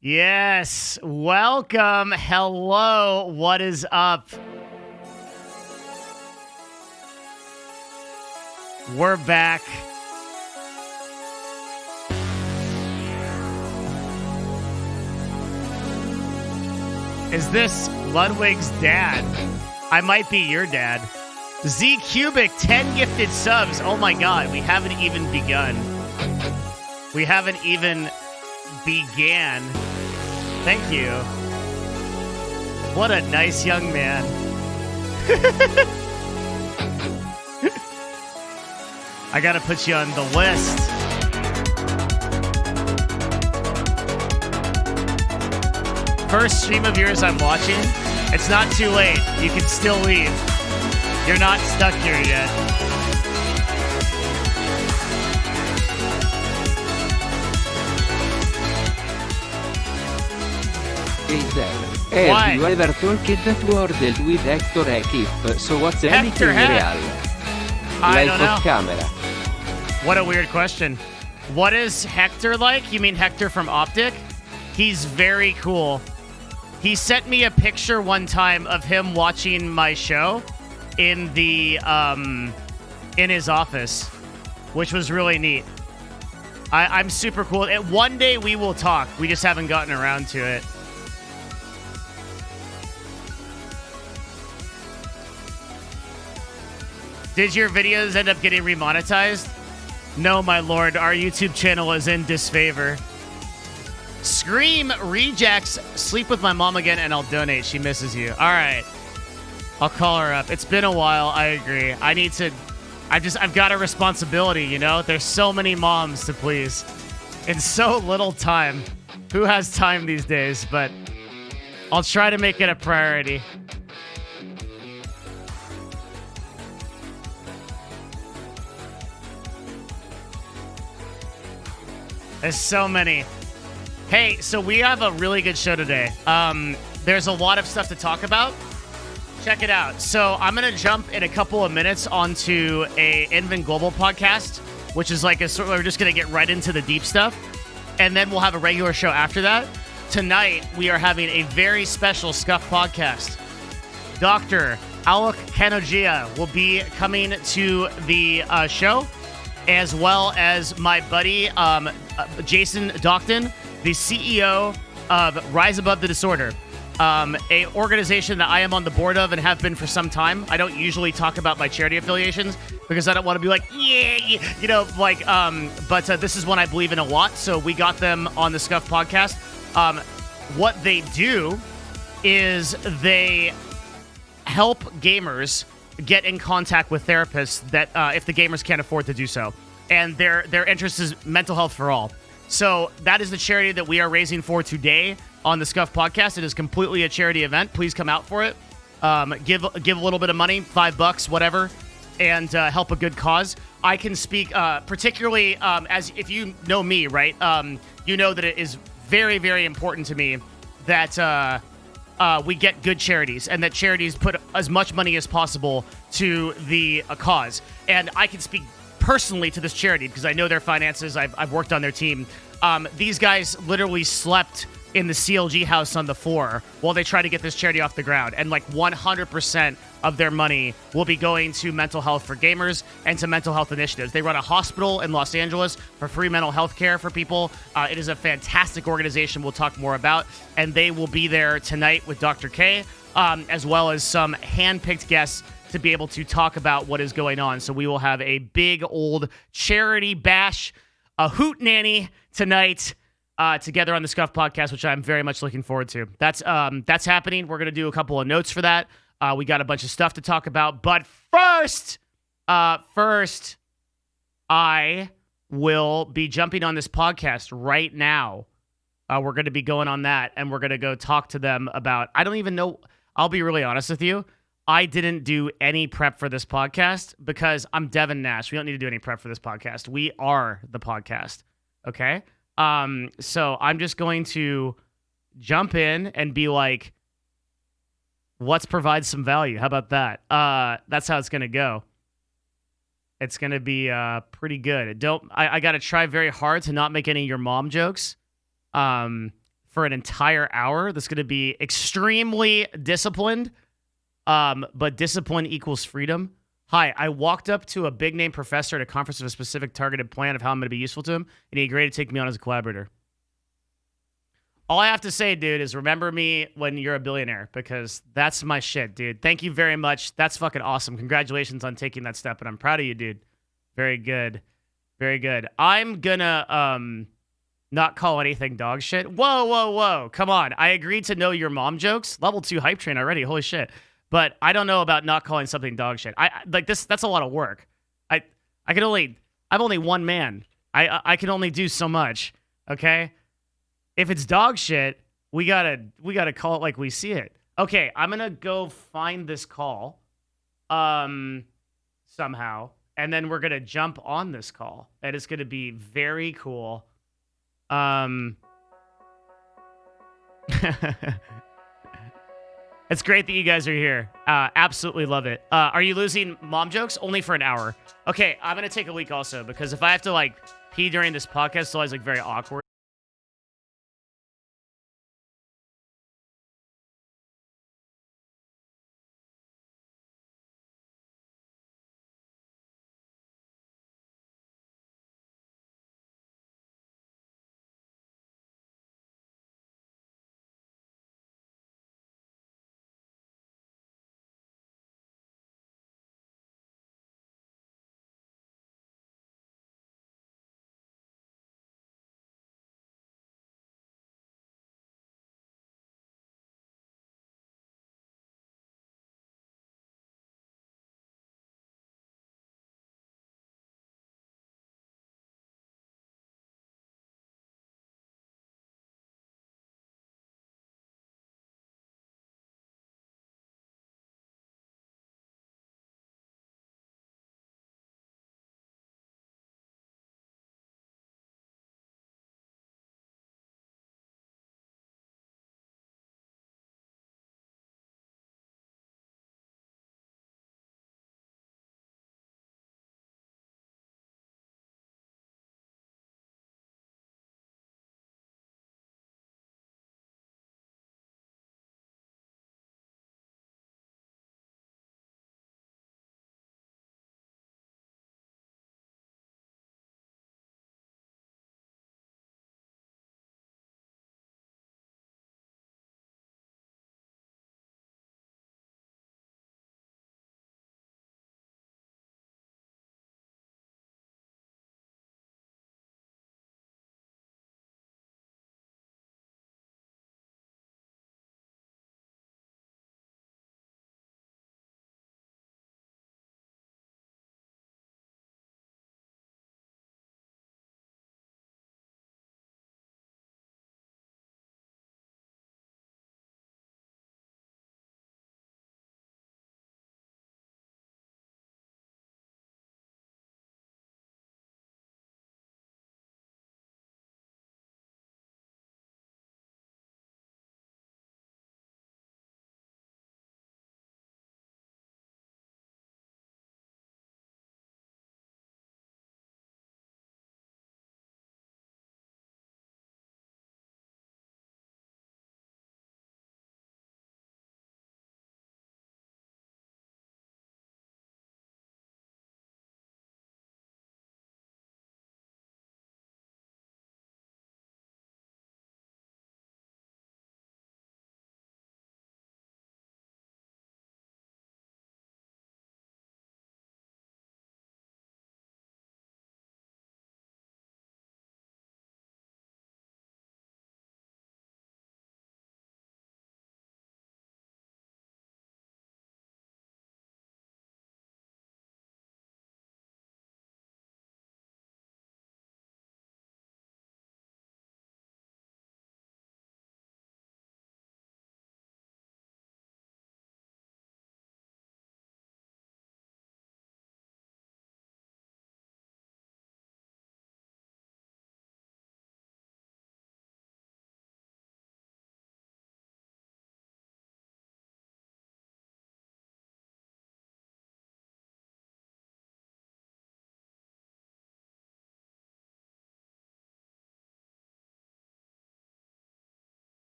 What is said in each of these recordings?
Yes, welcome. Hello, what is up? We're back. Is this Ludwig's dad? I might be your dad. Z Cubic, 10 gifted subs. Oh my god, we haven't even begun. We haven't even began. Thank you. What a nice young man. I gotta put you on the list. First stream of yours I'm watching. It's not too late. You can still leave. You're not stuck here yet. Hey there. Have you ever talked to or dealt with Hector Ekip? So what's anything real? I don't know. Life off camera. What a weird question. What is Hector like? You mean Hector from Optic? He's very cool. He sent me a picture one time of him watching my show in the in his office, which was really neat. I'm super cool. One day we will talk. We just haven't gotten around to it. Did your videos end up getting remonetized? No, my lord. Our YouTube channel is in disfavor. Scream rejects. Sleep with my mom again and I'll donate. She misses you. All right. I'll call her up. It's been a while. I agree. I've got a responsibility, you know? There's so many moms to please in so little time. Who has time these days? But I'll try to make it a priority. There's so many. Hey, so we have a really good show today. There's a lot of stuff to talk about. Check it out. So I'm going to jump in a couple of minutes onto a InvenGlobal podcast, which is like we're just going to get right into the deep stuff. And then we'll have a regular show after that. Tonight, we are having a very special Scuff podcast. Dr. Alok Kanogia will be coming to the show, as well as my buddy, Jason Docton, the CEO of Rise Above the Disorder, a organization that I am on the board of and have been for some time. I don't usually talk about my charity affiliations because I don't want to be like, but this is one I believe in a lot. So we got them on the Scuff podcast. What they do is they help gamers get in contact with therapists that if the gamers can't afford to do so. And their interest is mental health for all. So that is the charity that we are raising for today on the Scuff podcast. It is completely a charity event. Please come out for it. Give a little bit of money, $5, whatever, and help a good cause. I can speak particularly as if you know me, right? You know that it is very, very important to me that we get good charities and that charities put as much money as possible to the cause. And I can speak personally to this charity because I know their finances. I've worked on their team. These guys literally slept in the CLG house on the floor while they try to get this charity off the ground. And like 100% of their money will be going to mental health for gamers and to mental health initiatives. They run a hospital in Los Angeles for free mental health care for people. It is a fantastic organization we'll talk more about. And they will be there tonight with Dr. K, as well as some hand-picked guests to be able to talk about what is going on. So we will have a big old charity bash, a hoot nanny tonight together on the Scuff podcast, which I'm very much looking forward to. That's happening. We're going to do a couple of notes for that. We got a bunch of stuff to talk about. But first, I will be jumping on this podcast right now. We're going to be going on that, and we're going to go talk to them about, I don't even know. I'll be really honest with you. I didn't do any prep for this podcast because I'm Devin Nash. We don't need to do any prep for this podcast. We are the podcast. Okay? So I'm just going to jump in and be like, let's provide some value. How about that? That's how it's going to go. It's going to be pretty good. I got to try very hard to not make any of your mom jokes for for an entire hour that's going to be extremely disciplined. But discipline equals freedom. Hi, I walked up to a big name professor at a conference with a specific targeted plan of how I'm going to be useful to him, and he agreed to take me on as a collaborator. All I have to say, dude, is remember me when you're a billionaire, because that's my shit, dude. Thank you very much. That's fucking awesome. Congratulations on taking that step, and I'm proud of you, dude. Very good. Very good. I'm gonna not call anything dog shit. Whoa, whoa, whoa. Come on. I agreed to know your mom jokes. Level 2 hype train already. Holy shit. But I don't know about not calling something dog shit. I like this. That's a lot of work. I'm only one man. I can only do so much. Okay. If it's dog shit, we gotta call it like we see it. Okay, I'm gonna go find this call, somehow, and then we're gonna jump on this call, and it's gonna be very cool. It's great that you guys are here. Absolutely love it. Are you losing mom jokes? Only for an hour. Okay, I'm gonna take a week also, because if I have to like pee during this podcast, it's always like very awkward.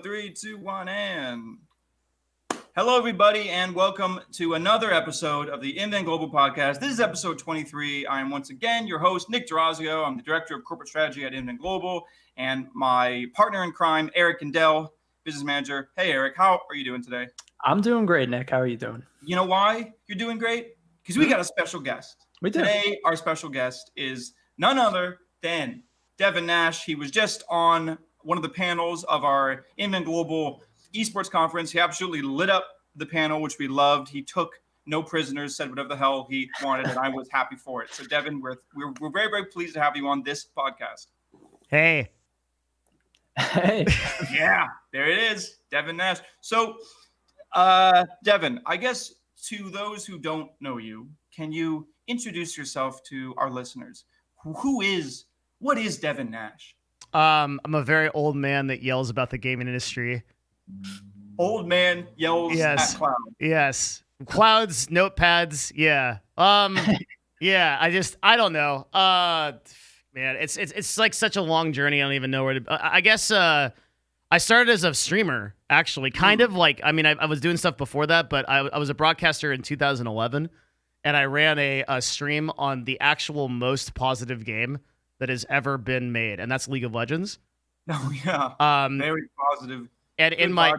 3, 2, 1, and hello, everybody, and welcome to another episode of the InvenGlobal podcast. This is episode 23. I am once again your host, Nick Durazio. I'm the director of corporate strategy at InvenGlobal, and my partner in crime, Eric Kendall, business manager. Hey, Eric, how are you doing today? I'm doing great, Nick. How are you doing? You know why you're doing great? Because we got a special guest. We do. Today, our special guest is none other than Devin Nash. He was just on one of the panels of our InvenGlobal esports conference. He absolutely lit up the panel, which we loved. He took no prisoners, said whatever the hell he wanted, and I was happy for it. So, Devin, we're very, very pleased to have you on this podcast. Hey. Yeah, there it is, Devin Nash. So, Devin, I guess to those who don't know you, can you introduce yourself to our listeners? What is Devin Nash? I'm a very old man that yells about the gaming industry. Old man yells at cloud. Yes. Clouds, notepads. Yeah. Yeah. I don't know. Man, it's like such a long journey. I don't even know where to. I guess I started as a streamer, actually. Kind of like. I mean, I was doing stuff before that, but I was a broadcaster in 2011, and I ran a stream on the actual most positive game that has ever been made, and that's League of Legends. Oh yeah. Very positive. And in my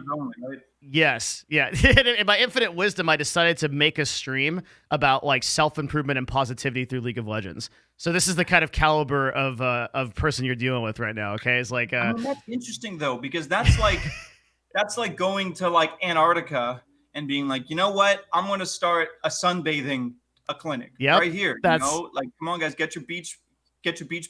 in my infinite wisdom, I decided to make a stream about like self-improvement and positivity through League of Legends. So this is the kind of caliber of person you're dealing with right now. Okay, it's like I mean, that's interesting though, because that's like that's like going to like Antarctica and being like, you know what, I'm going to start a sunbathing clinic right here. You know, like come on guys, get your beach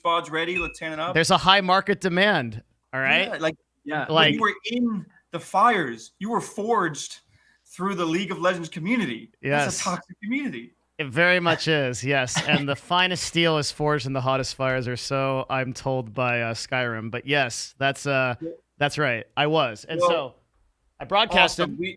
bods ready. Let's tan it up. There's a high market demand. All right, like you were in the fires. You were forged through the League of Legends community. Yes. That's a toxic community. It very much is, yes. And the finest steel is forged in the hottest fires, or so I'm told by Skyrim. But yes, that's right. I was. And so I broadcasted. Awesome.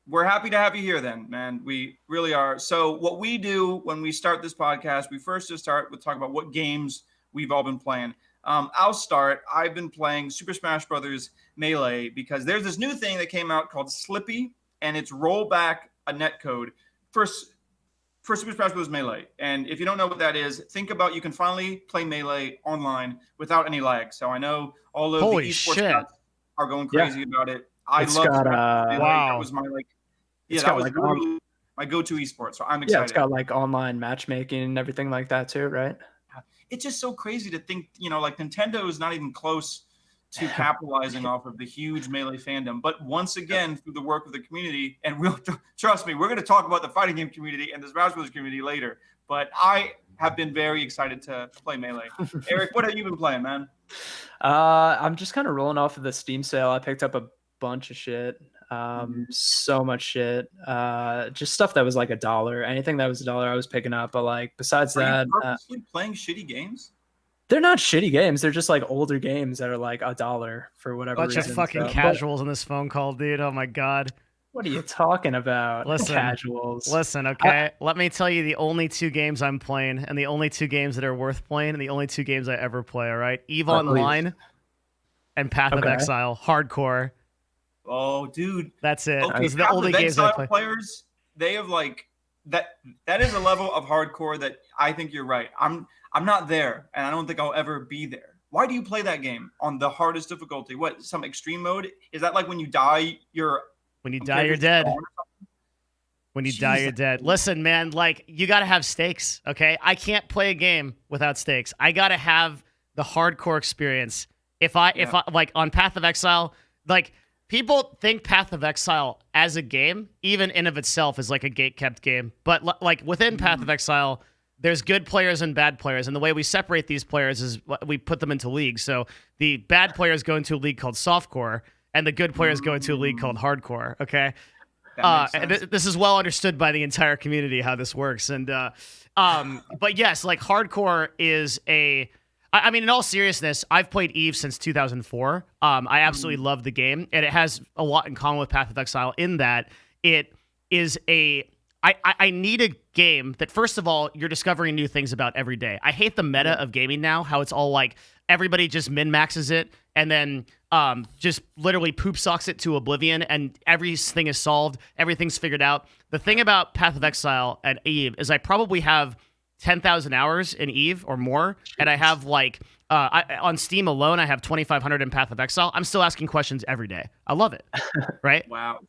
We're happy to have you here then, man. We really are. So what we do when we start this podcast, we first just start with talking about what games we've all been playing. I'll start. I've been playing Super Smash Brothers Melee because there's this new thing that came out called Slippy, and it's rollback a netcode for Super Smash Bros. Melee. And if you don't know what that is, think about you can finally play Melee online without any lag. So I know all of the esports guys are going crazy about it. I love it. Wow. That was my that was literally my go-to esport. So I'm excited. Yeah, it's got like online matchmaking and everything like that too, right? It's just so crazy to think, like Nintendo is not even close to capitalizing off of the huge Melee fandom. But once again, through the work of the community, and trust me, we're going to talk about the fighting game community and the Smash Bros. Community later. But I have been very excited to play Melee. Eric, what have you been playing, man? I'm just kind of rolling off of the Steam sale. I picked up a bunch of shit. So much shit. Just stuff that was like $1. Anything that was $1, I was picking up. But like besides that, you purposely playing shitty games? They're not shitty games. They're just like older games that are like $1 for whatever reason. Bunch of fucking casuals in this phone call, dude. Oh my god. What are you talking about? Listen, casuals. Listen, okay. Let me tell you the only 2 games I'm playing, and the only 2 games that are worth playing, and the only 2 games I ever play. All right, EVE Online and Path of Exile, hardcore. Oh, dude, that's it. Okay, those are the only games I play. Players, they have like that. That is a level of hardcore that I think you're right. I'm not there, and I don't think I'll ever be there. Why do you play that game on the hardest difficulty? What, some extreme mode? Is that like when you die, you're dead? When you die, you're dead. Listen, man, like you got to have stakes, okay? I can't play a game without stakes. I got to have the hardcore experience. If I like on Path of Exile, like people think Path of Exile as a game, even in of itself, is like a gate-kept game. But like within Path of Exile, there's good players and bad players. And the way we separate these players is we put them into leagues. So the bad players go into a league called softcore, and the good players go into a league called hardcore, okay? And this is well understood by the entire community how this works. And but yes, like hardcore is I mean, in all seriousness, I've played EVE since 2004. I absolutely love the game, and it has a lot in common with Path of Exile in that it is I need a game that, first of all, you're discovering new things about every day. I hate the meta of gaming now, how it's all like everybody just min maxes it and then just literally poop socks it to oblivion, and everything is solved, everything's figured out. The thing about Path of Exile and Eve is I probably have 10,000 hours in Eve or more, and I have like on Steam alone I have 2,500 in Path of Exile. I'm still asking questions every day. I love it. Right? Wow.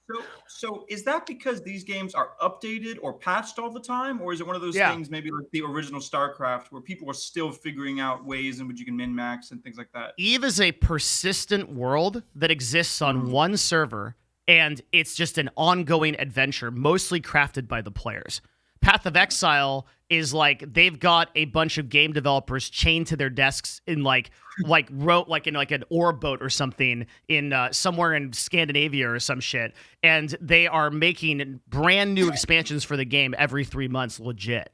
So is that because these games are updated or patched all the time, or is it one of those things maybe like the original StarCraft where people are still figuring out ways in which you can min max and things like that? Eve is a persistent world that exists on one server, and it's just an ongoing adventure, mostly crafted by the players. Path of Exile is like they've got a bunch of game developers chained to their desks in like in an ore boat or something in somewhere in Scandinavia or some shit, and they are making brand new expansions for the game every 3 months. Legit.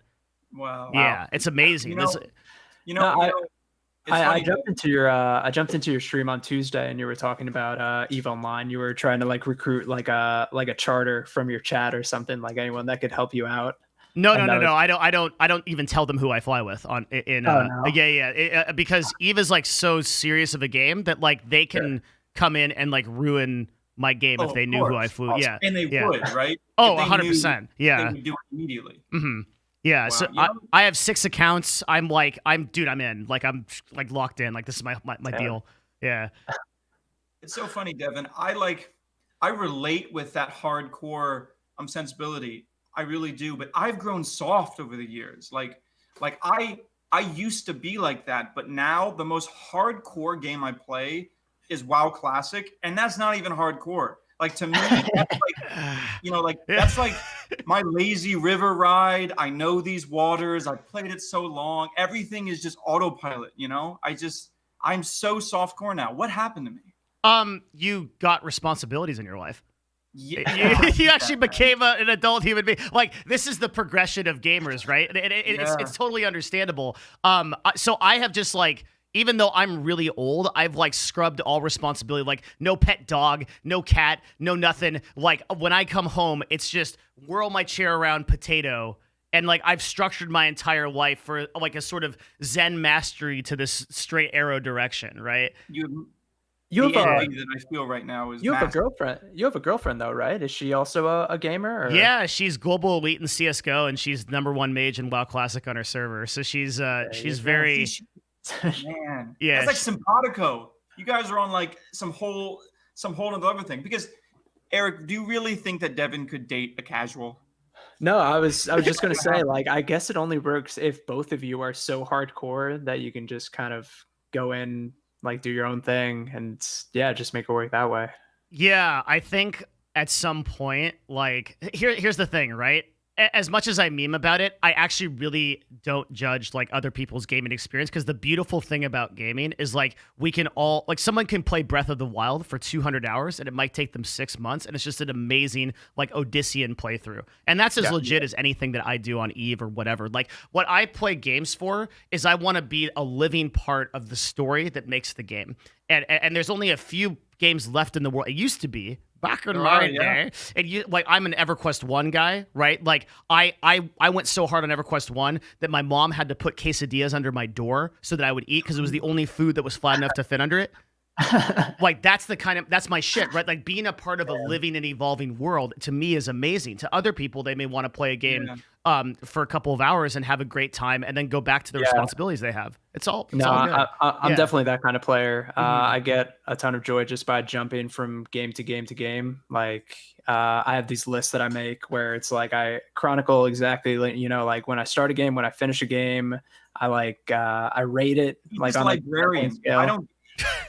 Wow. Yeah, it's amazing. I jumped into your stream on Tuesday, and you were talking about EVE Online. You were trying to like recruit like a charter from your chat or something, like anyone that could help you out. No. I don't even tell them who I fly with on because Eve is like so serious of a game that like they can come in and like ruin my game if they knew who I flew. Awesome. Yeah, and they would, right? Oh, 100%. Yeah, they would do it immediately. Mm-hmm. Yeah, wow. So I have 6 accounts. I'm in. Like I'm like locked in. Like this is my deal. Yeah. It's so funny, Devin. I relate with that hardcore sensibility. I really do, but I've grown soft over the years. Like I used to be like that, but now the most hardcore game I play is WoW Classic, and that's not even hardcore. Like to me, that's like, that's like my lazy river ride. I know these waters. I've played it so long. Everything is just autopilot, I'm so softcore now. What happened to me? You got responsibilities in your life. Yeah. You actually became an adult human being. Like this is the progression of gamers, right? It's totally understandable. So I have just like, even though I'm really old, I've like scrubbed all responsibility, like no pet dog, no cat, no nothing. Like when I come home, it's just whirl my chair around, potato. And like I've structured my entire life for like a sort of Zen mastery to this straight arrow direction, right? The energy that I feel right now is have a girlfriend. You have a girlfriend though, right? Is she also a gamer? Or? Yeah, she's global elite in CS:GO, and she's #1 mage in WoW Classic on her server. So she's very man. Yeah, it's like simpatico. You guys are on like some whole other thing. Because Eric, do you really think that Devin could date a casual? No, I was just gonna say, like, I guess it only works if both of you are so hardcore that you can just kind of go in, like do your own thing and just make it work that way. Yeah, I think at some point, like here's the thing, right? As much as I meme about it, I actually really don't judge like other people's gaming experience, because the beautiful thing about gaming is like we can all like someone can play Breath of the Wild for 200 hours and it might take them 6 months, and it's just an amazing like Odyssean playthrough. And that's as legit as anything that I do on Eve or whatever. Like what I play games for is I want to be a living part of the story that makes the game. And there's only a few games left in the world. It used to be back in my day. And you like I'm an EverQuest 1 guy, right? Like I went so hard on EverQuest 1 that my mom had to put quesadillas under my door so that I would eat, because it was the only food that was flat enough to fit under it. Like that's my shit, right? Like being a part of a living and evolving world to me is amazing. To other people, they may want to play a game for a couple of hours and have a great time and then go back to the responsibilities they have. It's all good. I'm definitely that kind of player. I get a ton of joy just by jumping from game to game to game. Like I have these lists that I make where it's like I chronicle exactly, like when I start a game, when I finish a game, I rate it. Like on librarian.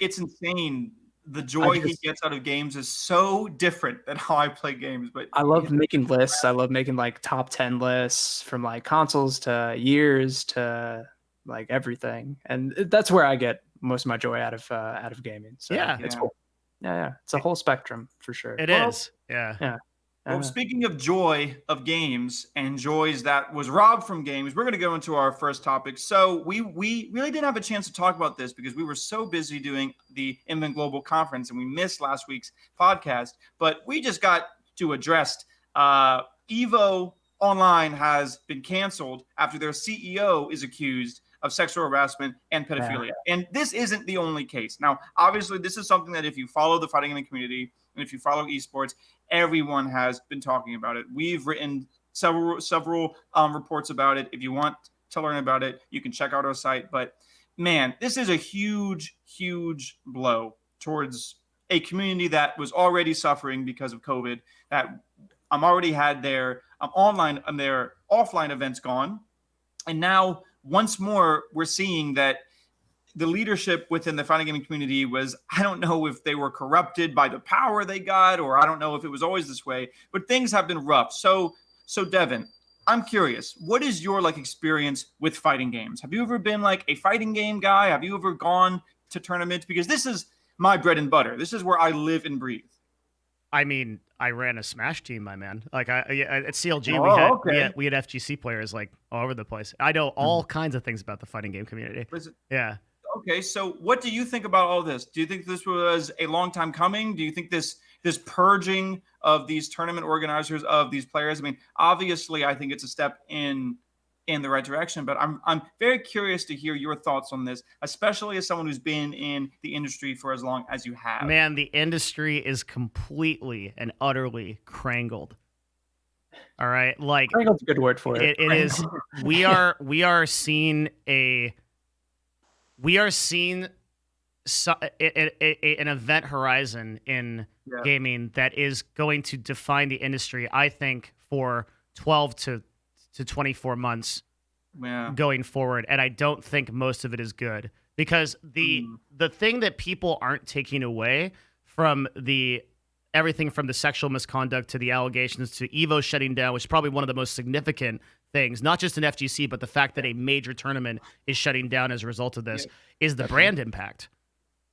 It's insane. The joy he gets out of games is so different than how I play games. But I love making lists. I love making like top 10 lists from like consoles to years to like everything, and that's where I get most of my joy out of gaming. So it's cool. Yeah, it's a whole spectrum for sure. It is. Yeah. Well, speaking of joy of games and joys that was robbed from games, we're going to go into our first topic. So we really didn't have a chance to talk about this because we were so busy doing the InvenGlobal conference and we missed last week's podcast. But we just got to address Evo Online has been canceled after their CEO is accused of sexual harassment and pedophilia. And this isn't the only case. Now, obviously, this is something that if you follow the fighting game community and if you follow esports, everyone has been talking about it. We've written several reports about it. If you want to learn about it, you can check out our site. But man, this is a huge blow towards a community that was already suffering because of COVID, that already had their online and their offline events gone. And now once more, we're seeing that the leadership within the fighting gaming community was, I don't know if they were corrupted by the power they got, or I don't know if it was always this way, but things have been rough. So Devin, I'm curious, what is your experience with fighting games? Have you ever been a fighting game guy? Have you ever gone to tournaments? Because this is my bread and butter. This is where I live and breathe. I mean, I ran a Smash team, my man. At CLG, we had FGC players all over the place. I know all kinds of things about the fighting game community. Yeah. Okay, so what do you think about all this? Do you think this was a long time coming? Do you think this purging of these tournament organizers, of these players? I mean, obviously, I think it's a step in the right direction, but I'm very curious to hear your thoughts on this, especially as someone who's been in the industry for as long as you have. Man, the industry is completely and utterly crangled. All right, crangled's a good word for it. It is. We are seeing an event horizon in gaming that is going to define the industry, I think, for 12 to 24 months going forward. And I don't think most of it is good, because the thing that people aren't taking away from everything from the sexual misconduct to the allegations to Evo shutting down, which is probably one of the most significant things, not just in FGC, but the fact that a major tournament is shutting down as a result of this, is the brand impact.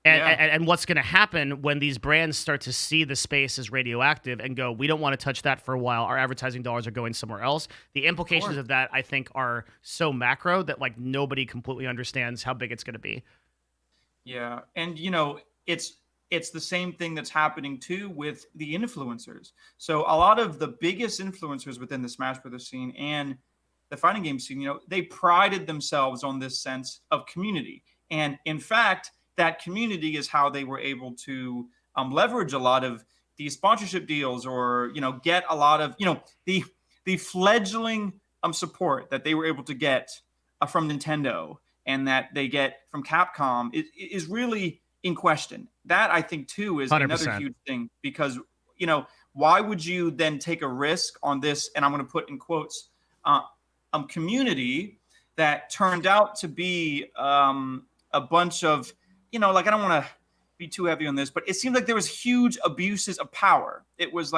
And what's going to happen when these brands start to see the space as radioactive and go, we don't want to touch that for a while. Our advertising dollars are going somewhere else. The implications of that, I think, are so macro that nobody completely understands how big it's going to be. Yeah. And, it's the same thing that's happening too with the influencers. So a lot of the biggest influencers within the Smash Brothers scene and the fighting game scene, they prided themselves on this sense of community. And in fact, that community is how they were able to leverage a lot of these sponsorship deals, or get a lot of the fledgling support that they were able to get from Nintendo and that they get from Capcom is really in question. That, I think, too, is 100%. Another huge thing, because why would you then take a risk on this, and I'm going to put in quotes, community that turned out to be a bunch of I don't want to be too heavy on this, but it seemed like there was huge abuses of power. It was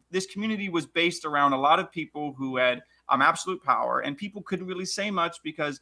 this community was based around a lot of people who had absolute power, and people couldn't really say much because,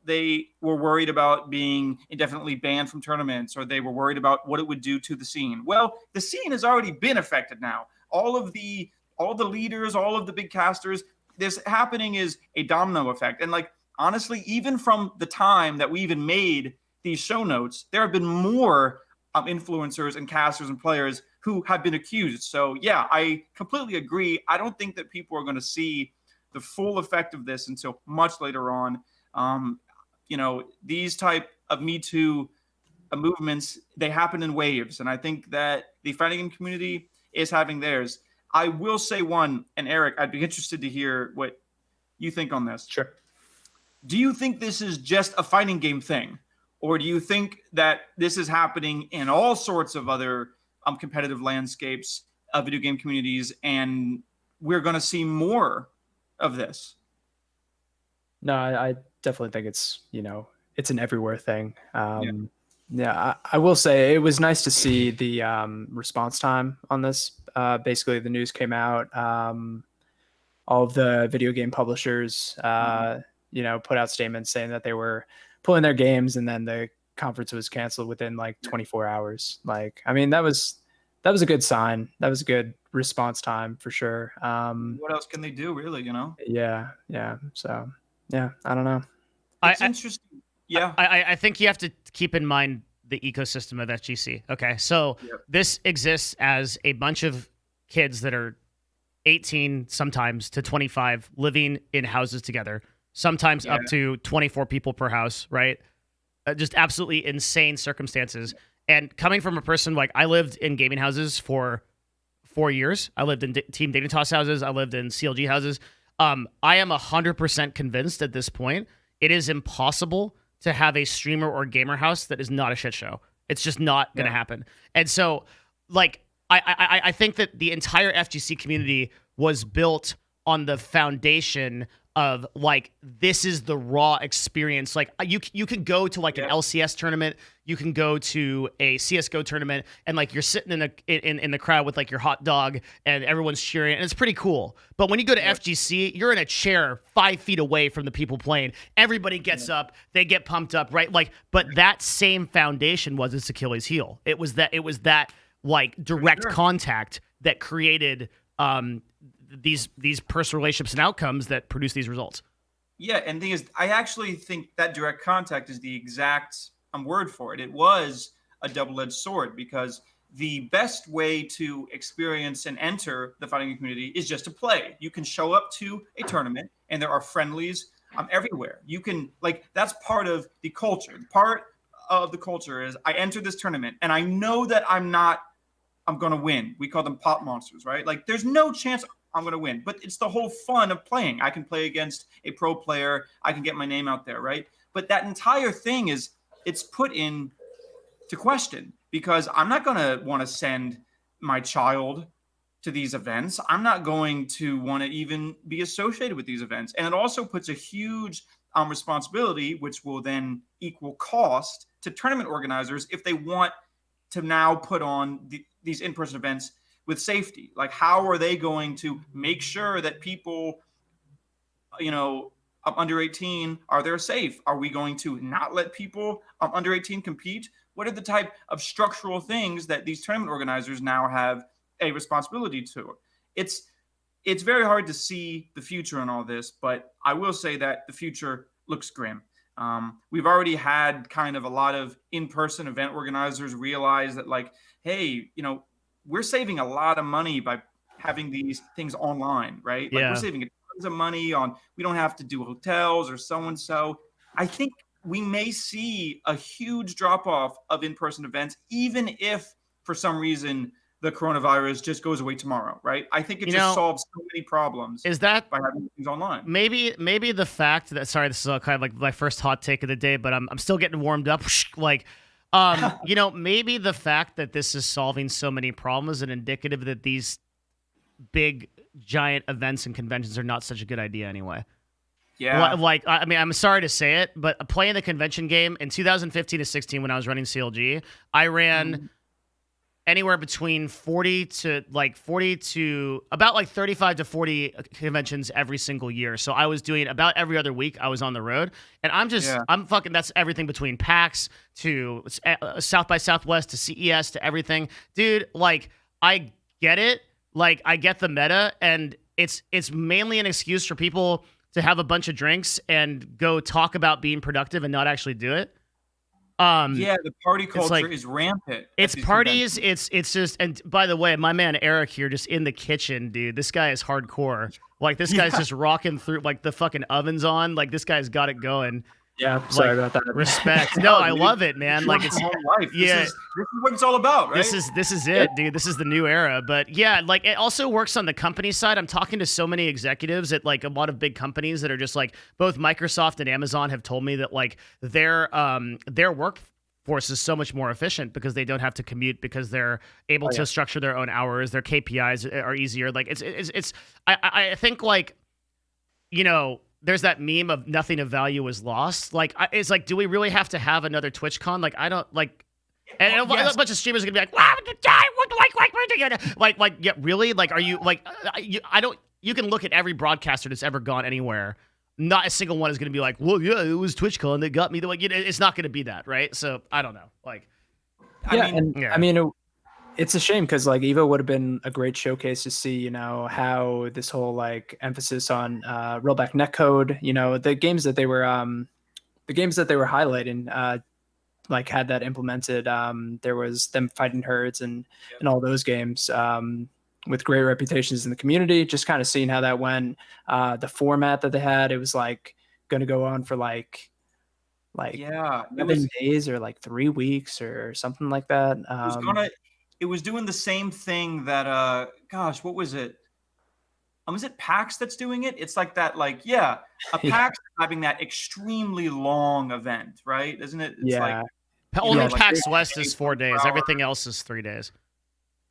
they were worried about being indefinitely banned from tournaments, or they were worried about what it would do to the scene. Well, the scene has already been affected now. All the leaders, all of the big casters, this happening is a domino effect. And honestly, even from the time that we even made these show notes, there have been more influencers and casters and players who have been accused. So yeah, I completely agree. I don't think that people are going to see the full effect of this until much later on. These type of Me Too movements, they happen in waves. And I think that the fighting game community is having theirs. I will say one, and Eric, I'd be interested to hear what you think on this. Sure. Do you think this is just a fighting game thing? Or do you think that this is happening in all sorts of other competitive landscapes of video game communities, and we're going to see more of this? No, I definitely think it's, it's an everywhere thing. I will say it was nice to see the response time on this. Basically, the news came out. All of the video game publishers, put out statements saying that they were pulling their games, and then the conference was canceled within 24 hours. That was a good sign. That was a good response time for sure. What else can they do, really? Yeah. So yeah, I don't know. It's interesting. Yeah, I think you have to keep in mind the ecosystem of FGC. Okay, so This exists as a bunch of kids that are 18 sometimes to 25 living in houses together, sometimes Yeah. up to 24 people per house, right? Just absolutely insane circumstances. And coming from a person like I lived in gaming houses for 4 years. I lived in Team Dignitas houses. I lived in CLG houses. I am 100% convinced at this point it is impossible to have a streamer or gamer house that is not a shit show. It's just not going to happen. And so, like, I think that the entire FGC community was built on the foundation of like, this is the raw experience. Like you can go to like an LCS tournament, you can go to a CS:GO tournament, and like you're sitting in the crowd with like your hot dog and everyone's cheering, and it's pretty cool. But when you go to FGC, you're in a chair 5 feet away from the people playing. Everybody gets up, they get pumped up, right? Like, but that same foundation was its Achilles heel. It was that like direct contact that created these personal relationships and outcomes that produce these results. Yeah, and the thing is, I actually think that direct contact is the exact word for it. It was a double-edged sword because the best way to experience and enter the fighting community is just to play. You can show up to a tournament, and there are friendlies everywhere. You can, like, that's part of the culture. Part of the culture is I enter this tournament, and I know that I'm going to win. We call them pop monsters, right? Like, there's no chance I'm going to win. But it's the whole fun of playing. I can play against a pro player. I can get my name out there, right? But that entire thing it's put in to question because I'm not going to want to send my child to these events. I'm not going to want to even be associated with these events. And it also puts a huge responsibility, which will then equal cost to tournament organizers if they want to now put on these in-person events with safety. Like, how are they going to make sure that people, under 18 are there safe? Are we going to not let people under 18 compete? What are the type of structural things that these tournament organizers now have a responsibility to? It's very hard to see the future in all this, but I will say that the future looks grim. We've already had kind of a lot of in-person event organizers realize that, like, hey, we're saving a lot of money by having these things online, right? Like, we're saving tons of money on, we don't have to do hotels or so-and-so. I think we may see a huge drop-off of in-person events, even if for some reason the coronavirus just goes away tomorrow, right? I think it just solves so many problems. Is that by having things online? Maybe the fact that, sorry, this is kind of like my first hot take of the day, but I'm still getting warmed up. Like, maybe the fact that this is solving so many problems is indicative that these big giant events and conventions are not such a good idea anyway. Yeah. Like, I mean, I'm sorry to say it, but playing the convention game in 2015 to 16 when I was running CLG, I ran anywhere between 40 to about like 35 to 40 conventions every single year. So I was doing about every other week I was on the road, and I'm fucking, that's everything between PAX to South by Southwest to CES to everything. Dude, like, I get it. Like, I get the meta, and it's mainly an excuse for people to have a bunch of drinks and go talk about being productive and not actually do it. The party culture is rampant. It's parties. It's just, and by the way, my man Eric here, just in the kitchen, dude. This guy is hardcore. Like, this guy's just rocking through, like, the fucking oven's on. Like, this guy's got it going. Yeah, sorry about that. Respect. No, I love it, man. Like, it's home life. This is what it's all about, right? This is it, dude. This is the new era. But yeah, like, it also works on the company side. I'm talking to so many executives at like a lot of big companies that are just like, both Microsoft and Amazon have told me that like their workforce is so much more efficient because they don't have to commute, because they're able to structure their own hours. Their KPIs are easier. Like, I think, like, there's that meme of nothing of value was lost. Like, it's like, do we really have to have another TwitchCon? Like, I don't like, and a bunch of streamers are gonna be like, wow, like, yeah, really? Like, are you like, you can look at every broadcaster that's ever gone anywhere. Not a single one is gonna be like, well, yeah, it was TwitchCon that got me. Like, it's not gonna be that, right? So I don't know. Like, I mean, it's a shame because like Evo would have been a great showcase to see, how this whole like emphasis on rollback netcode, the games that they were highlighting, like had that implemented. There was them fighting herds and all those games with great reputations in the community. Just kind of seeing how that went. The format that they had, it was like going to go on for like Yeah, 7 days or like 3 weeks or something like that. It was doing the same thing that gosh, what was it? Is it PAX that's doing it? It's like that, like, yeah, a Yeah. PAX having that extremely long event, right? Isn't it? It's Yeah. like, Only like PAX West is 4 days. 24 Everything else is 3 days.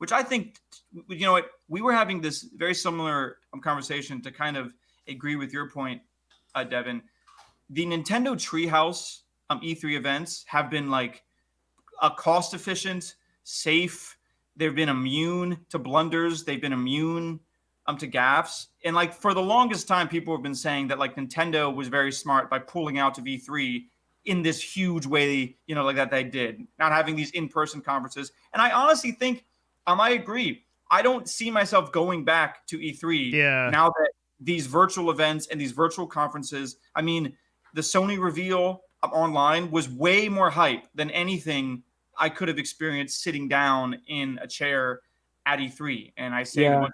which I think, you know what, we were having this very similar conversation to kind of agree with your point, Devin. The Nintendo Treehouse E3 events have been like a cost efficient, safe. They've been immune to blunders. They've been immune to gaffes. And like for the longest time, people have been saying that like Nintendo was very smart by pulling out of E3 in this huge way, you know, like that they did, not having these in-person conferences. And I honestly think, I agree. I don't see myself going back to E3 now that these virtual events and these virtual conferences, I mean, the Sony reveal online was way more hype than anything I could have experienced sitting down in a chair at E3. And I saved a bunch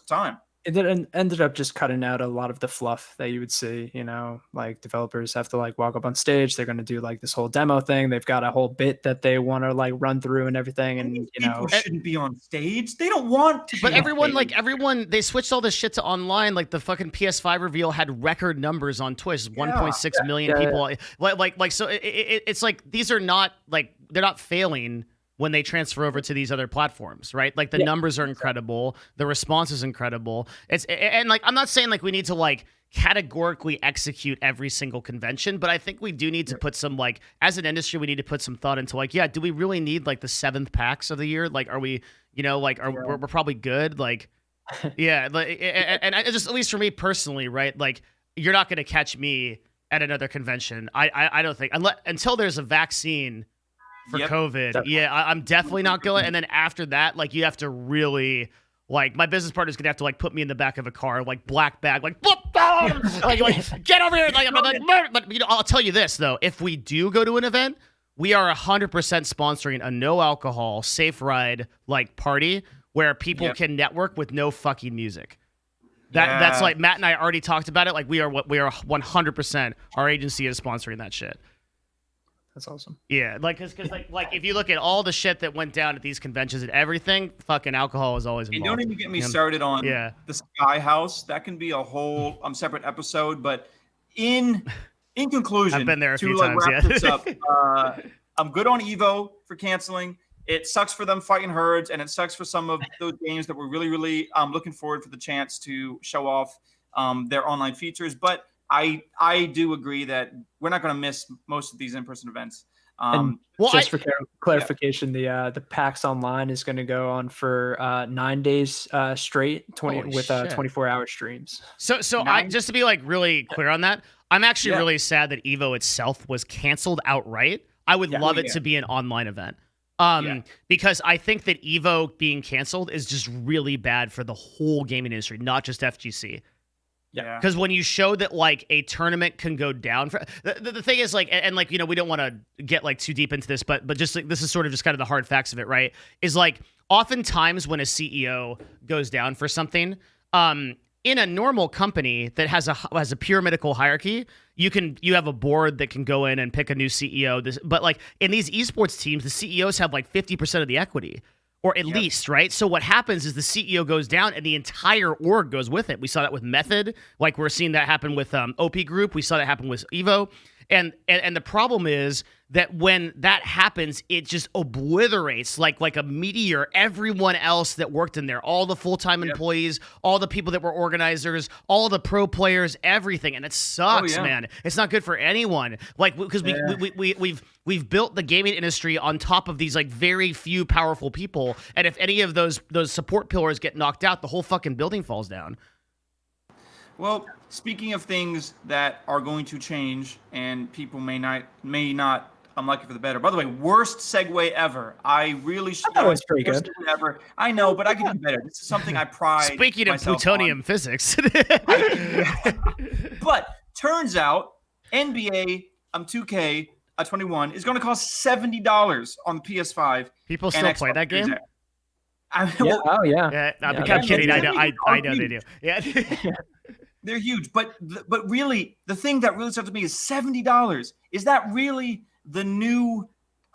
of time. It ended up just cutting out a lot of the fluff that you would see, you know, like developers have to like walk up on stage. They're going to do like this whole demo thing. They've got a whole bit that they want to like run through and everything. And, you know, people shouldn't be on stage. They don't want to. But everyone, they switched all this shit to online. Like the fucking PS5 reveal had record numbers on Twitch, 1.6 million people. Like, so it's like, these are not like, they're not failing when they transfer over to these other platforms, right? Like the numbers are incredible. The response is incredible. And like, I'm not saying like we need to like categorically execute every single convention, but I think we do need to put some like, as an industry, we need to put some thought into like, do we really need like the 7th PAX of the year? Like, are we, you know, like, we're probably good. Like, like, and I just, at least for me personally, right? Like you're not going to catch me at another convention. I don't think until there's a vaccine for COVID. Definitely. I'm definitely not going. And then after that, like you have to really, like my business partner's gonna have to like put me in the back of a car, like black bag, like like get over here, like, but you know, I'll tell you this though, if we do go to an event, we are 100% sponsoring a no alcohol, safe ride like party where people can network with no fucking music. That's like Matt and I already talked about it. Like we are 100%. Our agency is sponsoring that shit. That's awesome. Yeah, like because like if you look at all the shit that went down at these conventions and everything, fucking alcohol is always involved. And don't even get me started on the Sky House. That can be a whole separate episode. But in conclusion, I've been there a few times. Wrap this up, I'm good on Evo for canceling. It sucks for them fighting herds, and it sucks for some of those games that were really, really looking forward for the chance to show off their online features. But I do agree that we're not going to miss most of these in-person events. For clarification, the PAX Online is going to go on for 9 days straight, 24-hour streams. So I just to be like really clear on that, I'm actually really sad that Evo itself was canceled outright. I would love it to be an online event. Because I think that Evo being canceled is just really bad for the whole gaming industry, not just FGC. Yeah, because when you show that like a tournament can go down, for the thing is like, and like, you know, we don't want to get like too deep into this, but just like this is sort of just kind of the hard facts of it, right? Is like oftentimes when a CEO goes down for something, in a normal company that has a pyramidal hierarchy, you have a board that can go in and pick a new CEO. But like in these esports teams, the CEOs have like 50% of the equity. Or at least, right? So what happens is the CEO goes down and the entire org goes with it. We saw that with Method. Like we're seeing that happen with OP Group. We saw that happen with Evo. And the problem is that when that happens, it just obliterates like a meteor everyone else that worked in there, all the full-time employees, all the people that were organizers, all the pro players, everything. And it sucks, man. It's not good for anyone. Like because we've built the gaming industry on top of these like very few powerful people, and if any of those support pillars get knocked out, the whole fucking building falls down. Well, speaking of things that are going to change and people may not unlike it for the better. By the way, worst segue ever. I really should. That was pretty good. Ever. I know, but I can do better. This is something I pride. Speaking of plutonium physics. But turns out NBA 2K21 is going to cost $70 on the PS5. People still play that game? I'm kidding. I know they do. Yeah. They're huge, but really, the thing that really starts to me is $70. Is that really the new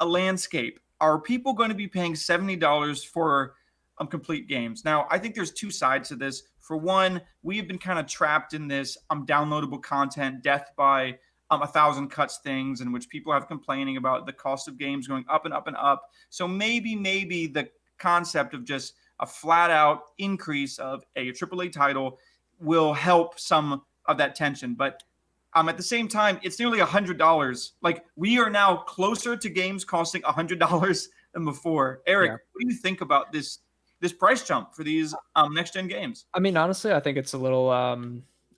landscape? Are people going to be paying $70 for complete games? Now, I think there's two sides to this. For one, we have been kind of trapped in this downloadable content, death by 1,000 cuts things, in which people have complaining about the cost of games going up and up and up. So maybe the concept of just a flat out increase of a AAA title will help some of that tension. But at the same time, it's nearly $100. Like, we are now closer to games costing $100 than before. Eric, what do you think about this price jump for these next gen games? I mean, honestly, I think it's a little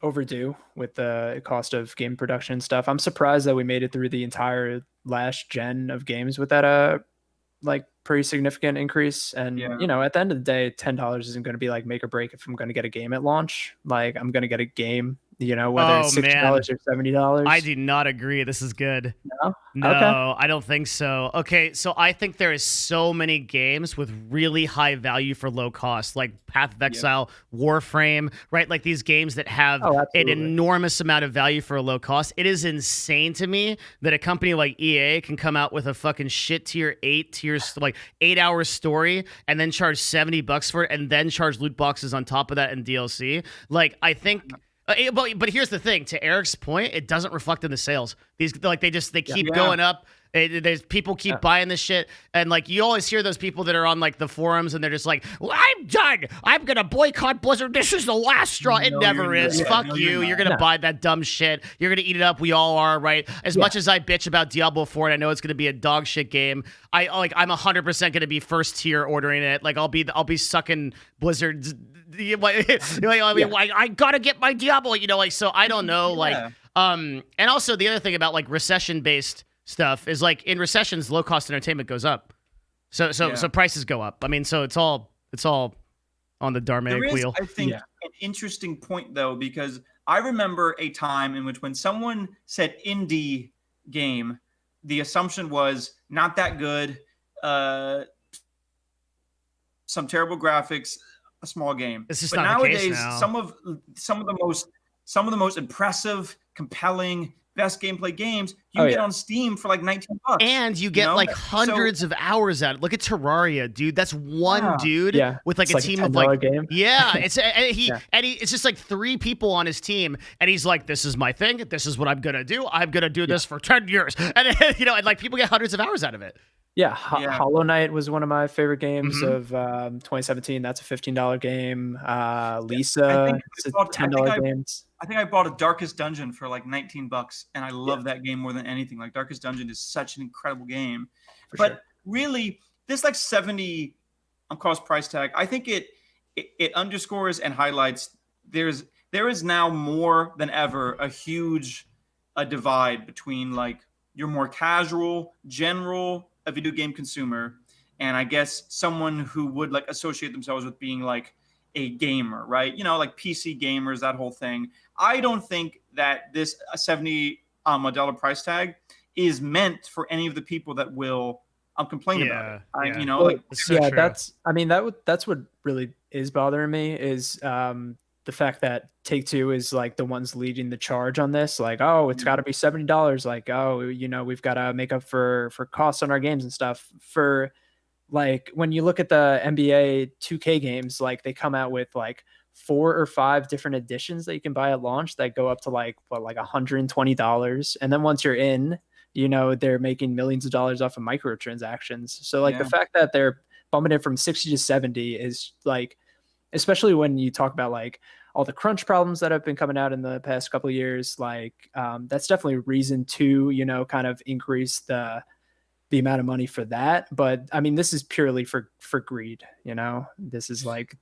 overdue with the cost of game production and stuff. I'm surprised that we made it through the entire last gen of games with that like pretty significant increase. And you know, at the end of the day, $10 isn't going to be like make or break if I'm going to get a game at launch. Like, I'm going to get a game, you know, whether it's $60 or $70. I do not agree. This is good. No, Okay. I don't think so. Okay, so I think there is so many games with really high value for low cost, like Path of Exile, Warframe, right? Like these games that have an enormous amount of value for a low cost. It is insane to me that a company like EA can come out with a fucking shit tier 8-hour story and then charge $70 for it and then charge loot boxes on top of that and DLC. Like, I think. But here's the thing. To Eric's point, it doesn't reflect in the sales. These they keep going up. There's people keep buying this shit, and like you always hear those people that are on like the forums, and they're just like, well, "I'm done. I'm gonna boycott Blizzard. This is the last straw." It never is. Fuck you. You're gonna buy that dumb shit. You're gonna eat it up. We all are, right? As much as I bitch about Diablo 4, and I know it's gonna be a dog shit game, I'm 100% gonna be first tier ordering it. Like I'll be sucking Blizzard's. I gotta get my Diablo, you know, like, so I don't know, like, and also the other thing about like recession based stuff is like in recessions, low cost entertainment goes up, so prices go up. I mean, so it's all on the Dharmic wheel. I think an interesting point though, because I remember a time in which when someone said indie game, the assumption was not that good, some terrible graphics, a small game. It's just but not nowadays, the case now. some of the most impressive, compelling, best gameplay games you can get on Steam for like $19. And you get like hundreds of hours out of it. Look at Terraria, dude. That's one dude with like a team of like game. It's it's just like 3 people on his team, and he's like, "This is my thing. This is what I'm gonna do. I'm gonna do this for 10 years." And you know, and like people get hundreds of hours out of it. Hollow Knight was one of my favorite games of 2017. That's a $15 game. Lisa, it's a $10 game. I think I bought a Darkest Dungeon for like $19, and I love that game more than anything. Like, Darkest Dungeon is such an incredible game. But really, this like 70 cost price tag, I think it underscores and highlights there is now more than ever a huge divide between like your more casual, general a video game consumer, and I guess someone who would like associate themselves with being like a gamer, right? You know, like PC gamers, that whole thing. I don't think that this $70 price tag is meant for any of the people that will complain about it. You know, like that's what really is bothering me is the fact that Take-Two is like the ones leading the charge on this. Like, oh, it's got to be $70. Like, oh, you know, we've got to make up for costs on our games and stuff. For like, when you look at the NBA 2K games, like they come out with like 4 or 5 different editions that you can buy at launch that go up to like $120. And then once you're in, you know, they're making millions of dollars off of microtransactions. So like the fact that they're bumping it from 60 to 70 is like, especially when you talk about like all the crunch problems that have been coming out in the past couple of years, like that's definitely a reason to, you know, kind of increase the amount of money for that. But I mean, this is purely for greed, you know. This is like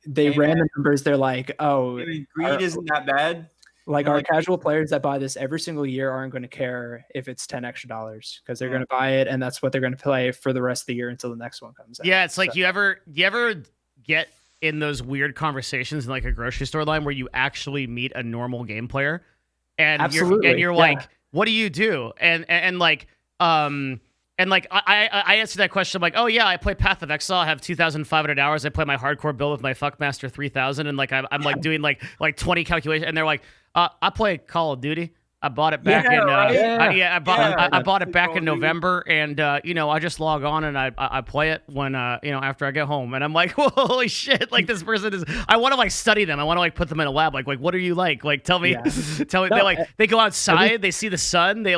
they ran the numbers. They're like, oh, greed isn't that bad. Like our casual players that buy this every single year aren't going to care if it's $10 extra because they're going to buy it, and that's what they're going to play for the rest of the year until the next one comes out. Yeah, it's like you ever get in those weird conversations in like a grocery store line where you actually meet a normal game player, and you're like, what do you do? And And like I answered that question. I'm like, oh yeah, I play Path of Exile. I have 2,500 hours. I play my hardcore build with my Fuckmaster 3,000, and like I'm like doing like 20 calculations. And they're like, I play Call of Duty. I bought it back in. I bought it back in November, and I just log on and I play it when after I get home. And I'm like, holy shit! Like this person is. I want to like study them. I want to like put them in a lab. Like what are you like? Like tell me, tell me. No, they go outside. They see the sun. They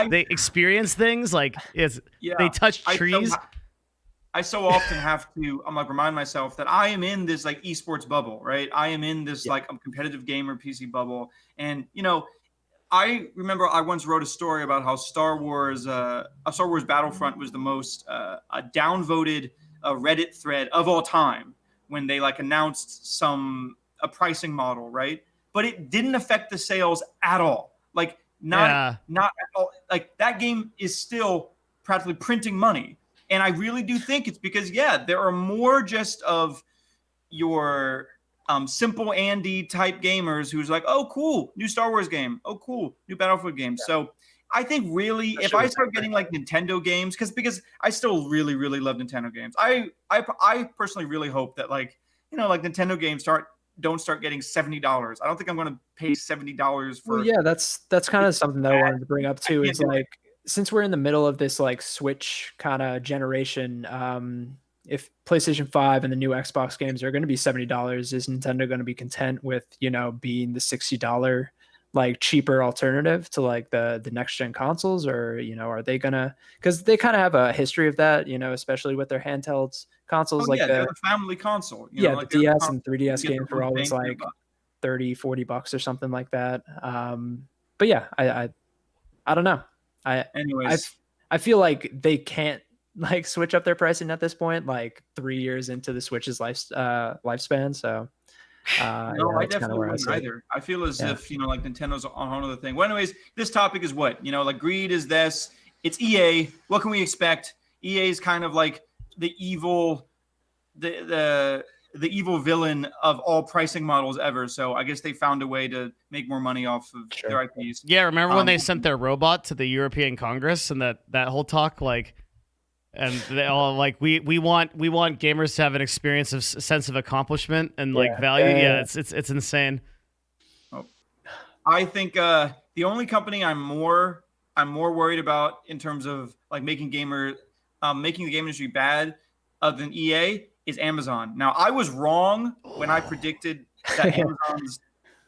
they experience things. Like they touch trees. I so often have to, remind myself that I am in this like esports bubble, right? I am in this like competitive gamer PC bubble, and I remember I once wrote a story about how Star Wars Battlefront was the most downvoted Reddit thread of all time when they like announced a pricing model, right? But it didn't affect the sales at all. Like not at all. Like that game is still practically printing money, and I really do think it's because there are more just of your simple Andy type gamers who's like, oh, cool, new Star Wars game. Oh, cool, new Battlefield game. Yeah. So I think really, if I start getting like Nintendo games, because I still really, really love Nintendo games. I personally really hope that like Nintendo games don't start getting $70. I don't think I'm going to pay $70 for. Well, yeah, that's kind of something that I wanted to bring up too. Is like since we're in the middle of this like Switch kind of generation. If PlayStation 5 and the new Xbox games are going to be $70, is Nintendo going to be content with, being the $60 like cheaper alternative to like the next gen consoles, or, are they gonna, because they kind of have a history of that, especially with their handhelds consoles, they're the family console. The DS and 3DS games were always like $30-$40 or something like that. But yeah, I don't know. I feel like they can't like switch up their pricing at this point, like 3 years into the Switch's lifespan. So no, I definitely wouldn't either. I feel as if like Nintendo's on another thing. Well, anyways, this topic is what like greed is this. It's EA. What can we expect? EA is kind of like the evil, the evil villain of all pricing models ever. So I guess they found a way to make more money off of their IPs. Yeah, remember when they sent their robot to the European Congress and that whole talk like. And they all like we want gamers to have an experience of sense of accomplishment and like value. It's insane. I think the only company I'm more worried about in terms of like making the game industry bad other than EA is Amazon. Now I was wrong when I predicted that Amazon's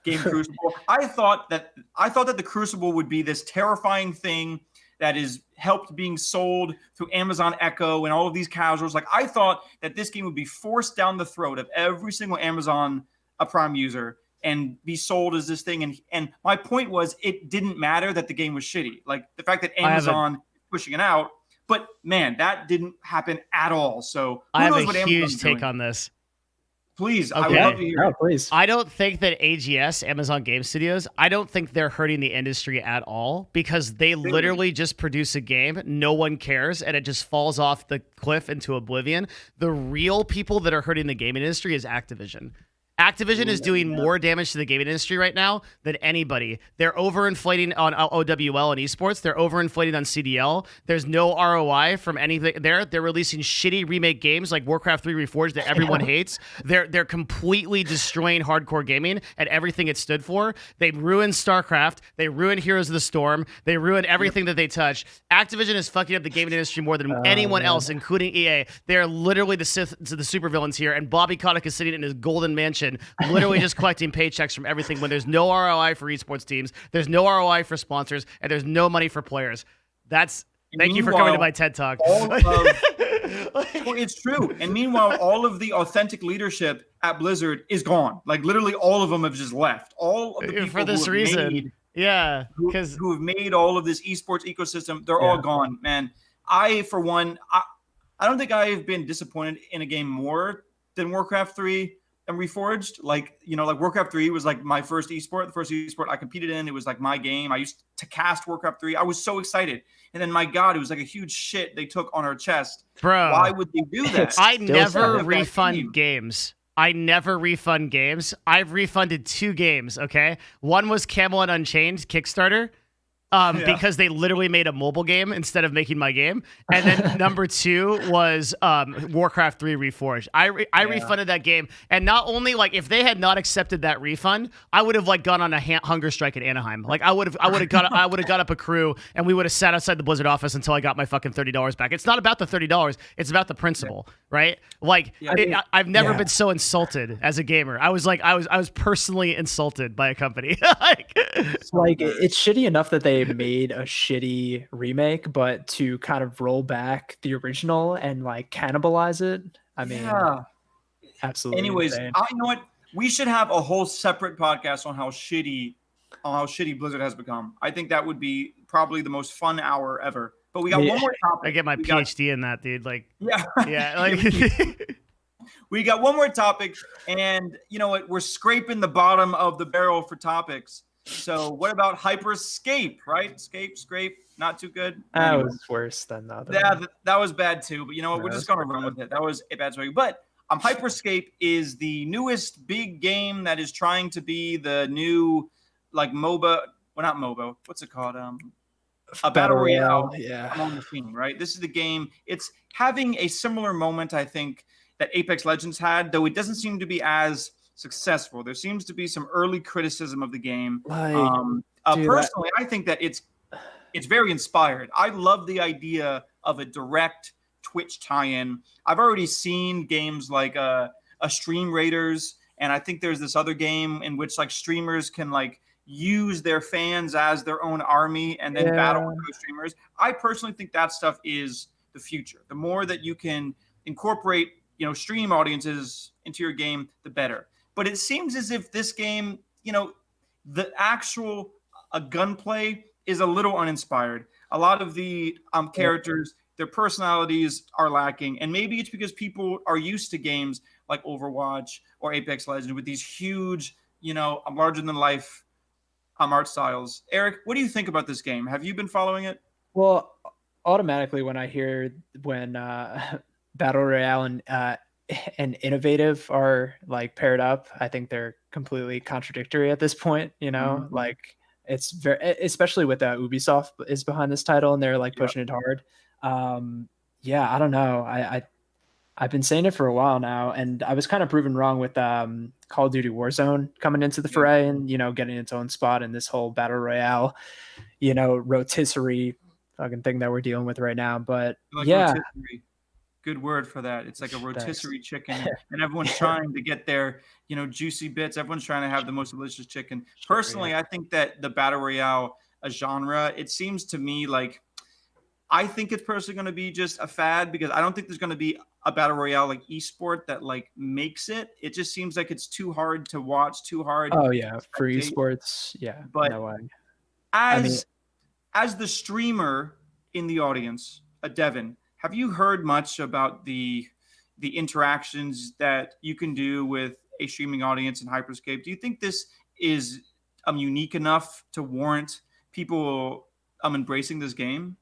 game Crucible. I thought that the Crucible would be this terrifying thing that is helped being sold through Amazon Echo and all of these casuals. Like I thought that this game would be forced down the throat of every single Amazon Prime user and be sold as this thing. And my point was, it didn't matter that the game was shitty. Like the fact that Amazon is pushing it out, but man, that didn't happen at all. So I have a huge take on this. Please, okay. I would love to hear it. Please. I don't think that AGS, Amazon Game Studios, I don't think they're hurting the industry at all because they literally just produce a game, no one cares, and it just falls off the cliff into oblivion. The real people that are hurting the gaming industry is Activision. Activision is doing more damage to the gaming industry right now than anybody. They're overinflating on OWL and esports. They're overinflating on CDL. There's no ROI from anything there. They're releasing shitty remake games like Warcraft 3 Reforged that everyone hates. They're completely destroying hardcore gaming and everything it stood for. They ruined StarCraft. They ruined Heroes of the Storm. They ruined everything that they touch. Activision is fucking up the gaming industry more than anyone else, including EA. They're literally the supervillains here, and Bobby Kotick is sitting in his golden mansion literally just collecting paychecks from everything when there's no ROI for esports teams, there's no ROI for sponsors, and there's no money for players. Thank you for coming to my TED Talk. It's true. And meanwhile, all of the authentic leadership at Blizzard is gone. Like literally all of them have just left. All of the people for this reason. Who have made all of this esports ecosystem, they're all gone, man. I, for one, I don't think I've been disappointed in a game more than Warcraft 3 and Reforged. Like Warcraft 3 was like my first esport, the first esport I competed in. It was like my game. I used to cast Warcraft 3. I was so excited. And then my God, it was like a huge shit they took on our chest. Bro, why would they do that? I never refund games. I never refund games. I've refunded 2 games, okay? One was Camelot Unchained Kickstarter. because they literally made a mobile game instead of making my game. And then number 2 was Warcraft 3 Reforged. I refunded that game, and not only like if they had not accepted that refund, I would have like gone on a hunger strike at Anaheim. Like I would have got up a crew, and we would have sat outside the Blizzard office until I got my fucking $30 back. It's not about the $30; it's about the principle, right? Like I've never been so insulted as a gamer. I was personally insulted by a company. It's shitty enough that they made a shitty remake, but to kind of roll back the original and like cannibalize it, I mean, absolutely. Anyways, insane. you know what? We should have a whole separate podcast on how shitty Blizzard has become. I think that would be probably the most fun hour ever. But we got one more topic. I get my PhD in that, dude. Like, yeah. Like we got one more topic, and you know what? We're scraping the bottom of the barrel for topics. So what about Hyperscape, right? Scrape, not too good. That was worse than the other. Yeah, that was bad too. But you know what? We're just gonna run with it. That was a bad story. But Hyperscape is the newest big game that is trying to be the new like MOBA. Well, not MOBA. What's it called? A battle royale. Yeah. On the scene, right? This is the game. It's having a similar moment, I think, that Apex Legends had, though it doesn't seem to be as successful. There seems to be some early criticism of the game. Personally, I think that it's very inspired. I love the idea of a direct Twitch tie-in. I've already seen games like a Stream Raiders, and I think there's this other game in which like streamers can like use their fans as their own army and then battle with those streamers. I personally think that stuff is the future. The more that you can incorporate, stream audiences into your game, the better. But it seems as if this game, the actual gunplay is a little uninspired. A lot of the characters, their personalities are lacking. And maybe it's because people are used to games like Overwatch or Apex Legends with these huge, larger than life art styles. Eric, what do you think about this game? Have you been following it? Well, automatically when I hear Battle Royale and innovative are like paired up, I think they're completely contradictory at this point. Like it's very, especially with Ubisoft is behind this title and they're like pushing it hard. I don't know. I've been saying it for a while now, and I was kind of proven wrong with Call of Duty Warzone coming into the fray and getting its own spot in this whole battle royale, rotisserie fucking thing that we're dealing with right now. But rotisserie. Good word for that. It's like a rotisserie chicken, and everyone's trying to get their juicy bits. Everyone's trying to have the most delicious chicken. Personally, I think that the battle royale genre, it seems to me like I think it's personally going to be just a fad because I don't think there's going to be a battle royale like esport that like makes it. It just seems like it's too hard to watch, too hard. Oh yeah, for esports, yeah. But no way. As the streamer in the audience, Devin, have you heard much about the interactions that you can do with a streaming audience in Hyperscape? Do you think this is unique enough to warrant people embracing this game?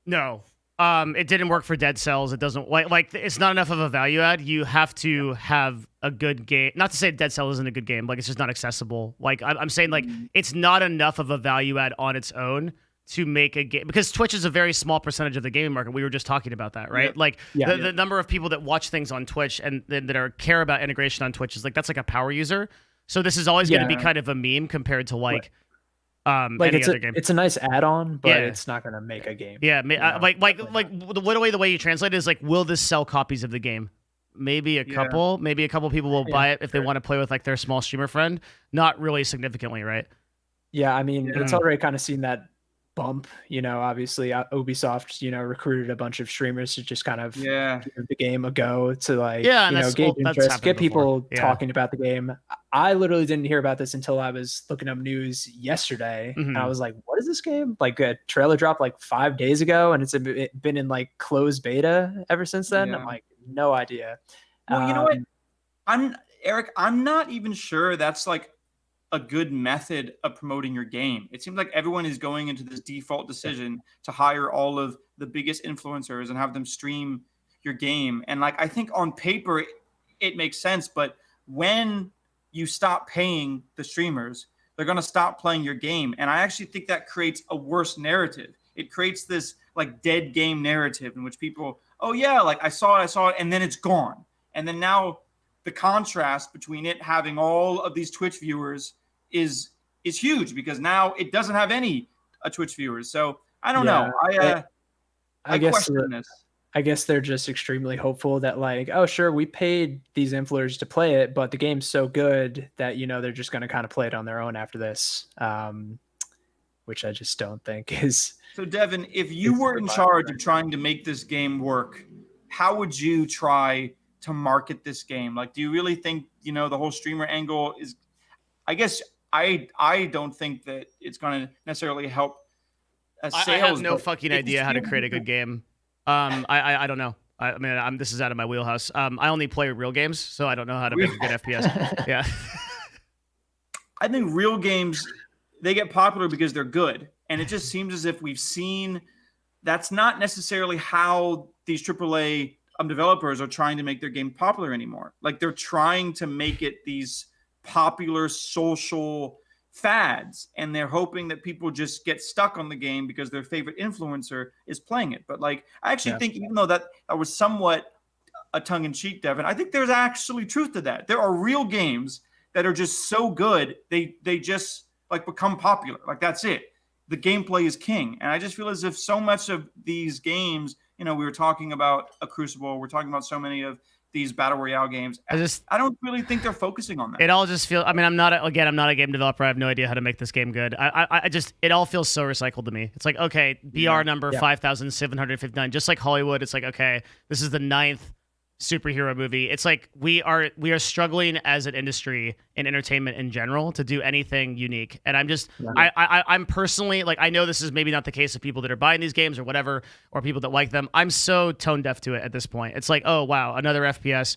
No. It didn't work for Dead Cells. It doesn't like it's not enough of a value add. You have to have a good game. Not to say Dead Cells isn't a good game. Like it's just not accessible. Like I'm saying, like it's not enough of a value add on its own to make a game because Twitch is a very small percentage of the gaming market. We were just talking about that, right? Yeah. The number of people that watch things on Twitch and that care about integration on Twitch is like that's like a power user. So this is always going to be kind of a meme compared to like. Any other game. It's a nice add-on, but it's not going to make a game. Yeah, the way you translate it is like, will this sell copies of the game? Maybe a couple. Maybe a couple people will buy it if they want to play with like their small streamer friend. Not really significantly, right? Yeah, I mean, it's already kind of seen that bump. Obviously, Ubisoft, recruited a bunch of streamers to just kind of give the game a go to like, gauge interest, get people talking about the game. I literally didn't hear about this until I was looking up news yesterday, and I was like, "What is this game?" Like a trailer dropped like 5 days ago, and it's been in like closed beta ever since then. I'm like, no idea. Well, you know what? I'm not even sure that's like a good method of promoting your game. It seems like everyone is going into this default decision to hire all of the biggest influencers and have them stream your game. And like, I think on paper, it makes sense. But when you stop paying the streamers, they're going to stop playing your game. And I actually think that creates a worse narrative. It creates this like dead game narrative in which people, oh yeah, like I saw it, and then it's gone. And then now the contrast between it having all of these Twitch viewers is huge, because now it doesn't have any Twitch viewers. So I don't know. I guess question this. I guess they're just extremely hopeful that like, oh sure, we paid these influencers to play it, but the game's so good that, you know, they're just going to kind of play it on their own after this, which I just don't think is. So Devin, if you were in charge of trying to make this game work, how would you try to market this game? Like, do you really think, you know, the whole streamer angle is, I guess I don't think that it's going to necessarily help sales. I have no fucking idea how to create a good game. I don't know. I mean, this is out of my wheelhouse. I only play real games, so I don't know how to make a good FPS. Yeah. I think real games, they get popular because they're good. And it just seems as if we've seen that's not necessarily how these AAA developers are trying to make their game popular anymore. Like, they're trying to make it these popular social fads, and they're hoping that people just get stuck on the game because their favorite influencer is playing it. But like, I actually think, even though that was somewhat a tongue-in-cheek, Devin, I think there's actually truth to that. There are real games that are just so good, they just like become popular. Like, that's it. The gameplay is king. And I just feel as if so much of these games, you know, we were talking about a Crucible, we're talking about so many of these battle royale games. I don't really think they're focusing on that. It all just feels, I mean, I'm not a game developer. I have no idea how to make this game good. I just, it all feels so recycled to me. It's like, okay, BR number 5,759, just like Hollywood. It's like, okay, this is the 9th superhero movie. It's like we are struggling as an industry in entertainment in general to do anything unique. And I'm just I'm personally, like, I know this is maybe not the case of people that are buying these games or whatever, or people that like them. I'm so tone deaf to it at this point. It's like, oh wow, another FPS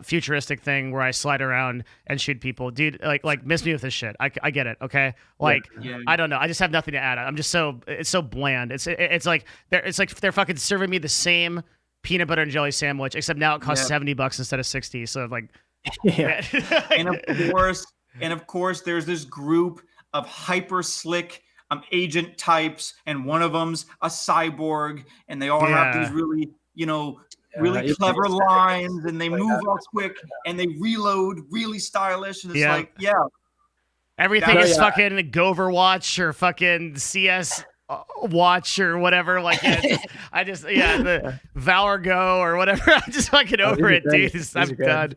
futuristic thing where I slide around and shoot people. Dude, like miss me with this shit. I get it, okay? Like, I don't know. I just have nothing to add. I'm just it's so bland. It's like they're fucking serving me the same peanut butter and jelly sandwich, except now it costs $70 instead of 60. So like, and of course, there's this group of hyper slick agent types, and one of them's a cyborg, and they all have these really, you know, really clever lines, and they move all quick, and they reload really stylish, and it's like, everything is fucking Overwatch or fucking CS. Watch or whatever, like the Valor Go or whatever. I'm just fucking over it, dude. I'm done.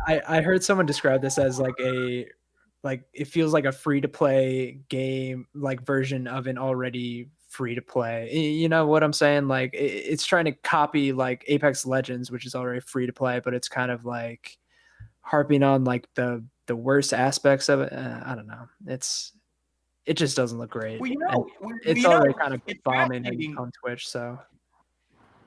I heard someone describe this as like it feels like a free to play game, like version of an already free to play. You know what I'm saying? Like it's trying to copy like Apex Legends, which is already free to play, but it's kind of like harping on like the worst aspects of it. I don't know. It just doesn't look great. Well, you know, it's already kind of bombing on Twitch. So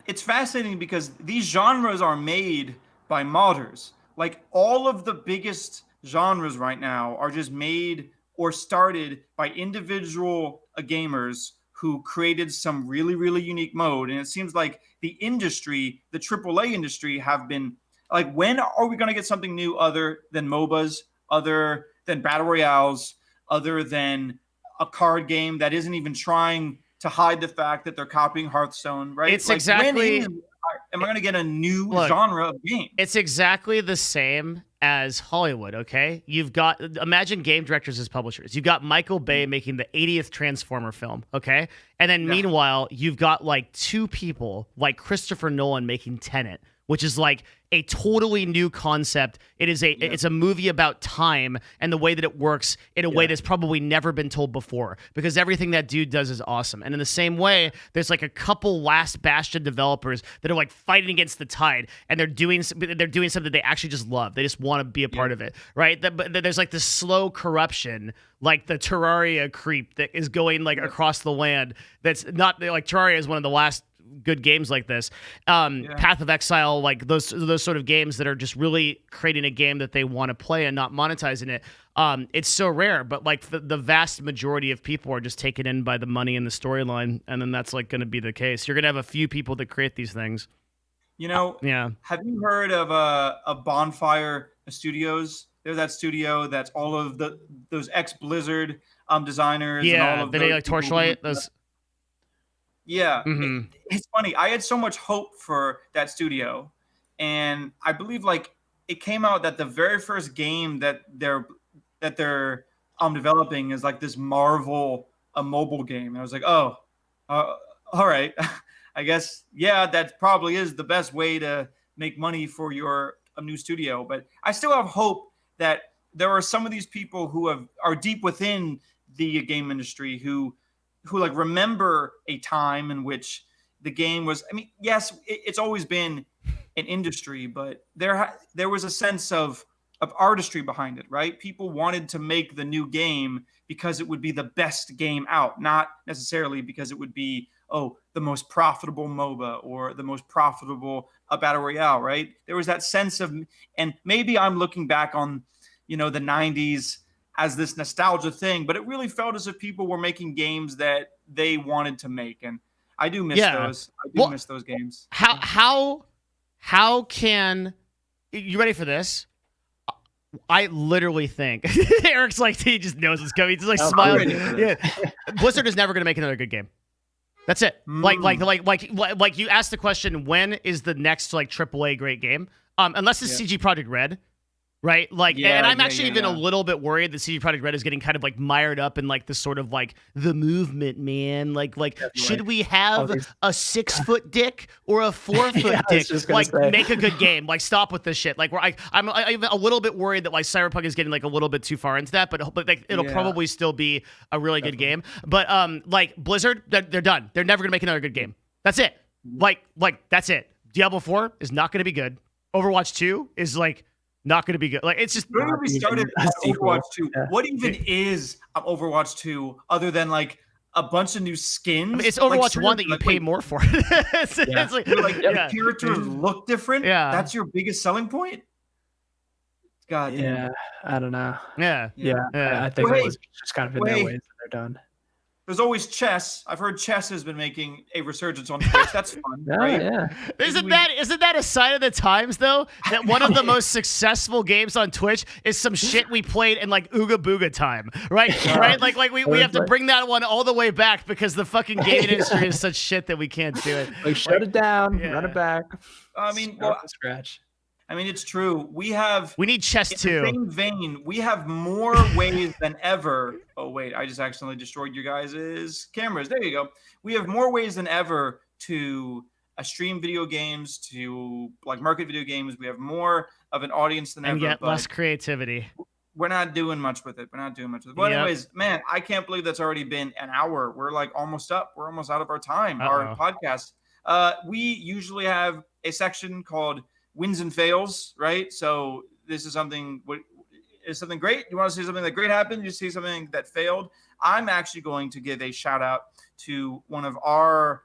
it's fascinating because these genres are made by modders. Like, all of the biggest genres right now are just made or started by individual gamers who created some really, really unique mode. And it seems like the industry, the AAA industry, have been like, when are we going to get something new other than MOBAs, other than battle royales, other than a card game that isn't even trying to hide the fact that they're copying Hearthstone, right? It's like, exactly. Am I going to get a new genre of game? It's exactly the same as Hollywood, okay? Imagine game directors as publishers. You've got Michael Bay making the 80th Transformer film, okay? And then meanwhile, you've got like two people like Christopher Nolan making Tenet, which is like a totally new concept. It's a movie about time and the way that it works in a way that's probably never been told before, because everything that dude does is awesome. And in the same way, there's like a couple last bastion developers that are like fighting against the tide, and they're doing something they actually just love. They just want to be a part of it, right? But there's like this slow corruption, like the Terraria creep that is going like across the land. That's not like, Terraria is one of the last good games like this. Path of Exile, like those sort of games that are just really creating a game that they want to play and not monetizing it. It's so rare, but like the vast majority of people are just taken in by the money and the storyline, and then that's like going to be the case. You're going to have a few people that create these things. You know, have you heard of a Bonfire Studios? They're that studio that's all of those ex-Blizzard designers and all Yeah, of they those made like people Torchlight. Those. yeah, Mhm. it's funny. I had so much hope for that studio, and I believe like it came out that the very first game that they're developing is like this Marvel a mobile game. And I was like, oh, all right, I guess that probably is the best way to make money for your a new studio. But I still have hope that there are some of these people who are deep within the game industry who like remember a time in which the game was. I mean, yes, it's always been an industry, but there was a sense of artistry behind it, right? People wanted to make the new game because it would be the best game out, not necessarily because it would be the most profitable MOBA or the most profitable battle royale, right? There was that sense of, and maybe I'm looking back on, the 90s as this nostalgia thing, but it really felt as if people were making games that they wanted to make, and I do miss those. I do miss those games. How can you ready for this? I literally think Eric's like he just knows it's coming. He's like smiling. Yeah, Blizzard is never going to make another good game. That's it. Like you asked the question, when is the next like AAA great game? Unless it's CG Projekt Red. Right? Like, and I'm actually even a little bit worried that CD Projekt Red is getting kind of like mired up in like the sort of like the movement, man. Like, should we have a 6-foot dick or a 4-foot dick? Like, make a good game. Like, stop with this shit. Like, I'm a little bit worried that like Cyberpunk is getting like a little bit too far into that, but like it'll probably still be a really good game. But like Blizzard, they're done. They're never gonna make another good game. That's it. Like that's it. Diablo 4 is not gonna be good. Overwatch 2 is like not going to be good. Like, it's just. When we started Overwatch 2, what even is Overwatch 2 other than like a bunch of new skins? I mean, it's Overwatch 1 that you pay more for. It's like the characters look different. Yeah. That's your biggest selling point? God damn. Yeah, I don't know. Yeah. I think it was just kind of in their ways that they're done. There's always chess. I've heard chess has been making a resurgence on Twitch. That's fun, right? Yeah. Isn't that a sign of the times though? That one of the most successful games on Twitch is some shit we played in like Ooga Booga time, right? Right? Like we have to bring that one all the way back because the fucking gaming industry is such shit that we can't do it. Like shut it down, run it back. I mean, from scratch. I mean, it's true. We need chess too. In the same vein, we have more ways than ever. Oh wait, I just accidentally destroyed your guys' cameras. There you go. We have more ways than ever to stream video games, to like market video games. We have more of an audience than ever. And yet less creativity. We're not doing much with it. But anyways, man, I can't believe that's already been an hour. We're like almost up. We're almost out of our time. Our podcast. We usually have a section called wins and fails, right? So this is something great. You want to see something that great happened? You see something that failed? I'm actually going to give a shout out to one of our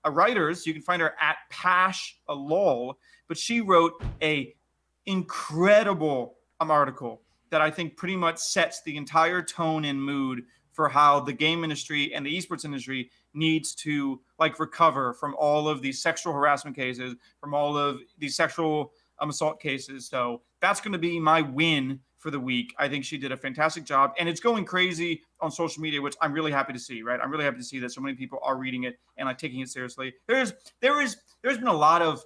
writers. You can find her at Pash Lol, but she wrote a incredible article that I think pretty much sets the entire tone and mood for how the game industry and the esports industry needs to like recover from all of these sexual harassment cases, from all of these sexual assault cases. So that's going to be my win for the week. I think she did a fantastic job, and it's going crazy on social media, which I'm really happy to see, right? I'm really happy to see that so many people are reading it and like taking it seriously. There's been a lot of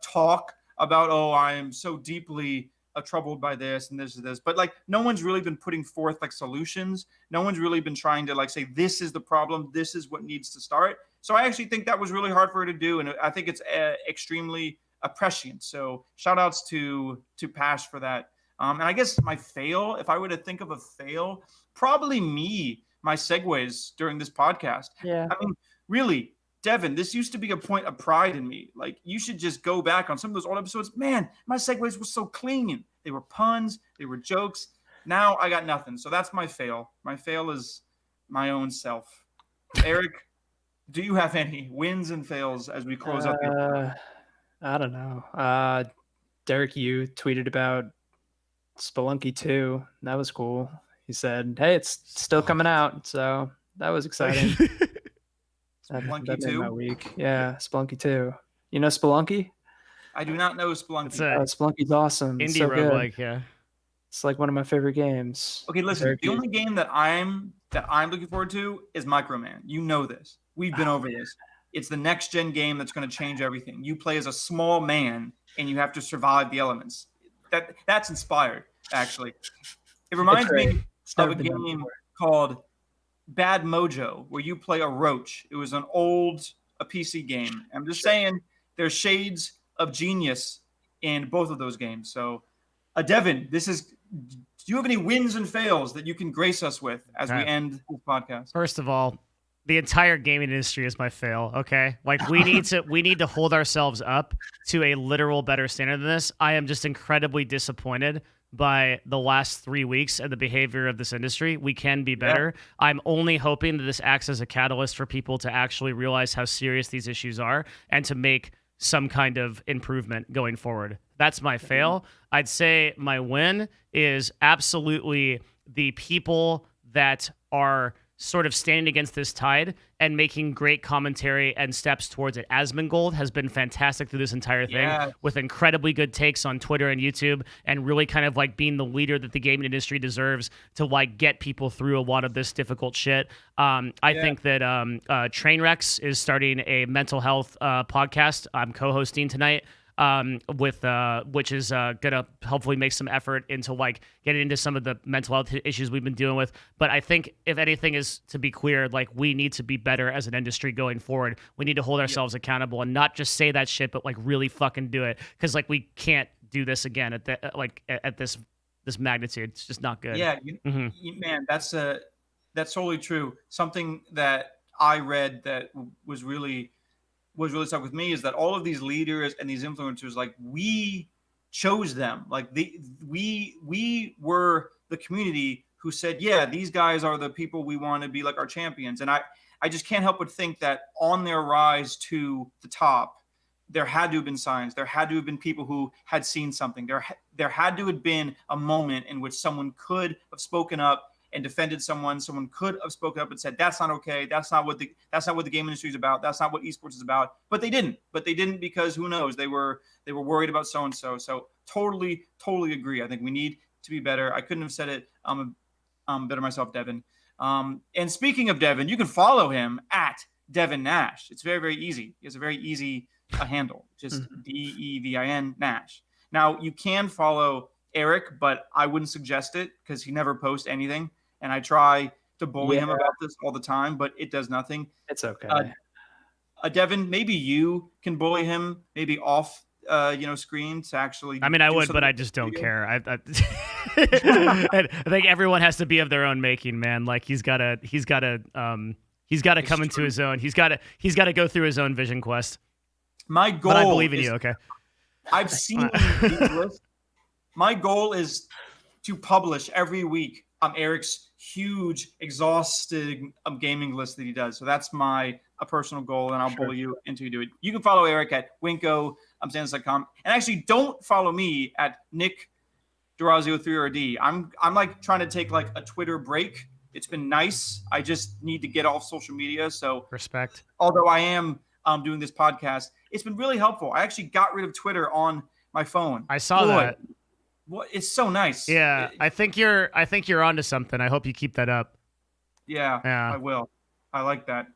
talk about, I am so deeply troubled by this and this, but like no one's really been putting forth like solutions. No one's really been trying to like say, this is the problem, this is what needs to start. So I actually think that was really hard for her to do, and I think it's extremely prescient. So shout outs to Pash for that. And I guess my fail, if I were to think of a fail, probably my segues during this podcast. Yeah. I mean, really, Devin, this used to be a point of pride in me. Like, you should just go back on some of those old episodes. Man, my segues were so clean. They were puns. They were jokes. Now I got nothing. So that's my fail. My fail is my own self. Eric, do you have any wins and fails as we close up here? I don't know. Derek Yu tweeted about Spelunky 2. That was cool. He said, hey, it's still coming out. So that was exciting. Spelunky that 2? made my week. Yeah, Spelunky 2. You know Spelunky? I do not know Spelunky. It's Spelunky's awesome. indie so roguelike, yeah. It's like one of my favorite games. Okay, listen. The only game that I'm looking forward to is Microman. You know this. We've been over this. It's the next gen game that's going to change everything. You play as a small man and you have to survive the elements. That's inspired, actually. It reminds me of a game called Bad Mojo, where you play a roach. It was a PC game. I'm just saying there's shades of genius in both of those games. So, Devin, do you have any wins and fails that you can grace us with as we end this podcast? First of all, the entire gaming industry is my fail. Okay, like we need to hold ourselves up to a literal better standard than this. I am just incredibly disappointed by the last 3 weeks and the behavior of this industry. We can be better. Yeah. I'm only hoping that this acts as a catalyst for people to actually realize how serious these issues are and to make some kind of improvement going forward. That's my fail. I'd say my win is absolutely the people that are sort of standing against this tide and making great commentary and steps towards it. Asmongold has been fantastic through this entire thing with incredibly good takes on Twitter and YouTube and really kind of like being the leader that the gaming industry deserves to like get people through a lot of this difficult shit. I think that Trainwrecks is starting a mental health podcast I'm co-hosting tonight. Which is gonna hopefully make some effort into like getting into some of the mental health issues we've been dealing with. But I think if anything is to be clear, like we need to be better as an industry going forward. We need to hold ourselves accountable and not just say that shit, but like really fucking do it. Because like we can't do this again at this magnitude. It's just not good. Yeah, man, that's totally true. Something that I read that was really stuck with me is that all of these leaders and these influencers, like we chose them. Like we were the community who said, yeah, these guys are the people we want to be like our champions. And I just can't help but think that on their rise to the top, there had to have been signs. There had to have been people who had seen something. There had to have been a moment in which someone could have spoken up and defended someone. Someone could have spoken up and said, that's not okay. That's not what the game industry is about. That's not what esports is about. But they didn't. Because who knows? They were worried about so-and-so. So totally agree. I think we need to be better. I couldn't have said it better myself, Devin. And speaking of Devin, you can follow him at Devin Nash. It's very, very easy. He has a very easy handle, just DEVIN Nash. Now you can follow Eric, but I wouldn't suggest it because he never posts anything. And I try to bully him about this all the time, but it does nothing. It's okay. Devin, maybe you can bully him, maybe off, screen to actually. I mean, I would, but I just don't care. I think everyone has to be of their own making, man. Like he's got to come into his own. He's got to go through his own vision quest. My goal. But I believe in you. Okay. I've seen these lists. My goal is to publish every week Eric's huge, exhausting gaming list that he does. So that's a personal goal, and I'll bully you until you do it. You can follow Eric at winko.com. And actually, don't follow me at Nick Durazio3RD. I'm like trying to take like a Twitter break. It's been nice. I just need to get off social media. So respect. Although I am doing this podcast, it's been really helpful. I actually got rid of Twitter on my phone. I saw that. What? It's so nice. Yeah, I think you're onto something. I hope you keep that up. Yeah, I will. I like that.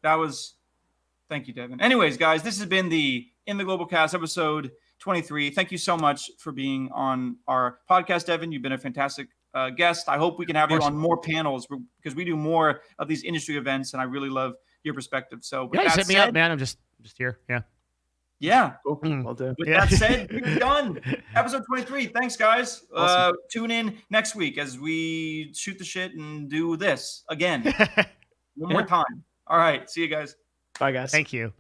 Thank you, Devin. Anyways, guys, this has been the InvenGlobal Cast episode 23. Thank you so much for being on our podcast, Devin. You've been a fantastic guest. I hope we can have you on more panels because we do more of these industry events, and I really love your perspective. So, with that hit me up, man. I'm just here. Yeah. Yeah. Cool. I'll do. With that said, we're done. Episode 23. Thanks, guys. Awesome. Tune in next week as we shoot the shit and do this again. One more time. All right. See you guys. Bye, guys. Thank you.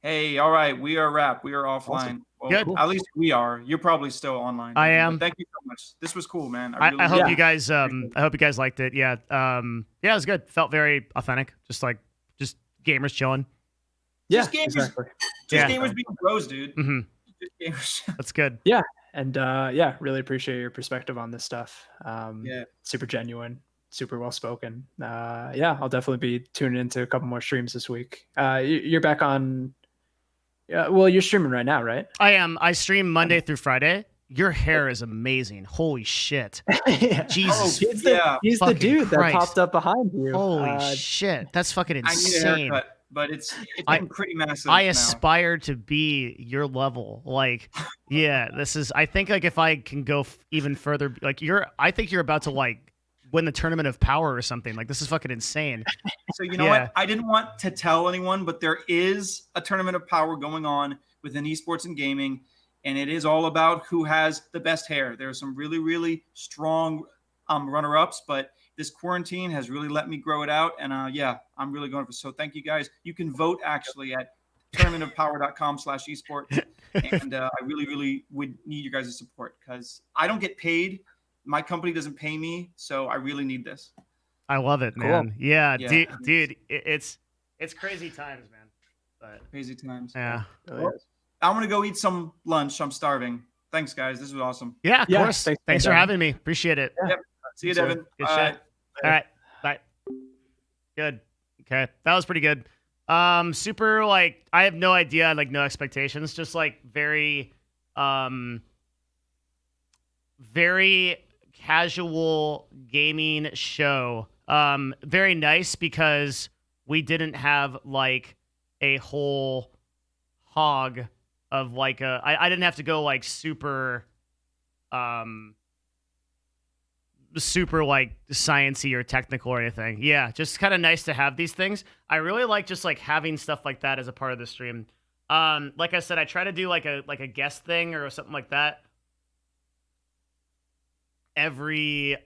Hey, all right. We are wrapped. We are offline. Awesome. Well, good. At least we are. You're probably still online. I am. Thank you so much. This was cool, man. I hope you guys. I hope you guys liked it. Yeah. It was good. Felt very authentic. Just gamers chilling. Yeah, exactly. Gamers being bros, dude. Mm-hmm. That's good. Yeah, and really appreciate your perspective on this stuff. Super genuine, super well spoken. I'll definitely be tuning into a couple more streams this week. You're back on. Well, you're streaming right now, right? I am. I stream Monday through Friday. Your hair is amazing. Holy shit. Yeah. Jesus. He's the fucking dude that Christ. popped up behind you. Holy shit. That's fucking I need a insane. haircut, but it's been pretty massive. I now. aspire to be your level. Like, yeah, this is, I think like if I can go even further, like I think you're about to like win the Tournament of Power or something. Like, this is fucking insane. So you know what? I didn't want to tell anyone, but there is a Tournament of Power going on within esports and gaming, and it is all about who has the best hair. There are some really, really strong runner-ups, but this quarantine has really let me grow it out, and I'm really going for. So thank you guys. You can vote actually at tournamentofpower.com/esports, and I really, really would need you guys' support because I don't get paid. My company doesn't pay me, so I really need this. I love it, man. Cool. Yeah, dude, it's crazy times, man. But crazy times. Yeah. Well, I'm gonna go eat some lunch. I'm starving. Thanks, guys. This was awesome. Yeah, of course. Thanks for having me. Appreciate it. Yep. See you, Devin. Good shit. All right. Bye. Good. Okay. That was pretty good. Super, like, I have no idea, like, no expectations. Just, like, very casual gaming show. Very nice because we didn't have, like, a whole hog of, like, I didn't have to go, like, super like sciencey or technical or anything. Yeah, just kind of nice to have these things. I really like just like having stuff like that as a part of the stream. Like I said, I try to do like a guest thing or something like that every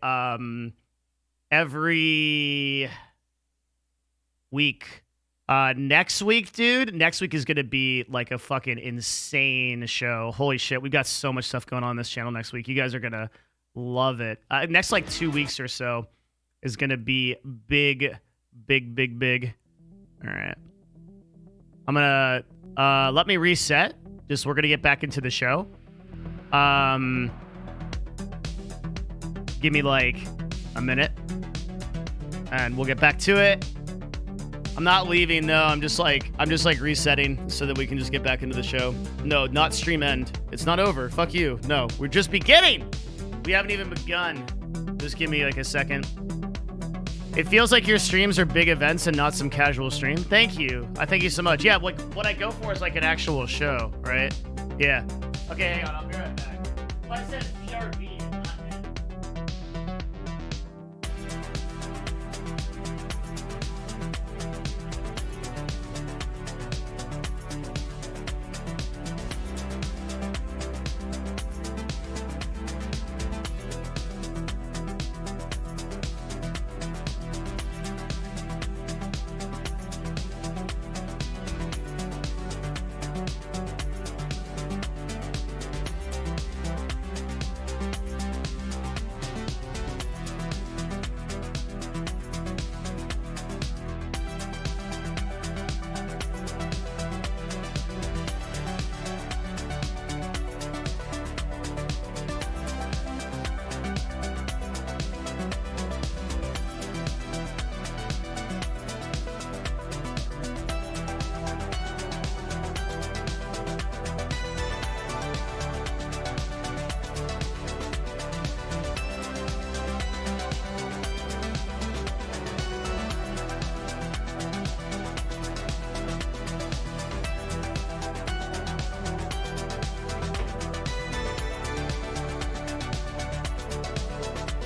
week. Next week, dude. Next week is gonna be like a fucking insane show. Holy shit, we got so much stuff going on this channel next week. You guys are gonna love it. Next like 2 weeks or so is gonna be big. All right, I'm gonna let me reset. We're gonna get back into the show. Give me like a minute, and we'll get back to it. I'm not leaving, no. I'm just like resetting so that we can just get back into the show. No, not stream end. It's not over. Fuck you. No, we're just beginning. We haven't even begun. Just give me like a second. It feels like your streams are big events and not some casual stream. Thank you. I thank you so much. Yeah, like what I go for is like an actual show, right? Yeah. Okay, hang on. I'll be right back. But it says BRB.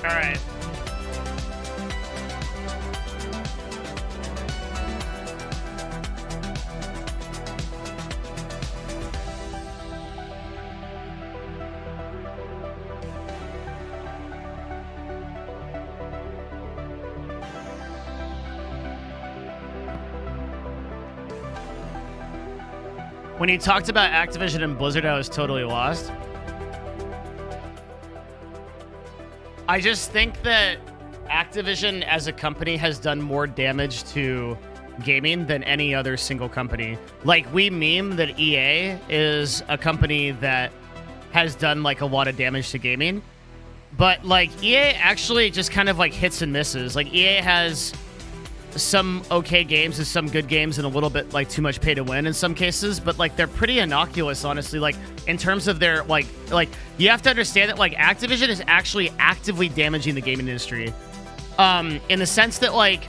All right. When you talked about Activision and Blizzard, I was totally lost. I just think that Activision as a company has done more damage to gaming than any other single company. Like, we meme that EA is a company that has done like a lot of damage to gaming, but like EA actually just kind of like hits and misses. Like EA has some okay games and some good games and a little bit like too much pay to win in some cases, but like they're pretty innocuous, honestly. Like in terms of their like you have to understand that like Activision is actually actively damaging the gaming industry, in the sense that like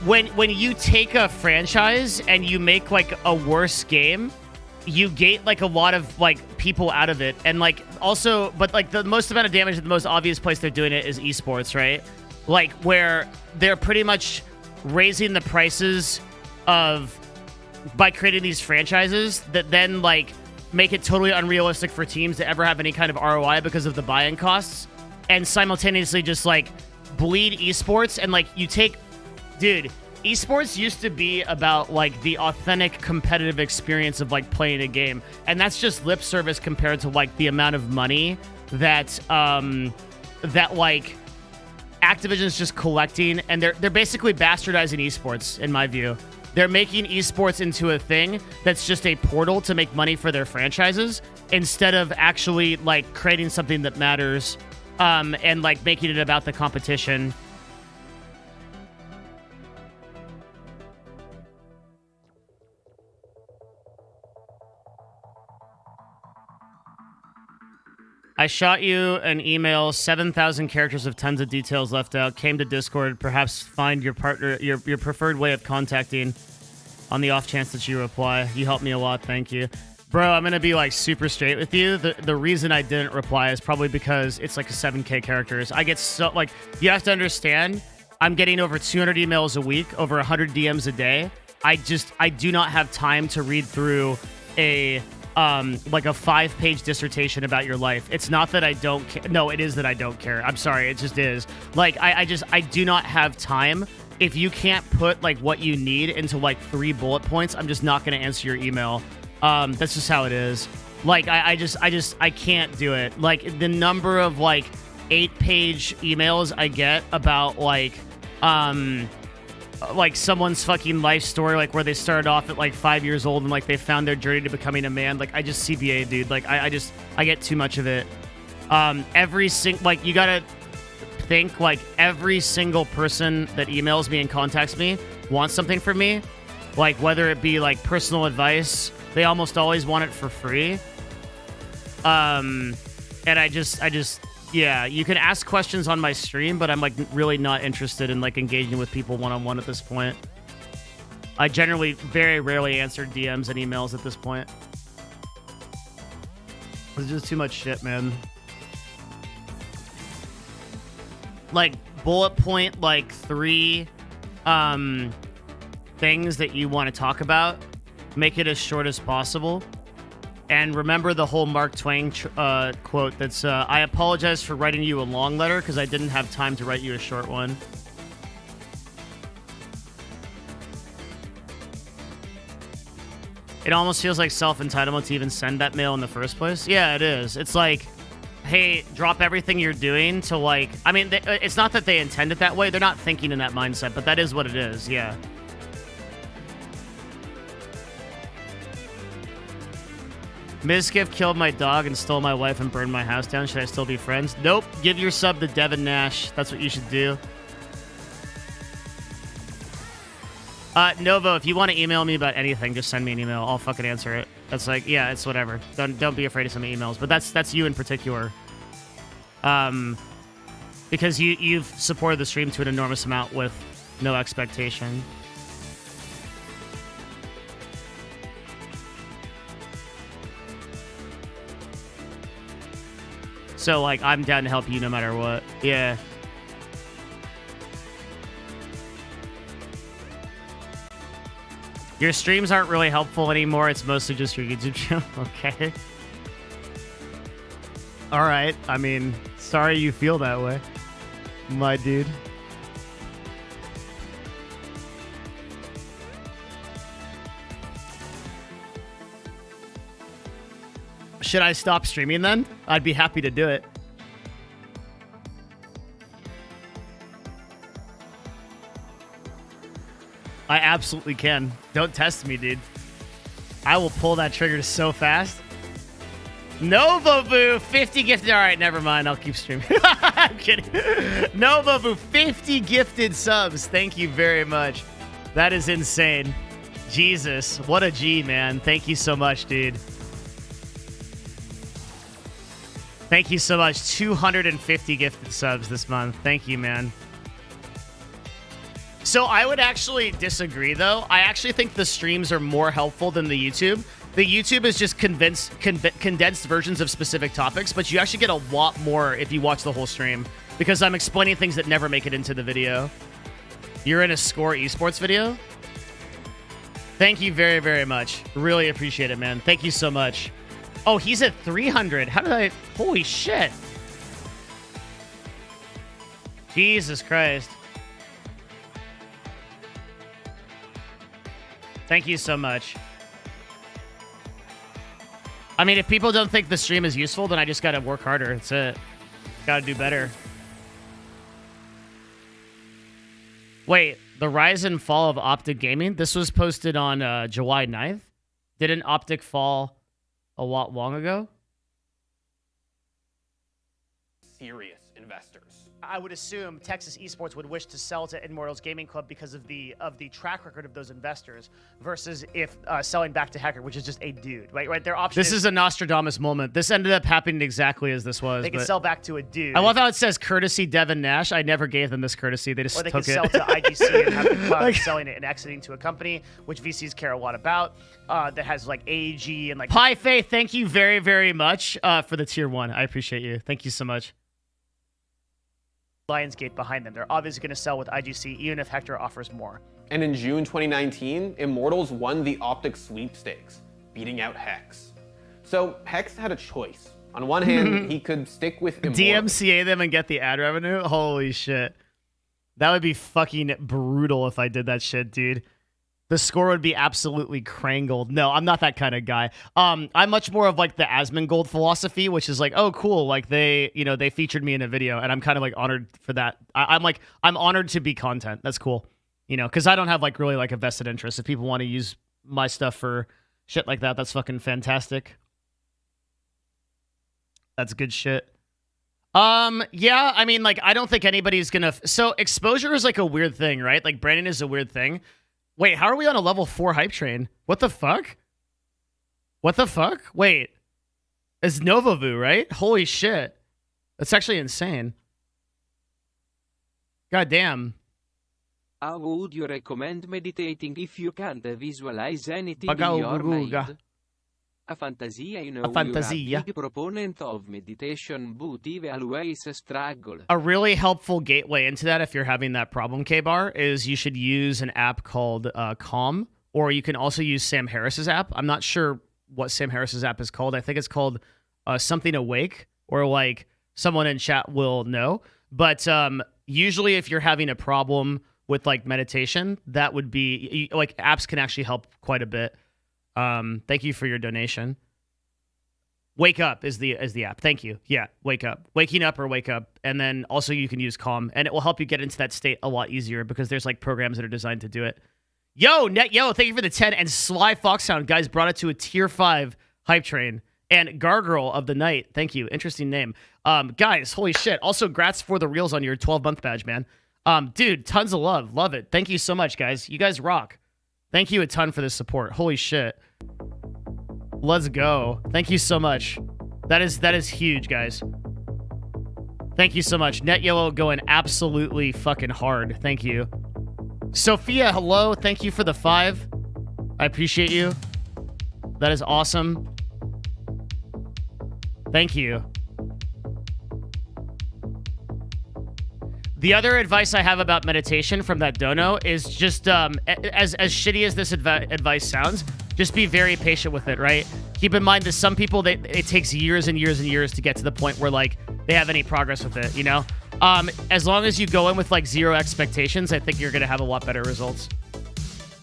when you take a franchise and you make like a worse game, you gate like a lot of like people out of it, and like also, but like the most amount of damage, the most obvious place they're doing it is esports, right? Like where they're pretty much raising the prices by creating these franchises that then like make it totally unrealistic for teams to ever have any kind of ROI because of the buy-in costs, and simultaneously just like bleed esports. And like you take, dude, esports used to be about like the authentic competitive experience of like playing a game, and that's just lip service compared to like the amount of money that like Activision's just collecting, and they're basically bastardizing esports, in my view. They're making esports into a thing that's just a portal to make money for their franchises, instead of actually like creating something that matters, and like making it about the competition. I shot you an email, 7,000 characters of tons of details left out. Came to Discord, perhaps find your partner, your preferred way of contacting on the off chance that you reply. You helped me a lot, thank you. Bro, I'm going to be like super straight with you. The reason I didn't reply is probably because it's like a 7K characters. I get so, like, you have to understand, I'm getting over 200 emails a week, over 100 DMs a day. I do not have time to read through a like a 5-page dissertation about your life. It's not that I don't care. No, it is that I don't care. I'm sorry. It just is. Like, I do not have time. If you can't put like what you need into like 3 bullet points, I'm just not going to answer your email. That's just how it is. Like, I can't do it. Like the number of like 8-page emails I get about like someone's fucking life story, like where they started off at like 5 years old and like they found their journey to becoming a man. Like I just CBA, dude. Like I get too much of it. Like you gotta think like every single person that emails me and contacts me wants something from me. Like whether it be like personal advice, they almost always want it for free. And I just yeah, you can ask questions on my stream, but I'm like really not interested in like engaging with people one-on-one at this point. I generally very rarely answer DMs and emails at this point. It's just too much shit, man. Like bullet point like 3 things that you want to talk about. Make it as short as possible. And remember the whole Mark Twain quote that's, I apologize for writing you a long letter because I didn't have time to write you a short one. It almost feels like self-entitlement to even send that mail in the first place. Yeah, it is. It's like, hey, drop everything you're doing to like... I mean, it's not that they intend it that way. They're not thinking in that mindset, but that is what it is, yeah. Mizkif killed my dog and stole my wife and burned my house down. Should I still be friends? Nope. Give your sub to Devin Nash. That's what you should do. Novo, if you want to email me about anything, just send me an email. I'll fucking answer it. That's like, yeah, it's whatever. Don't be afraid to send me emails. But that's you in particular. Because you've supported the stream to an enormous amount with no expectation. So, like, I'm down to help you no matter what. Yeah. Your streams aren't really helpful anymore. It's mostly just your YouTube channel. Okay. All right. I mean, sorry you feel that way, my dude. Should I stop streaming then? I'd be happy to do it. I absolutely can. Don't test me, dude. I will pull that trigger so fast. Novaboo, 50 gifted. All right, never mind. I'll keep streaming. I'm kidding. Novaboo, 50 gifted subs. Thank you very much. That is insane. Jesus, what a G, man. Thank you so much, dude. Thank you so much. 250 gifted subs this month. Thank you, man. So I would actually disagree, though. I actually think the streams are more helpful than the YouTube. The YouTube is just condensed versions of specific topics, but you actually get a lot more if you watch the whole stream because I'm explaining things that never make it into the video. You're in a Score Esports video? Thank you very, very much. Really appreciate it, man. Thank you so much. Oh, he's at 300. How did I... Holy shit. Jesus Christ. Thank you so much. I mean, if people don't think the stream is useful, then I just gotta work harder. That's it. Gotta do better. Wait, the rise and fall of Optic Gaming? This was posted on July 9th? Didn't Optic fall a lot long ago? Serious investors. I would assume Texas Esports would wish to sell to Immortals Gaming Club because of the track record of those investors versus if selling back to Hacker, which is just a dude, right? Their option. This is a Nostradamus moment. This ended up happening exactly as this was. They can sell back to a dude. I love how it says courtesy Devin Nash. I never gave them this courtesy. They just took it. Or they can sell to IGC and have the club selling it and exiting to a company, which VCs care a lot about. That has like AEG and like. Pi Faye, thank you very, very much for the tier 1. I appreciate you. Thank you so much. Lionsgate behind them. They're obviously going to sell with IGC, even if Hector offers more. And in June 2019, Immortals won the Optic sweepstakes, beating out Hex. So Hex had a choice. On one hand, he could stick with Immortals. DMCA them and get the ad revenue? Holy shit. That would be fucking brutal if I did that shit, dude. The score would be absolutely crangled. No, I'm not that kind of guy. I'm much more of like the Asmongold philosophy, which is like, oh, cool. Like they featured me in a video and I'm kind of like honored for that. I'm honored to be content. That's cool. Because I don't have like really like a vested interest. If people want to use my stuff for shit like that, that's fucking fantastic. That's good shit. Yeah, I mean, like, I don't think anybody's gonna... So exposure is like a weird thing, right? Like branding is a weird thing. Wait, how are we on a level 4 hype train? What the fuck? What the fuck? Wait. It's Novavoo, right? Holy shit. That's actually insane. God damn. How would you recommend meditating if you can't visualize anything in your mind? A fantasia, you're a big proponent of meditation, but even always struggle. A really helpful gateway into that, if you're having that problem, K-Bar, is you should use an app called Calm, or you can also use Sam Harris's app. I'm not sure what Sam Harris's app is called. I think it's called Something Awake, or like someone in chat will know. But usually if you're having a problem with like meditation, that would be, like apps can actually help quite a bit. Thank you for your donation. Wake Up is the app. Thank you. Yeah, Wake Up. Waking up or Wake Up. And then also you can use Calm, and it will help you get into that state a lot easier because there's like programs that are designed to do it. Yo, thank you for the 10. And Sly Foxhound, guys, brought it to a tier 5 hype train. And Gargirl of the Night, thank you. Interesting name. Guys, holy shit. Also, grats for the reels on your 12-month badge, man. Dude, tons of love. Love it. Thank you so much, guys. You guys rock. Thank you a ton for this support. Holy shit. Let's go. Thank you so much. That is huge, guys. Thank you so much. Net Yellow going absolutely fucking hard. Thank you. Sophia, hello. Thank you for the 5. I appreciate you. That is awesome. Thank you. The other advice I have about meditation from that dono is just, as shitty as this advice sounds, just be very patient with it, right? Keep in mind that some people, it takes years and years and years to get to the point where, like, they have any progress with it, you know? As long as you go in with, like, 0 expectations, I think you're going to have a lot better results.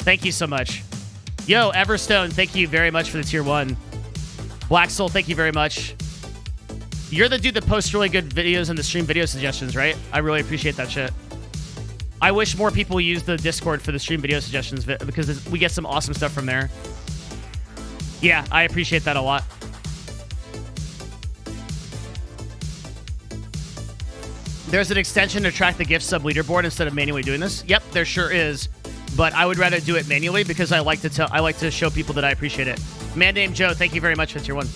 Thank you so much. Yo, Everstone, thank you very much for the tier 1. Black Soul, thank you very much. You're the dude that posts really good videos in the stream video suggestions, right? I really appreciate that shit. I wish more people use the Discord for the stream video suggestions because we get some awesome stuff from there. Yeah, I appreciate that a lot. There's an extension to track the gift sub leaderboard instead of manually doing this. Yep, there sure is. But I would rather do it manually because I like to show people that I appreciate it. Man named Joe, thank you very much for tier 1.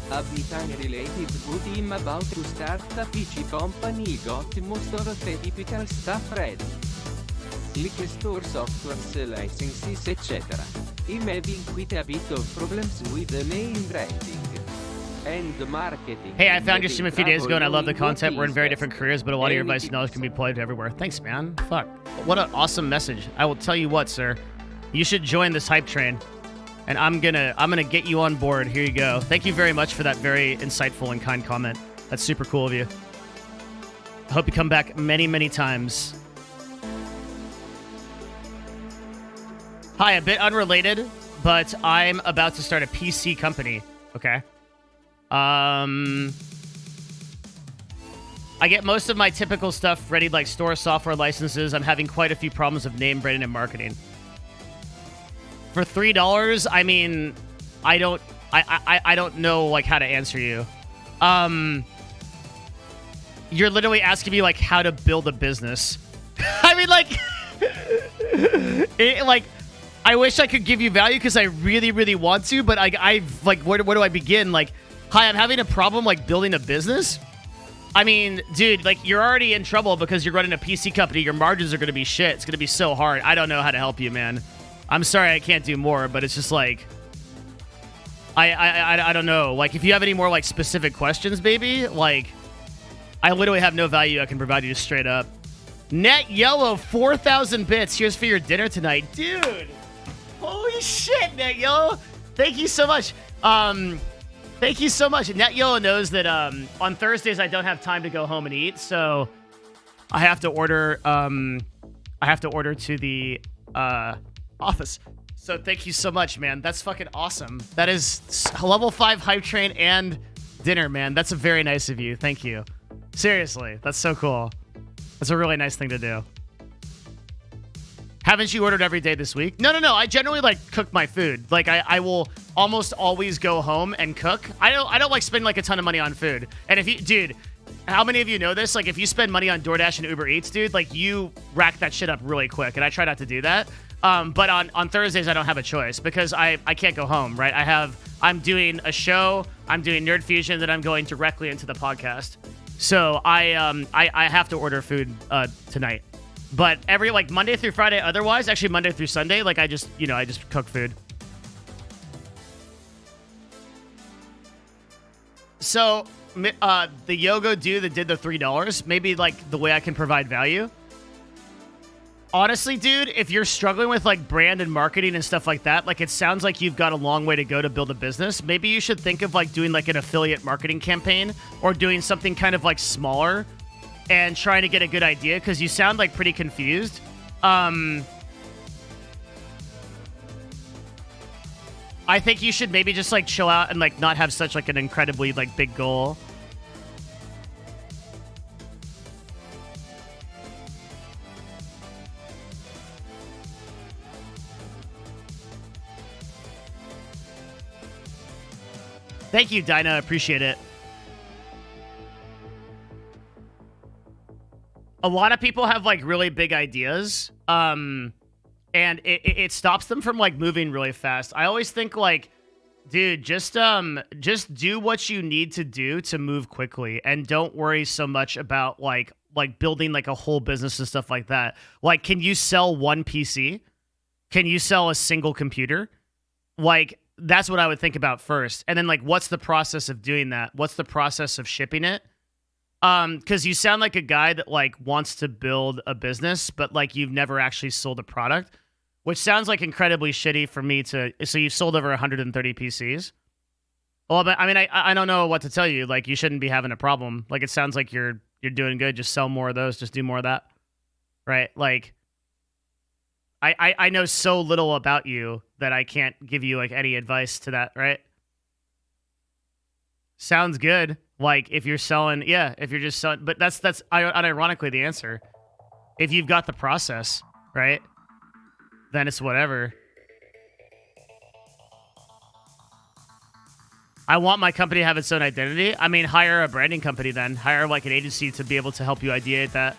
A Britain-related good him about to start a PC company got most of the typical stuff ready. Like store software licenses etc. I'm having quite a bit of problems with the name branding and marketing. Hey, I found your stream a few days ago and I love the content. We're in very different careers, but a lot of your advice and knowledge can be applied everywhere. Thanks, man. Fuck. What an awesome message. I will tell you what, sir. You should join this hype train. And I'm gonna get you on board. Here you go. Thank you very much for that very insightful and kind comment. That's super cool of you. I hope you come back many, many times. Hi, a bit unrelated, but I'm about to start a PC company. Okay. I get most of my typical stuff ready, like store software licenses. I'm having quite a few problems of name branding and marketing. For $3, I mean, I don't know like how to answer you. You're literally asking me like how to build a business. I mean, like, I wish I could give you value because I really, really want to, but I've like, where do I begin? Like, hi, I'm having a problem like building a business. I mean, dude, like you're already in trouble because you're running a PC company. Your margins are going to be shit. It's going to be so hard. I don't know how to help you, man. I'm sorry I can't do more, but it's just like, I don't know. Like, if you have any more, like, specific questions, baby, like, I literally have no value I can provide you straight up. Net Yellow, 4,000 bits. Here's for your dinner tonight. Dude, holy shit, Net Yellow. Thank you so much. Thank you so much. Net Yellow knows that on Thursdays I don't have time to go home and eat, so I have to order, to the, office. So thank you so much, man. That's fucking awesome. That is level 5 hype train and dinner, man. That's a very nice of you. Thank you. Seriously, that's so cool. That's a really nice thing to do. Haven't you ordered every day this week? No. I generally like cook my food. Like I will almost always go home and cook. I don't like spend like a ton of money on food. And if you, dude, how many of you know this? Like if you spend money on DoorDash and Uber Eats, dude, like you rack that shit up really quick. And I try not to do that. But on Thursdays, I don't have a choice because I can't go home, right? I'm doing a show, I'm doing Nerd Fusion, then I'm going directly into the podcast. So I have to order food tonight. But every like Monday through Friday, otherwise, actually Monday through Sunday, like I just cook food. So the Yogo dude that did the $3, maybe like the way I can provide value. Honestly, dude, if you're struggling with like brand and marketing and stuff like that, like it sounds like you've got a long way to go to build a business. Maybe you should think of like doing like an affiliate marketing campaign or doing something kind of like smaller and trying to get a good idea because you sound like pretty confused. I think you should maybe just like chill out and like not have such like an incredibly like big goal. Thank you, Dinah. Appreciate it. A lot of people have like really big ideas, and it stops them from like moving really fast. I always think like, dude, just do what you need to do to move quickly, and don't worry so much about like building like a whole business and stuff like that. Like, can you sell one PC? Can you sell a single computer? Like, that's what I would think about first. And then like, what's the process of doing that? What's the process of shipping it? Because you sound like a guy that like wants to build a business, but like you've never actually sold a product, which sounds like incredibly shitty for me to. So you've sold over 130 PCs. Well, but I mean, I don't know what to tell you. Like, you shouldn't be having a problem. Like, it sounds like you're doing good. Just sell more of those. Just do more of that, right? Like, I know so little about you that I can't give you like any advice to that, right? Sounds good. Like, if you're selling, yeah, if you're just selling, but that's unironically the answer. If you've got the process, right? then it's whatever. I want my company to have its own identity. I mean, hire a branding company then. Hire like an agency to be able to help you ideate that.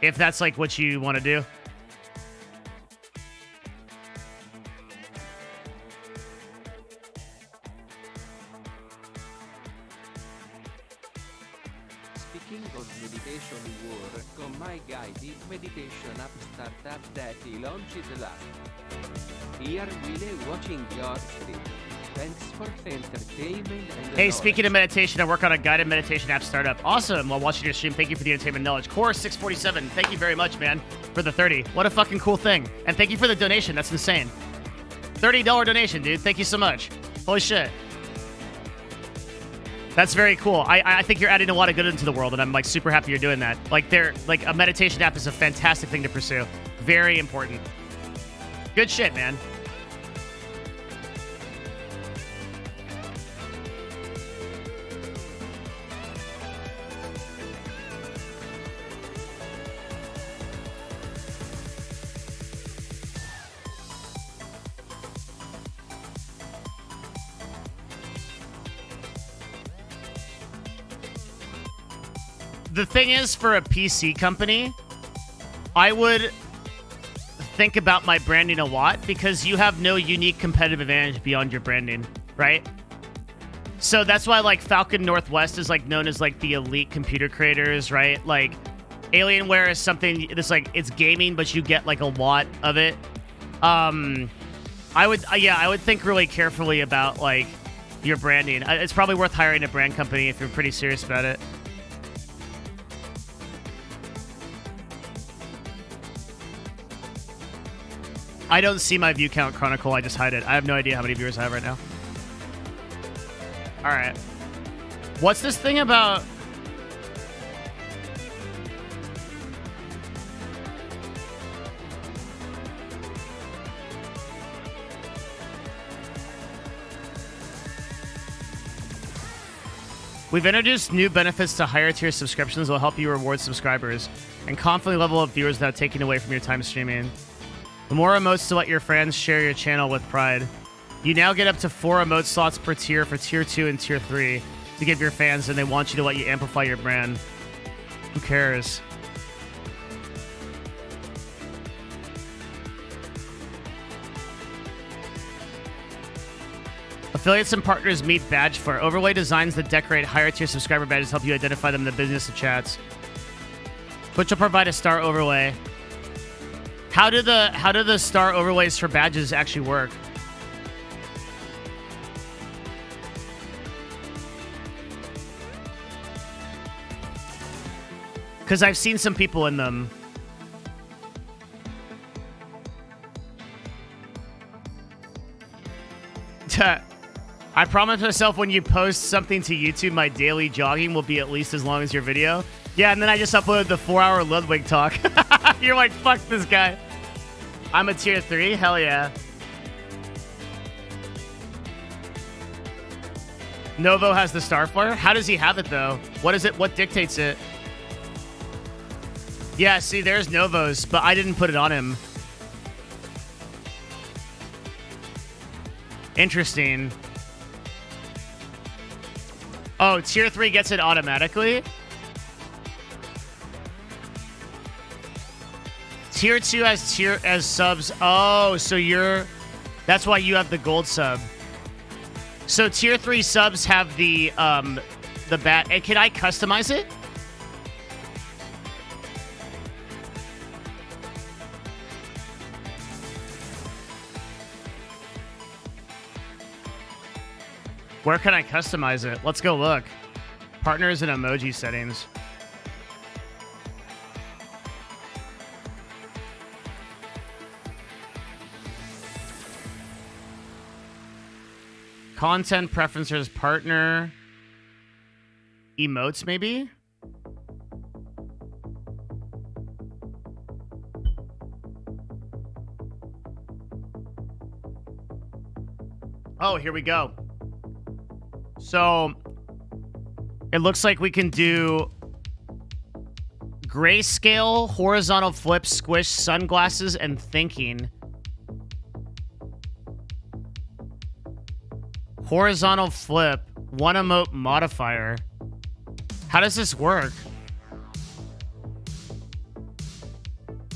If that's like what you want to do. Speaking of meditation work, con my guided meditation app startup that he launched last. Here we're watching your stream. Thanks for the entertainment and Hey, speaking of meditation, I work on a guided meditation app startup. Awesome. While watching your stream, thank you for the entertainment knowledge. Core 647, thank you very much, man, for the 30. What a fucking cool thing. And thank you for the donation. That's insane. $30 donation, dude. Thank you so much. Holy shit. That's very cool. I think you're adding a lot of good into the world, and I'm like super happy you're doing that. Like a meditation app is a fantastic thing to pursue. Very important. Good shit, man. The thing is, for a PC company, I would think about my branding a lot because you have no unique competitive advantage beyond your branding, right? So that's why like Falcon Northwest is like known as like the elite computer creators, right? Like Alienware is something that's like it's gaming, but you get like a lot of it. I would think really carefully about like your branding. It's probably worth hiring a brand company if you're pretty serious about it. I don't see my view count chronicle. I just hide it. I have no idea how many viewers I have right now. All right. What's this thing about? We've introduced new benefits to higher tier subscriptions that will help you reward subscribers and confidently level up viewers without taking away from your time streaming. The more emotes to let your friends share your channel with pride. You now get up to 4 emote slots per tier for tier 2 and tier 3 to give your fans, and they want you to let you amplify your brand. Who cares? Affiliates and partners meet badge for overlay designs that decorate higher tier subscriber badges help you identify them in the business of chats. Twitch will provide a star overlay. How do the star overlays for badges actually work? Because I've seen some people in them. I promise myself when you post something to YouTube, my daily jogging will be at least as long as your video. Yeah, and then I just uploaded the 4-hour Ludwig talk. You're like, fuck this guy. I'm a tier 3? Hell yeah. Novo has the Starflare? How does he have it, though? What is it? What dictates it? Yeah, see, there's Novo's, but I didn't put it on him. Interesting. Oh, tier 3 gets it automatically? Tier 2 has subs. Oh, so that's why you have the gold sub. So tier 3 subs have the bat. And can I customize it? Where can I customize it? Let's go look. Partners and emoji settings. Content preferences, partner. Emotes, maybe? Oh, here we go. So, it looks like we can do Grayscale, horizontal flip, squish, sunglasses, and thinking. Horizontal flip, one emote modifier. How does this work?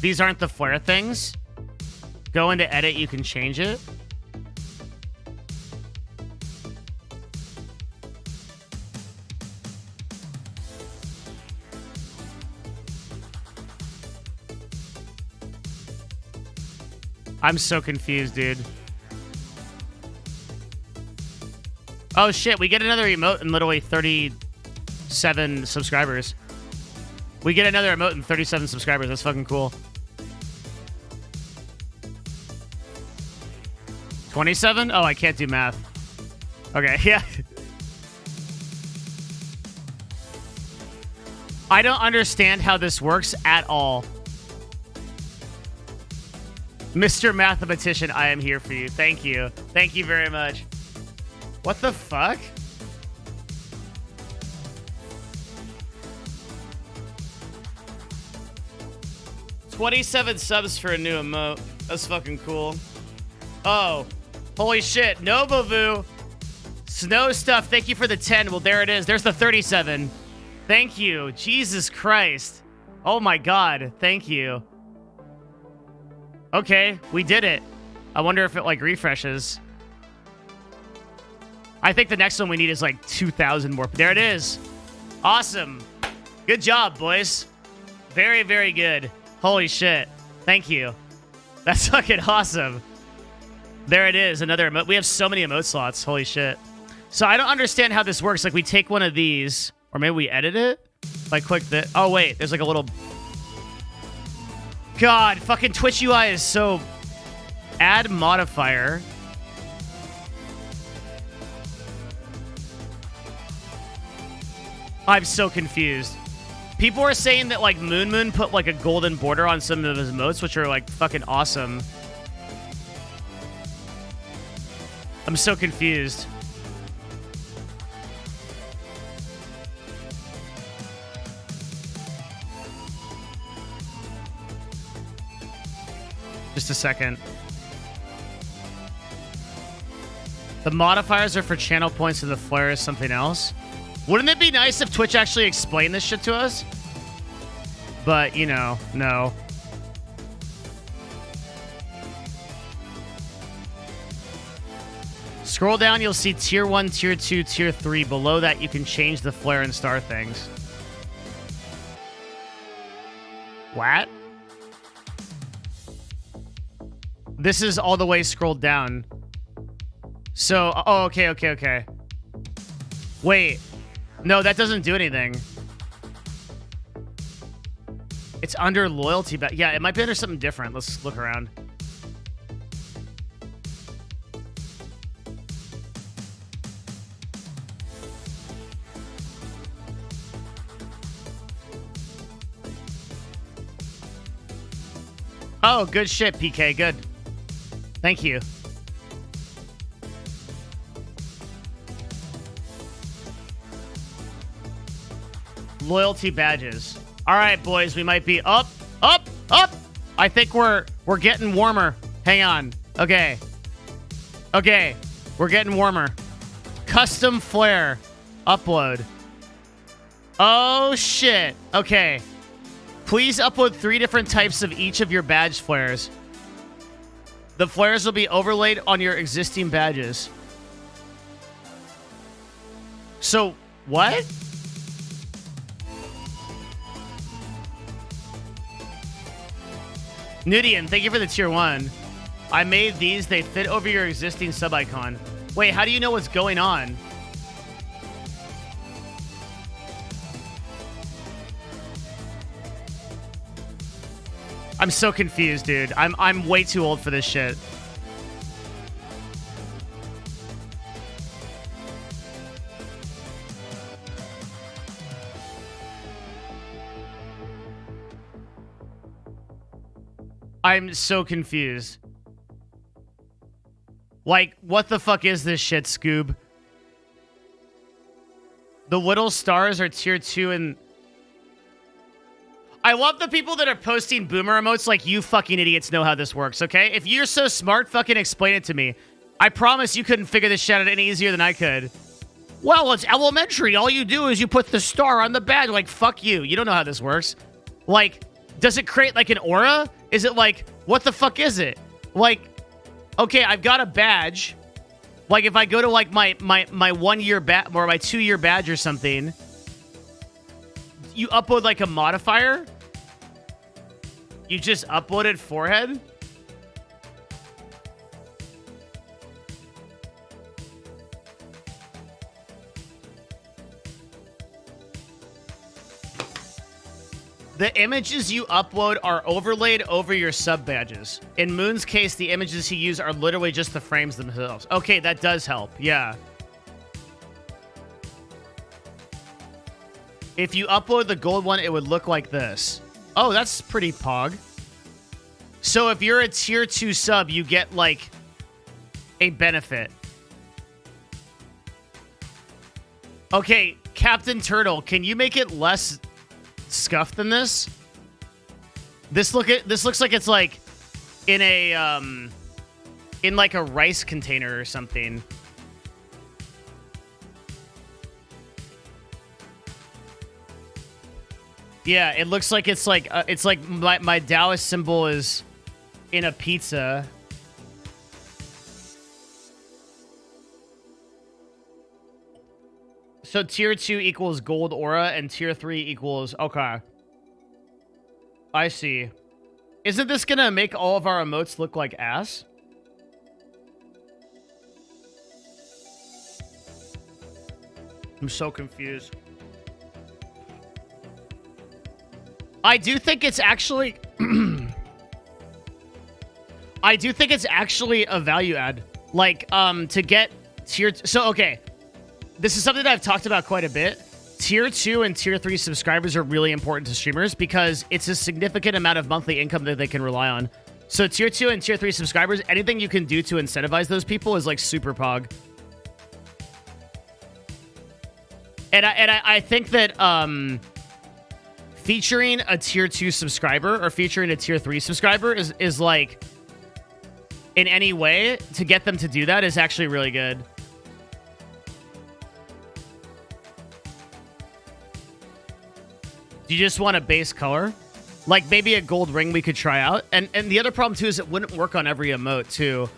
These aren't the flare things? Go into edit, you can change it. I'm so confused, dude. Oh shit, we get another emote in literally 37 subscribers. We get another emote in 37 subscribers. That's fucking cool. 27? Oh, I can't do math. Okay, yeah. I don't understand how this works at all. Mr. Mathematician, I am here for you. Thank you. Thank you very much. What the fuck? $27 subs for a new emote. That's fucking cool. Oh, holy shit. Nobovu. Snow stuff. Thank you for the 10. Well, there it is. There's the 37. Thank you. Jesus Christ. Oh my God. Thank you. Okay, we did it. I wonder if it, like, refreshes. I think the next one we need is, like, 2,000 more. There it is. Awesome. Good job, boys. Very, very good. Holy shit. Thank you. That's fucking awesome. There it is. Another emote. We have so many emote slots. Holy shit. So I don't understand how this works. Like, we take one of these, or maybe we edit it? Like, click the... Oh, wait. There's, like, a little... God, fucking Twitch UI is so... Add modifier. I'm so confused. People are saying that, like, Moon put, like, a golden border on some of his emotes, which are, like, fucking awesome. I'm so confused. Just a second. The modifiers are for channel points and the flare is something else. Wouldn't it be nice if Twitch actually explained this shit to us? But, you know, no. Scroll down, you'll see tier 1, tier 2, tier 3. Below that, you can change the flare and star things. What? This is all the way scrolled down. So, oh, okay. Wait. No, that doesn't do anything. It's under loyalty, but yeah, it might be under something different. Let's look around. Oh, good shit, PK. Good. Thank you. Loyalty badges. All right, boys, we might be up. I think we're getting warmer. Hang on. Okay, we're getting warmer. Custom flare. Upload. Oh, shit. Okay. Please upload 3 different types of each of your badge flares. The flares will be overlaid on your existing badges. So, what? Nudian, thank you for the tier 1. I made these. They fit over your existing sub icon. Wait, how do you know what's going on? I'm so confused, dude. I'm way too old for this shit. I'm so confused. Like, what the fuck is this shit, Scoob? The little stars are tier 2 and... I love the people that are posting boomer emotes like you fucking idiots know how this works, okay? If you're so smart, fucking explain it to me. I promise you couldn't figure this shit out any easier than I could. Well, it's elementary. All you do is you put the star on the badge. Like, fuck you. You don't know how this works. Like, does it create like an aura? Is it like, what the fuck is it? Like, okay, I've got a badge. Like, if I go to like my 1 year badge or my 2 year badge or something, you upload like a modifier. You just uploaded forehead. The images you upload are overlaid over your sub badges. In Moon's case, the images he used are literally just the frames themselves. Okay, that does help. Yeah. If you upload the gold one, it would look like this. Oh, that's pretty pog. So if you're a tier 2 sub, you get like a benefit. Okay, Captain Turtle, can you make it less scuffed than this? This looks like it's like in a in like a rice container or something. Yeah, it looks like it's like my Taoist symbol is in a pizza. So tier 2 equals gold aura and tier 3 equals... Okay. I see. Isn't this gonna make all of our emotes look like ass? I'm so confused. I do think it's actually... I do think it's actually a value add. Like, to get tier... So, okay. This is something that I've talked about quite a bit. Tier 2 and Tier 3 subscribers are really important to streamers because it's a significant amount of monthly income that they can rely on. So Tier 2 and Tier 3 subscribers, anything you can do to incentivize those people is like super pog. And I think that featuring a Tier 2 subscriber or featuring a Tier 3 subscriber is like, in any way, to get them to do that is actually really good. Do you just want a base color? Like maybe a gold ring we could try out. And the other problem too is it wouldn't work on every emote too.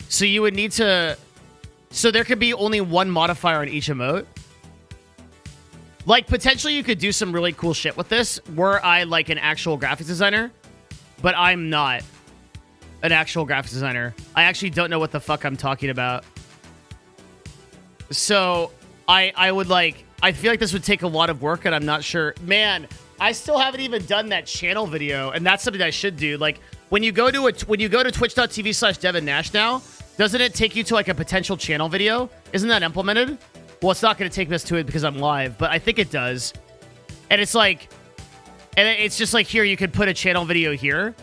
So you would need to... So there could be only one modifier on each emote. Like potentially you could do some really cool shit with this were I like an actual graphics designer. But I'm not an actual graphics designer. I actually don't know what the fuck I'm talking about. So I would like... I feel like this would take a lot of work, and I'm not sure. Man, I still haven't even done that channel video, and that's something I should do. Like, when you go to twitch.tv/DevinNash now, doesn't it take you to, like, a potential channel video? Isn't that implemented? Well, it's not going to take us to it because I'm live, but I think it does. And it's like... And it's just like, here, you could put a channel video here.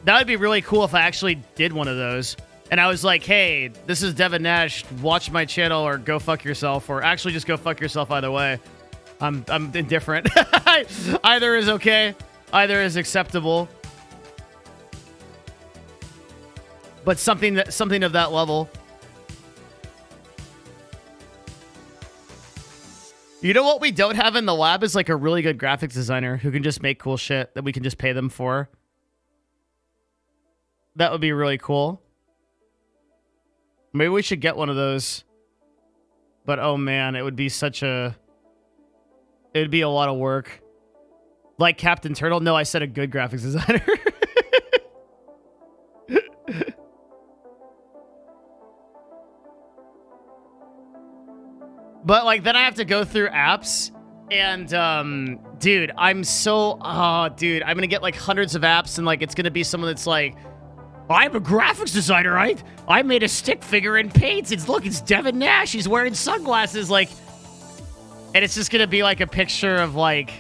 That would be really cool if I actually did one of those. And I was like, hey, this is Devin Nash. Watch my channel or go fuck yourself. Or actually just go fuck yourself either way. I'm indifferent. Either is okay. Either is acceptable. But something of that level. You know what we don't have in the lab is like a really good graphics designer who can just make cool shit that we can just pay them for. That would be really cool. Maybe we should get one of those. But oh man, it would be such a... It would be a lot of work. Like Captain Turtle? No, I said a good graphics designer. But like then I have to go through apps. And dude, I'm so... Oh, dude, I'm gonna get like hundreds of apps and like it's gonna be someone that's like... I'm a graphics designer, right? I made a stick figure in paint. It's Devin Nash. He's wearing sunglasses, like... And it's just gonna be like a picture of like...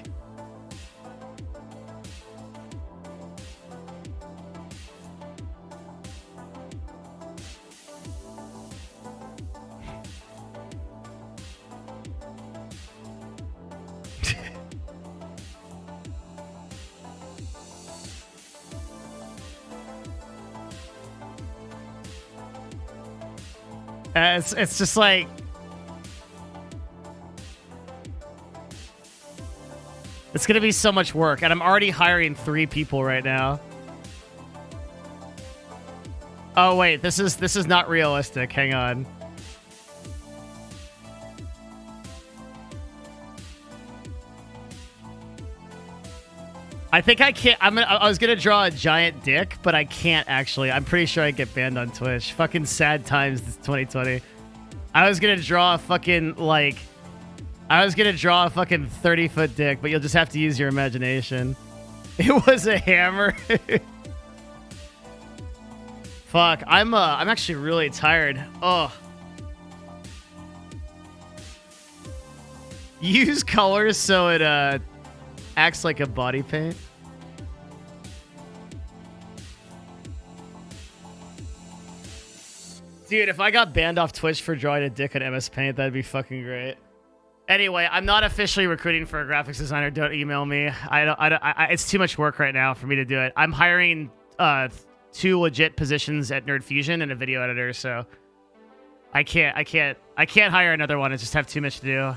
It's just like... It's going to be so much work, and I'm already hiring 3 people right now. Oh, wait, this is not realistic. Hang on. I think I can't. I was gonna draw a giant dick, but I can't actually. I'm pretty sure I get banned on Twitch. Fucking sad times, this 2020. I was gonna draw a fucking, like... I was gonna draw a fucking 30-foot dick, but you'll just have to use your imagination. It was a hammer. Fuck, I'm actually really tired. Oh. Use colors so it acts like a body paint. Dude, if I got banned off Twitch for drawing a dick on MS Paint, that'd be fucking great. Anyway, I'm not officially recruiting for a graphics designer. Don't email me. It's too much work right now for me to do it. I'm hiring 2 legit positions at Nerd Fusion and a video editor, so I can't hire another one. I just have too much to do.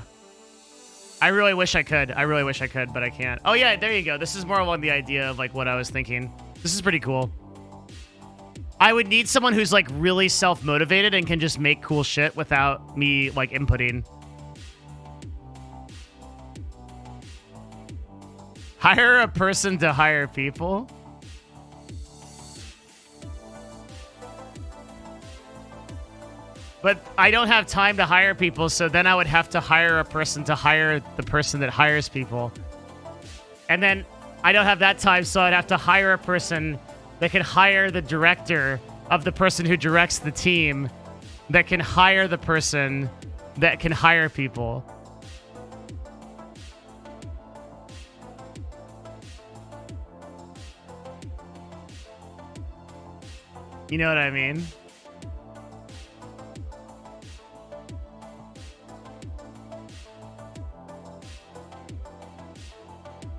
I really wish I could. I really wish I could, but I can't. Oh yeah, there you go. This is more along the idea of like what I was thinking. This is pretty cool. I would need someone who's like really self-motivated and can just make cool shit without me like inputting. Hire a person to hire people? But I don't have time to hire people, so then I would have to hire a person to hire the person that hires people. And then I don't have that time, so I'd have to hire a person that can hire the director of the person who directs the team that can hire the person that can hire people. You know what I mean?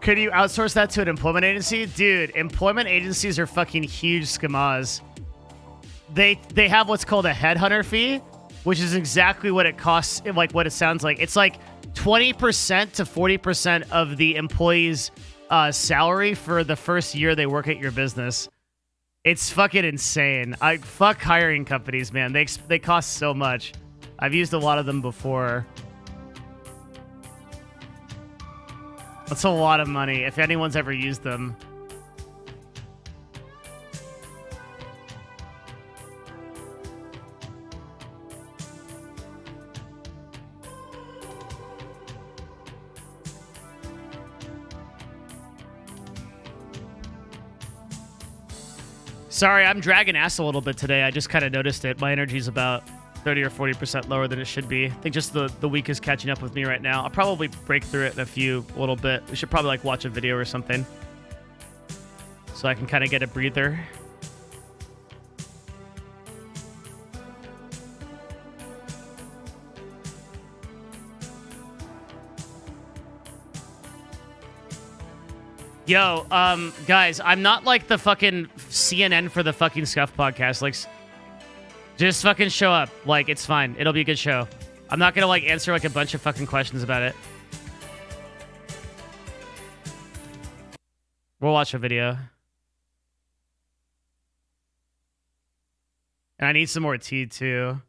Could you outsource that to an employment agency? Dude, employment agencies are fucking huge scamas. They have what's called a headhunter fee, which is exactly what it costs, like what it sounds like. It's like 20% to 40% of the employee's salary for the first year they work at your business. It's fucking insane. Fuck hiring companies, man. They cost so much. I've used a lot of them before. That's a lot of money, if anyone's ever used them. Sorry, I'm dragging ass a little bit today. I just kind of noticed it. My energy's about 30 or 40% lower than it should be. I think just the week is catching up with me right now. I'll probably break through it in a little bit. We should probably like watch a video or something so I can kind of get a breather. Yo, guys, I'm not like the fucking CNN for the fucking Scuff podcast. Like, just fucking show up. Like, it's fine. It'll be a good show. I'm not gonna, like, answer, like, a bunch of fucking questions about it. We'll watch a video. And I need some more tea, too.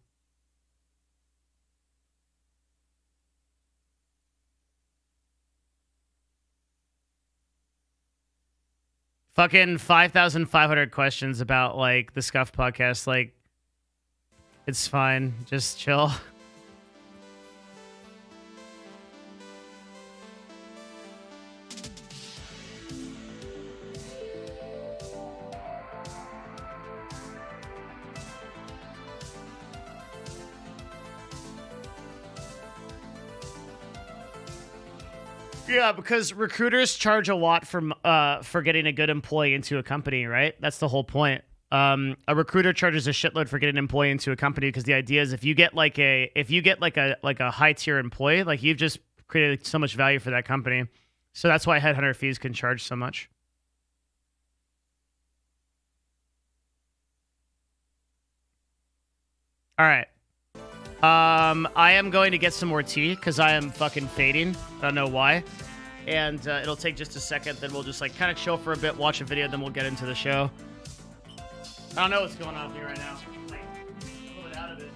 Fucking 5,500 questions about, like, the Scuff podcast. Like, it's fine. Just chill. Yeah, because recruiters charge a lot for getting a good employee into a company, right? That's the whole point. A recruiter charges a shitload for getting an employee into a company because the idea is if you get like a high tier employee, like you've just created so much value for that company. So that's why headhunter fees can charge so much. All right. I am going to get some more tea because I am fucking fading. I don't know why. And it'll take just a second. Then we'll just like kind of chill for a bit, watch a video, then we'll get into the show. I don't know what's going on with me right now. Like, a little bit out of it.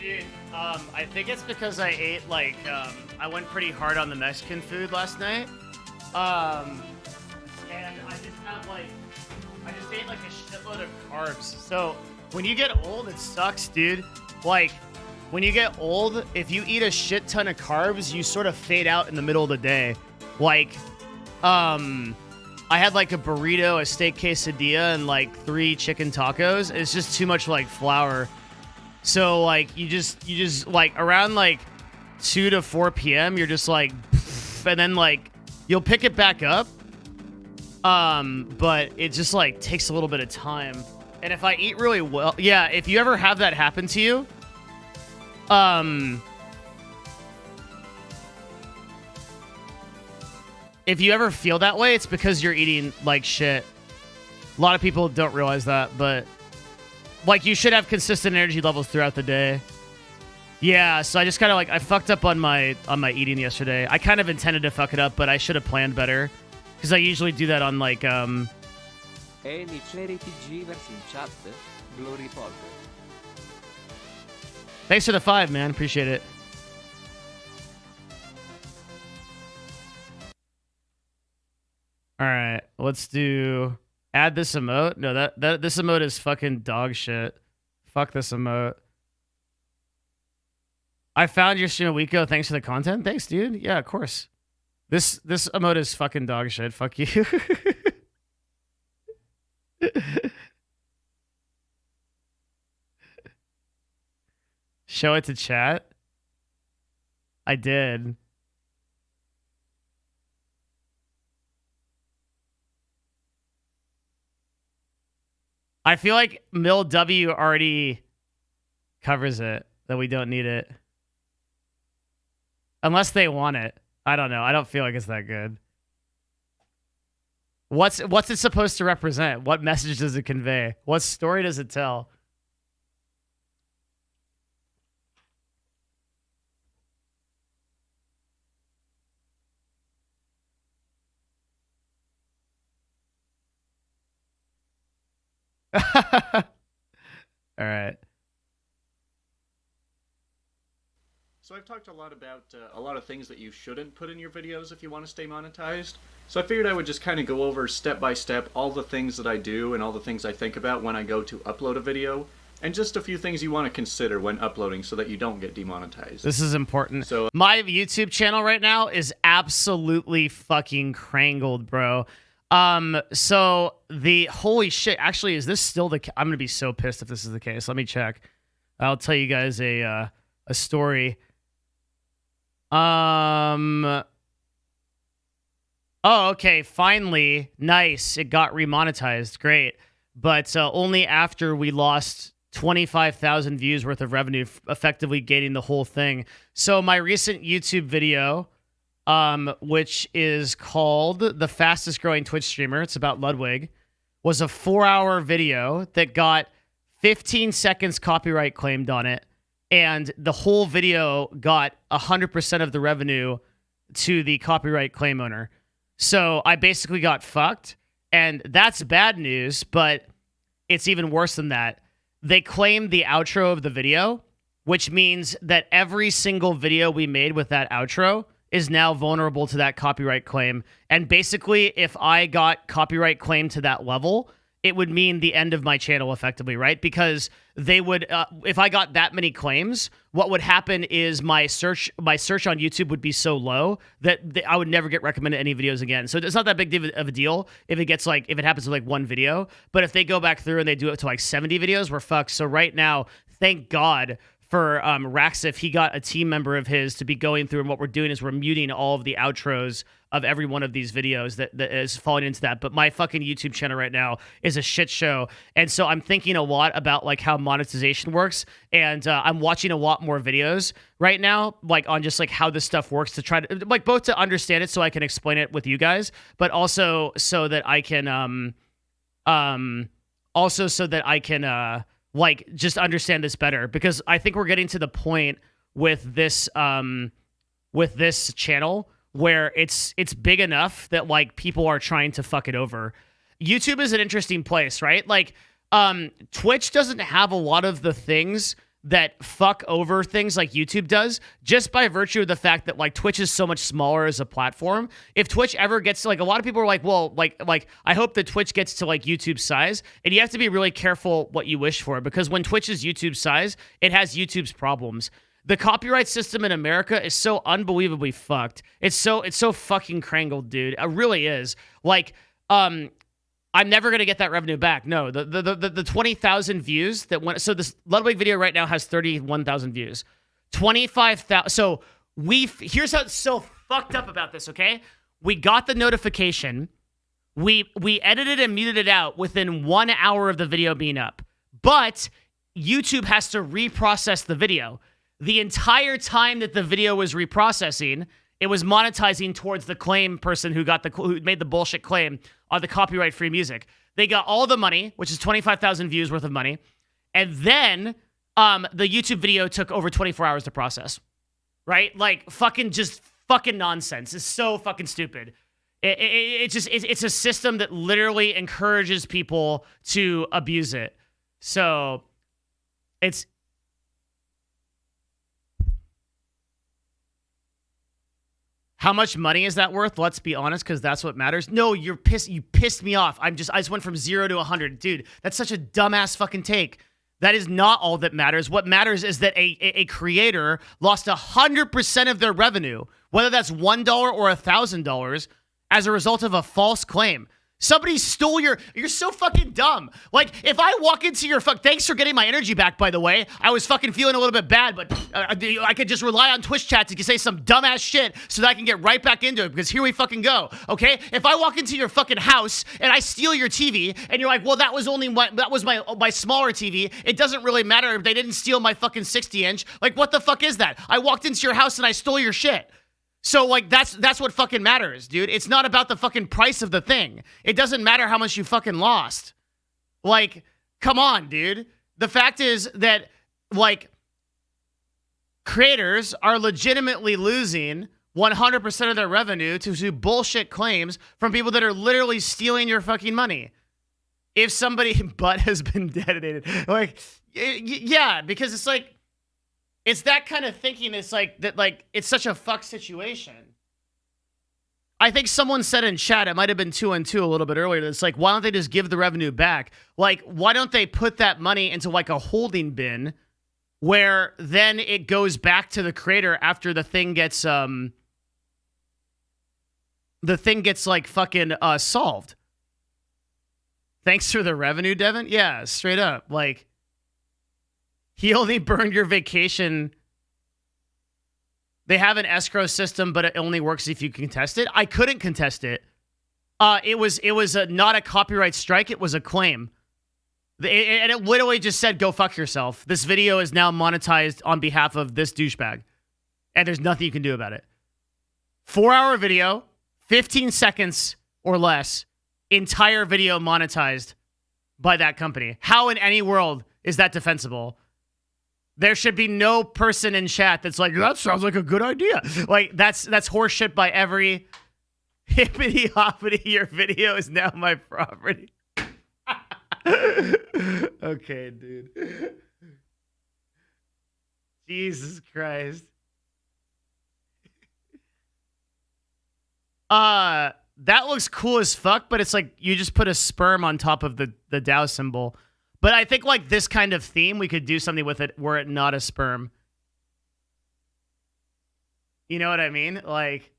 Dude, I think it's because I ate, like, I went pretty hard on the Mexican food last night. And I just have, like, I just ate, like, a shitload of carbs. So, when you get old, it sucks, dude. Like, when you get old, if you eat a shit ton of carbs, you sort of fade out in the middle of the day. Like, I had, like, a burrito, a steak quesadilla, and, like, 3 chicken tacos. It's just too much, like, flour. So, like, you just, like, around, like, 2 to 4 p.m., you're just, like, and then, like, you'll pick it back up, but it just, like, takes a little bit of time. And if I eat really well, yeah, if you ever have that happen to you, if you ever feel that way, it's because you're eating, like, shit. A lot of people don't realize that, but... Like, you should have consistent energy levels throughout the day. Yeah, so I just kind of, like, I fucked up on my eating yesterday. I kind of intended to fuck it up, but I should have planned better. Because I usually do that on, like, Thanks for the 5, man. Appreciate it. All right, let's do... Add this emote? No, this emote is fucking dog shit. Fuck this emote. I found your stream a week ago. Thanks for the content. Thanks, dude. Yeah, of course. This emote is fucking dog shit. Fuck you. Show it to chat. I did. I feel like Mill W already covers it, that we don't need it. Unless they want it. I don't know. I don't feel like it's that good. What's it supposed to represent? What message does it convey? What story does it tell? All right. So I've talked a lot about a lot of things that you shouldn't put in your videos if you want to stay monetized. So I figured I would just kind of go over step by step all the things that I do and all the things I think about when I go to upload a video, and just a few things you want to consider when uploading so that you don't get demonetized. This is important. So my YouTube channel right now is absolutely fucking crangled, bro. So the holy shit, actually, is this still the I'm gonna be so pissed if this is the case. Let me check. I'll tell you guys a story. Oh, okay. Finally. Nice. It got remonetized. Great. But only after we lost 25,000 views worth of revenue, effectively gating the whole thing. So my recent YouTube video, which is called The Fastest Growing Twitch Streamer, it's about Ludwig, was a 4-hour video that got 15 seconds copyright claimed on it. And the whole video got 100% of the revenue to the copyright claim owner. So I basically got fucked, and that's bad news, but it's even worse than that. They claimed the outro of the video, which means that every single video we made with that outro is now vulnerable to that copyright claim. And basically, if I got copyright claim to that level, it would mean the end of my channel effectively, right? Because they would, if I got that many claims, what would happen is my search on YouTube would be so low that I would never get recommended any videos again. So it's not that big of a deal if it happens to like one video. But if they go back through and they do it to like 70 videos, we're fucked. So right now, thank God for Raxif, he got a team member of his to be going through, and what we're doing is we're muting all of the outros of every one of these videos that is falling into that. But my fucking YouTube channel right now is a shit show. And so I'm thinking a lot about like how monetization works. And I'm watching a lot more videos right now, like on just like how this stuff works to try to like both to understand it so I can explain it with you guys, but also so that I can, like just understand this better, because I think we're getting to the point with this channel where it's big enough that like people are trying to fuck it over. YouTube is an interesting place, right? Like Twitch doesn't have a lot of the things that fuck over things like YouTube does, just by virtue of the fact that like Twitch is so much smaller as a platform. If Twitch ever gets to, like, a lot of people are like, well, like I hope that Twitch gets to like YouTube size, and you have to be really careful what you wish for, because when Twitch is YouTube size, it has YouTube's problems. The copyright system in America is so unbelievably fucked. It's so fucking crangled, dude. It really is. Like, I'm never going to get that revenue back. No, the 20,000 views that went, so this Ludwig video right now has 31,000 views. 25,000. So here's how it's so fucked up about this, okay? We got the notification. We edited and muted it out within 1 hour of the video being up. But YouTube has to reprocess the video. The entire time that the video was reprocessing, it was monetizing towards the claim person who made the bullshit claim on the copyright-free music. They got all the money, which is 25,000 views worth of money, and then the YouTube video took over 24 hours to process. Right? Like fucking nonsense. It's so fucking stupid. It's a system that literally encourages people to abuse it. So it's. How much money is that worth? Let's be honest, because that's what matters. No, you're pissed. You pissed me off. I just went from 0 to 100. Dude, that's such a dumbass fucking take. That is not all that matters. What matters is that a creator lost 100% of their revenue, whether that's $1 or $1,000, as a result of a false claim. Somebody stole you're so fucking dumb. Like, if I walk into your thanks for getting my energy back, by the way. I was fucking feeling a little bit bad, but I could just rely on Twitch chat to say some dumbass shit so that I can get right back into it, because here we fucking go, okay? If I walk into your fucking house and I steal your TV and you're like, well, that was my smaller TV, it doesn't really matter if they didn't steal my fucking 60-inch. Like, what the fuck is that? I walked into your house and I stole your shit. So, like, that's what fucking matters, dude. It's not about the fucking price of the thing. It doesn't matter how much you fucking lost. Like, come on, dude. The fact is that, like, creators are legitimately losing 100% of their revenue to bullshit claims from people that are literally stealing your fucking money. If somebody butt has been detonated, like, yeah, because it's like, it's that kind of thinking. It's like that, like, it's such a fuck situation. I think someone said in chat, it might have been 2 and 2 a little bit earlier, that it's like, why don't they just give the revenue back? Like, why don't they put that money into like a holding bin where then it goes back to the creator after the thing gets like fucking solved. Thanks for the revenue, Devin. Yeah, straight up. Like, he only burned your vacation. They have an escrow system, but it only works if you can contest it. I couldn't contest it. It was not a copyright strike. It was a claim. And it literally just said, go fuck yourself. This video is now monetized on behalf of this douchebag. And there's nothing you can do about it. 4-hour video, 15 seconds or less, entire video monetized by that company. How in any world is that defensible? There should be no person in chat that's like, that sounds like a good idea. Like, that's horseshit by every hippity hoppity. Your video is now my property. Okay, dude. Jesus Christ. That looks cool as fuck, but it's like you just put a sperm on top of the Dow symbol. But I think like this kind of theme, we could do something with it were it not a sperm. You know what I mean? Like,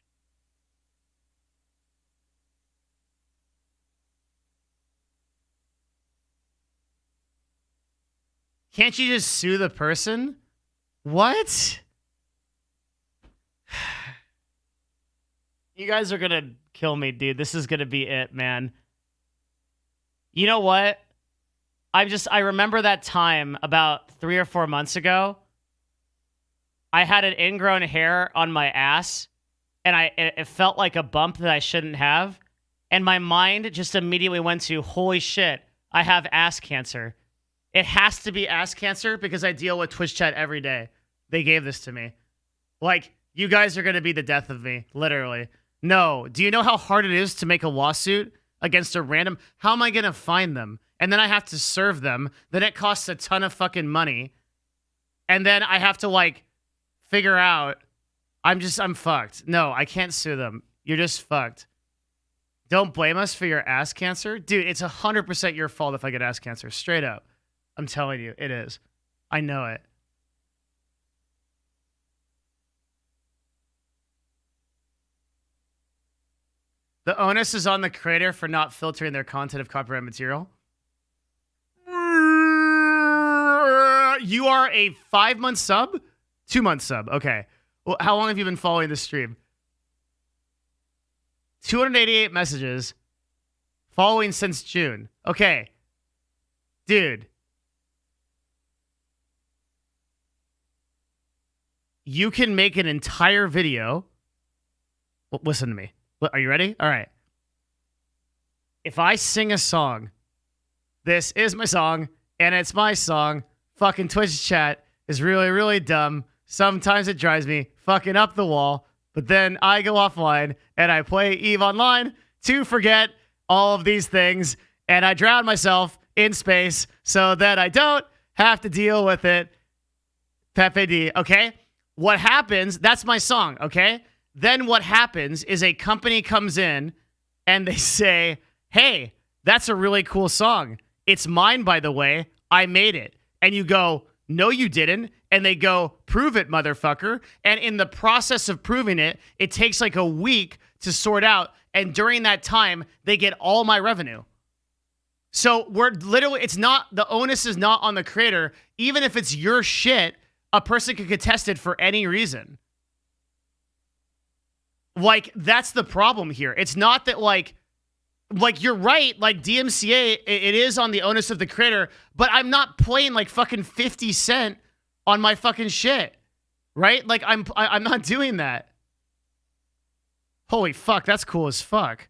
can't you just sue the person? What? You guys are gonna kill me, dude. This is gonna be it, man. You know what? I remember that time about 3 or 4 months ago. I had an ingrown hair on my ass, and it felt like a bump that I shouldn't have. And my mind just immediately went to, holy shit, I have ass cancer. It has to be ass cancer because I deal with Twitch chat every day. They gave this to me. Like, you guys are going to be the death of me, literally. No. Do you know how hard it is to make a lawsuit against a random... How am I going to find them? And then I have to serve them. Then it costs a ton of fucking money. And then I have to, like, figure out... I'm fucked. No, I can't sue them. You're just fucked. Don't blame us for your ass cancer. Dude, it's 100% your fault if I get ass cancer. Straight up. I'm telling you, it is. I know it. The onus is on the creator for not filtering their content of copyright material. You are a 5-month sub? 2-month sub. Okay. Well, how long have you been following this stream? 288 messages. Following since June. Okay. Dude. You can make an entire video. Well, listen to me. Are you ready? All right. If I sing a song, this is my song, and it's my song. Fucking Twitch chat is really, really dumb. Sometimes it drives me fucking up the wall, but then I go offline and I play EVE Online to forget all of these things, and I drown myself in space so that I don't have to deal with it. Pepe D, okay? What happens, that's my song, okay? Then what happens is a company comes in and they say, hey, that's a really cool song. It's mine, by the way. I made it. And you go, no, you didn't. And they go, prove it, motherfucker. And in the process of proving it, it takes like a week to sort out. And during that time, they get all my revenue. So we're literally, it's not, the onus is not on the creator. Even if it's your shit, a person could contest it for any reason. Like, that's the problem here. It's not that, like you're right, like, DMCA, it is on the onus of the creator, but I'm not playing, like, fucking 50 Cent on my fucking shit, right? Like, I'm not doing that. Holy fuck, that's cool as fuck.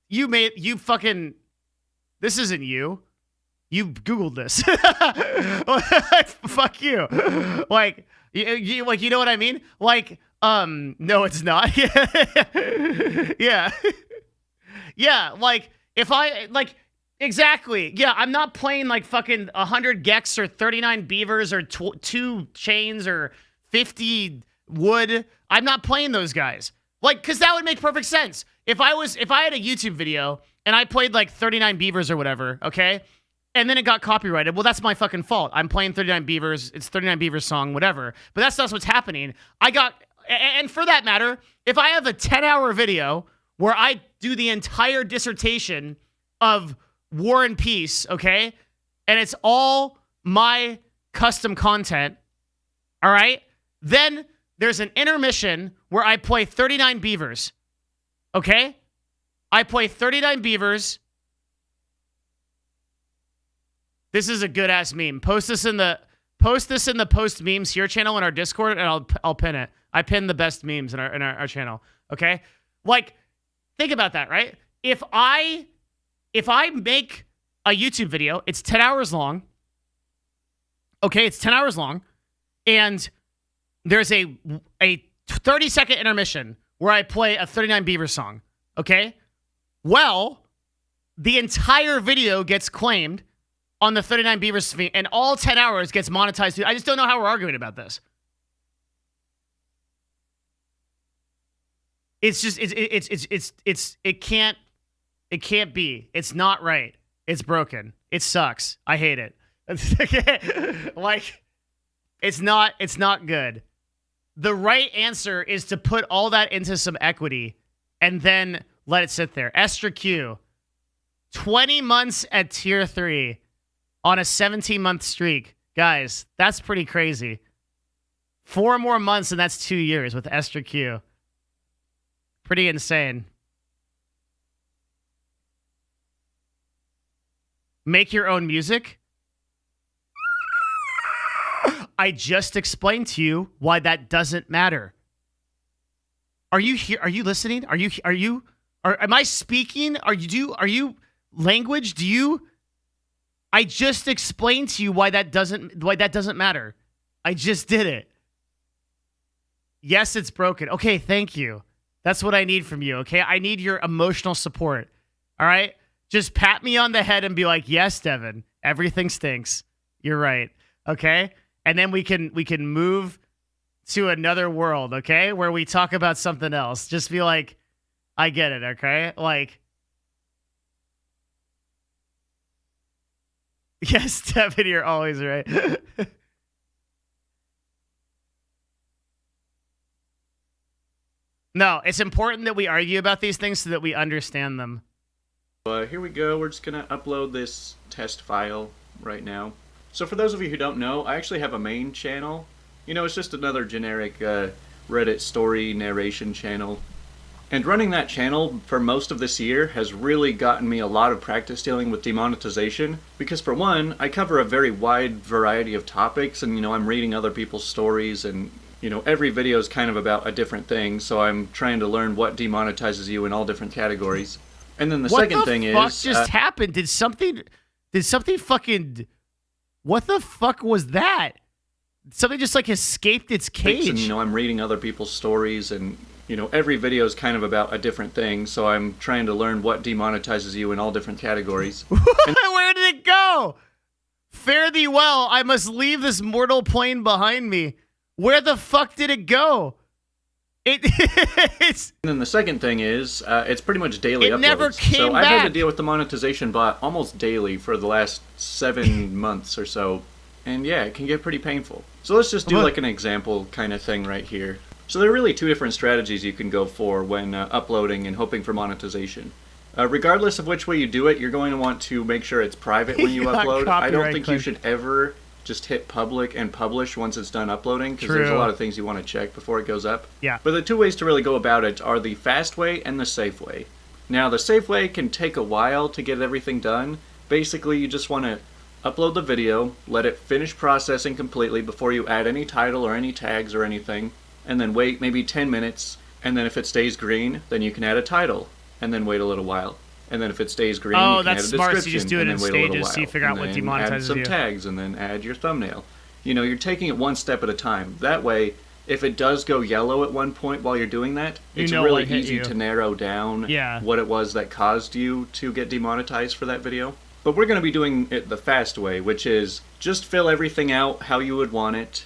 You fucking, this isn't you. You Googled this. Fuck you. Like, you know what I mean? Like, no, it's not. Yeah. Yeah, like, if I, like, exactly. Yeah, I'm not playing, like, fucking 100 Gex or 39 Beavers or 2 Chains or 50 Wood. I'm not playing those guys. Like, because that would make perfect sense. If I had a YouTube video and I played, like, 39 Beavers or whatever, okay? And then it got copyrighted. Well, that's my fucking fault. I'm playing 39 Beavers. It's 39 Beavers song, whatever. But that's not what's happening. And for that matter, if I have a 10-hour video where I do the entire dissertation of War and Peace, okay? And it's all my custom content, all right? Then there's an intermission where I play 39 beavers. Okay? I play 39 beavers. This is a good ass meme. Post this in the post memes here channel in our Discord, and I'll pin it. I pin the best memes in our channel. Okay? Like, think about that, right? If I make a YouTube video, it's 10 hours long. Okay, it's 10 hours long, and there's a 30-second intermission where I play a 39 Beaver song. Okay? Well, the entire video gets claimed on the 39 Beavers feed, and all 10 hours gets monetized. I just don't know how we're arguing about this. It's just it can't be. It's not right. It's broken. It sucks. I hate it. Like, it's not good. The right answer is to put all that into some equity and then let it sit there. Esther Q, 20 months at tier 3 on a 17-month streak. Guys, that's pretty crazy. 4 more months and that's 2 years with Esther Q. Pretty insane. Make your own music? I just explained to you why that doesn't matter. Are you here? Are you listening? Am I speaking? Are you language? I just explained to you why that doesn't matter. I just did it. Yes, it's broken. Okay, thank you. That's what I need from you, okay? I need your emotional support. All right? Just pat me on the head and be like, "Yes, Devin, everything stinks. You're right." Okay? And then we can move to another world, okay? Where we talk about something else. Just be like, "I get it," okay? Like, yes, Devin, you're always right. No, it's important that we argue about these things so that we understand them. Here we go. We're just going to upload this test file right now. So for those of you who don't know, I actually have a main channel. You know, it's just another generic Reddit story narration channel. And running that channel for most of this year has really gotten me a lot of practice dealing with demonetization. Because for one, I cover a very wide variety of topics, and, you know, I'm reading other people's stories, and, you know, every video is kind of about a different thing, so I'm trying to learn what demonetizes you in all different categories. And then the second thing is... What the fuck just happened? Did something fucking... What the fuck was that? Something just, like, escaped its cage. And, you know, I'm reading other people's stories, and, you know, every video is kind of about a different thing, so I'm trying to learn what demonetizes you in all different categories. Where did it go? Fare thee well. I must leave this mortal plane behind me. Where the fuck did it go? It's... And then the second thing is, it's pretty much daily uploads. It never came back. I've had to deal with the monetization bot almost daily for the last 7 months or so. And yeah, it can get pretty painful. So let's just do like an example kind of thing right here. So there are really 2 different strategies you can go for when uploading and hoping for monetization. Regardless of which way you do it, you're going to want to make sure it's private when you upload. I don't think you should ever just hit public and publish once it's done uploading, because there's a lot of things you want to check before it goes up. Yeah. But the 2 ways to really go about it are the fast way and the safe way. Now, the safe way can take a while to get everything done. Basically, you just want to upload the video, let it finish processing completely before you add any title or any tags or anything, and then wait maybe 10 minutes, and then if it stays green, then you can add a title, and then wait a little while. And then if it stays green, you can add a description, so you just do it in stages so you figure out what demonetizes add some tags, and then add your thumbnail. You know, you're taking it one step at a time. That way, if it does go yellow at one point while you're doing that, it's really easy to narrow down what it was that caused you to get demonetized for that video. But we're going to be doing it the fast way, which is just fill everything out how you would want it,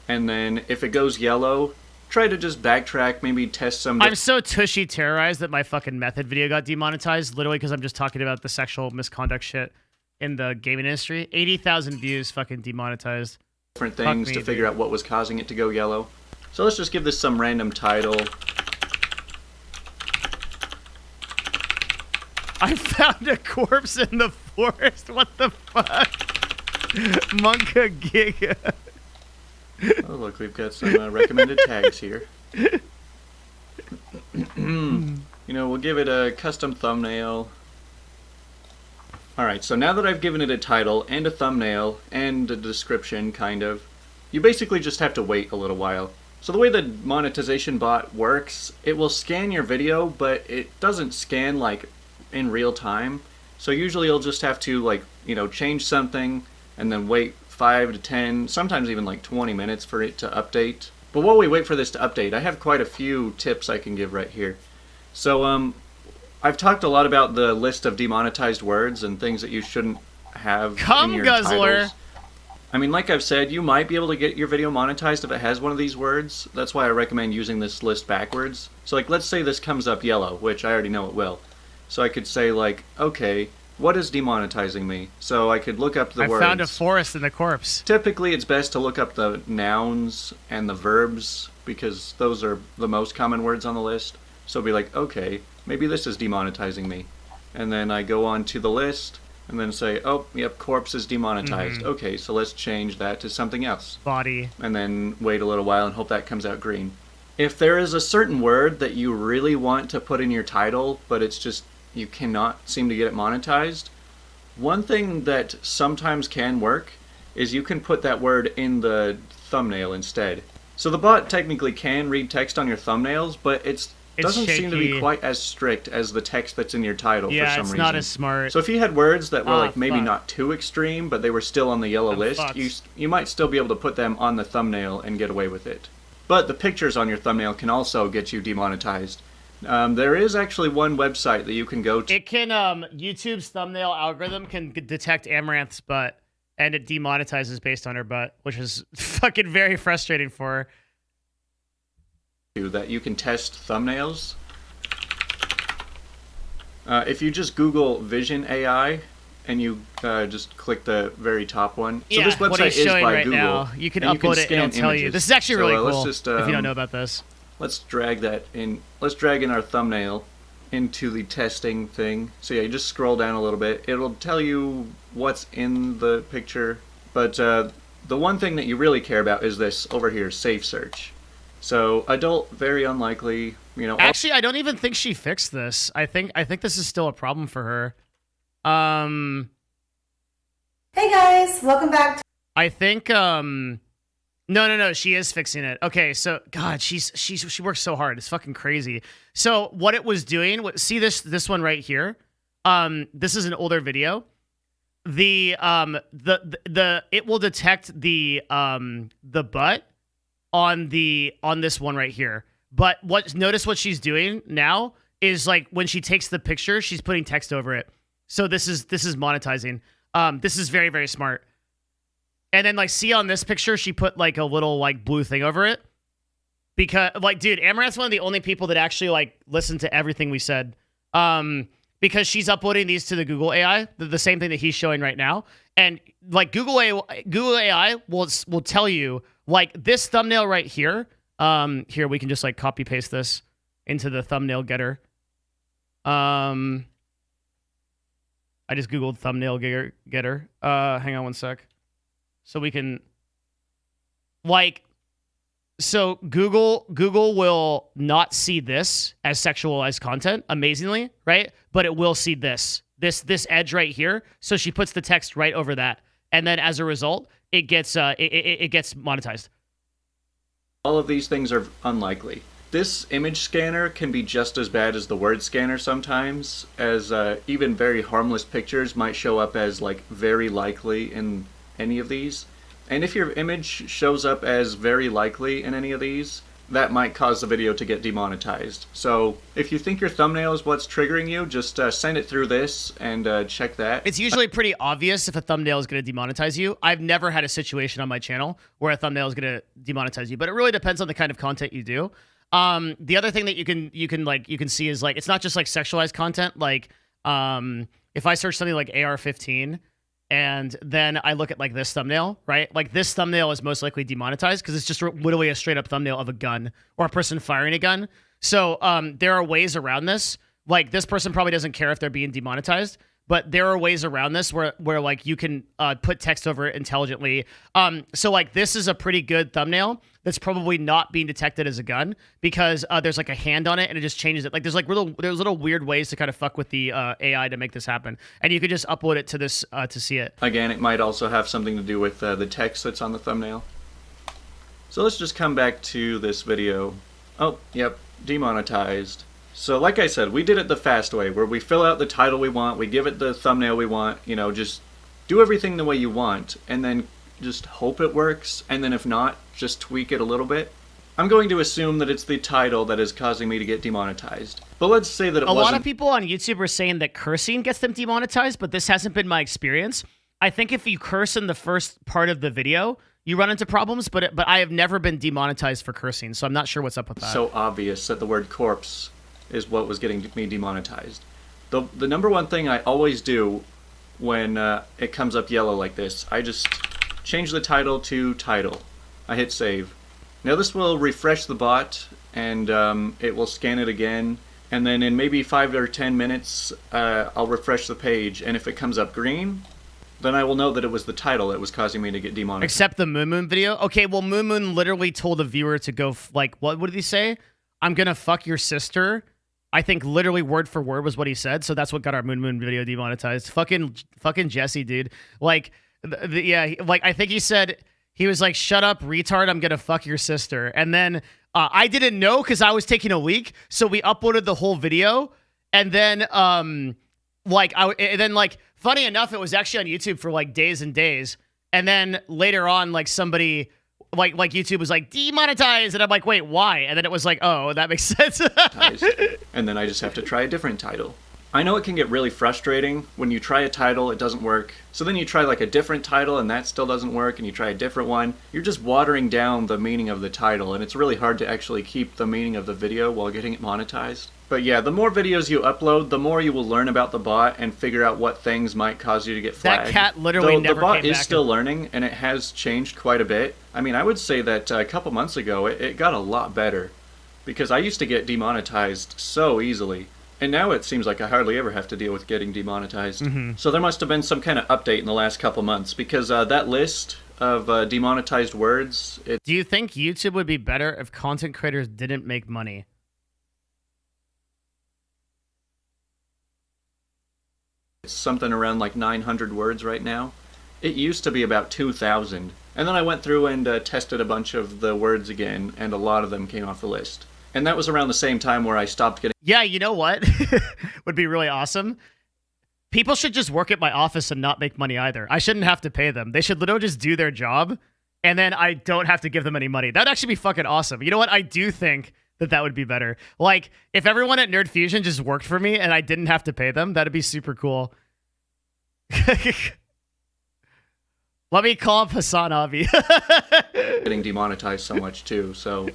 and then if it goes yellow, try to just backtrack, maybe test some... I'm so tushy terrorized that my fucking method video got demonetized, literally because I'm just talking about the sexual misconduct shit in the gaming industry. 80,000 views fucking demonetized. Different things to figure out what was causing it to go yellow. So let's just give this some random title. I found a corpse in the forest. What the fuck? Monka Giga. Oh, look, we've got some recommended tags here. We'll give it a custom thumbnail. Alright, so now that I've given it a title and a thumbnail and a description, kind of, you basically just have to wait a little while. So the way the monetization bot works, it will scan your video, but it doesn't scan like in real time. So usually you'll just have to change something and then wait 5 to 10, sometimes even like 20 minutes for it to update. But while we wait for this to update, I have quite a few tips I can give right here. So I've talked a lot about the list of demonetized words and things that you shouldn't have in your titles. I mean, like I've said, you might be able to get your video monetized if it has one of these words. That's why I recommend using this list backwards. So let's say this comes up yellow, which I already know it will. So I could say okay, what is demonetizing me? So I could look up the words. I found a forest in the corpse. Typically, it's best to look up the nouns and the verbs because those are the most common words on the list. So be okay, maybe this is demonetizing me. And then I go on to the list and then say, oh, yep, corpse is demonetized. Okay, so let's change that to something else. Body. And then wait a little while and hope that comes out green. If there is a certain word that you really want to put in your title, but it's just you cannot seem to get it monetized, one thing that sometimes can work is you can put that word in the thumbnail instead. So the bot technically can read text on your thumbnails, but it doesn't seem to be quite as strict as the text that's in your title for some reason. Yeah, it's not as smart. So if you had words that were maybe not too extreme, but they were still on the yellow list, you might still be able to put them on the thumbnail and get away with it. But the pictures on your thumbnail can also get you demonetized. There is actually one website that you can go to. It can, YouTube's thumbnail algorithm can detect Amaranth's butt, and it demonetizes based on her butt, which is fucking very frustrating for her. That you can test thumbnails. If you just Google Vision AI and you just click the very top one. So this website is by Google. Now. You can upload it and it'll tell you. This is actually really cool if you don't know about this. Let's drag that in. Let's drag in our thumbnail into the testing thing. So yeah, you just scroll down a little bit. It'll tell you what's in the picture. But the one thing that you really care about is this over here, safe search. So adult, very unlikely. Actually, I don't even think she fixed this. I think this is still a problem for her. Hey guys, welcome back. I think no, she is fixing it. Okay, so God, she works so hard. It's fucking crazy. So what it was doing, see this one right here. This is an older video. It will detect the butt on this one right here. But notice what she's doing now is when she takes the picture, she's putting text over it. So this is monetizing. This is very, very smart. And then see on this picture, she put a little blue thing over it. Because dude, Amaranth's one of the only people that actually listen to everything we said. Because she's uploading these to the Google AI, the same thing that he's showing right now. And Google AI will tell you this thumbnail right here. Here we can just copy paste this into the thumbnail getter. I just Googled thumbnail getter. Hang on one sec. So we can so Google will not see this as sexualized content, amazingly, right? But it will see this edge right here. So she puts the text right over that, and then as a result, it gets monetized. All of these things are unlikely. This image scanner can be just as bad as the word scanner sometimes, as even very harmless pictures might show up as very likely in any of these. And if your image shows up as very likely in any of these, that might cause the video to get demonetized. So if you think your thumbnail is what's triggering you, just send it through this and check that. It's usually pretty obvious if a thumbnail is going to demonetize you. I've never had a situation on my channel where a thumbnail is going to demonetize you, but it really depends on the kind of content you do. The other thing that you can see is it's not just sexualized content. If I search something like AR-15 and then I look at this thumbnail, right? This thumbnail is most likely demonetized because it's just literally a straight up thumbnail of a gun or a person firing a gun. So there are ways around this. This person probably doesn't care if they're being demonetized, but there are ways around this where like you can put text over it intelligently. So like this is a pretty good thumbnail that's probably not being detected as a gun because there's like a hand on it and it just changes it. Like there's little weird ways to kind of fuck with the AI to make this happen, and you could just upload it to this to see it. Again, it might also have something to do with the text that's on the thumbnail. So let's just come back to this video. Oh, yep, demonetized. So like I said, we did it the fast way, where we fill out the title we want, we give it the thumbnail we want, you know, just do everything the way you want, and then just hope it works, and then if not, just tweak it a little bit. I'm going to assume that it's the title that is causing me to get demonetized. But let's say that it wasn't. A lot of people on YouTube are saying that cursing gets them demonetized, but this hasn't been my experience. I think if you curse in the first part of the video, you run into problems, but I have never been demonetized for cursing, so I'm not sure what's up with that. So obvious that the word corpse is what was getting me demonetized. The number one thing I always do when it comes up yellow like this, I just change the title to title. I hit save. Now this will refresh the bot, and it will scan it again, and then in maybe 5 or 10 minutes, I'll refresh the page, and if it comes up green, then I will know that it was the title that was causing me to get demonetized. Except the Moon Moon video? Okay, well, Moon Moon literally told the viewer to go, what did he say? I'm gonna fuck your sister. I think literally word for word was what he said, so that's what got our Moon Moon video demonetized. Fucking Jesse, dude. Like, yeah, like, I think he said, he was like, shut up, retard, I'm gonna fuck your sister. And then I didn't know because I was taking a leak, so we uploaded the whole video, and then, funny enough, it was actually on YouTube for, like, days and days, and then later on, like, somebody... Like YouTube was like, demonetized, and I'm like, wait, why? And then it was like, oh, that makes sense. And then I just have to try a different title. I know it can get really frustrating when you try a title, it doesn't work. So then you try like a different title and that still doesn't work, and you try a different one. You're just watering down the meaning of the title, and it's really hard to actually keep the meaning of the video while getting it monetized. But yeah, the more videos you upload, the more you will learn about the bot and figure out what things might cause you to get flagged. That cat literally never came back. The bot is still learning, and it has changed quite a bit. I mean, I would say that a couple months ago, it got a lot better. Because I used to get demonetized so easily. And now it seems like I hardly ever have to deal with getting demonetized. Mm-hmm. So there must have been some kind of update in the last couple months, because that list of demonetized words... Do you think YouTube would be better if content creators didn't make money? It's something around like 900 words right now. It used to be about 2,000. And then I went through and tested a bunch of the words again, and a lot of them came off the list. And that was around the same time where I stopped getting... Yeah, you know what would be really awesome? People should just work at my office and not make money either. I shouldn't have to pay them. They should literally just do their job, and then I don't have to give them any money. That'd actually be fucking awesome. You know what? I do think that would be better. Like, if everyone at Nerd Fusion just worked for me and I didn't have to pay them, that'd be super cool. Let me call up Hassan Avi. Getting demonetized so much too, so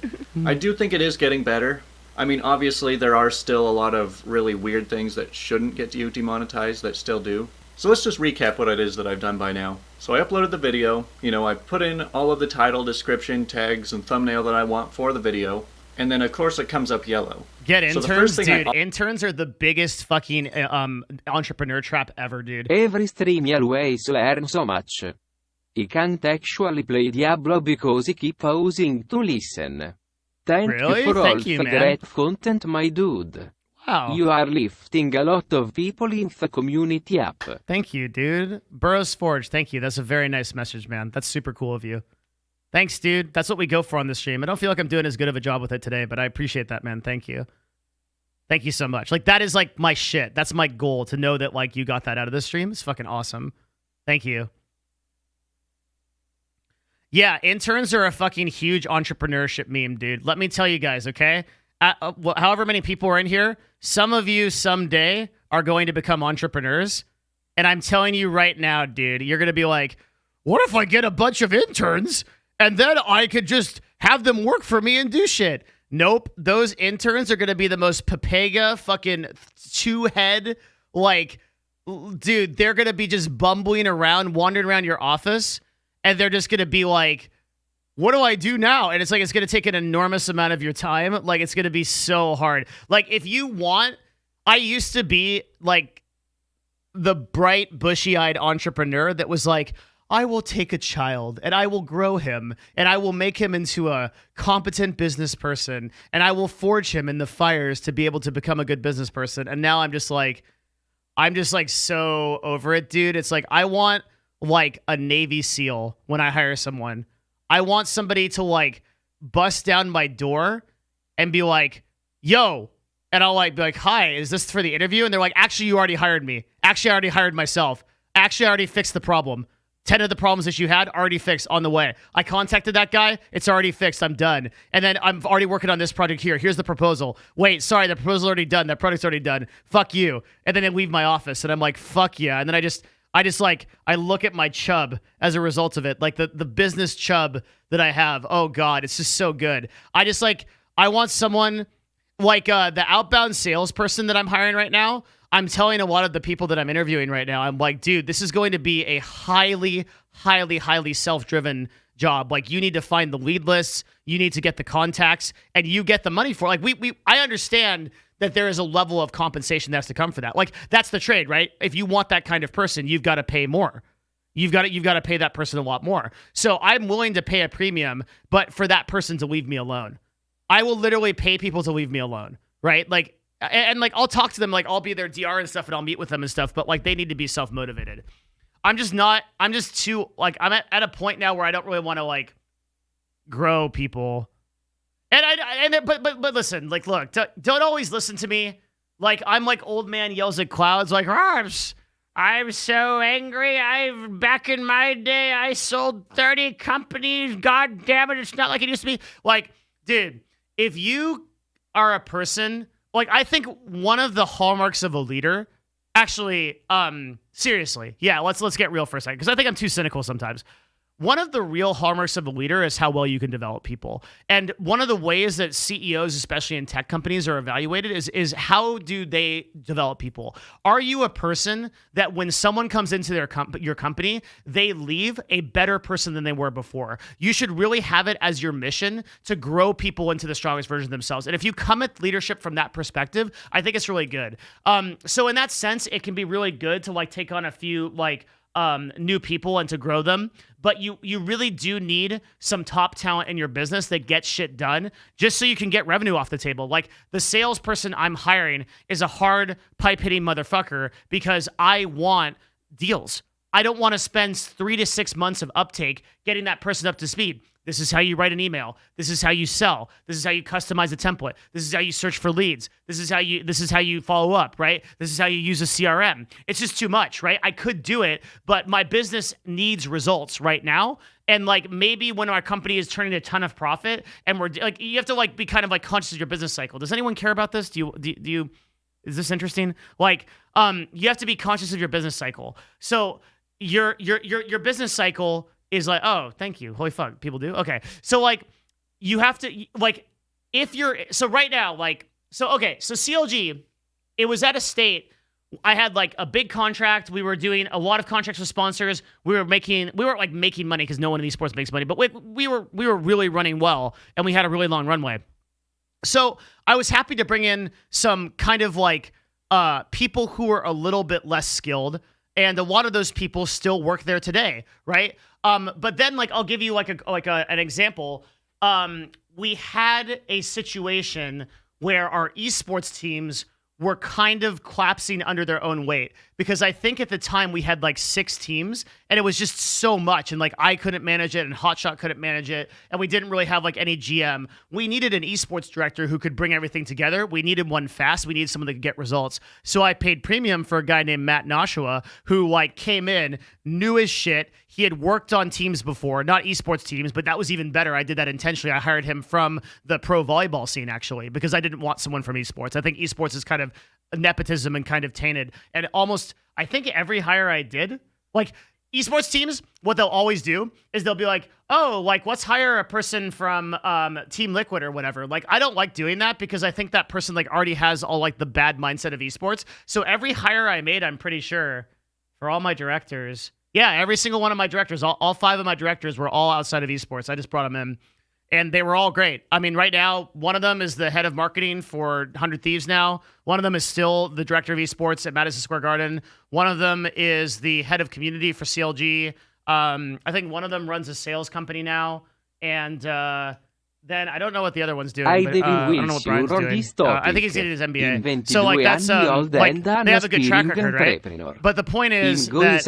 I do think it is getting better. I mean, obviously there are still a lot of really weird things that shouldn't get you demonetized that still do. So let's just recap what it is that I've done by now. So I uploaded the video, you know, I put in all of the title, description, tags, and thumbnail that I want for the video, and then of course it comes up yellow. Get interns, so dude. Interns are the biggest fucking entrepreneur trap ever, dude. Every stream you always learn so much. He can't actually play Diablo because he keep pausing to listen. Thank really? you for Thank all you, the man. great content, my dude. Wow. You are lifting a lot of people in the community up. Thank you, dude. Burroughs Forge, thank you. That's a very nice message, man. That's super cool of you. Thanks, dude. That's what we go for on this stream. I don't feel like I'm doing as good of a job with it today, but I appreciate that, man. Thank you. Thank you so much. Like, that is, like, my shit. That's my goal, to know that, like, you got that out of this stream. It's fucking awesome. Thank you. Yeah, interns are a fucking huge entrepreneurship meme, dude. Let me tell you guys, okay? However many people are in here, some of you someday are going to become entrepreneurs. And I'm telling you right now, dude, you're going to be like, what if I get a bunch of interns and then I could just have them work for me and do shit? Nope. Those interns are going to be the most papega fucking two-head, like, dude, they're going to be just bumbling around, wandering around your office. And they're just going to be like, what do I do now? And it's like, it's going to take an enormous amount of your time. Like, it's going to be so hard. Like, if you want, I used to be like the bright, bushy-eyed entrepreneur that was like, I will take a child and I will grow him and I will make him into a competent business person and I will forge him in the fires to be able to become a good business person. And now I'm just like so over it, dude. It's like, I want like a Navy SEAL when I hire someone. I want somebody to like bust down my door and be like, yo, and I'll like be like, hi, is this for the interview? And they're like, actually, you already hired me. Actually, I already hired myself. Actually, I already fixed the problem. 10 of the problems that you had already fixed on the way. I contacted that guy. It's already fixed. I'm done. And then I'm already working on this project here. Here's the proposal. Wait, sorry, the proposal's already done. That project's already done. Fuck you. And then they leave my office and I'm like, fuck yeah. And then I look at my chub as a result of it. Like the business chub that I have. Oh God, it's just so good. I want someone like the outbound salesperson that I'm hiring right now. I'm telling a lot of the people that I'm interviewing right now, I'm like, dude, this is going to be a highly, highly, highly self-driven job. Like, you need to find the lead lists, you need to get the contacts, and you get the money for it. Like, I understand that there is a level of compensation that has to come for that. Like, that's the trade, right? If you want that kind of person, you've got to pay more. You've got to pay that person a lot more. So I'm willing to pay a premium, but for that person to leave me alone. I will literally pay people to leave me alone, right? Like, and like, I'll talk to them, like, I'll be their DR and stuff, and I'll meet with them and stuff, but like, they need to be self-motivated. I'm just too, like, I'm at a point now where I don't really want to like grow people. But listen, like, look, don't always listen to me. Like, I'm like old man yells at clouds, like, I'm so angry. Back in my day, I sold 30 companies. God damn it, it's not like it used to be. Like, dude, if you are a person, like, I think one of the hallmarks of a leader, actually, seriously, yeah, let's get real for a second, because I think I'm too cynical sometimes. One of the real hallmarks of a leader is how well you can develop people. And one of the ways that CEOs, especially in tech companies, are evaluated is how do they develop people? Are you a person that when someone comes into your company, they leave a better person than they were before? You should really have it as your mission to grow people into the strongest version of themselves. And if you come at leadership from that perspective, I think it's really good. So in that sense, it can be really good to like take on a few like new people and to grow them. But you really do need some top talent in your business that gets shit done just so you can get revenue off the table. Like, the salesperson I'm hiring is a hard pipe-hitting motherfucker because I want deals. I don't want to spend 3 to 6 months of uptake getting that person up to speed. This is how you write an email. This is how you sell. This is how you customize a template. This is how you search for leads. This is how you follow up, right? This is how you use a CRM. It's just too much, right? I could do it, but my business needs results right now. And like, maybe when our company is turning a ton of profit and we're like, you have to like be kind of like conscious of your business cycle. Does anyone care about this? Do you is this interesting? Like, you have to be conscious of your business cycle. So your business cycle is like, oh, thank you. Holy fuck, people do? Okay. So like, you have to, like, so right now, like, so CLG, it was at a state, I had like a big contract. We were doing a lot of contracts with sponsors. We weren't like making money because no one in esports makes money, but we were really running well and we had a really long runway. So I was happy to bring in some kind of like people who were a little bit less skilled. And a lot of those people still work there today, right? But then, like, I'll give you an example. We had a situation where our esports teams were kind of collapsing under their own weight because I think at the time we had like 6 teams and it was just so much, and like I couldn't manage it and Hotshot couldn't manage it, and we didn't really have like any GM. We needed an esports director who could bring everything together. We needed one fast. We needed someone that could get results. So I paid premium for a guy named Matt Nashua who like came in, knew his shit. He had worked on teams before, not esports teams, but that was even better. I did that intentionally. I hired him from the pro volleyball scene actually because I didn't want someone from esports. I think esports is kind of nepotism and kind of tainted. And almost, I think every hire I did, like esports teams, what they'll always do is they'll be like, oh, like let's hire a person from Team Liquid or whatever. Like, I don't like doing that because I think that person like already has all like the bad mindset of esports. So every hire I made, I'm pretty sure for all my directors, yeah, every single one of my directors, all 5 of my directors were all outside of esports. I just brought them in. And they were all great. I mean, right now, one of them is the head of marketing for 100 Thieves now. One of them is still the director of esports at Madison Square Garden. One of them is the head of community for CLG. I think one of them runs a sales company now. And then I don't know what the other one's doing. But, I don't know what Brian's doing. I think he's getting his MBA. So like that's like they have a good track record, right? But the point is that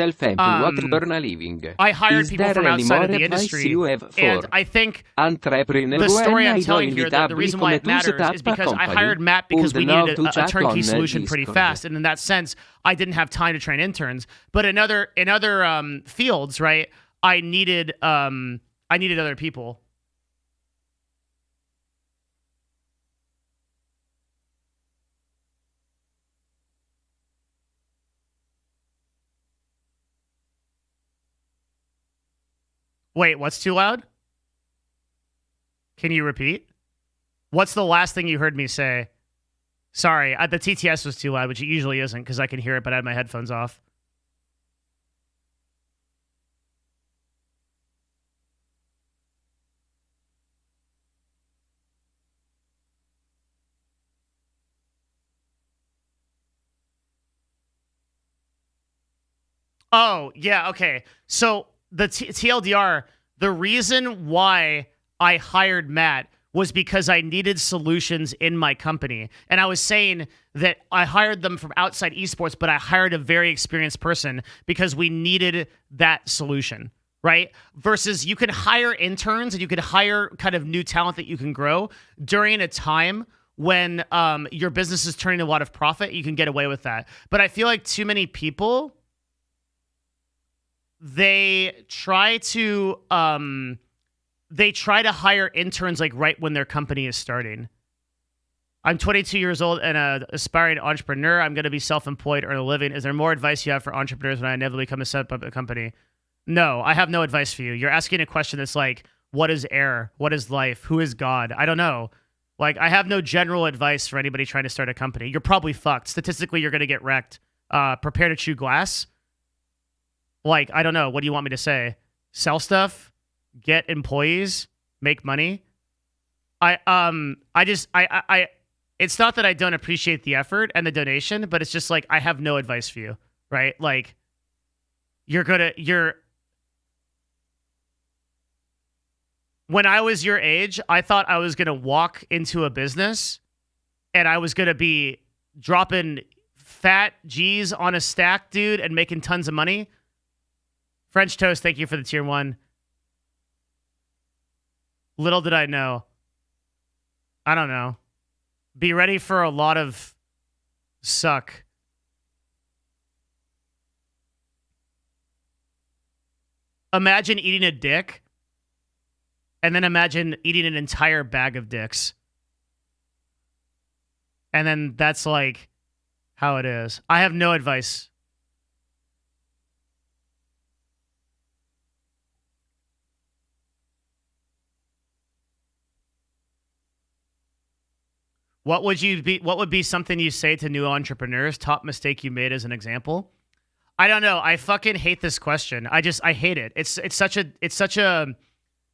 I hired people from outside of the industry, and I think the story I'm telling here, the reason why it matters is because I hired Matt because we needed a turnkey solution pretty fast, and in that sense, I didn't have time to train interns. But in other fields, right, I needed other people. Wait, what's too loud? Can you repeat? What's the last thing you heard me say? Sorry, the TTS was too loud, which it usually isn't because I can hear it, but I had my headphones off. Oh, yeah, okay. So the TLDR, the reason why I hired Matt was because I needed solutions in my company. And I was saying that I hired them from outside esports, but I hired a very experienced person because we needed that solution, right? Versus you can hire interns and you can hire kind of new talent that you can grow during a time when your business is turning a lot of profit. You can get away with that. But I feel like too many people, they try to hire interns like right when their company is starting. I'm 22 years old and an aspiring entrepreneur. I'm going to be self-employed, earn a living. Is there more advice you have for entrepreneurs when I inevitably come to set up a company? No, I have no advice for you. You're asking a question that's like, what is air? What is life? Who is God? I don't know. Like, I have no general advice for anybody trying to start a company. You're probably fucked. Statistically, you're going to get wrecked. Prepare to chew glass. Like, I don't know. What do you want me to say? Sell stuff? Get employees? Make money? It's not that I don't appreciate the effort and the donation, but it's just like, I have no advice for you, right? Like, when I was your age, I thought I was going to walk into a business and I was going to be dropping fat G's on a stack, dude, and making tons of money. French Toast, thank you for the tier 1. Little did I know. I don't know. Be ready for a lot of suck. Imagine eating a dick, and then imagine eating an entire bag of dicks. And then that's like how it is. I have no advice. What would be something you say to new entrepreneurs? Top mistake you made as an example? I don't know. I fucking hate this question. I hate it. It's such a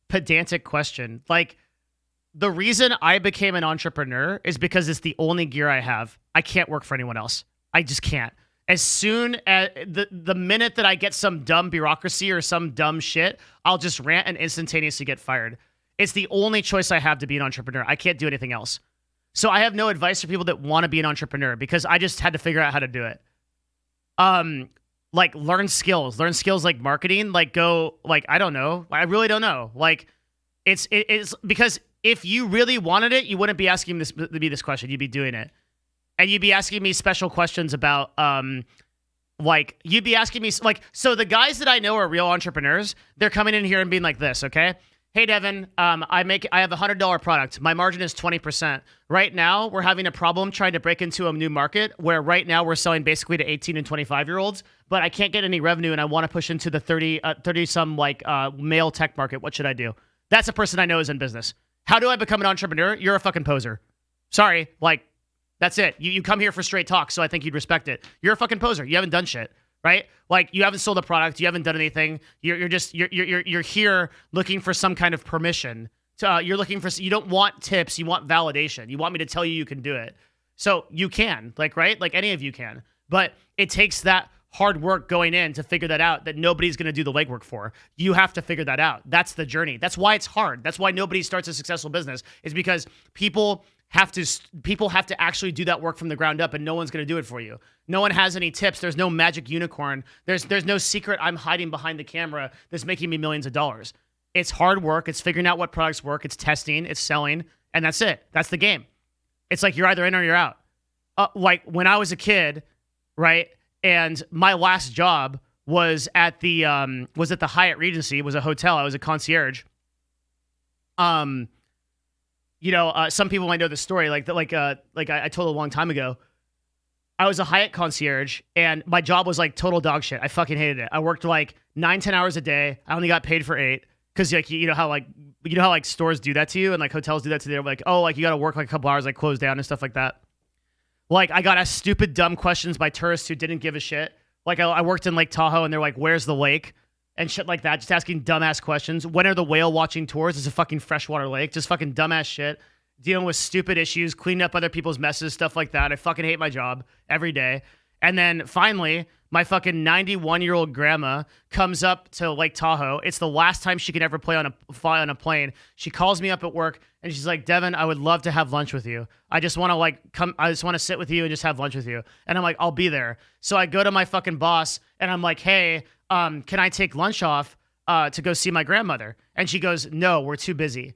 pedantic question. Like, the reason I became an entrepreneur is because it's the only gear I have. I can't work for anyone else. I just can't. As soon as the minute that I get some dumb bureaucracy or some dumb shit, I'll just rant and instantaneously get fired. It's the only choice I have to be an entrepreneur. I can't do anything else. So I have no advice for people that want to be an entrepreneur because I just had to figure out how to do it. Like learn skills like marketing, like go, like, I don't know. I really don't know. Like it's because if you really wanted it, you wouldn't be asking me this question. You'd be doing it. And you'd be asking me special questions about, like, you'd be asking me, like, so the guys that I know are real entrepreneurs, they're coming in here and being like this, okay? Hey, Devin, I have a $100 product. My margin is 20%. Right now, we're having a problem trying to break into a new market where right now we're selling basically to 18 and 25-year-olds, but I can't get any revenue and I want to push into the 30-some, like, male tech market. What should I do? That's a person I know is in business. How do I become an entrepreneur? You're a fucking poser. Sorry, like, that's it. You come here for straight talk, so I think you'd respect it. You're a fucking poser. You haven't done shit. Right? Like, you haven't sold a product, you haven't done anything. You're here looking for some kind of permission You're looking for, you don't want tips. You want validation. You want me to tell you can do it. So you can, like, right? Like any of you can. But it takes that hard work going in to figure that out that nobody's going to do the legwork for. You have to figure that out. That's the journey. That's why it's hard. That's why nobody starts a successful business, is because people have to actually do that work from the ground up, and no one's going to do it for you. No one has any tips. There's no magic unicorn. There's no secret I'm hiding behind the camera that's making me millions of dollars. It's hard work. It's figuring out what products work. It's testing. It's selling. And that's it. That's the game. It's like you're either in or you're out. Like when I was a kid, right? And my last job was at the Hyatt Regency. It was a hotel. I was a concierge. Some people might know the story. Like I told a long time ago. I was a Hyatt concierge, and my job was like total dog shit. I fucking hated it. I worked like 9-10 hours a day. I only got paid for 8 because like you know how stores do that to you and like hotels do that to you. They're like, oh, like you got to work like a couple hours, like close down and stuff like that. Like, I got asked stupid, dumb questions by tourists who didn't give a shit. Like, I worked in Lake Tahoe, and they're like, where's the lake? And shit like that, just asking dumbass questions. When are the whale watching tours? It's a fucking freshwater lake. Just fucking dumbass shit. Dealing with stupid issues, cleaning up other people's messes, stuff like that. I fucking hate my job every day. And then, finally, my fucking 91-year-old grandma comes up to Lake Tahoe. It's the last time she can ever fly on a plane. She calls me up at work, and she's like, Devin, I would love to have lunch with you. I just want to sit with you and just have lunch with you. And I'm like, I'll be there. So I go to my fucking boss, and I'm like, hey, can I take lunch off to go see my grandmother? And she goes, no, we're too busy.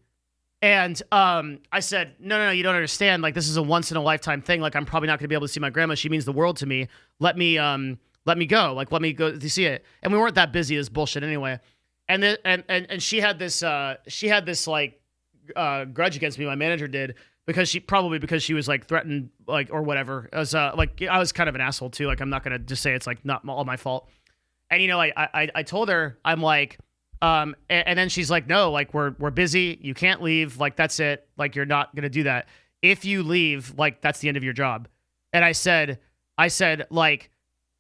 And I said, no, you don't understand. Like, this is a once-in-a-lifetime thing. Like, I'm probably not going to be able to see my grandma. She means the world to me. Let me go. Like, let me go to see it. And we weren't that busy. This bullshit anyway. And she had this like grudge against me. My manager did because she was like threatened, like, or whatever. It was like I was kind of an asshole too. Like, I'm not gonna just say it's like not all my fault. And I told her, I'm like. And then she's like, no, like we're busy. You can't leave. Like, that's it. Like, you're not going to do that. If you leave, like, that's the end of your job. And I said, like,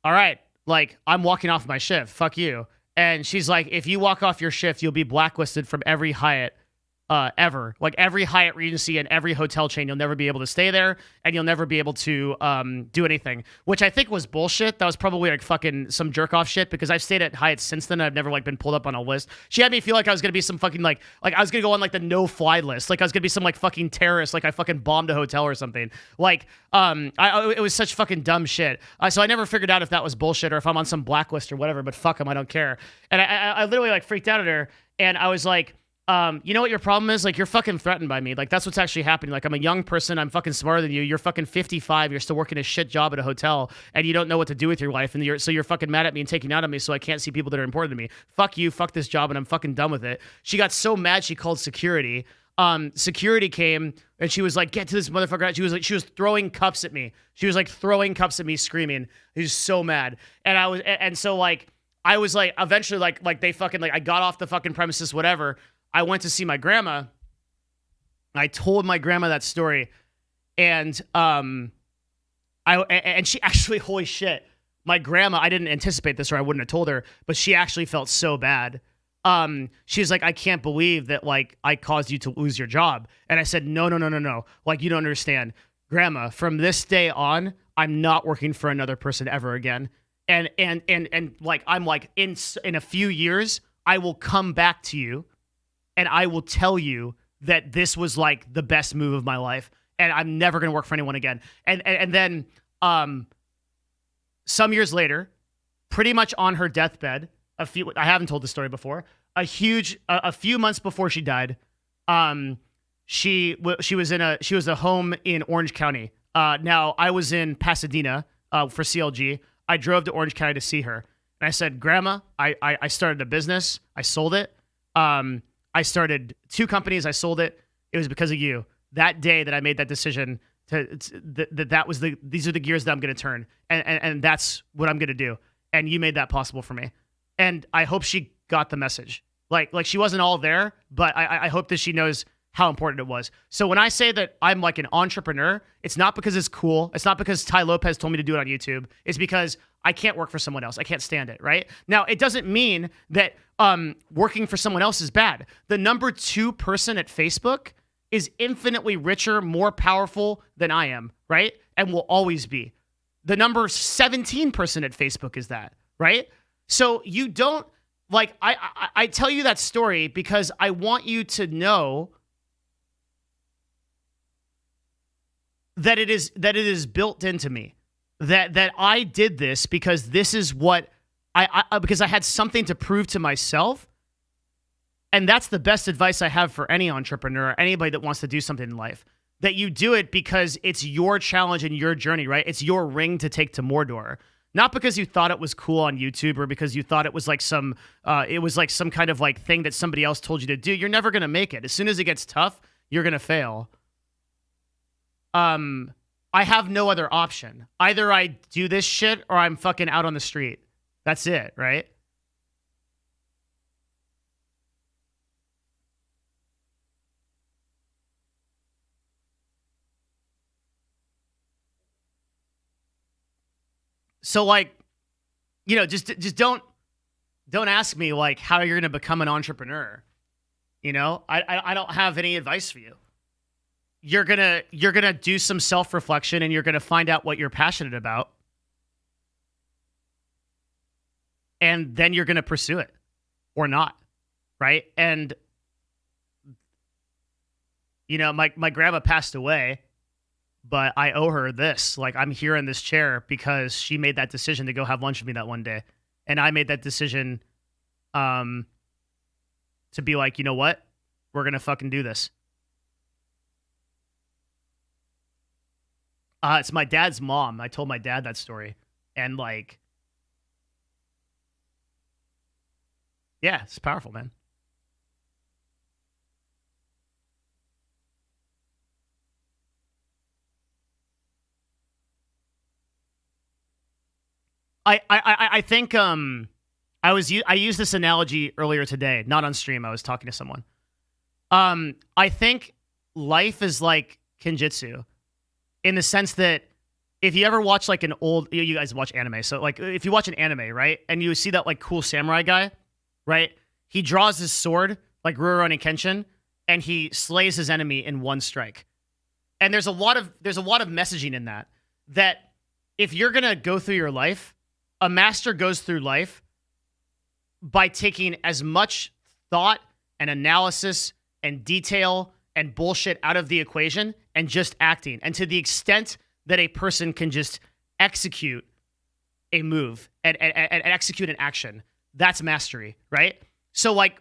all right, like, I'm walking off my shift. Fuck you. And she's like, if you walk off your shift, you'll be blacklisted from every Hyatt ever. Like, every Hyatt Regency and every hotel chain, you'll never be able to stay there, and you'll never be able to do anything, which I think was bullshit. That was probably like fucking some jerk off shit, because I've stayed at Hyatt since then. I've never like been pulled up on a list. She had me feel like I was gonna be some fucking like I was gonna go on like the no fly list, like I was gonna be some like fucking terrorist, like I fucking bombed a hotel or something. Like it was such fucking dumb shit. So I never figured out if that was bullshit or if I'm on some blacklist or whatever. But fuck them, I don't care. And I literally like freaked out at her, and I was like, you know what your problem is? Like, you're fucking threatened by me. Like, that's what's actually happening. Like, I'm a young person. I'm fucking smarter than you. You're fucking 55. You're still working a shit job at a hotel, and you don't know what to do with your life. And you're fucking mad at me and taking out on me, so I can't see people that are important to me. Fuck you. Fuck this job, and I'm fucking done with it. She got so mad she called security. Security came, and she was like, get to this motherfucker. She was throwing cups at me. She was like throwing cups at me, screaming. He was so mad. And I was like, eventually, like they fucking, like, I got off the fucking premises, whatever. I went to see my grandma. I told my grandma that story, and she actually, holy shit, my grandma, I didn't anticipate this, or I wouldn't have told her, but she actually felt so bad. She's like, I can't believe that, like, I caused you to lose your job. And I said, no. Like, you don't understand, Grandma. From this day on, I'm not working for another person ever again. And like, I'm like, in a few years, I will come back to you. And I will tell you that this was like the best move of my life, and I'm never going to work for anyone again. And then some years later, pretty much on her deathbed, I haven't told this story before. A few months before she died, she was a home in Orange County. Now I was in Pasadena for CLG. I drove to Orange County to see her, and I said, Grandma, I started a business. I sold it. I started 2 companies. I sold it. It was because of you. That day that I made that decision, these are the gears that I'm going to turn, and that's what I'm going to do. And you made that possible for me. And I hope she got the message. Like she wasn't all there, but I hope that she knows how important it was. So when I say that I'm like an entrepreneur, it's not because it's cool. It's not because Ty Lopez told me to do it on YouTube. It's because I can't work for someone else. I can't stand it, right? Now, it doesn't mean that working for someone else is bad. The number 2 person at Facebook is infinitely richer, more powerful than I am, right? And will always be. The number 17 person at Facebook is that, right? So you don't, like, I tell you that story because I want you to know that it is built into me. That I did this because this is what because I had something to prove to myself. And that's the best advice I have for any entrepreneur, anybody that wants to do something in life. That you do it because it's your challenge and your journey, right? It's your ring to take to Mordor. Not because you thought it was cool on YouTube or because you thought it was like some kind of like thing that somebody else told you to do. You're never going to make it. As soon as it gets tough, you're going to fail. I have no other option. Either I do this shit or I'm fucking out on the street. That's it, right? So like, you know, just don't ask me like how you're going to become an entrepreneur. You know, I don't have any advice for you. You're going to do some self-reflection and you're going to find out what you're passionate about. And then you're going to pursue it or not, right? And you know, my grandma passed away, but I owe her this. Like, I'm here in this chair because she made that decision to go have lunch with me that one day. And I made that decision to be like, you know what? We're going to fucking do this. It's my dad's mom. I told my dad that story. And like, yeah, it's powerful, man. I think I used this analogy earlier today, not on stream. I was talking to someone. I think life is like Kenjutsu in the sense that if you ever watch like an old, you guys watch anime. So like if you watch an anime, right? And you see that like cool samurai guy, right? He draws his sword like Rurouni Kenshin and he slays his enemy in one strike. And there's a lot of messaging in that if you're going to go through your life, a master goes through life by taking as much thought and analysis and detail and bullshit out of the equation and just acting. And to the extent that a person can just execute a move and execute an action, that's mastery, right? So like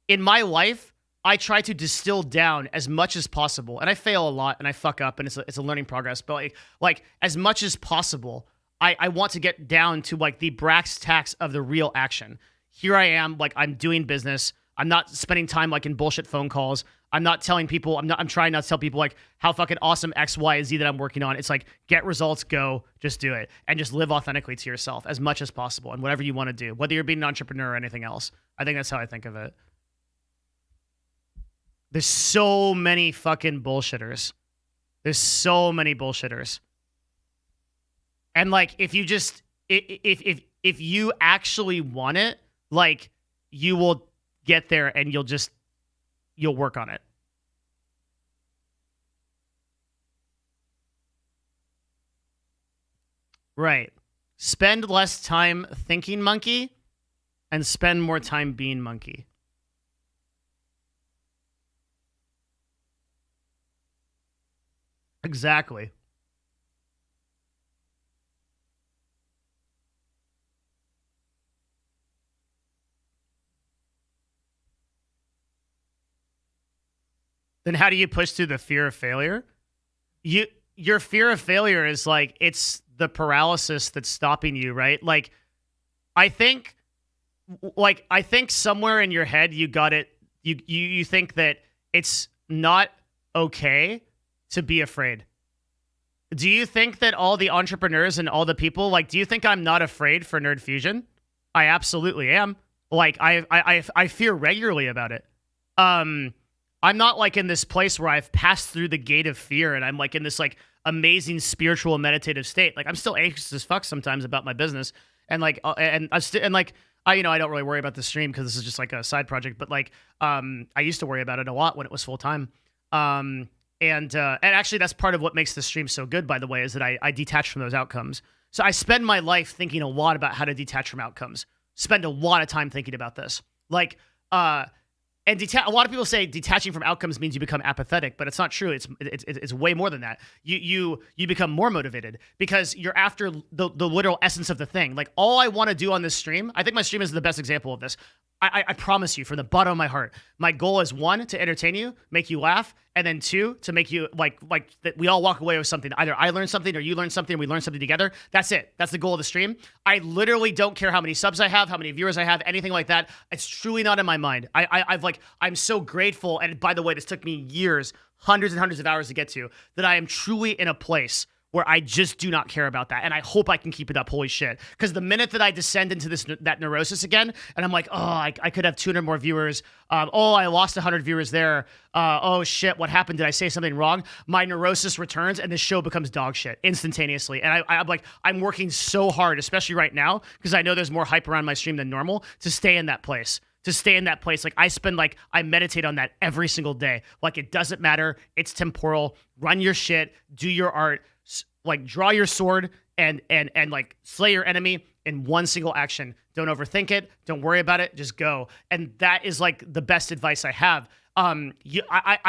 in my life, I try to distill down as much as possible. And I fail a lot and I fuck up and it's a learning progress. But like as much as possible, I want to get down to like the brass tacks of the real action. Here I am, like I'm doing business. I'm not spending time like in bullshit phone calls. I'm not telling people, I'm trying not to tell people like how fucking awesome X, Y, and Z that I'm working on. It's like get results, go, just do it. And just live authentically to yourself as much as possible and whatever you want to do, whether you're being an entrepreneur or anything else. I think that's how I think of it. There's so many fucking bullshitters. There's so many bullshitters. And like, if you just, if you actually want it, like you will get there and you'll work on it. Right. Spend less time thinking monkey and spend more time being monkey. Exactly. Then how do you push through the fear of failure? Your fear of failure is like, it's the paralysis that's stopping you, right? Like, I think somewhere in your head you got it. You think that it's not okay to be afraid. Do you think that all the entrepreneurs and all the people, like, do you think I'm not afraid for Nerd Fusion? I absolutely am. Like, I fear regularly about it. I'm not like in this place where I've passed through the gate of fear and I'm like in this like amazing spiritual meditative state. Like I'm still anxious as fuck sometimes about my business, and like I don't really worry about the stream because this is just like a side project. But like I used to worry about it a lot when it was full time. And actually that's part of what makes the stream so good, by the way, is that I detach from those outcomes. So I spend my life thinking a lot about how to detach from outcomes. Spend a lot of time thinking about this. Like, a lot of people say detaching from outcomes means you become apathetic, but it's not true. It's way more than that. You become more motivated because you're after the literal essence of the thing. Like all I want to do on this stream, I think my stream is the best example of this. I promise you from the bottom of my heart, my goal is 1, to entertain you, make you laugh, and then 2, to make you like that we all walk away with something. Either I learn something or you learn something and we learn something together. That's it. That's the goal of the stream. I literally don't care how many subs I have, how many viewers I have, anything like that. It's truly not in my mind. I'm so grateful. And by the way, this took me years, hundreds and hundreds of hours to get to, that I am truly in a place where I just do not care about that. And I hope I can keep it up. Holy shit. Because the minute that I descend into that neurosis again, and I'm like, oh, I could have 200 more viewers. Oh, I lost 100 viewers there. Oh shit, what happened? Did I say something wrong? My neurosis returns and the show becomes dog shit instantaneously. And I'm working so hard, especially right now, because I know there's more hype around my stream than normal, to stay in that place. Like I meditate on that every single day. Like it doesn't matter. It's temporal. Run your shit. Do your art. Like draw your sword and like slay your enemy in one single action. Don't overthink it. Don't worry about it. Just go. And that is like the best advice I have. I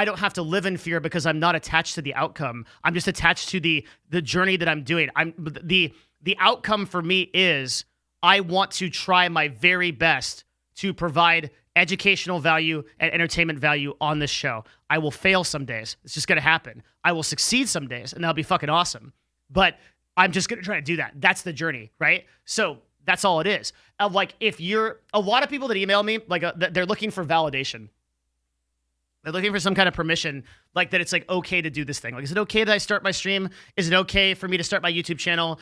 don't have to live in fear because I'm not attached to the outcome. I'm just attached to the journey that I'm doing. The outcome for me is I want to try my very best to provide educational value and entertainment value on this show. I will fail some days. It's just going to happen. I will succeed some days, and that'll be fucking awesome. But I'm just going to try to do that. That's the journey, right? So that's all it is. Like if you're a lot of people that email me, like they're looking for validation. They're looking for some kind of permission, like that it's like okay to do this thing. Like, is it okay that I start my stream? Is it okay for me to start my YouTube channel?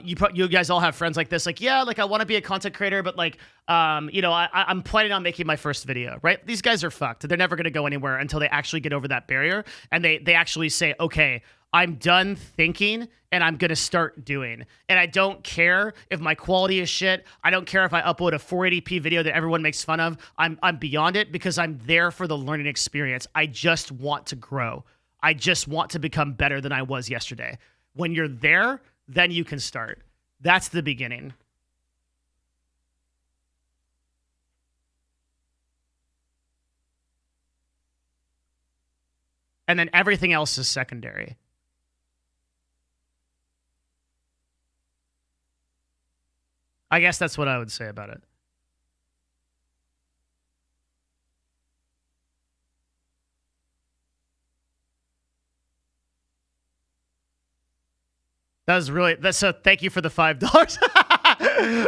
You guys all have friends like this. Like, yeah, like I want to be a content creator, but like, I'm planning on making my first video, right? These guys are fucked. They're never going to go anywhere until they actually get over that barrier and they actually say, okay, I'm done thinking and I'm going to start doing. And I don't care if my quality is shit. I don't care if I upload a 480p video that everyone makes fun of. I'm beyond it because I'm there for the learning experience. I just want to grow. I just want to become better than I was yesterday. When you're there, then you can start. That's the beginning. And then everything else is secondary. I guess that's what I would say about it. So thank you for the $5.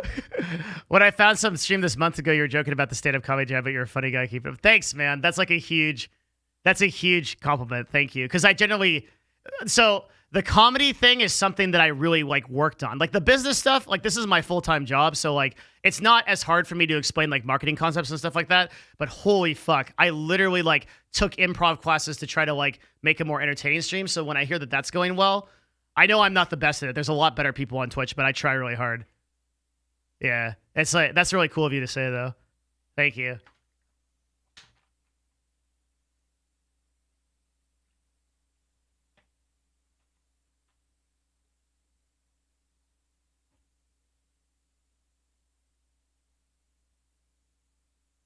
When I found some stream this month ago, you were joking about the stand-up comedy jam, but you're a funny guy. Keep it up. Thanks, man. That's a huge compliment. Thank you. Because I generally, so the comedy thing is something that I really like worked on. Like the business stuff, like this is my full-time job. So like, it's not as hard for me to explain like marketing concepts and stuff like that. But holy fuck, I literally like took improv classes to try to like make a more entertaining stream. So when I hear that that's going well, I know I'm not the best at it. There's a lot better people on Twitch, but I try really hard. Yeah, it's like, that's really cool of you to say though. Thank you.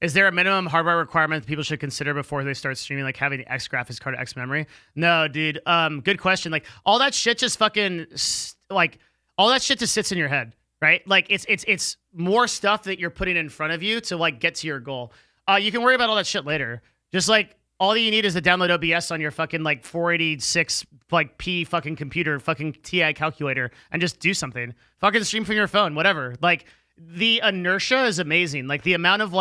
Is there a minimum hardware requirement that people should consider before they start streaming, like having X graphics card or X memory? No, dude. Good question. Like all that shit just fucking like all that shit just sits in your head, right? Like it's more stuff that you're putting in front of you to like get to your goal. You can worry about all that shit later. Just like all you need is to download OBS on your fucking like 486 like P fucking computer, fucking TI calculator, and just do something. Fucking stream from your phone, whatever. Like the inertia is amazing. Like the amount of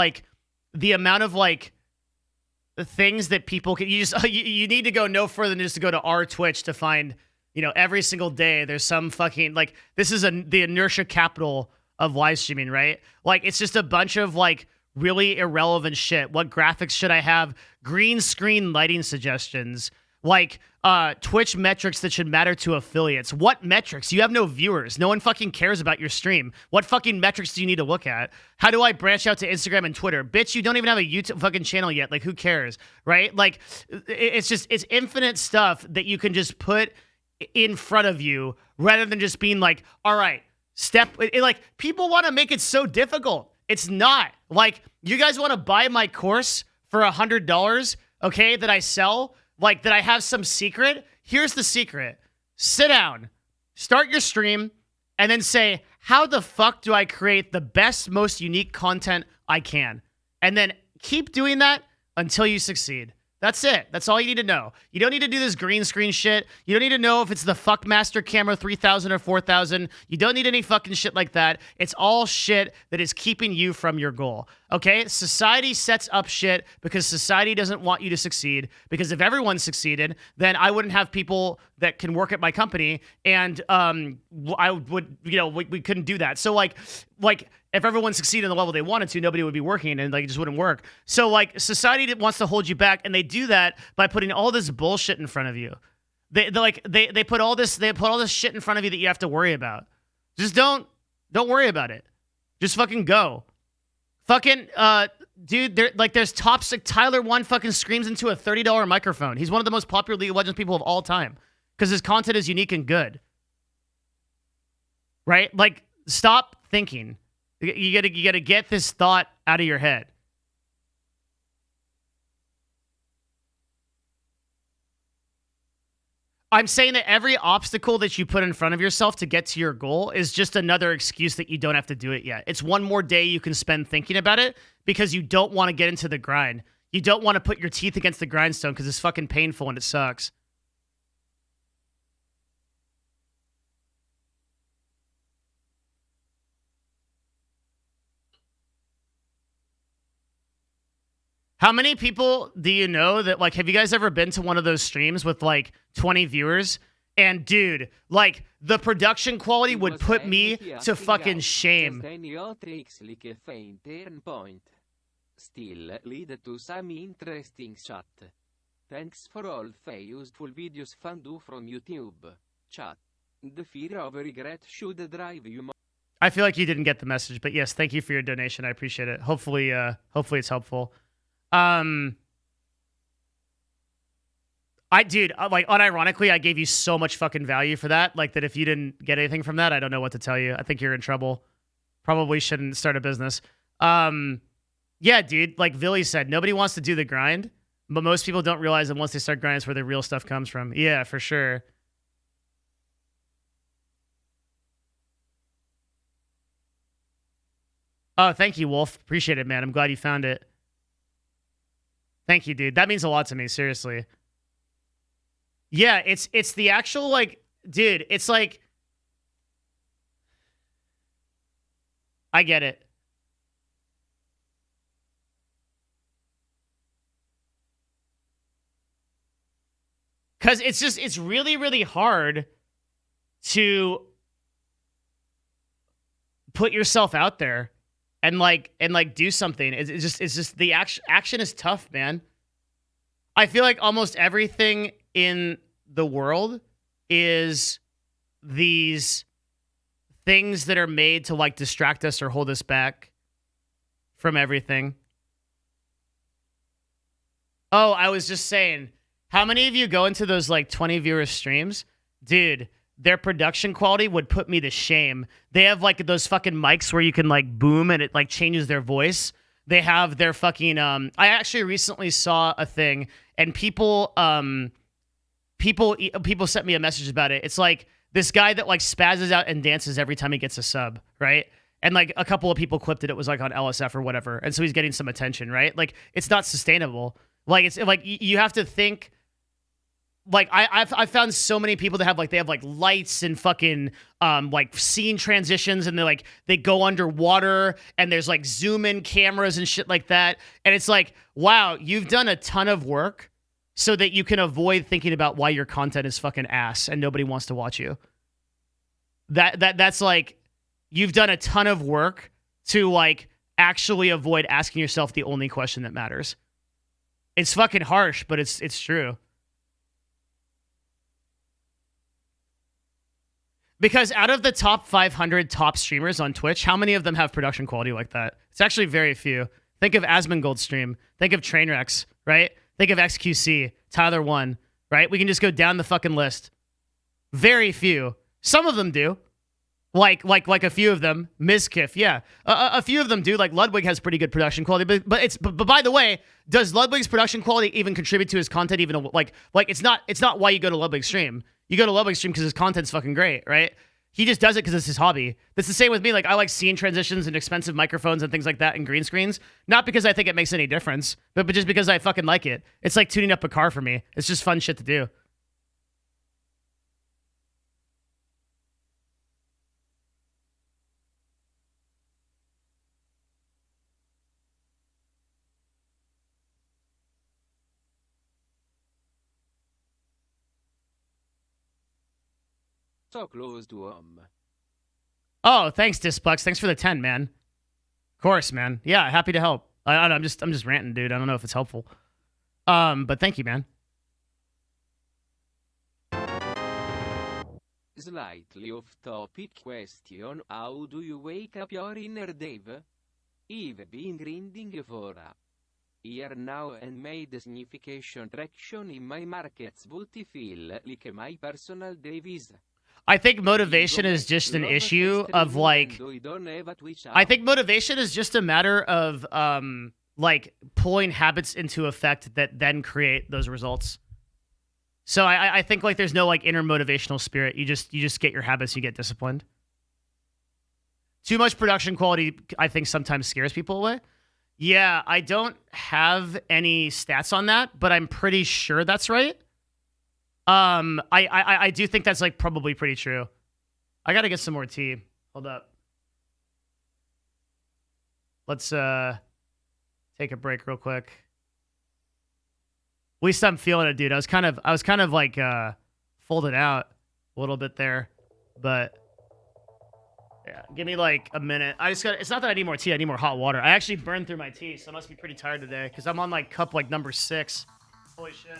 things that people can, you need to go no further than just to go to our Twitch to find, every single day there's some fucking, this is the inertia capital of live streaming, right? Like it's just a bunch of like really irrelevant shit. What graphics should I have? Green screen lighting suggestions. Like Twitch metrics that should matter to affiliates. What metrics? You have no viewers. No one fucking cares about your stream. What fucking metrics do you need to look at? How do I branch out to Instagram and Twitter? Bitch, you don't even have a YouTube fucking channel yet. Like, who cares, right? Like, it's infinite stuff that you can just put in front of you rather than just being like, all right, like, people want to make it so difficult. It's not. Like, you guys want to buy my course for $100, okay, that I sell? Like, that I have some secret? Here's the secret. Sit down, start your stream, and then say, how the fuck do I create the best, most unique content I can? And then keep doing that until you succeed. That's it. That's all you need to know. You don't need to do this green screen shit. You don't need to know if it's the Fuckmaster Camera 3000 or 4000. You don't need any fucking shit like that. It's all shit that is keeping you from your goal. Okay? Society sets up shit because society doesn't want you to succeed. Because if everyone succeeded, then I wouldn't have people that can work at my company, and I would, we couldn't do that. So like if everyone succeeded in the level they wanted to, nobody would be working, and like it just wouldn't work. So like society wants to hold you back, and they do that by putting all this bullshit in front of you. They put all this shit in front of you that you have to worry about. Just don't worry about it. Just fucking go. Fucking dude, there's tops like Tyler 1 fucking screams into a $30 microphone. He's one of the most popular League of Legends people of all time because his content is unique and good. Right? Like, stop thinking. You gotta get this thought out of your head. I'm saying that every obstacle that you put in front of yourself to get to your goal is just another excuse that you don't have to do it yet. It's one more day you can spend thinking about it because you don't want to get into the grind. You don't want to put your teeth against the grindstone because it's fucking painful and it sucks. How many people do you know that, like, have you guys ever been to one of those streams with, like, 20 viewers? And, dude, like, the production quality would put me to fucking shame. Still lead to some interesting chat. Thanks for all the useful videos found from YouTube. Chat. The fear of regret should drive you more. I feel like you didn't get the message, but yes, thank you for your donation. I appreciate it. Hopefully it's helpful. Dude, like, unironically, I gave you so much fucking value for that. Like, that if you didn't get anything from that, I don't know what to tell you. I think you're in trouble. Probably shouldn't start a business. Yeah, dude, like Villy said, nobody wants to do the grind, but most people don't realize that once they start grinding, it's where the real stuff comes from. Yeah, for sure. Oh, thank you, Wolf. Appreciate it, man. I'm glad you found it. Thank you, dude. That means a lot to me, seriously. Yeah, it's the actual, like, dude, it's like, I get it. Because it's really, really hard to put yourself out there and do something. It's just the action is tough, man. I feel like almost everything in the world is these things that are made to, like, distract us or hold us back from everything. Oh, I was just saying, how many of you go into those, like, 20 viewer streams? Dude, their production quality would put me to shame. They have, like, those fucking mics where you can, like, boom and it, like, changes their voice. They have their fucking, I actually recently saw a thing, and people sent me a message about it. It's like this guy that, like, spazzes out and dances every time he gets a sub, right? And, like, a couple of people clipped it. It was, like, on LSF or whatever. And so he's getting some attention, right? Like, it's not sustainable. Like, it's like you have to think. Like, I've found so many people that have, like, they have, like, lights and fucking, like, scene transitions, and they go underwater, and there's, like, zoom in cameras and shit like that. And it's like, wow, you've done a ton of work so that you can avoid thinking about why your content is fucking ass and nobody wants to watch you. That's like, you've done a ton of work to, like, actually avoid asking yourself the only question that matters. It's fucking harsh, but it's true. Because out of the top 500 top streamers on Twitch, how many of them have production quality like that? It's actually very few. Think of Asmongold's stream. Think of Trainwrecks, right? Think of XQC, Tyler One, right? We can just go down the fucking list. Very few. Some of them do. Like a few of them. Mizkif, yeah. A few of them do. Like Ludwig has pretty good production quality, but by the way, does Ludwig's production quality even contribute to his content? Even like it's not why you go to Ludwig's stream. You go to Ludwig's stream because his content's fucking great, right? He just does it because it's his hobby. That's the same with me. Like I like scene transitions and expensive microphones and things like that and green screens. Not because I think it makes any difference, but just because I fucking like it. It's like tuning up a car for me. It's just fun shit to do. So close to home. Oh, thanks, Displex. Thanks for the 10, man. Of course, man. Yeah, happy to help. I'm just ranting, dude. I don't know if it's helpful. But thank you, man. Slightly off-topic question. How do you wake up your inner Dave? I've been grinding for a year now and made significant traction in my markets, but I feel like my personal Dave is... I think motivation is just an issue of like... I think motivation is just a matter of like pulling habits into effect that then create those results. So I think like there's no like inner motivational spirit. You just get your habits, you get disciplined. Too much production quality, I think, sometimes scares people away. Yeah, I don't have any stats on that, but I'm pretty sure that's right. I do think that's like probably pretty true. I gotta get some more tea. Hold up. Let's take a break real quick. At least I'm feeling it, dude. I was kind of like folded out a little bit there, but yeah, give me like a minute. It's not that I need more tea, I need more hot water. I actually burned through my tea, so I must be pretty tired today because I'm on like cup like number 6. Holy shit.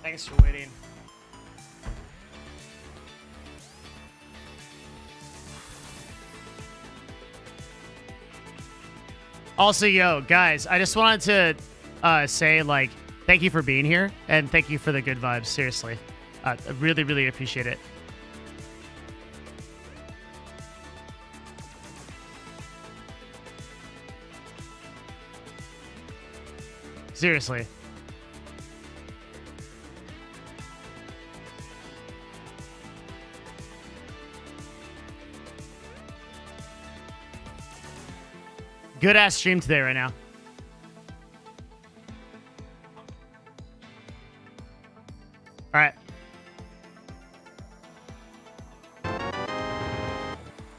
Thanks for waiting. Also, yo, guys, I just wanted to say, like, thank you for being here, and thank you for the good vibes, seriously. I really, really appreciate it. Seriously. Good ass stream today right now. All right.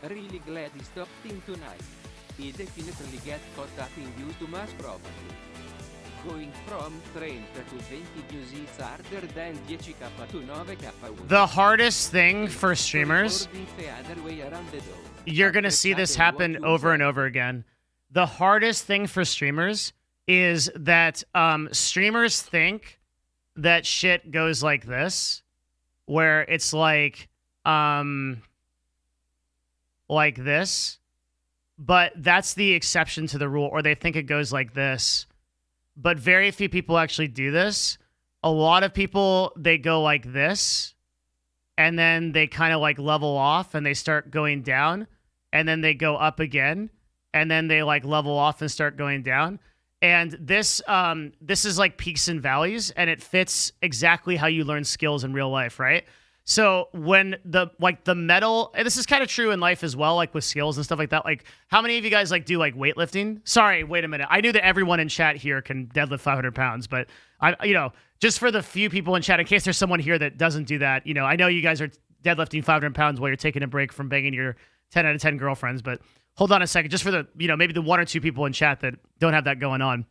Really glad he stopped in tonight. He definitely get caught up in views too much probably. Going from 30 to 20 views is harder than 10k to 9k. The hardest thing for streamers, you're going to see this happen over and over again. The hardest thing for streamers is that streamers think that shit goes like this, where it's like this, but that's the exception to the rule, or they think it goes like this. But very few people actually do this. A lot of people, they go like this, and then they kind of like level off and they start going down, and then they go up again, and then they like level off and start going down. And this is like peaks and valleys, and it fits exactly how you learn skills in real life, right? So when the metal, and this is kind of true in life as well, like with skills and stuff like that. Like, how many of you guys like do like weightlifting? Sorry, wait a minute. I knew that everyone in chat here can deadlift 500 pounds, but just for the few people in chat, in case there's someone here that doesn't do that, I know you guys are deadlifting 500 pounds while you're taking a break from banging your 10 out of 10 girlfriends, but hold on a second, just for the, maybe the one or two people in chat that don't have that going on.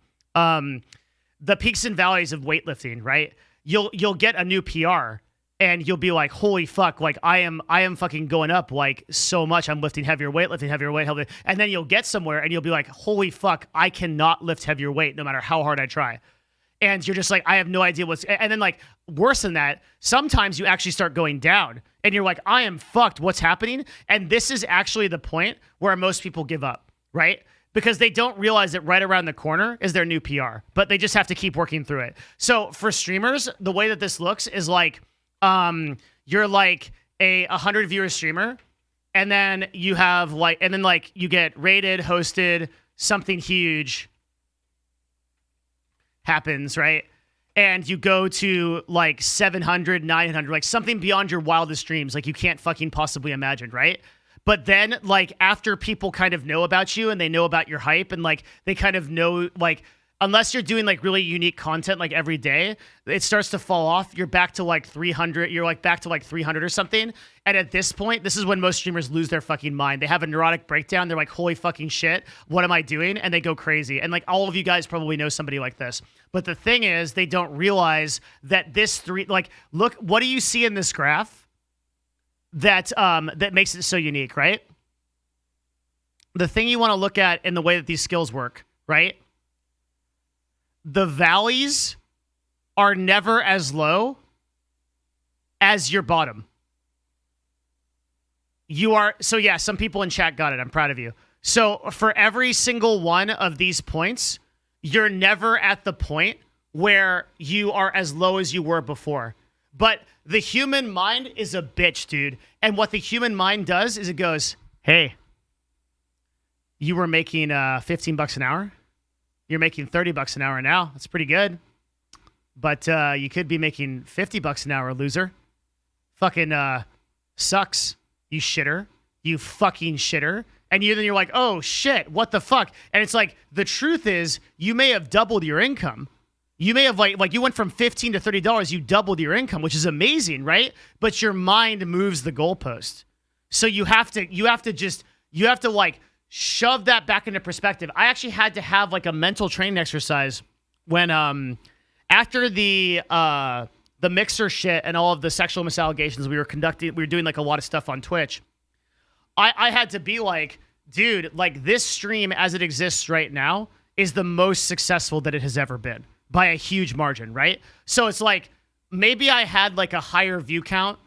The peaks and valleys of weightlifting, right? You'll get a new PR, and you'll be like, holy fuck, like I am fucking going up like so much. I'm lifting heavier weight. And then you'll get somewhere and you'll be like, holy fuck, I cannot lift heavier weight no matter how hard I try. And you're just like, I have no idea and then like worse than that, sometimes you actually start going down and you're like, I am fucked. What's happening? And this is actually the point where most people give up, right? Because they don't realize that right around the corner is their new PR, but they just have to keep working through it. So for streamers, the way that this looks is like, you're like a 100 viewer streamer, and then you have you get rated, hosted, something huge happens, right? And you go to like 700, 900, like something beyond your wildest dreams, like you can't fucking possibly imagine, right? But then like after people kind of know about you and they know about your hype and like they kind of know like, unless you're doing like really unique content like every day, it starts to fall off. You're back to like 300. You're like back to like 300 or something. And at this point, this is when most streamers lose their fucking mind. They have a neurotic breakdown. They're like, holy fucking shit, what am I doing? And they go crazy. And like all of you guys probably know somebody like this. But the thing is, they don't realize that look, what do you see in this graph that makes it so unique, right? The thing you want to look at in the way that these skills work, right? The valleys are never as low as your bottom. Some people in chat got it. I'm proud of you. So for every single one of these points, you're never at the point where you are as low as you were before. But the human mind is a bitch, dude. And what the human mind does is it goes, hey, you were making $15 an hour. You're making $30 an hour now. That's pretty good. But you could be making $50 an hour, loser. Fucking sucks, you shitter. You fucking shitter. And then you're like, oh shit, what the fuck? And it's like, the truth is, you may have doubled your income. You may have like you went from $15 to $30, you doubled your income, which is amazing, right? But your mind moves the goalpost. So you have to like shove that back into perspective. I actually had to have like a mental training exercise when after the mixer shit and all of the sexual misallegations we were doing like a lot of stuff on Twitch. I had to be like, dude, like this stream as it exists right now is the most successful that it has ever been by a huge margin, right? So it's like maybe I had like a higher view count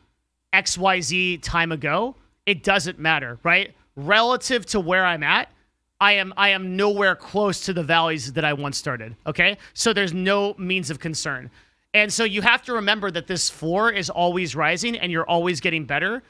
XYZ time ago. It doesn't matter, right? Relative to where I'm at, I am nowhere close to the valleys that I once started, okay? So there's no means of concern. And so you have to remember that this floor is always rising and you're always getting better.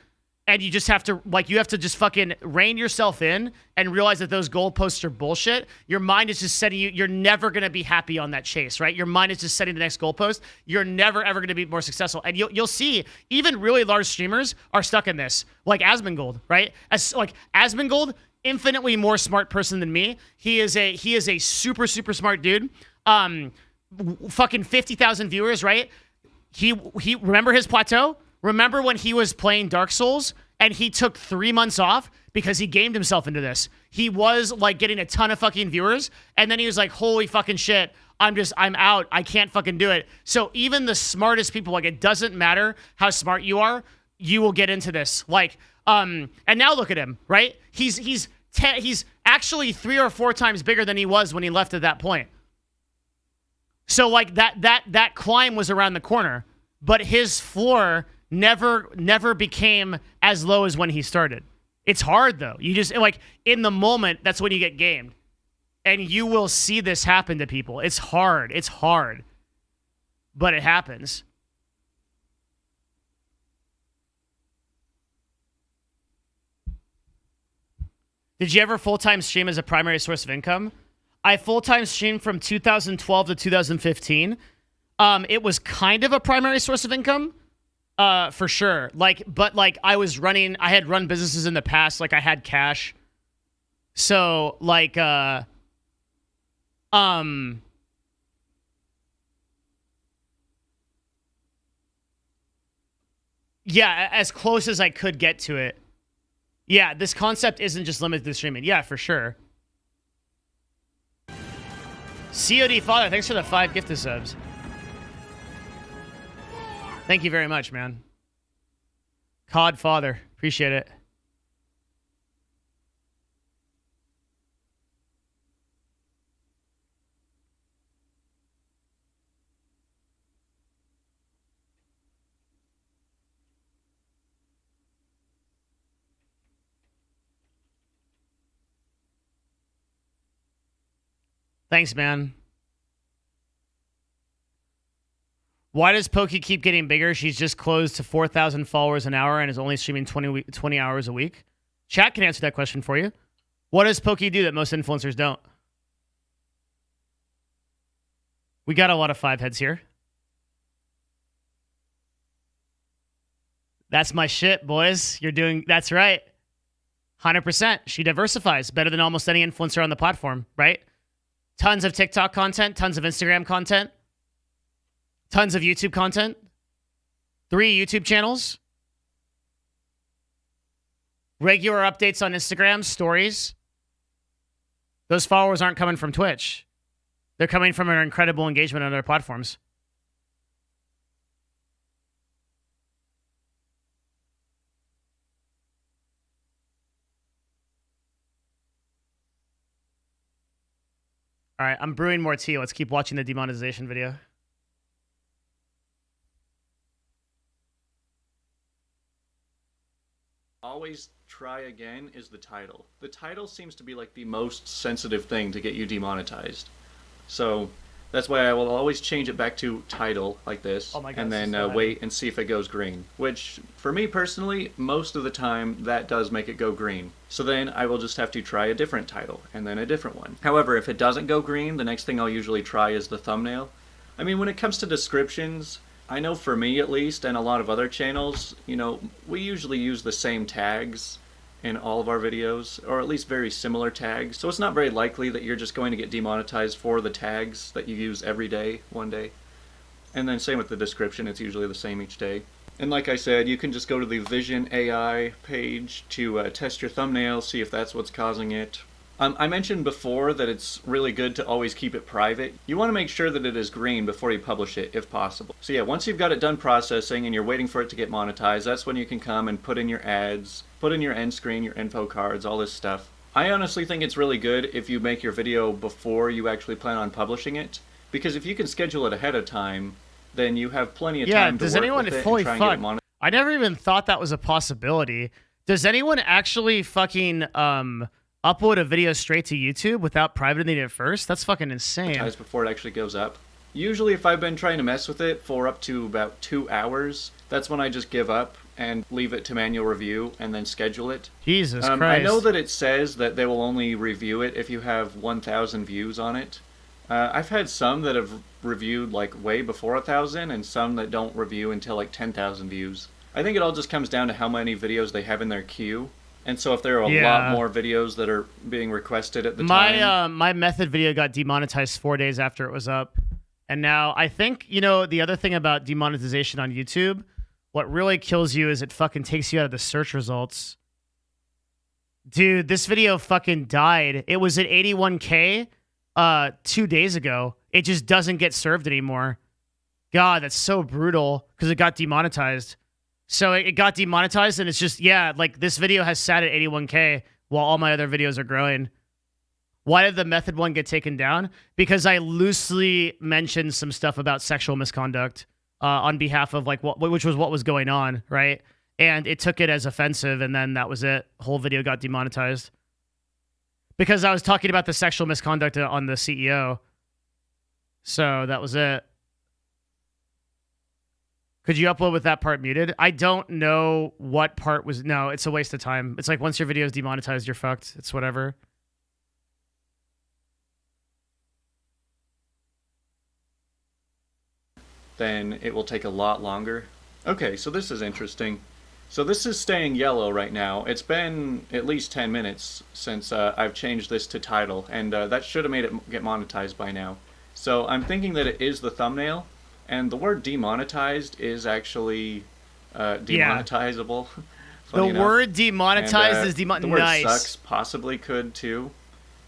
And you just have to, like, you have to just fucking rein yourself in and realize that those goalposts are bullshit. Your mind is just setting you, you're never going to be happy on that chase, right? Your mind is just setting the next goalpost. You're never, ever going to be more successful. And you'll see, even really large streamers are stuck in this. Like InvenGlobal, right? InvenGlobal, infinitely more smart person than me. He is a super, super smart dude. Fucking 50,000 viewers, right? He remember his plateau? Remember when he was playing Dark Souls and he took 3 months off because he gamed himself into this? He was like getting a ton of fucking viewers, and then he was like, holy fucking shit, I'm out. I can't fucking do it. So even the smartest people, like, it doesn't matter how smart you are, you will get into this. Like, and now look at him, right? He's actually 3 or 4 times bigger than he was when he left at that point. So like that climb was around the corner, but his floor never became as low as when he started. It's hard though. You just, like, in the moment, that's when you get gamed. And you will see this happen to people. It's hard. It's hard. But it happens. Did you ever full-time stream as a primary source of income? I full-time streamed from 2012 to 2015. It was kind of a primary source of income. For sure. But I had run businesses in the past. Like, I had cash. So, like, yeah, as close as I could get to it. Yeah, this concept isn't just limited to streaming. Yeah, for sure. COD Father, thanks for the 5 gifted subs. Thank you very much, man. COD Father. Appreciate it. Thanks, man. Why does Pokey keep getting bigger? She's just closed to 4,000 followers an hour and is only streaming 20 hours a week. Chat can answer that question for you. What does Pokey do that most influencers don't? We got a lot of 5 heads here. That's my shit, boys. You're doing, that's right. 100%. She diversifies better than almost any influencer on the platform, right? Tons of TikTok content, tons of Instagram content, tons of YouTube content, 3 YouTube channels, regular updates on Instagram, stories. Those followers aren't coming from Twitch. They're coming from her incredible engagement on other platforms. All right, I'm brewing more tea. Let's keep watching the demonetization video. Always try again is the title. The title seems to be like the most sensitive thing to get you demonetized. So that's why I will always change it back to title like this, oh my God, and then wait and see if it goes green. Which, for me personally, most of the time that does make it go green. So then I will just have to try a different title, and then a different one. However, if it doesn't go green, the next thing I'll usually try is the thumbnail. I mean, when it comes to descriptions, I know for me at least, and a lot of other channels, you know, we usually use the same tags in all of our videos, or at least very similar tags. So it's not very likely that you're just going to get demonetized for the tags that you use every day, one day. And then same with the description, it's usually the same each day. And like I said, you can just go to the Vision AI page to test your thumbnail, see if that's what's causing it. I mentioned before that it's really good to always keep it private. You want to make sure that it is green before you publish it, if possible. So yeah, once you've got it done processing and you're waiting for it to get monetized, that's when you can come and put in your ads, put in your end screen, your info cards, all this stuff. I honestly think it's really good if you make your video before you actually plan on publishing it, because if you can schedule it ahead of time, then you have plenty of time to does work anyone with it fully and try and get it monetized. I never even thought that was a possibility. Does anyone actually fucking upload a video straight to YouTube without privating it first? That's fucking insane. Before it actually goes up. Usually if I've been trying to mess with it for up to about 2 hours, that's when I just give up and leave it to manual review and then schedule it. Jesus Christ. I know that it says that they will only review it if you have 1,000 views on it. I've had some that have reviewed like way before 1,000 and some that don't review until like 10,000 views. I think it all just comes down to how many videos they have in their queue. And so if there are a lot more videos that are being requested at the time... My method video got demonetized 4 days after it was up. And now I think, you know, the other thing about demonetization on YouTube, what really kills you is it fucking takes you out of the search results. Dude, this video fucking died. It was at 81K 2 days ago. It just doesn't get served anymore. God, that's so brutal because it got demonetized. So it got demonetized and it's just, yeah, like this video has sat at 81K while all my other videos are growing. Why did the method one get taken down? Because I loosely mentioned some stuff about sexual misconduct on behalf of like which was what was going on, right? And it took it as offensive, and then that was it. Whole video got demonetized because I was talking about the sexual misconduct on the CEO. So that was it. Could you upload with that part muted? I don't know what part was. No, it's a waste of time. It's like once your video is demonetized, you're fucked. It's whatever. Then it will take a lot longer. Okay, so this is interesting. So this is staying yellow right now. It's been at least 10 minutes since I've changed this to title, and that should have made it get monetized by now. So I'm thinking that it is the thumbnail, and the word demonetized is actually demonetizable. The word demonetized is demonetized. The word sucks possibly could too.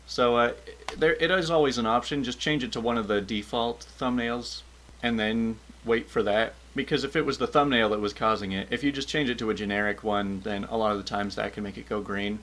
So it is always an option. Just change it to one of the default thumbnails and then wait for that. Because if it was the thumbnail that was causing it, if you just change it to a generic one, then a lot of the times that can make it go green.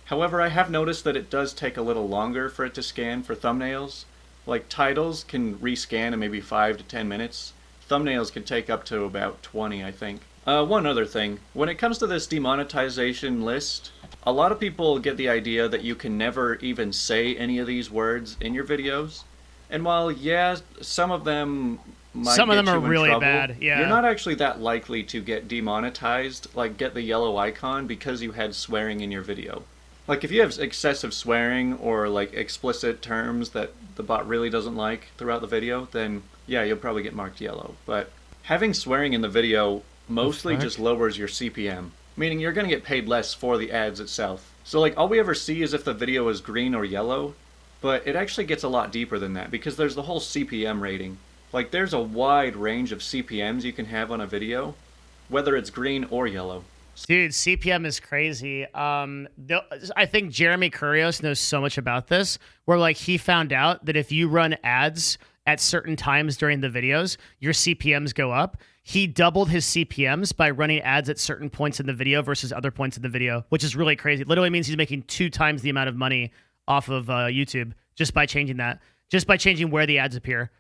However, I have noticed that it does take a little longer for it to scan for thumbnails. Like titles can rescan in maybe 5 to 10 minutes. Thumbnails can take up to about 20, I think. One other thing. When it comes to this demonetization list, a lot of people get the idea that you can never even say any of these words in your videos. And while, yeah, some of them might some of get them are you in really trouble, bad, yeah. You're not actually that likely to get demonetized, like get the yellow icon, because you had swearing in your video. Like if you have excessive swearing or like explicit terms that the bot really doesn't like throughout the video, then yeah, you'll probably get marked yellow. But having swearing in the video mostly just lowers your CPM, meaning you're going to get paid less for the ads itself. So like all we ever see is if the video is green or yellow, but it actually gets a lot deeper than that because there's the whole CPM rating. Like there's a wide range of CPMs you can have on a video, whether it's green or yellow. Dude, CPM is crazy. I think Jeremy Kurios knows so much about this, where like he found out that if you run ads at certain times during the videos, your CPMs go up. He doubled his CPMs by running ads at certain points in the video versus other points in the video, which is really crazy. It literally means he's making 2 times the amount of money off of YouTube just by changing that, just by changing where the ads appear.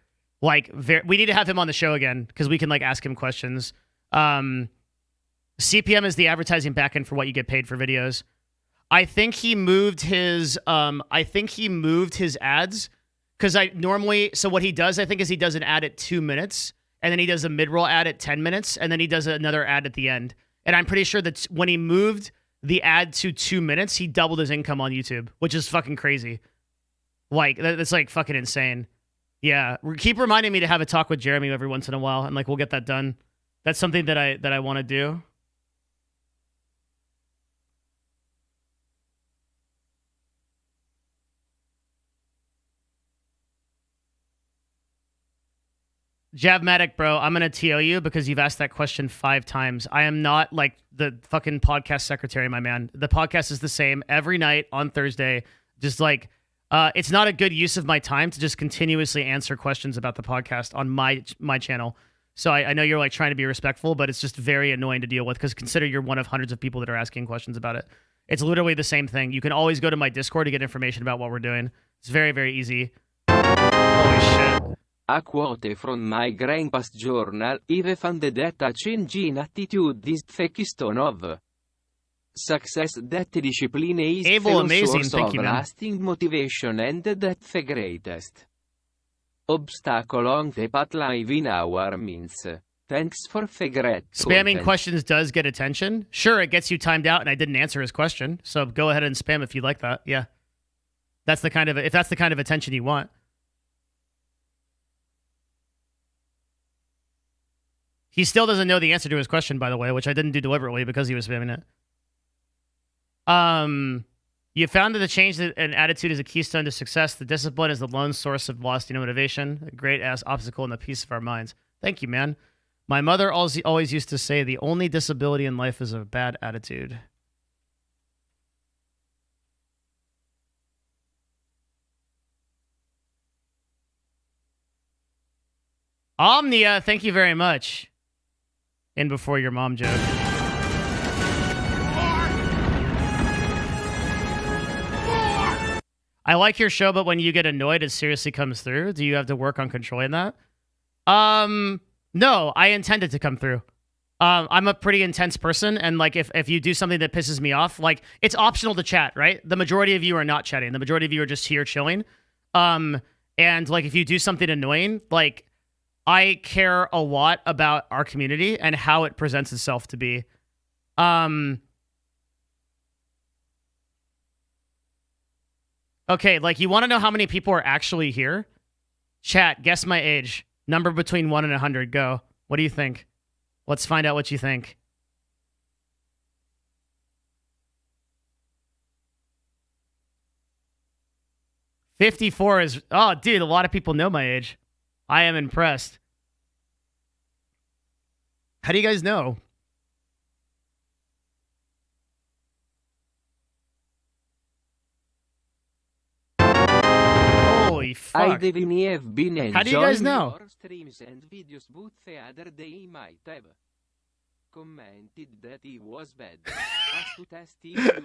Like, we need to have him on the show again because we can like ask him questions. CPM is the advertising backend for what you get paid for videos. I think he moved his ads because so what he does, I think, is he does an ad at 2 minutes and then he does a mid-roll ad at 10 minutes and then he does another ad at the end. And I'm pretty sure that when he moved the ad to 2 minutes, he doubled his income on YouTube, which is fucking crazy. Like, that's like fucking insane. Yeah, keep reminding me to have a talk with Jeremy every once in a while, and like we'll get that done. That's something that I want to do. Javmatic, bro, I'm going to TO you because you've asked that question 5 times. I am not like the fucking podcast secretary, my man. The podcast is the same every night on Thursday. Just like, it's not a good use of my time to just continuously answer questions about the podcast on my channel. So I know you're like trying to be respectful, but it's just very annoying to deal with because consider you're one of hundreds of people that are asking questions about it. It's literally the same thing. You can always go to my Discord to get information about what we're doing. It's very, very easy. Holy shit. A quote from my grandpa's journal, I've found that a change in attitude is the keystone of success. That discipline is Abel, the amazing. source Thank of you, man. lasting motivation, and that the greatest obstacle on the path live in our means. Thanks for the great Spamming content. questions does get attention. Sure, it gets you timed out, and I didn't answer his question. So go ahead and spam if you like that. Yeah, that's the kind of if that's the kind of attention you want. He still doesn't know the answer to his question, by the way, which I didn't do deliberately because he was spamming it. You found that the change in attitude is a keystone to success. The discipline is the lone source of velocity and motivation, a great ass obstacle in the peace of our minds. Thank you, man. My mother always used to say the only disability in life is a bad attitude. Omnia, thank you very much. In before your mom joke. I like your show, but when you get annoyed, it seriously comes through. Do you have to work on controlling that? No, I intend it to come through. I'm a pretty intense person, and like if you do something that pisses me off, like it's optional to chat, right? The majority of you are not chatting. The majority of you are just here chilling. And like if you do something annoying, like I care a lot about our community and how it presents itself to be. Okay, like you want to know how many people are actually here? Chat, guess my age. Number between 1 and 100. Go. What do you think? Let's find out what you think. $54 is... Oh, dude, a lot of people know my age. I am impressed. How do you guys know? Holy fuck. I definitely have been enjoying How do you guys know? your streams and videos, but the other day might have commented that he was bad. As to test if you would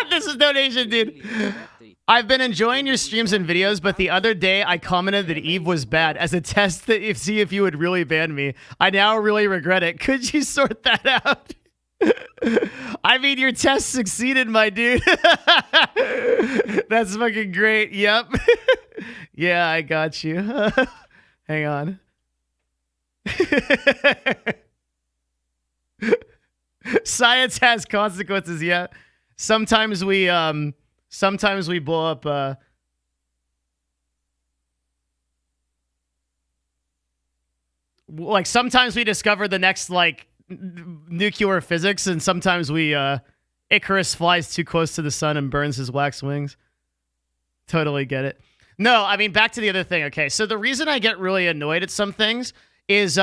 This is donation, dude. I've been enjoying your streams and videos, but the other day I commented that Eve was bad as a test to see if you would really ban me. I now really regret it. Could you sort that out? I mean, your test succeeded, my dude. That's fucking great. Yep. Yeah, I got you. Hang on. Science has consequences, yeah. Sometimes we blow up like sometimes we discover the next like nuclear physics, and sometimes we Icarus flies too close to the sun and burns his wax wings. Totally get it. No, I mean, back to the other thing. Okay, so the reason I get really annoyed at some things is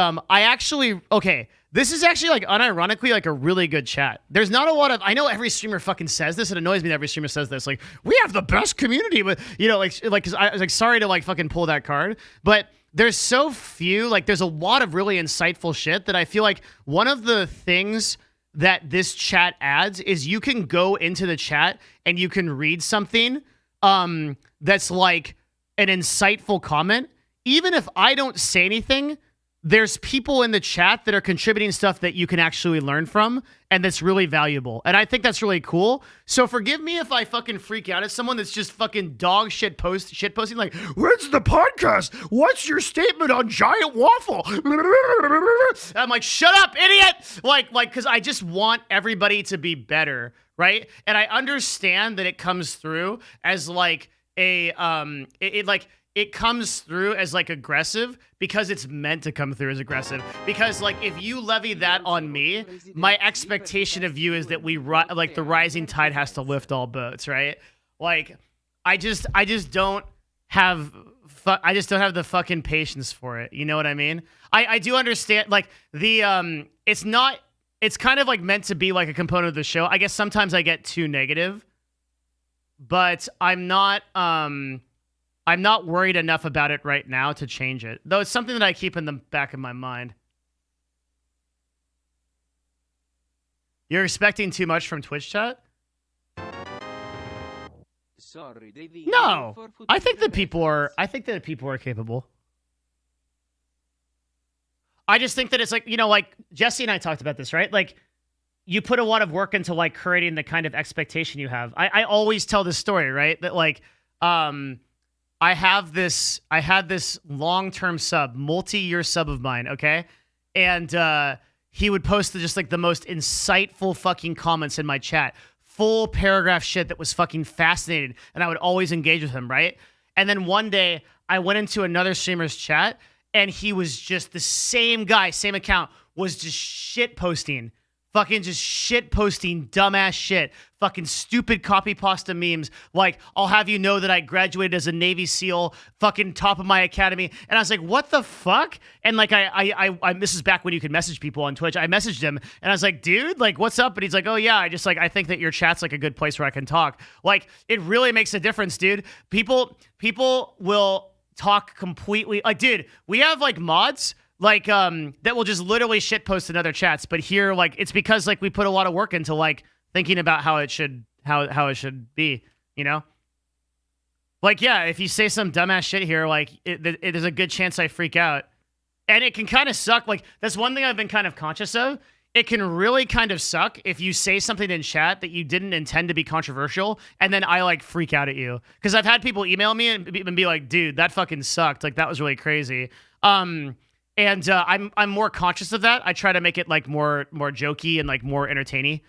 this is actually like unironically like a really good chat. There's not a lot of, I know every streamer fucking says this. It annoys me that every streamer says this. Like, we have the best community, but you know, cause I was like, sorry to like fucking pull that card, but there's so few, like there's a lot of really insightful shit that I feel like one of the things that this chat adds is you can go into the chat and you can read something that's like an insightful comment. Even if I don't say anything, there's people in the chat that are contributing stuff that you can actually learn from, and that's really valuable. And I think that's really cool. So forgive me if I fucking freak out at someone that's just fucking dog shit posting like, where's the podcast? What's your statement on giant waffle? I'm like, shut up, idiot! Like, because I just want everybody to be better, right? And I understand that it comes through as like a it comes through as like aggressive because it's meant to come through as aggressive. Because like if you levy that on me, my expectation of you is that like the rising tide has to lift all boats, right? Like I just don't have the fucking patience for it. You know what I mean? I do understand like the it's kind of like meant to be like a component of the show. I guess sometimes I get too negative, but I'm not worried enough about it right now to change it. Though it's something that I keep in the back of my mind. You're expecting too much from Twitch chat? Sorry, No. I think that people are capable. I just think that it's like, like Jesse and I talked about this, right? Like you put a lot of work into like creating the kind of expectation you have. I always tell this story, right? That like, I had this long-term sub, multi-year sub of mine, okay? And he would post just like the most insightful fucking comments in my chat. Full paragraph shit that was fucking fascinating, and I would always engage with him, right? And then one day, I went into another streamer's chat, and he was just the same guy, same account, was just shit posting. Fucking just shit posting dumbass shit. Fucking stupid copy pasta memes. Like, I'll have you know that I graduated as a Navy SEAL, fucking top of my academy. And I was like, what the fuck? And like, I this is back when you could message people on Twitch. I messaged him and I was like, dude, like, what's up? And he's like, oh yeah, I think that your chat's like a good place where I can talk. Like, it really makes a difference, dude. People will talk completely. Like, dude, we have like mods like that will just literally shitpost in other chats, but here like it's because like we put a lot of work into like thinking about how it should be, you know? Like, yeah, if you say some dumbass shit here, like there's a good chance I freak out. And it can kind of suck. Like, that's one thing I've been kind of conscious of. It can really kind of suck if you say something in chat that you didn't intend to be controversial, and then I like freak out at you. Because I've had people email me and be like, dude, that fucking sucked. Like, that was really crazy. And I'm more conscious of that. I try to make it like more jokey and like more entertaining.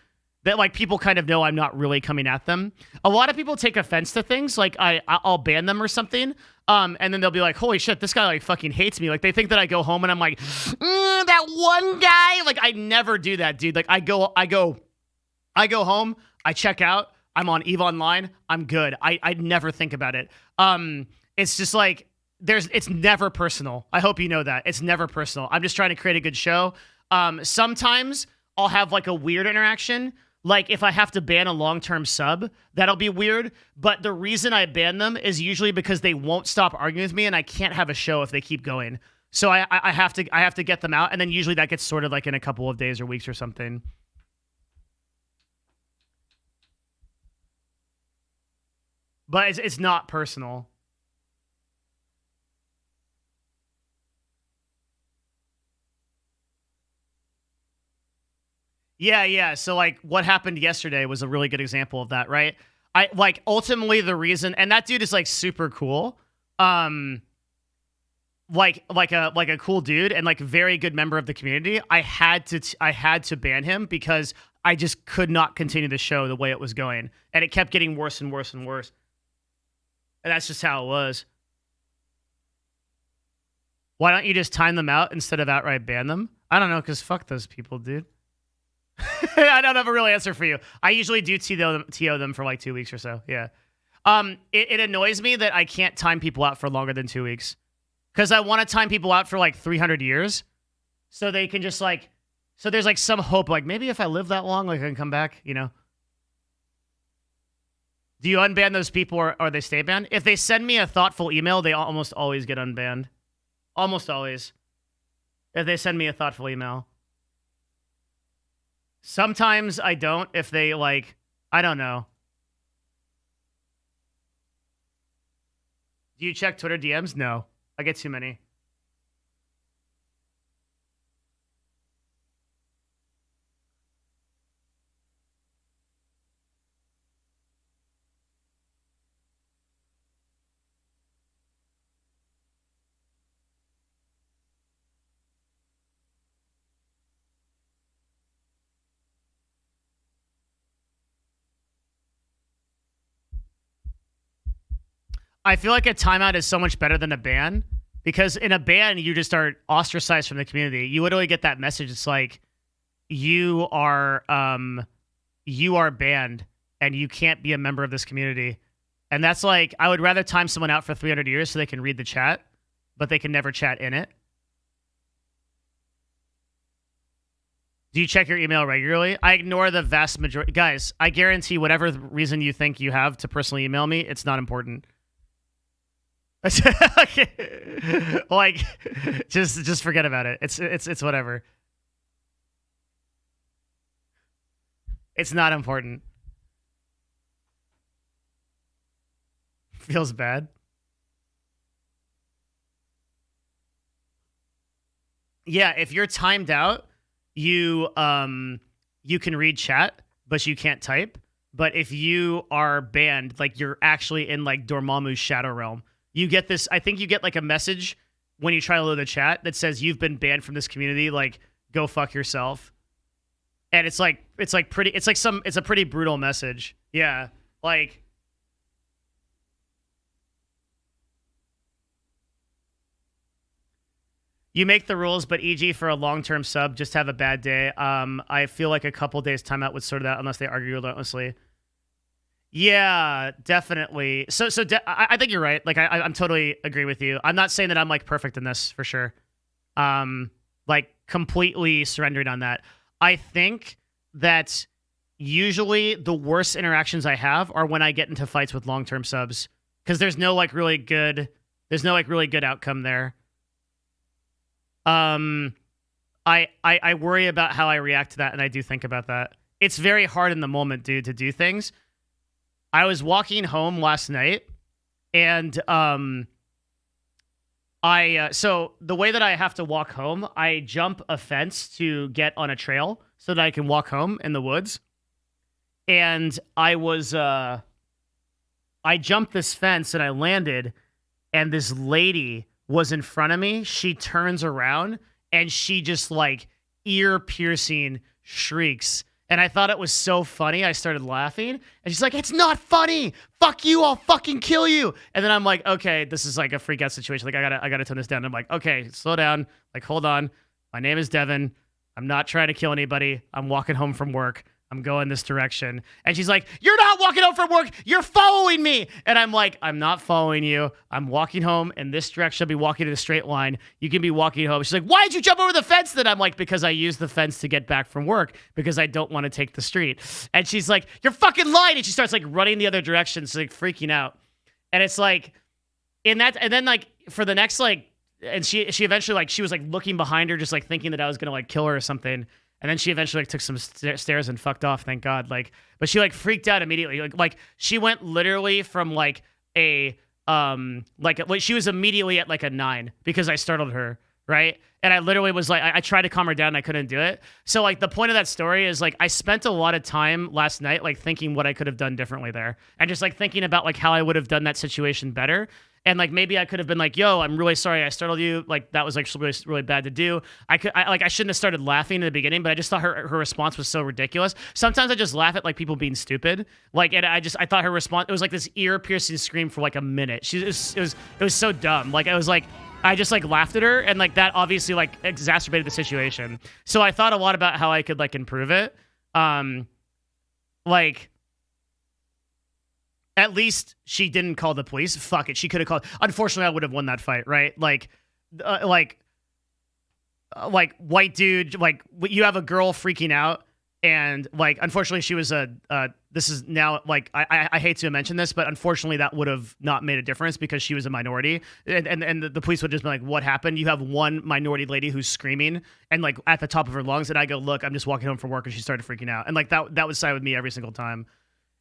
That like people kind of know I'm not really coming at them. A lot of people take offense to things like I'll ban them or something. And then they'll be like, holy shit, this guy like fucking hates me. Like they think that I go home and I'm like, that one guy. Like I never do that, dude. Like I go home, I check out, I'm on EVE Online, I'm good. I never think about it. It's just like it's never personal. I hope you know that. It's never personal. I'm just trying to create a good show. Sometimes I'll have like a weird interaction. Like if I have to ban a long-term sub, that'll be weird. But the reason I ban them is usually because they won't stop arguing with me and I can't have a show if they keep going. So I have to get them out. And then usually that gets sorted like in a couple of days or weeks or something. But it's not personal. Yeah. So like what happened yesterday was a really good example of that, right? I like ultimately the reason, and that dude is like super cool. Like a cool dude and like very good member of the community. I had to ban him because I just could not continue the show the way it was going. And it kept getting worse and worse and worse. And that's just how it was. Why don't you just time them out instead of outright ban them? I don't know, because fuck those people, dude. I don't have a real answer for you. I usually do TO them for like 2 weeks or so. Yeah. It annoys me that I can't time people out for longer than 2 weeks. Because I want to time people out for like 300 years. So they can just like... So there's like some hope. Like maybe if I live that long, like I can come back, you know? Do you unban those people or they stay banned? If they send me a thoughtful email, they almost always get unbanned. Almost always. If they send me a thoughtful email. Sometimes I don't if they like, I don't know. Do you check Twitter DMs? No. I get too many. I feel like a timeout is so much better than a ban because in a ban, you just are ostracized from the community. You literally get that message. It's like you are banned and you can't be a member of this community. And that's like, I would rather time someone out for 300 years so they can read the chat, but they can never chat in it. Do you check your email regularly? I ignore the vast majority. Guys, I guarantee whatever reason you think you have to personally email me, it's not important. Like, just forget about it. It's whatever. It's not important. Feels bad. Yeah, if you're timed out, you can read chat, but you can't type. But if you are banned, like you're actually in like Dormammu's Shadow Realm, you get this. I think you get like a message when you try to load the chat that says you've been banned from this community. Like, go fuck yourself. And it's a pretty brutal message. Yeah, like. You make the rules, but EG for a long-term sub, just have a bad day. I feel like a couple days timeout would sort it out unless they argue relentlessly. Yeah, definitely. I think you're right. Like, I'm totally agree with you. I'm not saying that I'm like perfect in this for sure. Like completely surrendered on that. I think that usually the worst interactions I have are when I get into fights with long-term subs because there's no really good outcome there. I worry about how I react to that, and I do think about that. It's very hard in the moment, dude, to do things. I was walking home last night, and so the way that I have to walk home, I jump a fence to get on a trail so that I can walk home in the woods. And I jumped this fence and I landed, and this lady was in front of me. She turns around and she just like ear-piercing shrieks. And I thought it was so funny. I started laughing. And she's like, "It's not funny. Fuck you. I'll fucking kill you." And then I'm like, okay, this is like a freak out situation. Like, I gotta tone this down. And I'm like, okay, slow down. Like, hold on. My name is Devin. I'm not trying to kill anybody. I'm walking home from work. I'm going this direction. And she's like, "You're not walking home from work. You're following me." And I'm like, "I'm not following you. I'm walking home in this direction. I'll be walking in a straight line. You can be walking home." She's like, "Why did you jump over the fence then?" I'm like, "Because I used the fence to get back from work because I don't want to take the street." And she's like, "You're fucking lying." And she starts like running the other direction. So like freaking out. And it's like in that, and then like for the next like, and she eventually like, she was like looking behind her, just like thinking that I was going to like kill her or something. And then she eventually like took some stairs and fucked off, thank God. Like, but she like freaked out immediately. Like she went literally from like a she was immediately at like a 9 because I startled her, right? And I literally was like, I tried to calm her down and I couldn't do it. So like the point of that story is like I spent a lot of time last night like thinking what I could have done differently there, and just like thinking about like how I would have done that situation better. And like maybe I could have been like, "Yo, I'm really sorry I startled you. Like that was like really, really bad to do." I shouldn't have started laughing in the beginning, but I just thought her response was so ridiculous. Sometimes I just laugh at like people being stupid. Like, and I thought her response, it was like this ear piercing scream for like a minute. It was so dumb. Like I was like, I just like laughed at her, and like that obviously like exacerbated the situation. So I thought a lot about how I could like improve it. Like. At least she didn't call the police. Fuck it. She could have called. Unfortunately, I would have won that fight, right? Like white dude, like you have a girl freaking out, and like unfortunately she was this is now like I hate to mention this, but unfortunately that would have not made a difference because she was a minority, and the police would just be like, "What happened?" You have one minority lady who's screaming and like at the top of her lungs, and I go, "Look, I'm just walking home from work," and she started freaking out, and like that would side with me every single time.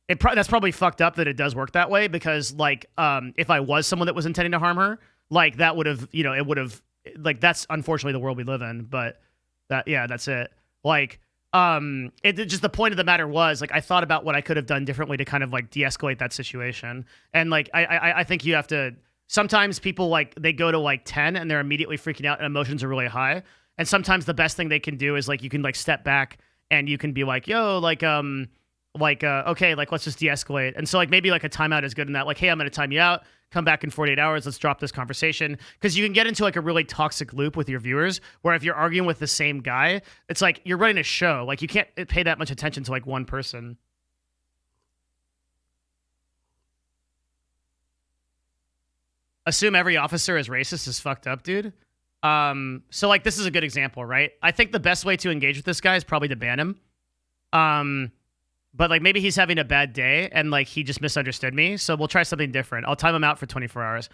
That's probably fucked up that it does work that way, because like if I was someone that was intending to harm her, like that would have, you know, it would have, like that's unfortunately the world we live in. But that's it. Like it just, the point of the matter was like I thought about what I could have done differently to kind of like de-escalate that situation. And like I think you have to, sometimes people like they go to like 10 and they're immediately freaking out and emotions are really high. And sometimes the best thing they can do is like you can like step back and you can be like, "Yo, okay, like let's just de-escalate." And so like maybe like a timeout is good in that, like, "Hey, I'm gonna time you out, come back in 48 hours, let's drop this conversation." Because you can get into like a really toxic loop with your viewers where if you're arguing with the same guy, it's like you're running a show, like you can't pay that much attention to like one person. Assume every officer is racist is fucked up, dude. So like this is a good example, right? I think the best way to engage with this guy is probably to ban him. But like maybe he's having a bad day and like he just misunderstood me. So we'll try something different. I'll time him out for 24 hours.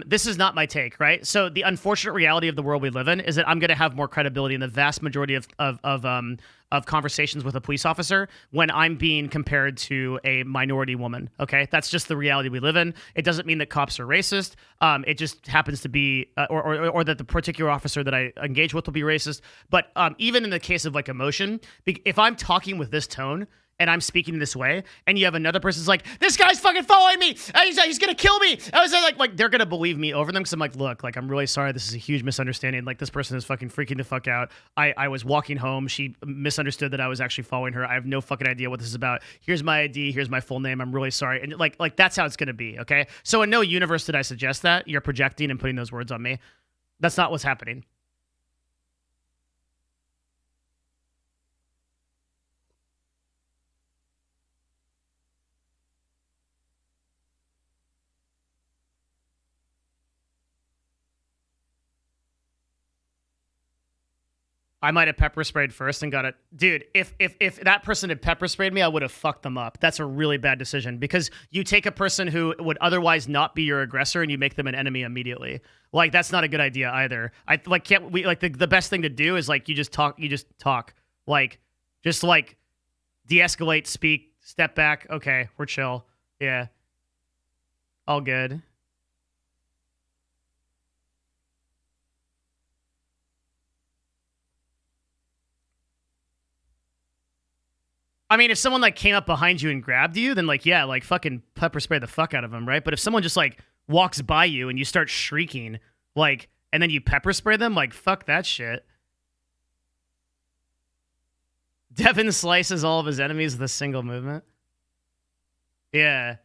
This is not my take, right? So the unfortunate reality of the world we live in is that I'm going to have more credibility in the vast majority of conversations with a police officer when I'm being compared to a minority woman. Okay, that's just the reality we live in. It doesn't mean that cops are racist. It just happens to be, or that the particular officer that I engage with will be racist. But even in the case of like emotion, if I'm talking with this tone and I'm speaking this way, and you have another person's like, this guy's fucking following me, he's gonna kill me. I was like they're gonna believe me over them because I'm like, look, like I'm really sorry, this is a huge misunderstanding. Like this person is fucking freaking the fuck out. I was walking home, she misunderstood that I was actually following her. I have no fucking idea what this is about. Here's my ID, here's my full name. I'm really sorry, and like that's how it's gonna be. Okay, so in no universe did I suggest that. You're projecting and putting those words on me. That's not what's happening. I might have pepper sprayed first and got it. Dude, if that person had pepper sprayed me, I would have fucked them up. That's a really bad decision because you take a person who would otherwise not be your aggressor and you make them an enemy immediately. Like that's not a good idea either. I like can't we like the best thing to do is like you just talk. Like just like de-escalate, speak, step back. Okay, we're chill. Yeah. All good. I mean, if someone like came up behind you and grabbed you, then like, yeah, like fucking pepper spray the fuck out of them, right? But if someone just like walks by you and you start shrieking, like, and then you pepper spray them, like, fuck that shit. Devin slices all of his enemies with a single movement. Yeah.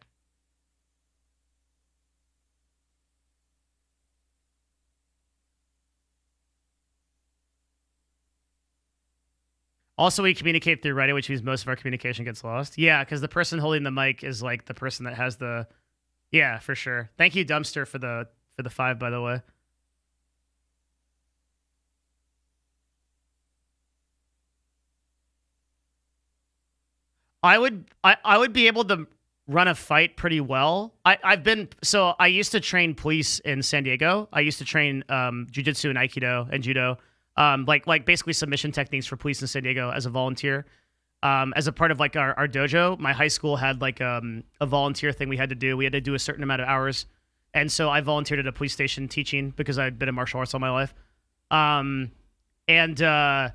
Also, we communicate through writing, which means most of our communication gets lost. Yeah, because the person holding the mic is like the person that has the... Yeah, for sure. Thank you, Dumpster, for the 5, by the way. I would be able to run a fight pretty well. I used to train police in San Diego. I used to train jiu-jitsu and aikido and judo. Like basically submission techniques for police in San Diego as a volunteer. As a part of like our dojo, my high school had like a volunteer thing we had to do. We had to do a certain amount of hours. And so I volunteered at a police station teaching because I'd been in martial arts all my life. Part of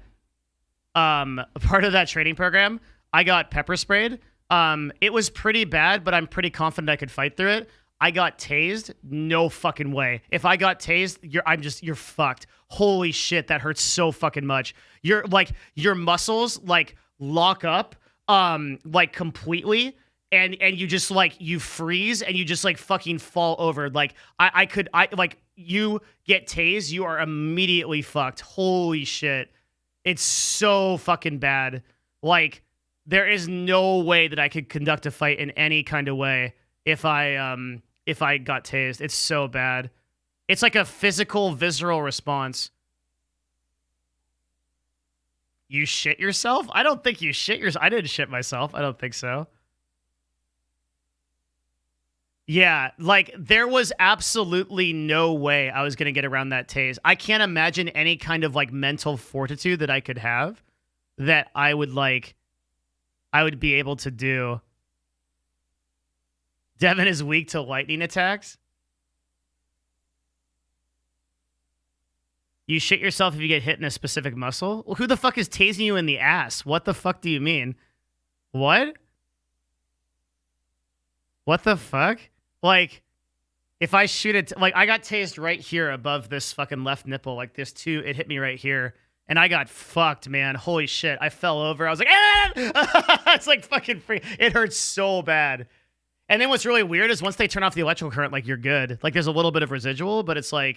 that training program, I got pepper sprayed. It was pretty bad, but I'm pretty confident I could fight through it. I got tased. No fucking way. If I got tased, you're fucked. Holy shit, that hurts so fucking much. Your muscles like lock up, like completely, and you just like you freeze and you just like fucking fall over. Like you get tased, you are immediately fucked. Holy shit. It's so fucking bad. Like there is no way that I could conduct a fight in any kind of way if I got tased. It's so bad. It's like a physical, visceral response. You shit yourself? I don't think you shit yourself. I didn't shit myself. I don't think so. Yeah, like there was absolutely no way I was going to get around that tase. I can't imagine any kind of like mental fortitude that I could have that I would be able to do. Devin is weak to lightning attacks. You shit yourself if you get hit in a specific muscle? Well, who the fuck is tasing you in the ass? What the fuck do you mean? What? What the fuck? Like, if I shoot it, like, I got tased right here above this fucking left nipple. Like, this too, it hit me right here. And I got fucked, man. Holy shit. I fell over. I was like, ah! It's like fucking free. It hurts so bad. And then what's really weird is once they turn off the electrical current, like, you're good. Like, there's a little bit of residual, but it's not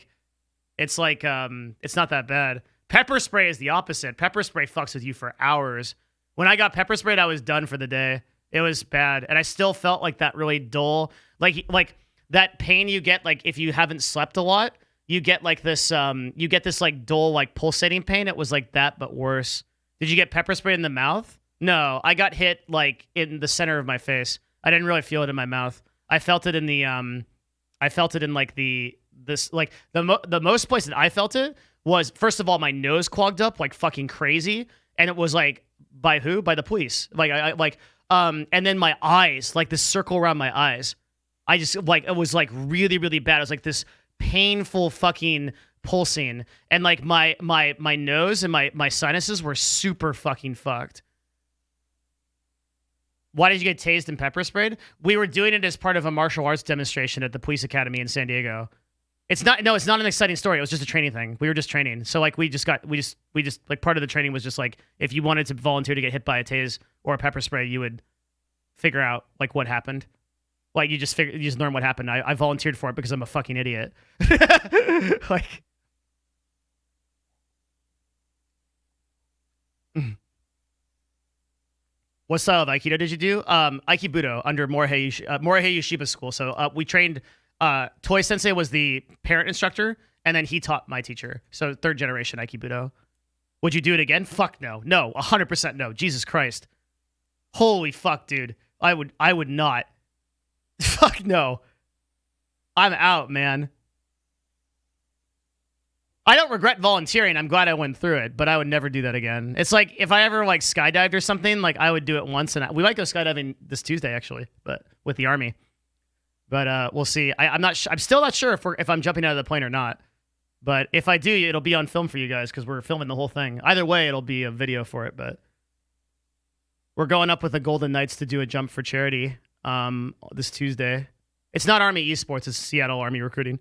that bad. Pepper spray is the opposite. Pepper spray fucks with you for hours. When I got pepper sprayed, I was done for the day. It was bad. And I still felt like that really dull, like that pain you get, like if you haven't slept a lot, you get like this, like dull, like pulsating pain. It was like that, but worse. Did you get pepper spray in the mouth? No, I got hit like in the center of my face. I didn't really feel it in my mouth. I felt it in the I felt it in like the most place that I felt it was, first of all, my nose clogged up like fucking crazy, and it was like, by who? By the police. And then my eyes, like this circle around my eyes. I just like, it was like really, really bad. It was like this painful fucking pulsing, and like my nose and my sinuses were super fucking fucked. Why did you get tased and pepper sprayed? We were doing it as part of a martial arts demonstration at the police academy in San Diego. It's not an exciting story. It was just a training thing. We were just training. So like we just like, part of the training was just like, if you wanted to volunteer to get hit by a tase or a pepper spray, you would figure out like what happened. Like you just learn what happened. I volunteered for it because I'm a fucking idiot. Like, what style of Aikido did you do? Aikibudo under Morihei Yoshiba's school. So we trained, Toy Sensei was the parent instructor, and then he taught my teacher. So 3rd generation Aikibudo. Would you do it again? Fuck no. No, 100% no. Jesus Christ. Holy fuck, dude. I would not. Fuck no. I'm out, man. I don't regret volunteering. I'm glad I went through it, but I would never do that again. It's like if I ever like skydived or something, like I would do it once, and we might go skydiving this Tuesday actually, but with the Army. But we'll see. I'm still not sure if I'm jumping out of the plane or not. But if I do, it'll be on film for you guys because we're filming the whole thing. Either way, it'll be a video for it. But we're going up with the Golden Knights to do a jump for charity this Tuesday. It's not Army Esports. It's Seattle Army Recruiting.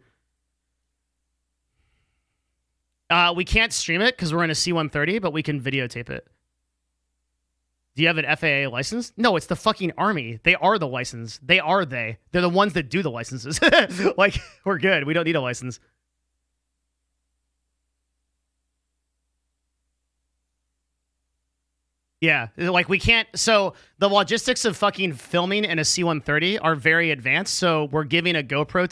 We can't stream it because we're in a C-130, but we can videotape it. Do you have an FAA license? No, it's the fucking Army. They are the license. They're the ones that do the licenses. Like, we're good. We don't need a license. Yeah, like we can't. So the logistics of fucking filming in a C-130 are very advanced. So we're giving a GoPro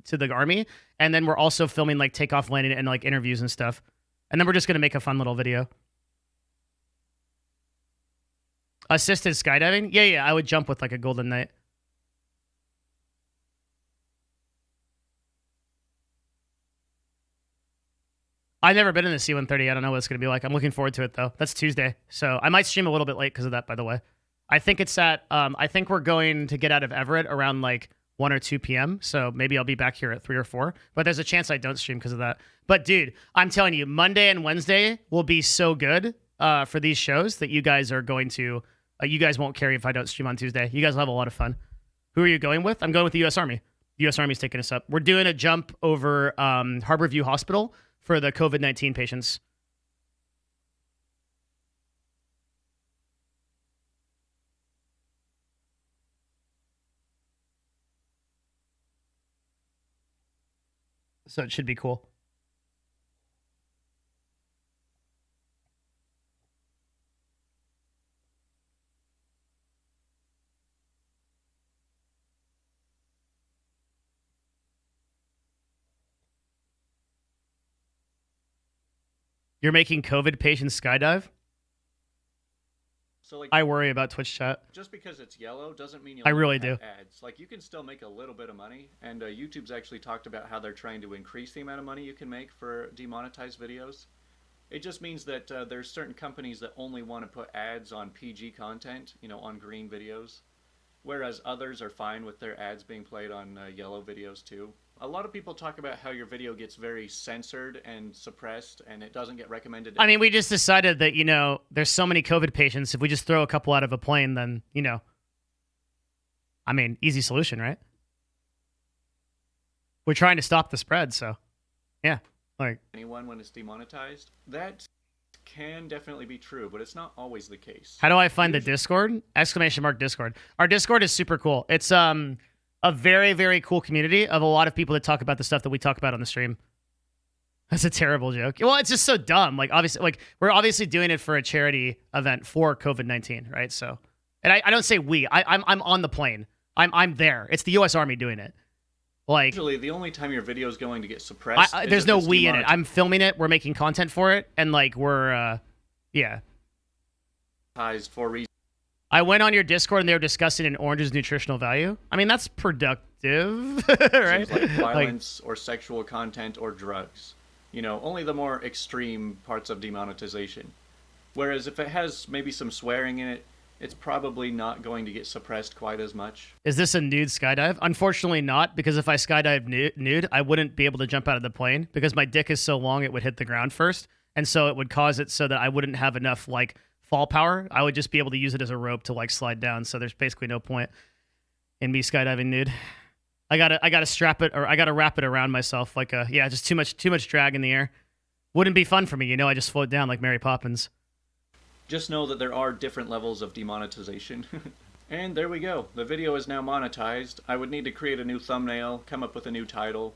to the Army, and then we're also filming like takeoff, landing, and like interviews and stuff. And then we're just gonna make a fun little video. Assisted skydiving? Yeah, I would jump with like a Golden Knight. I've never been in the C-130. I don't know what it's going to be like. I'm looking forward to it, though. That's Tuesday. So I might stream a little bit late because of that, by the way. I think it's at, I think we're going to get out of Everett around like 1 or 2 p.m. So maybe I'll be back here at 3 or 4. But there's a chance I don't stream because of that. But dude, I'm telling you, Monday and Wednesday will be so good for these shows that you guys are going to, you guys won't care if I don't stream on Tuesday. You guys will have a lot of fun. Who are you going with? I'm going with the U.S. Army. The U.S. Army's taking us up. We're doing a jump over Harborview Hospital for the COVID-19 patients. So it should be cool. You're making COVID patients skydive? So like, I worry about Twitch chat. Just because it's yellow doesn't mean you'll I really have do. ads. Like you can still make a little bit of money, and YouTube's actually talked about how they're trying to increase the amount of money you can make for demonetized videos. It just means that there's certain companies that only want to put ads on PG content, you know, on green videos, whereas others are fine with their ads being played on yellow videos too. A lot of people talk about how your video gets very censored and suppressed and it doesn't get recommended. I mean, we just decided that, you know, there's so many COVID patients. If we just throw a couple out of a plane, then, you know, I mean, easy solution, right? We're trying to stop the spread, so yeah. Like anyone when it's demonetized, that can definitely be true, but it's not always the case. How do I find the Discord? !Discord. Our Discord is super cool. It's a very, very cool community of a lot of people that talk about the stuff that we talk about on the stream. That's a terrible joke. Well, it's just so dumb. Like, obviously, like we're obviously doing it for a charity event for COVID-19, right? So, and I don't say we. I'm on the plane. I'm there. It's the U.S. Army doing it. Like, usually, the only time your video is going to get suppressed. There's no we in it. I'm filming it. We're making content for it, and like we're, yeah. For reasons. I went on your Discord and they were discussing an orange's nutritional value. I mean, that's sensitive, right? Seems like violence or sexual content or drugs. You know, only the more extreme parts of demonetization. Whereas if it has maybe some swearing in it, it's probably not going to get suppressed quite as much. Is this a nude skydive? Unfortunately not, because if I skydive nude, I wouldn't be able to jump out of the plane because my dick is so long it would hit the ground first. And so it would cause it so that I wouldn't have enough like fall power. I would just be able to use it as a rope to like slide down. So there's basically no point in me skydiving nude. I gotta strap it, or I gotta wrap it around myself like just too much drag in the air. Wouldn't be fun for me, you know, I just float down like Mary Poppins. Just know that there are different levels of demonetization. And there we go. The video is now monetized. I would need to create a new thumbnail, come up with a new title.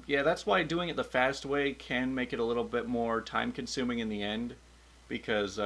Yeah, that's why doing it the fast way can make it a little bit more time consuming in the end, because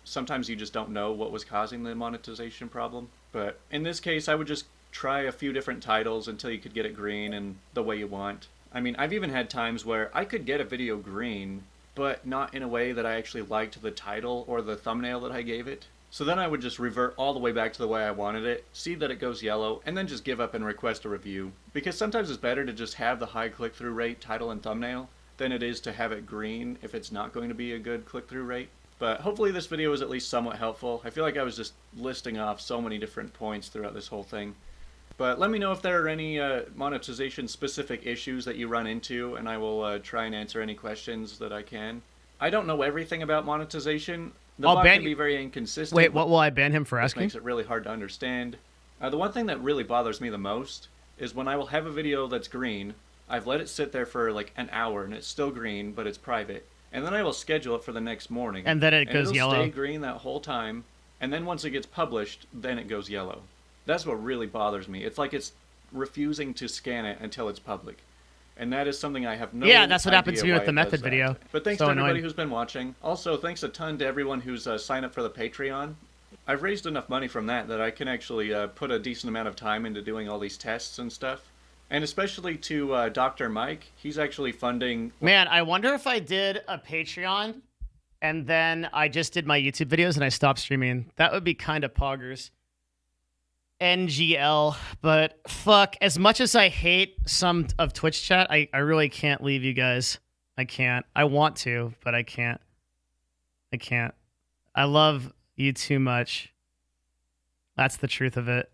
sometimes you just don't know what was causing the monetization problem. But in this case, I would just try a few different titles until you could get it green and the way you want. I mean, I've even had times where I could get a video green, but not in a way that I actually liked the title or the thumbnail that I gave it. So then I would just revert all the way back to the way I wanted it, see that it goes yellow, and then just give up and request a review. Because sometimes it's better to just have the high click-through rate title and thumbnail than it is to have it green if it's not going to be a good click-through rate. But hopefully this video was at least somewhat helpful. I feel like I was just listing off so many different points throughout this whole thing. But let me know if there are any monetization-specific issues that you run into, and I will try and answer any questions that I can. I don't know everything about monetization. The bot can be very inconsistent. Wait, what will I ban him for asking? Which makes it really hard to understand. The one thing that really bothers me the most is when I will have a video that's green, I've let it sit there for like an hour, and it's still green, but it's private. And then I will schedule it for the next morning. And then it goes yellow. It'll stay green that whole time, and then once it gets published, then it goes yellow. That's what really bothers me. It's like it's refusing to scan it until it's public. And that is something I have no idea. Yeah, that's what happened to me with the method video. But thanks to everybody who's been watching. Also, thanks a ton to everyone who's signed up for the Patreon. I've raised enough money from that I can actually put a decent amount of time into doing all these tests and stuff. And especially to Dr. Mike. He's actually funding... Man, I wonder if I did a Patreon and then I just did my YouTube videos and I stopped streaming. That would be kind of poggers. NGL, but fuck, as much as I hate some of Twitch chat, I really can't leave you guys. I can't. I want to, but I can't. I can't. I love you too much. That's the truth of it.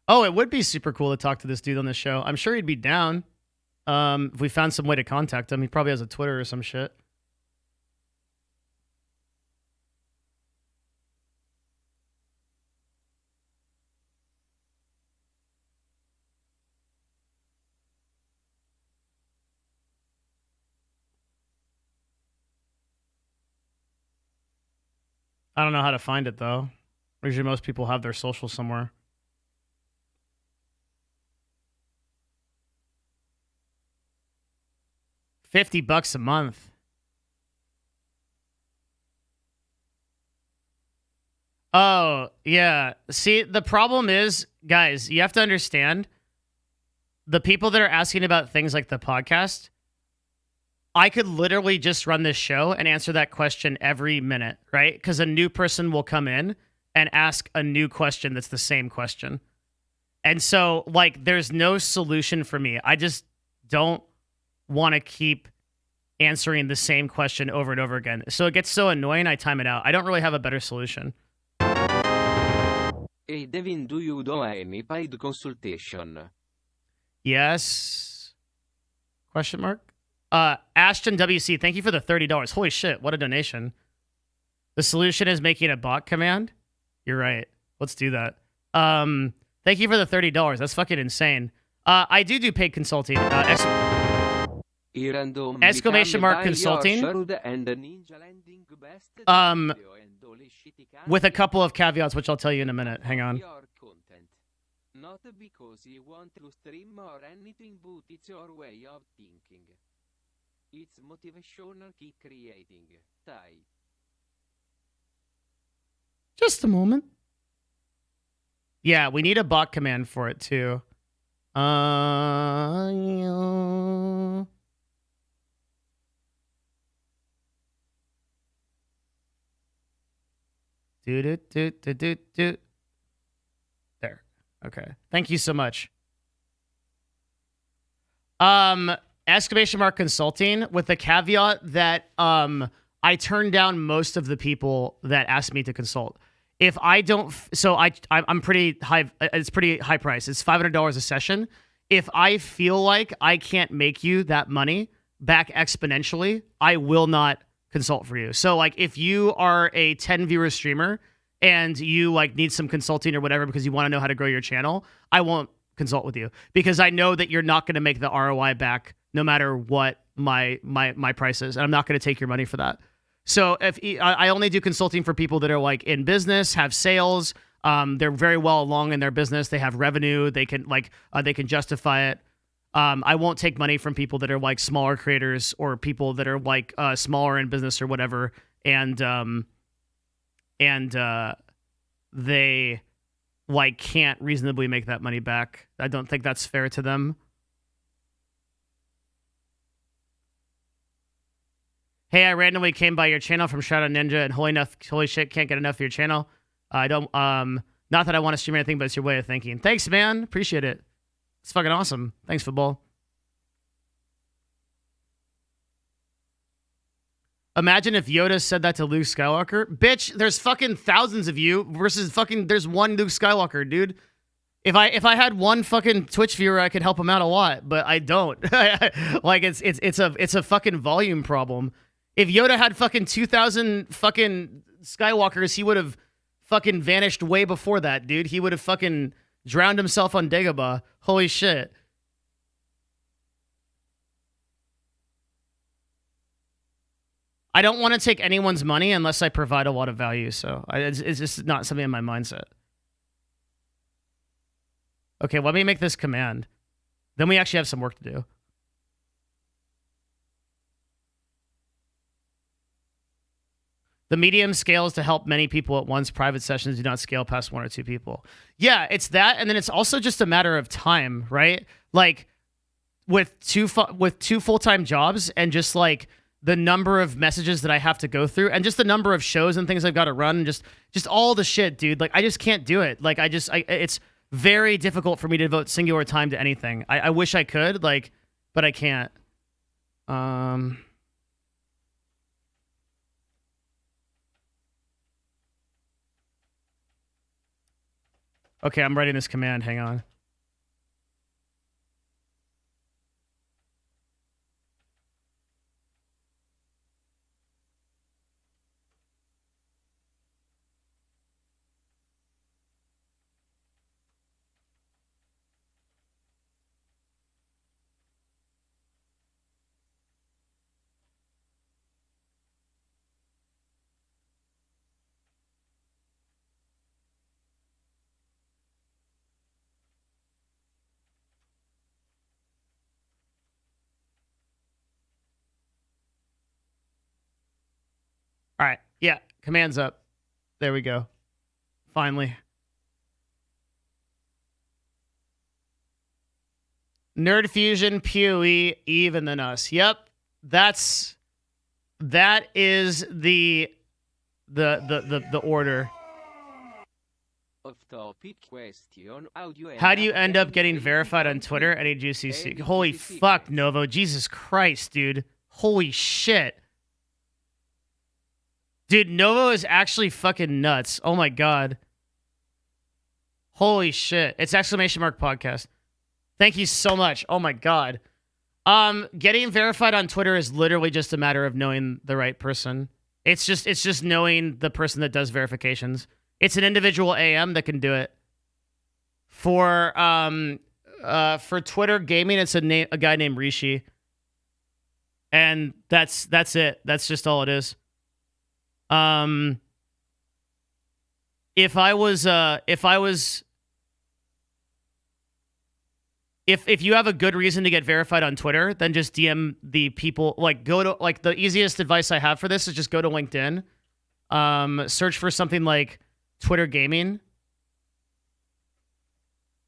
Oh, it would be super cool to talk to this dude on the show. I'm sure he'd be down. If we found some way to contact him. He probably has a Twitter or some shit. I don't know how to find it, though. Usually most people have their social somewhere. $50 a month. Oh, yeah. See, the problem is, guys, you have to understand, the people that are asking about things like the podcast, I could literally just run this show and answer that question every minute, right? Because a new person will come in and ask a new question that's the same question. And so, like, there's no solution for me. I just don't want to keep answering the same question over and over again. So it gets so annoying, I time it out. I don't really have a better solution. Hey, Devin, do you do any paid consultation? Yes? Question mark? Ashton WC, thank you for the $30. Holy shit, what a donation. The solution is making a bot command? You're right. Let's do that. Thank you for the $30. That's fucking insane. I do paid consulting. Exclamation mark consulting. With a couple of caveats, which I'll tell you in a minute. Hang on. Not because you want to stream or anything, but it's your way of thinking. It's motivational keep creating. Tie. Just a moment. Yeah, we need a bot command for it too. Do. Okay. Thank you so much. Exclamation mark consulting with the caveat that I turn down most of the people that ask me to consult. If I don't, so I'm pretty high. It's pretty high price. It's $500 a session. If I feel like I can't make you that money back exponentially, I will not consult for you. So like if you are a 10 viewer streamer and you like need some consulting or whatever because you want to know how to grow your channel, I won't consult with you because I know that you're not going to make the ROI back no matter what my price is, and I'm not going to take your money for that. So if I only do consulting for people that are like in business, have sales, they're very well along in their business, they have revenue, they can justify it. I won't take money from people that are like smaller creators or people that are like smaller in business or whatever, and they like can't reasonably make that money back. I don't think that's fair to them. Hey, I randomly came by your channel from Shadow Ninja, and holy shit, can't get enough of your channel. I don't, not that I want to stream anything, but it's your way of thinking. Thanks, man. Appreciate it. It's fucking awesome. Thanks, football. Imagine if Yoda said that to Luke Skywalker. Bitch, there's fucking thousands of you versus fucking there's one Luke Skywalker, dude. If I had one fucking Twitch viewer, I could help him out a lot, but I don't. Like it's a fucking volume problem. If Yoda had fucking 2,000 fucking Skywalkers, he would have fucking vanished way before that, dude. He would have fucking drowned himself on Dagobah. Holy shit. I don't want to take anyone's money unless I provide a lot of value, so it's just not something in my mindset. Okay, let me make this command. Then we actually have some work to do. The medium scales to help many people at once. Private sessions do not scale past 1 or 2 people. Yeah, it's that, and then it's also just a matter of time, right? Like with two full-time jobs and just like the number of messages that I have to go through and just the number of shows and things I've got to run and just all the shit, dude. Like I just can't do it. Like it's very difficult for me to devote singular time to anything. I wish I could, like, but I can't. Okay, I'm writing this command. Hang on. All right. Yeah. Command's up. There we go. Finally. Nerd Fusion, PoE, even than us. Yep. That is the order. Off-topic question. How do you end up getting verified on Twitter? Any juicy Holy fuck, Novo. Jesus Christ, dude. Holy shit. Dude, Novo is actually fucking nuts. Oh my god. Holy shit. It's exclamation mark podcast. Thank you so much. Oh my god. Getting verified on Twitter is literally just a matter of knowing the right person. It's just knowing the person that does verifications. It's an individual AM that can do it. For Twitter gaming, it's a guy named Rishi. And that's it. That's just all it is. If you have a good reason to get verified on Twitter, then just DM the people. Like go to like the easiest advice I have for this is just go to LinkedIn, search for something like Twitter gaming,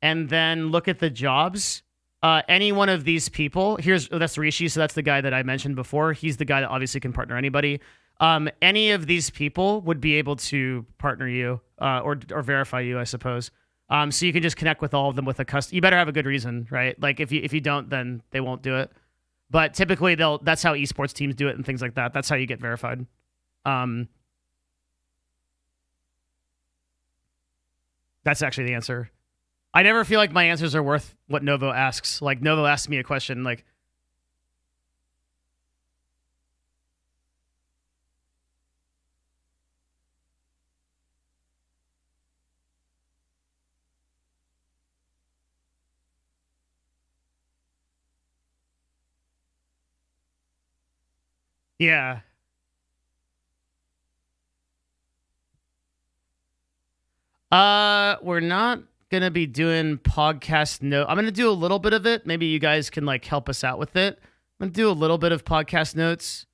and then look at the jobs. Any one of these people. That's Rishi, so that's the guy that I mentioned before. He's the guy that obviously can partner anybody. Any of these people would be able to partner you or verify you, I suppose. So you can just connect with all of them with a custom. You better have a good reason, right? Like if you don't, then they won't do it. But typically that's how esports teams do it and things like that. That's how you get verified. That's actually the answer. I never feel like my answers are worth what Novo asks. Like Novo asks me a question like, yeah. We're not gonna be doing podcast note. I'm gonna do a little bit of it. Maybe you guys can like help us out with it. I'm gonna do a little bit of podcast notes.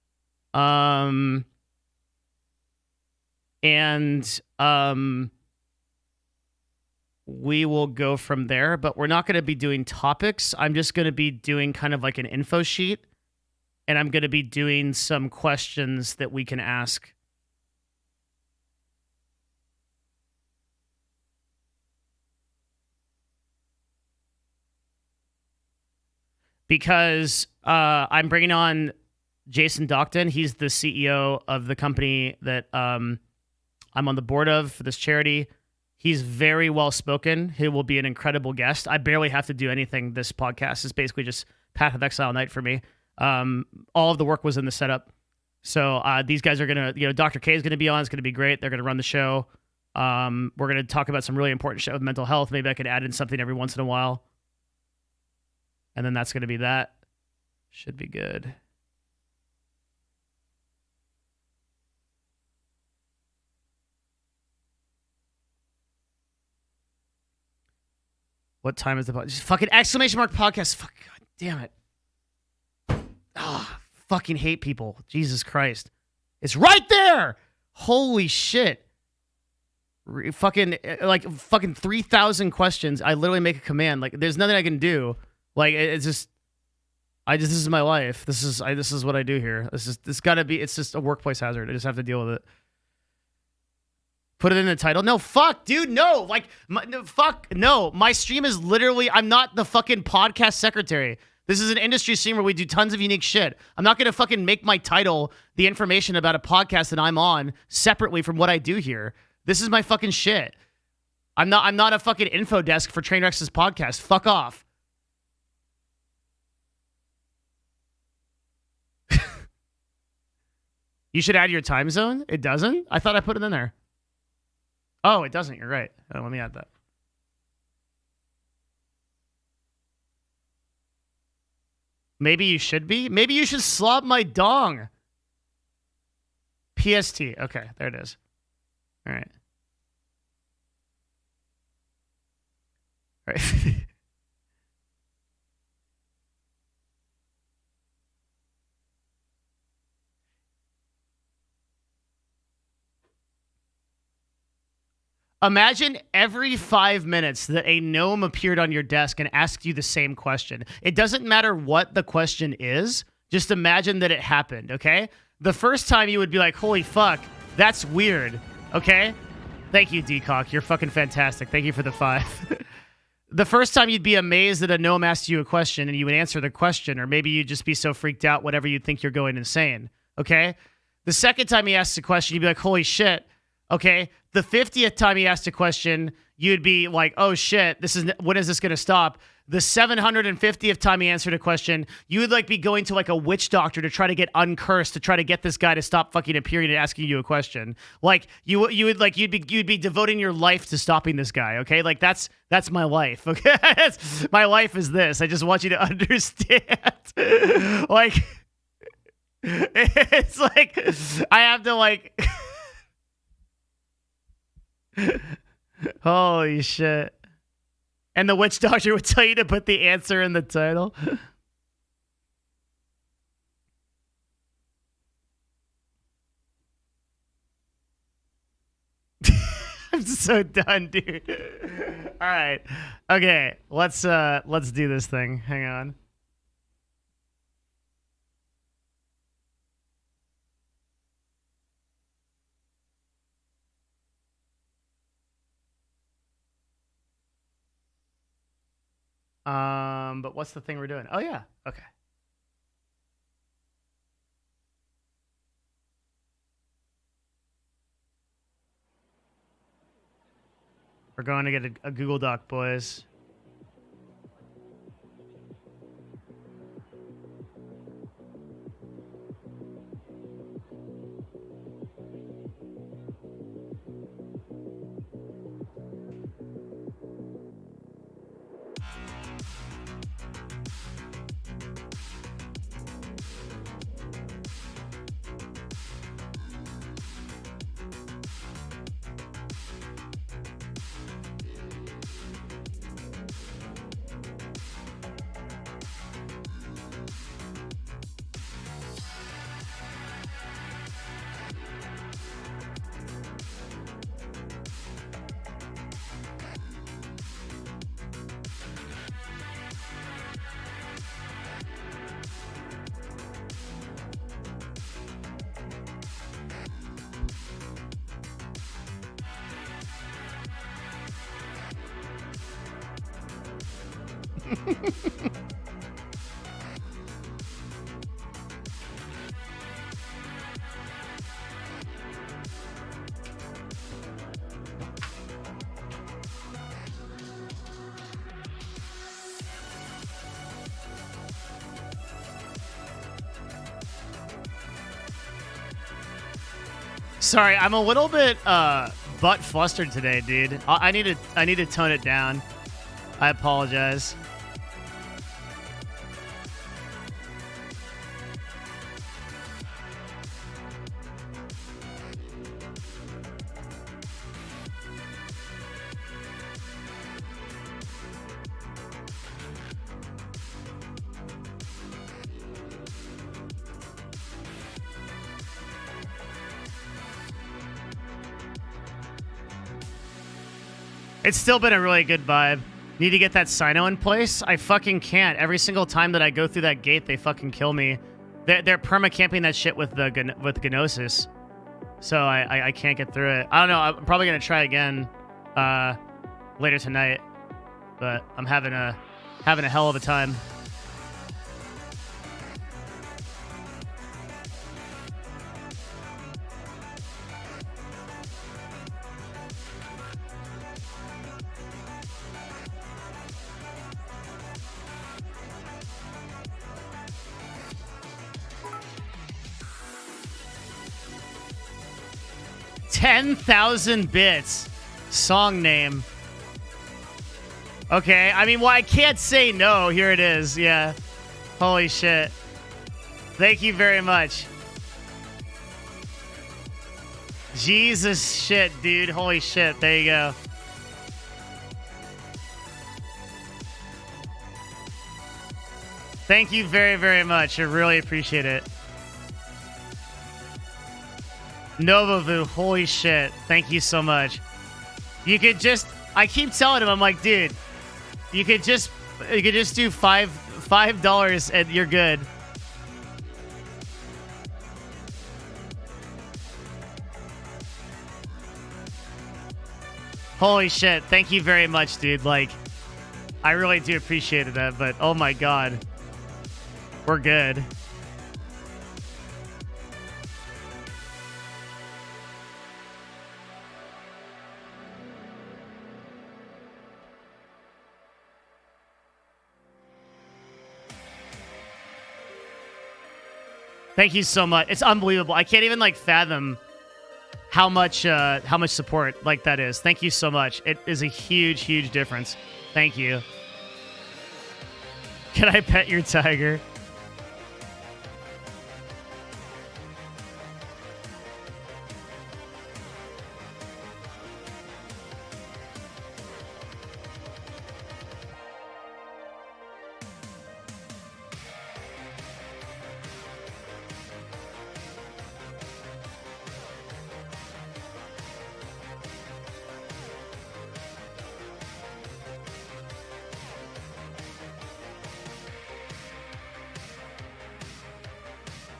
We will go from there, but we're not gonna be doing topics. I'm just gonna be doing kind of like an info sheet, and I'm gonna be doing some questions that we can ask. Because I'm bringing on Jason Dockton. He's the CEO of the company that I'm on the board of for this charity. He's very well spoken. He will be an incredible guest. I barely have to do anything. This podcast is basically just Path of Exile night for me. All of the work was in the setup. So these guys are going to, Dr. K is going to be on. It's going to be great. They're going to run the show. We're going to talk about some really important shit with mental health. Maybe I could add in something every once in a while. And then that's going to be that. Should be good. What time is the podcast? Just fucking exclamation mark podcast. Fuck, God damn it. Ah, fucking hate people. Jesus Christ. It's right there. Holy shit. Fucking 3,000 questions. I literally make a command. Like, there's nothing I can do. Like, it's just, this is my life. This is what I do here. It's gotta be, it's just a workplace hazard. I just have to deal with it. Put it in the title. No, fuck, dude, no. Like, no. My stream is literally, I'm not the fucking podcast secretary. This is an industry stream where we do tons of unique shit. I'm not gonna fucking make my title the information about a podcast that I'm on separately from what I do here. This is my fucking shit. I'm not a fucking info desk for Trainwreck's podcast. Fuck off. You should add your time zone? It doesn't? I thought I put it in there. Oh, it doesn't. You're right. Oh, let me add that. Maybe you should be. Maybe you should slob my dong. PST. Okay, there it is. All right. All right. Imagine every 5 minutes that a gnome appeared on your desk and asked you the same question. It doesn't matter what the question is. Just imagine that it happened, okay? The first time you would be like, holy fuck, that's weird, okay? Thank you, Decock. You're fucking fantastic. Thank you for the 5. The first time you'd be amazed that a gnome asked you a question and you would answer the question, or maybe you'd just be so freaked out, whatever you'd think you're going insane, okay? The second time he asks a question, you'd be like, holy shit, okay? The 50th time he asked a question, you'd be like, oh shit, when is this going to stop? The 750th time he answered a question, you would like be going to like a witch doctor to try to get uncursed, to try to get this guy to stop fucking appearing and asking you a question. Like you'd be devoting your life to stopping this guy, okay? Like that's my life, okay? My life is this. I just want you to understand. Like it's like I have to like holy shit. And the witch doctor would tell you to put the answer in the title. I'm so done, dude. All right. Okay, let's do this thing. Hang on. But what's the thing we're doing? Oh yeah. Okay. We're going to get a Google Doc, boys. Sorry, I'm a little bit butt flustered today, dude. I need to tone it down. I apologize. It's still been a really good vibe. Need to get that Sino in place? I fucking can't. Every single time that I go through that gate, they fucking kill me. They're perma-camping that shit with Gnosis. So I can't get through it. I don't know. I'm probably going to try again later tonight. But I'm having a hell of a time. $10,000 bits. Song name. Okay, I mean, well, I can't say no. Here it is. Yeah. Holy shit. Thank you very much. Jesus shit, dude. Holy shit. There you go. Thank you very, very much. I really appreciate it. Novavu, holy shit. Thank you so much. You could just, I keep telling him, I'm like, dude, you could just do $5 and you're good. Holy shit. Thank you very much, dude. Like, I really do appreciate that, but oh my God. We're good. Thank you so much. It's unbelievable. I can't even like fathom how much support like that is. Thank you so much. It is a huge, huge difference. Thank you. Can I pet your tiger?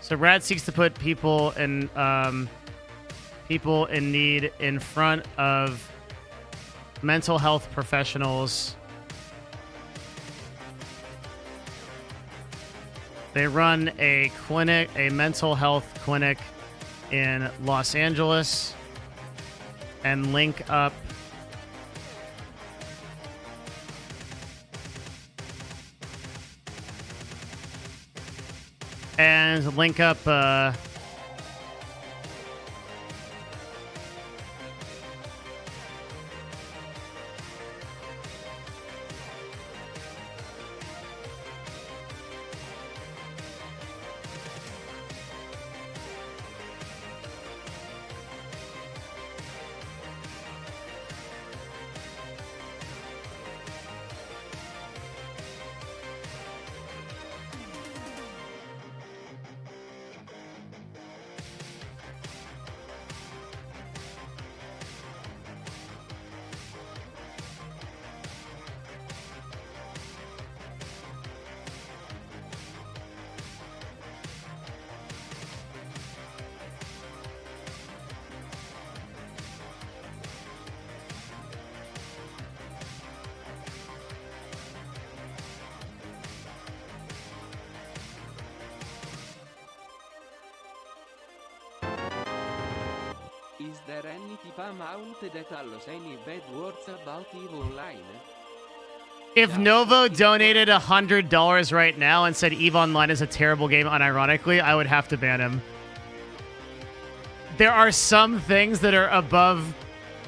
So Rad seeks to put people in need in front of mental health professionals They run a clinic, a mental health clinic in Los Angeles, and link up Is there any tip amount that allows any bad words about EVE Online? If Novo donated $100 right now and said EVE Online is a terrible game, unironically, I would have to ban him. There are some things that are above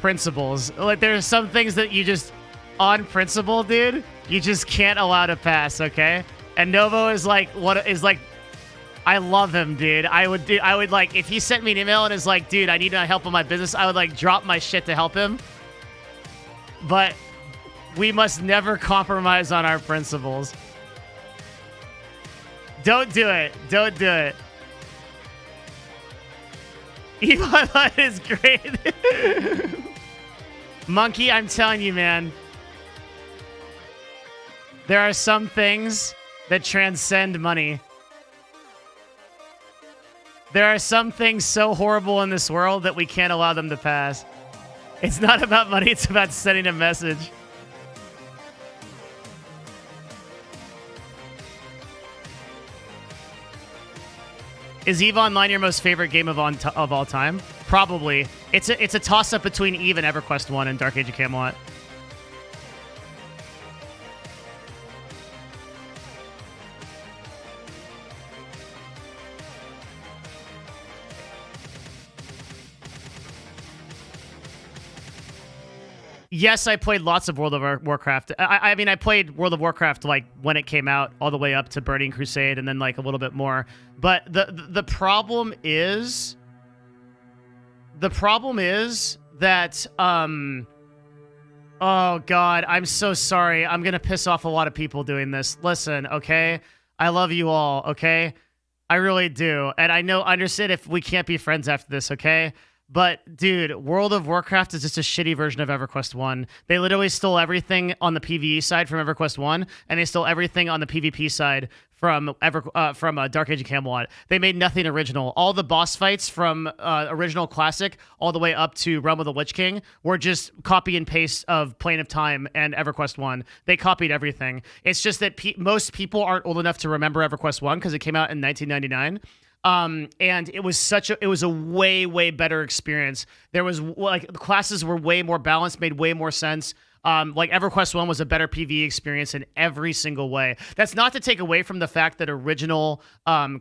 principles. Like, there are some things that you just, on principle, dude, you just can't allow to pass, okay? And Novo is like, I love him, dude. I would like, if he sent me an email and is like, dude, I need help on my business, I would like drop my shit to help him. But we must never compromise on our principles. Don't do it. Don't do it. Elon is great. Monkey, I'm telling you, man. There are some things that transcend money. There are some things so horrible in this world that we can't allow them to pass. It's not about money, it's about sending a message. Is EVE Online your most favorite game of all time? Probably. It's a toss-up between EVE and EverQuest 1 and Dark Age of Camelot. Yes, I played lots of World of Warcraft. I mean, I played World of Warcraft like when it came out, all the way up to Burning Crusade, and then like a little bit more. But the problem is that oh god, I'm so sorry. I'm gonna piss off a lot of people doing this. Listen, okay, I love you all. Okay, I really do, and I understand if we can't be friends after this. Okay. But, dude, World of Warcraft is just a shitty version of EverQuest 1. They literally stole everything on the PvE side from EverQuest 1, and they stole everything on the PvP side from Dark Age of Camelot. They made nothing original. All the boss fights from original Classic all the way up to Realm of the Lich King were just copy and paste of Plane of Time and EverQuest 1. They copied everything. It's just that most people aren't old enough to remember EverQuest 1 because it came out in 1999. And it was a way better experience. There was like the classes were way more balanced, made way more sense. Like EverQuest 1 was a better PvE experience in every single way. That's not to take away from the fact that original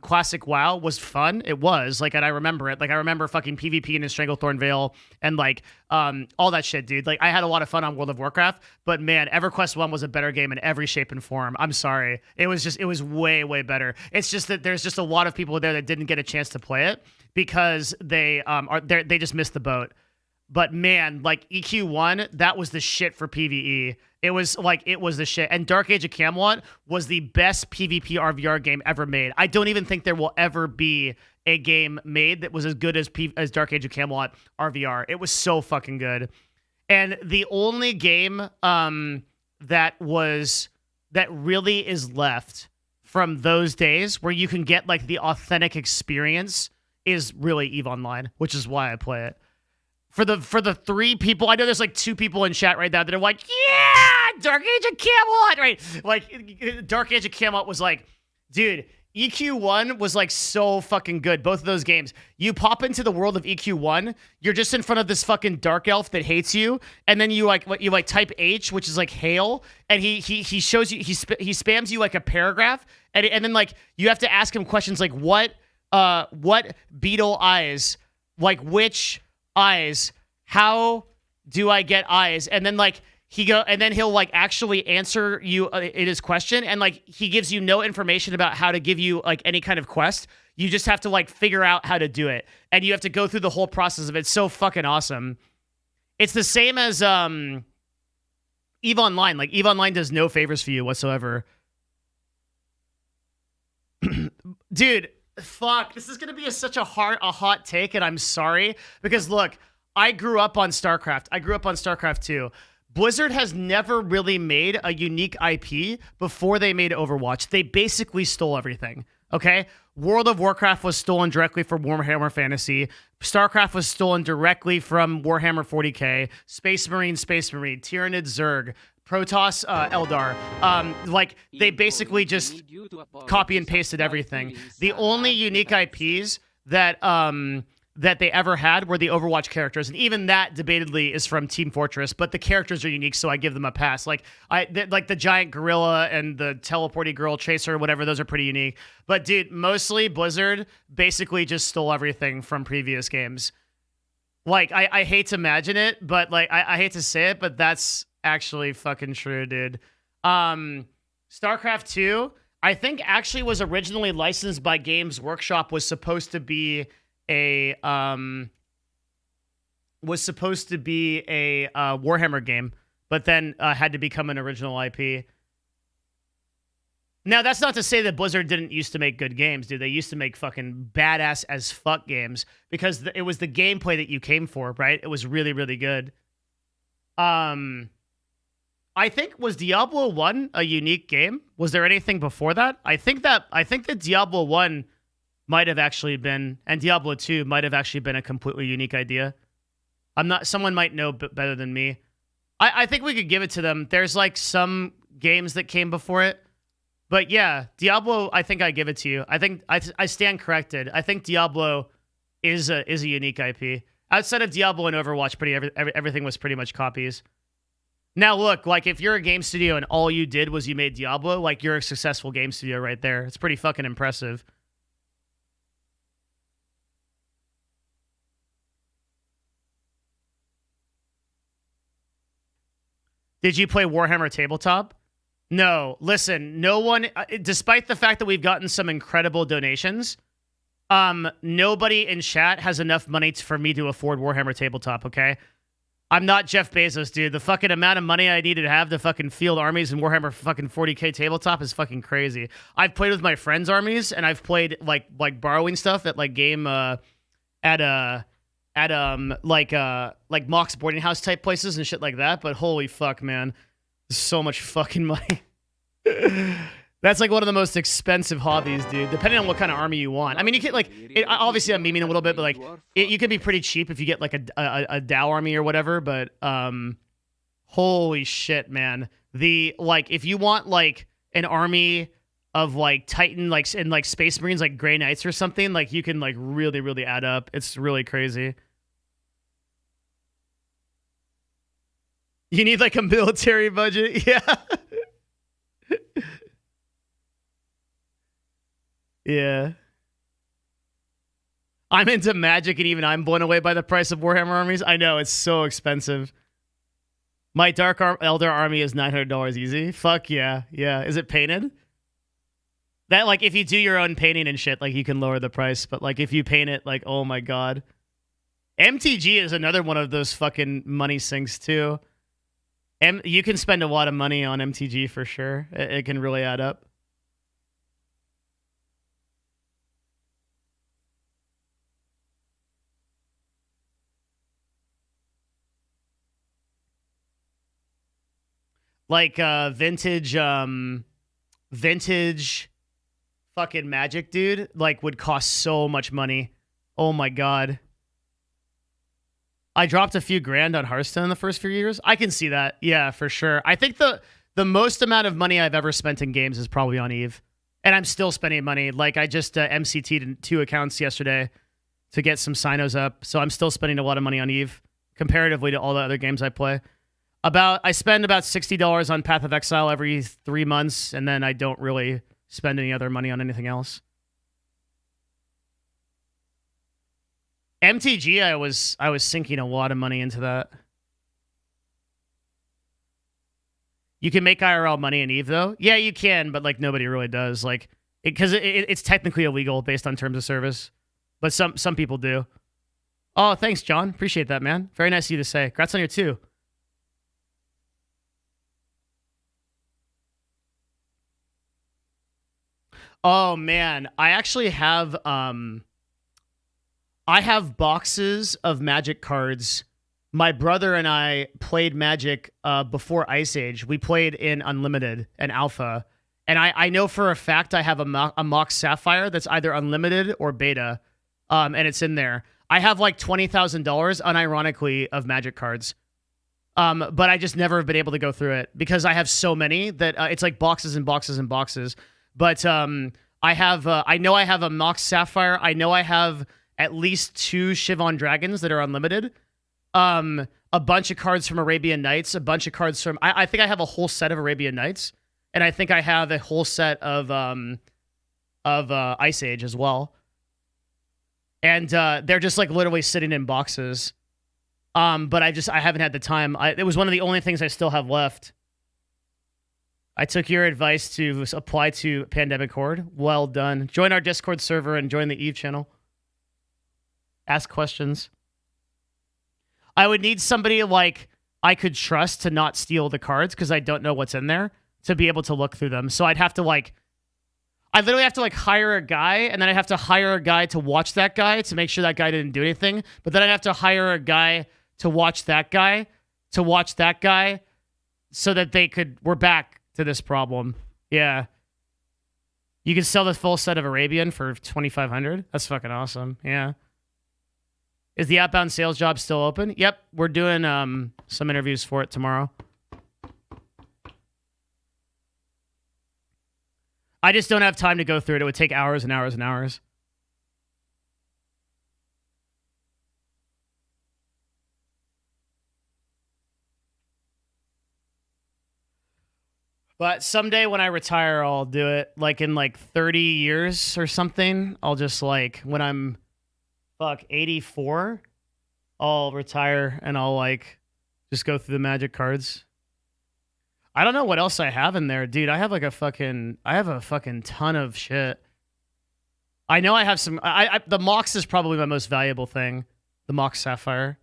classic WoW was fun. It was like, and I remember it. Like I remember fucking PvP in Stranglethorn Vale and like all that shit, dude. Like I had a lot of fun on World of Warcraft, but man, EverQuest 1 was a better game in every shape and form. I'm sorry. It was way better. It's just that there's just a lot of people there that didn't get a chance to play it because they just missed the boat. But man, like EQ1, that was the shit for PvE. It was the shit. And Dark Age of Camelot was the best PvP RVR game ever made. I don't even think there will ever be a game made that was as good as Dark Age of Camelot RVR. It was so fucking good. And the only game that really is left from those days where you can get like the authentic experience is really EVE Online, which is why I play it. For the three people, I know there's like two people in chat right now that are like, yeah, Dark Age of Camelot, right? Like, Dark Age of Camelot was like, dude, EQ1 was like so fucking good. Both of those games. You pop into the world of EQ1, you're just in front of this fucking dark elf that hates you, and then you type H, which is like hail, and he shows you he spams you like a paragraph, and then like you have to ask him questions like what beetle eyes, like which eyes, how do I get eyes, and then like he'll like actually answer you in his question, and like he gives you no information about how to give you like any kind of quest. You just have to like figure out how to do it, and you have to go through the whole process of it. It's so fucking awesome. It's the same as EVE Online. Like EVE Online does no favors for you whatsoever. Dude, fuck. This is gonna be such a hot take, and I'm sorry because look, I grew up on StarCraft. I grew up on StarCraft 2. Blizzard has never really made a unique IP before they made Overwatch. They basically stole everything, okay? World of Warcraft was stolen directly from Warhammer Fantasy. StarCraft was stolen directly from Warhammer 40k. Space Marine, Tyranid, Zerg. Protoss, Eldar. Like, they basically just copy and pasted everything. The only unique IPs that they ever had were the Overwatch characters, and even that debatedly is from Team Fortress, but the characters are unique, so I give them a pass. Like the giant gorilla and the teleporty girl chaser, whatever, those are pretty unique. But dude, mostly Blizzard basically just stole everything from previous games. Like, I hate to imagine it, but like I hate to say it, but that's actually fucking true, dude. StarCraft 2, I think actually was originally licensed by Games Workshop, was supposed to be a Warhammer game, but then had to become an original IP. Now, that's not to say that Blizzard didn't used to make good games, dude. They used to make fucking badass as fuck games because it was the gameplay that you came for, right? It was really, really good. I think, was Diablo 1 a unique game? Was there anything before that? I think that Diablo 1 might have actually been, and Diablo 2 might have actually been a completely unique idea. Someone might know better than me. I think we could give it to them. There's like some games that came before it. But yeah, Diablo, I think I give it to you. I think I stand corrected. I think Diablo is a unique IP. Outside of Diablo and Overwatch, everything was pretty much copies. Now look, like if you're a game studio and all you did was you made Diablo, like you're a successful game studio right there. It's pretty fucking impressive. Did you play Warhammer Tabletop? No. Listen, no one, despite the fact that we've gotten some incredible donations, nobody in chat has enough money for me to afford Warhammer Tabletop, okay? I'm not Jeff Bezos, dude. The fucking amount of money I needed to have to fucking field armies in Warhammer fucking 40k Tabletop is fucking crazy. I've played with my friends' armies, and I've played like borrowing stuff at like game like Mox boarding house type places and shit like that. But holy fuck, man, there's so much fucking money. That's like one of the most expensive hobbies, dude. Depending on what kind of army you want. I mean, you can like obviously I'm memeing a little bit, but like you can be pretty cheap if you get like a Dow army or whatever. But holy shit, man. If you want like an army of like Titan and like Space Marines like Grey Knights or something, like you can like really, really add up. It's really crazy. You need like a military budget, yeah. Yeah. I'm into Magic, and even I'm blown away by the price of Warhammer armies. I know, it's so expensive. My Dark Elder army is $900 easy. Fuck yeah. Yeah. Is it painted? That, like, if you do your own painting and shit, like, you can lower the price. But, like, if you paint it, like, oh my god. MTG is another one of those fucking money sinks, too. You can spend a lot of money on MTG for sure. It can really add up. Like vintage fucking Magic, dude, like would cost so much money. Oh my god. I dropped a few grand on Hearthstone in the first few years. I can see that. Yeah, for sure. I think the most amount of money I've ever spent in games is probably on EVE. And I'm still spending money. Like, I just MCT'd 2 accounts yesterday to get some Sinos up. So I'm still spending a lot of money on EVE comparatively to all the other games I play. I spend about $60 on Path of Exile every 3 months, and then I don't really spend any other money on anything else. MTG, I was sinking a lot of money into that. You can make IRL money in EVE, though. Yeah, you can, but like nobody really does. Like, because it's technically illegal based on terms of service, but some people do. Oh, thanks, John. Appreciate that, man. Very nice of you to say. Congrats on your 2. Oh man, I actually have boxes of Magic cards. My brother and I played Magic before Ice Age. We played in Unlimited and Alpha. And I know for a fact I have a Mox Sapphire that's either Unlimited or Beta, and it's in there. I have like $20,000, unironically, of Magic cards. But I just never have been able to go through it because I have so many that it's like boxes and boxes and boxes. But I know I have a Mox Sapphire. I know I have at least 2 Shivon Dragons that are unlimited. A bunch of cards from Arabian Nights, a bunch of cards from... I think I have a whole set of Arabian Nights, and I think I have a whole set of Ice Age as well. And they're just like literally sitting in boxes. But I haven't had the time. It was one of the only things I still have left. I took your advice to apply to Pandemic Horde. Well done. Join our Discord server and join the EVE channel. Ask questions. I would need somebody like I could trust to not steal the cards because I don't know what's in there to be able to look through them. So I'd have to I literally have to hire a guy, and then I'd have to hire a guy to watch that guy to make sure that guy didn't do anything. But then I'd have to hire a guy to watch that guy, so that we're back to this problem. Yeah. You can sell the full set of Arabian for $2,500. That's fucking awesome. Yeah. Is the outbound sales job still open? Yep. We're doing some interviews for it tomorrow. I just don't have time to go through it. It would take hours and hours and hours. But someday when I retire, I'll do it. Like in 30 years or something. I'll just when I'm 84, I'll retire and I'll just go through the Magic cards. I don't know what else I have in there, dude. I have a fucking ton of shit. I know I have some. The Mox is probably my most valuable thing. The Mox Sapphire.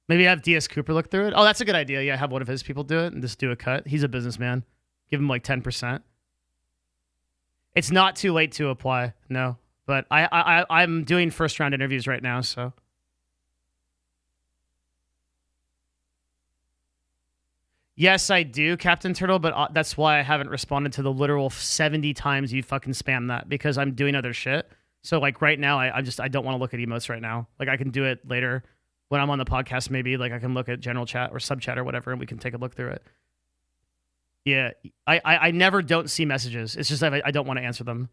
Maybe have DS Cooper look through it. Oh, that's a good idea. Yeah, have one of his people do it and just do a cut. He's a businessman. Give him 10%. It's not too late to apply. No, but I'm doing first round interviews right now, so. Yes, I do, Captain Turtle, but that's why I haven't responded to the literal 70 times you fucking spam that, because I'm doing other shit. So right now, I don't want to look at emotes right now. I can do it later when I'm on the podcast. Maybe I can look at general chat or sub chat or whatever, and we can take a look through it. Yeah, I never don't see messages. It's just that I don't want to answer them.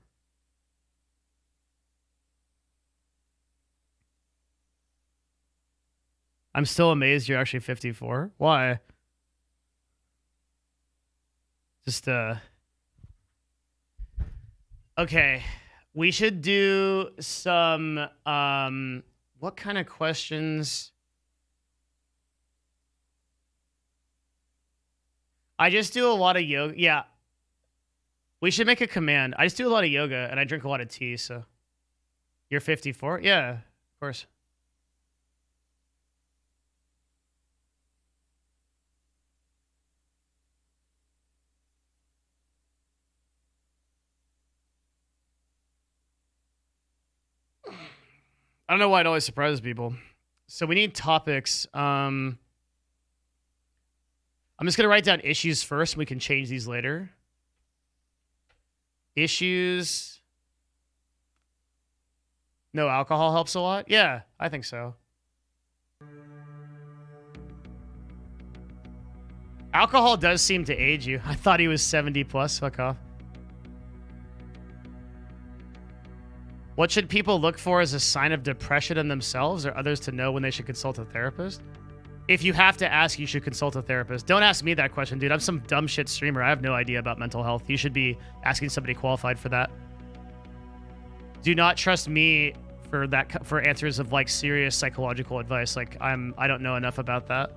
I'm still amazed you're actually 54. Why? Just, okay. We should do some, what kind of questions? I just do a lot of yoga. Yeah. We should make a command. I just do a lot of yoga, and I drink a lot of tea, so. You're 54? Yeah, of course. I don't know why it always surprises people. So we need topics. I'm just going to write down issues first. And we can change these later. Issues. No alcohol helps a lot? Yeah, I think so. Alcohol does seem to age you. I thought he was 70 plus. Fuck off. What should people look for as a sign of depression in themselves or others to know when they should consult a therapist? If you have to ask, you should consult a therapist. Don't ask me that question, dude. I'm some dumb shit streamer. I have no idea about mental health. You should be asking somebody qualified for that. Do not trust me for answers of like serious psychological advice. Like I don't know enough about that.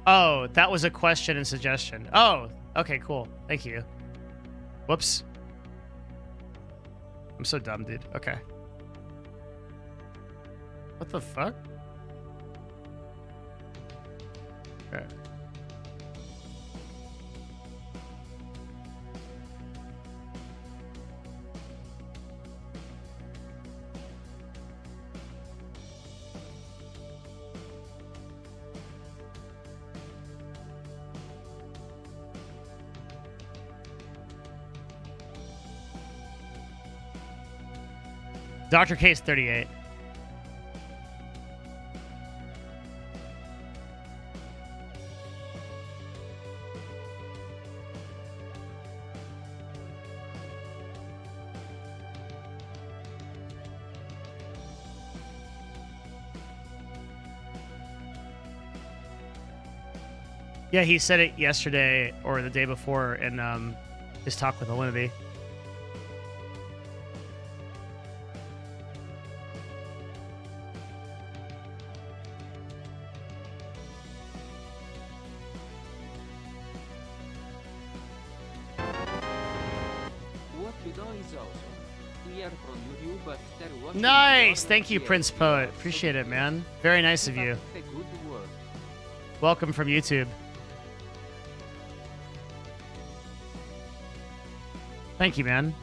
Oh, that was a question and suggestion. Oh, okay, cool. Thank you. Whoops. I'm so dumb, dude. Okay. What the fuck? Okay. Dr. Case 38. Yeah, he said it yesterday or the day before in his talk with Alinity. Nice! Thank you, Prince Poet. Appreciate it, man. Very nice of you. Welcome from YouTube. Thank you, man.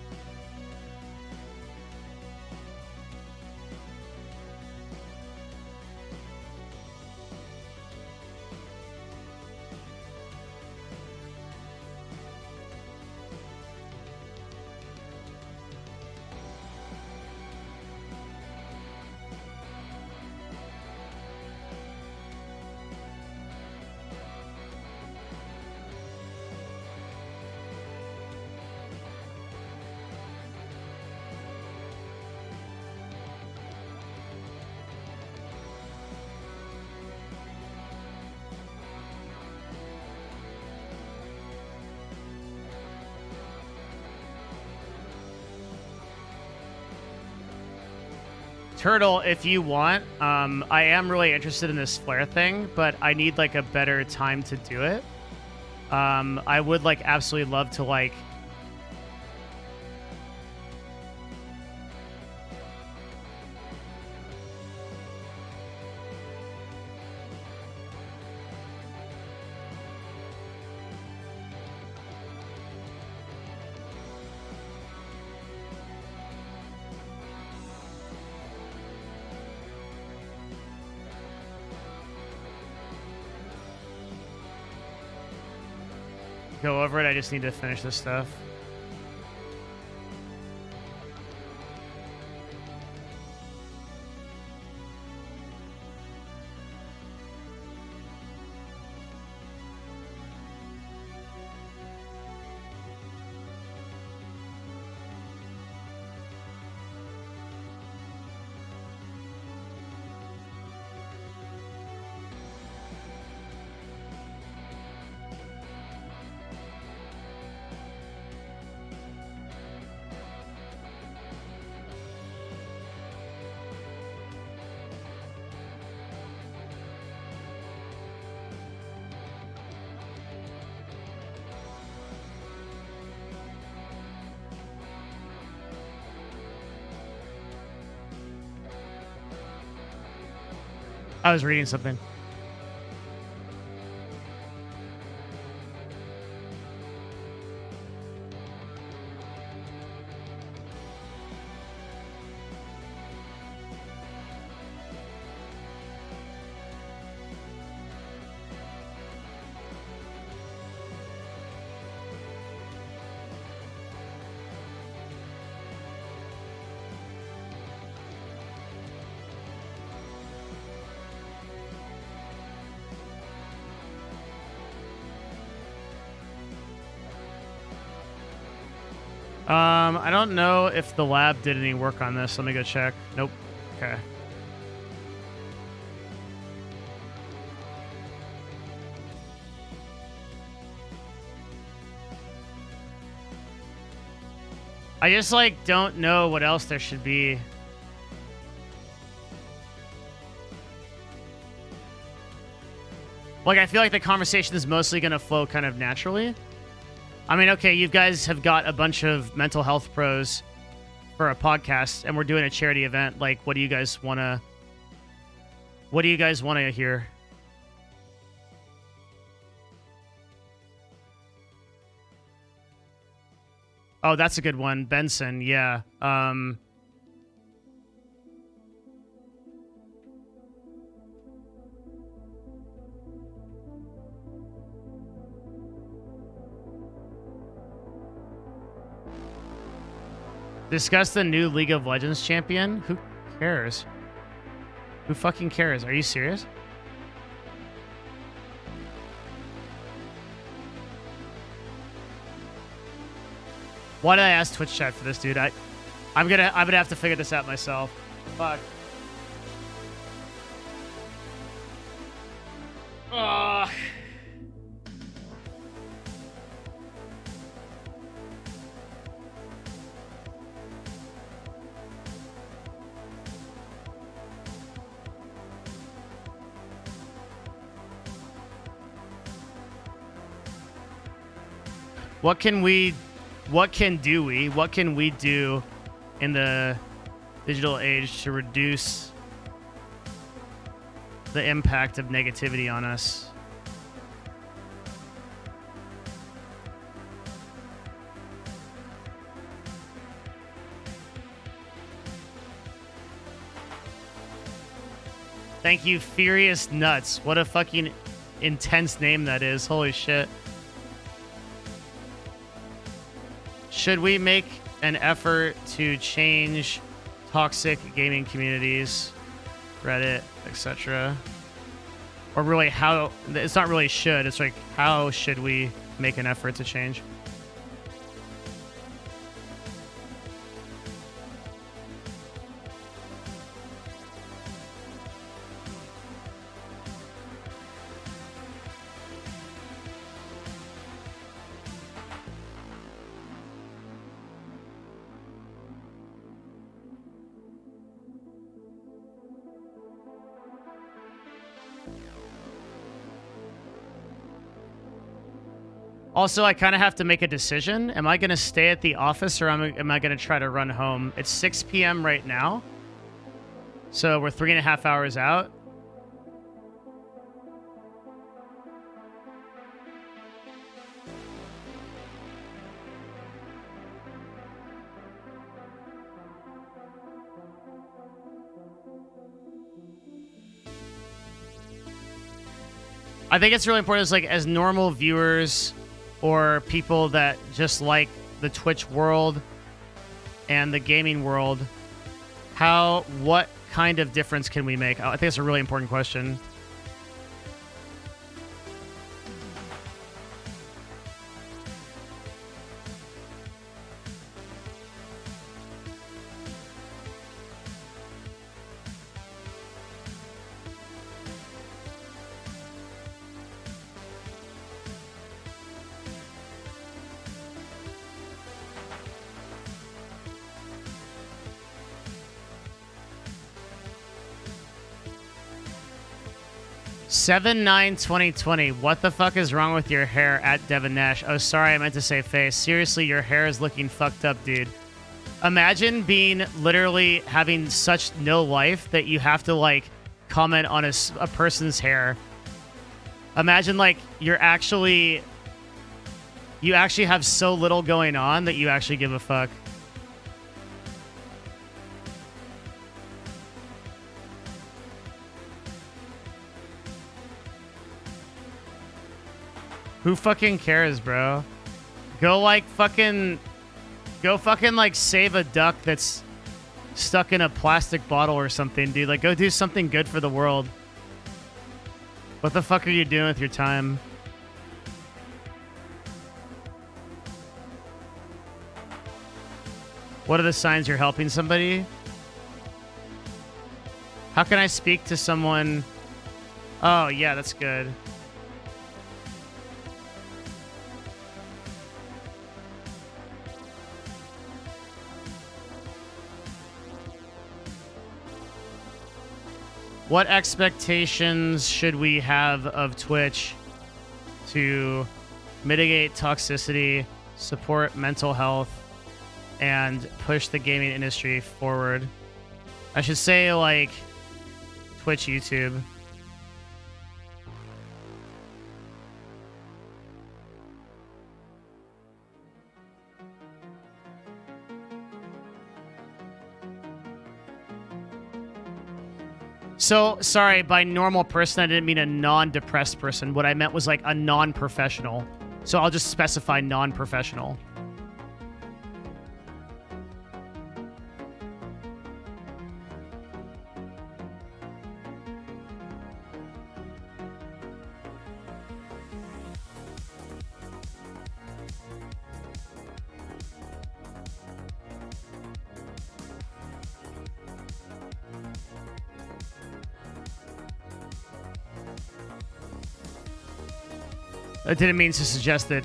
Turtle, if you want, I am really interested in this flare thing, but I need like a better time to do it. I would like absolutely love to like go over it. I just need to finish this stuff. I was reading something. I don't know if the lab did any work on this. Let me go check. Nope. Okay. I just, like, don't know what else there should be. Like, I feel like the conversation is mostly going to flow kind of naturally. I mean, okay, you guys have got a bunch of mental health pros for a podcast, and we're doing a charity event. Like, what do you guys want to... What do you guys want to hear? Oh, that's a good one. Benson, yeah. Discuss the new League of Legends champion? Who cares? Who fucking cares? Are you serious? Why did I ask Twitch chat for this, dude? I'm gonna have to figure this out myself. Fuck. Ugh. What can we do in the digital age to reduce the impact of negativity on us? Thank you, Furious Nuts. What a fucking intense name that is. Holy shit. Should we make an effort to change toxic gaming communities, Reddit, etc.? Or really how... It's not really should. It's like, how should we make an effort to change? Also, I kind of have to make a decision. Am I going to stay at the office or am I going to try to run home? It's 6 p.m. right now. So we're 3.5 hours out. I think it's really important as normal viewers or people that just like the Twitch world and the gaming world, what kind of difference can we make? I think it's a really important question. Seven 9/2020. What the fuck is wrong with your hair? At Devin Nash. Oh, sorry, I meant to say face. Seriously, your hair is looking fucked up, dude. Imagine being literally having such no life that you have to like comment on a person's hair. Imagine like you actually have so little going on that you actually give a fuck. Who fucking cares, bro? Go fucking like save a duck that's stuck in a plastic bottle or something, dude. Like go do something good for the world. What the fuck are you doing with your time? What are the signs you're helping somebody? How can I speak to someone? Oh, yeah, that's good. What expectations should we have of Twitch to mitigate toxicity, support mental health, and push the gaming industry forward? I should say, like, Twitch, YouTube. So, sorry, by normal person, I didn't mean a non-depressed person. What I meant was like a non-professional. So I'll just specify non-professional. I didn't mean to suggest that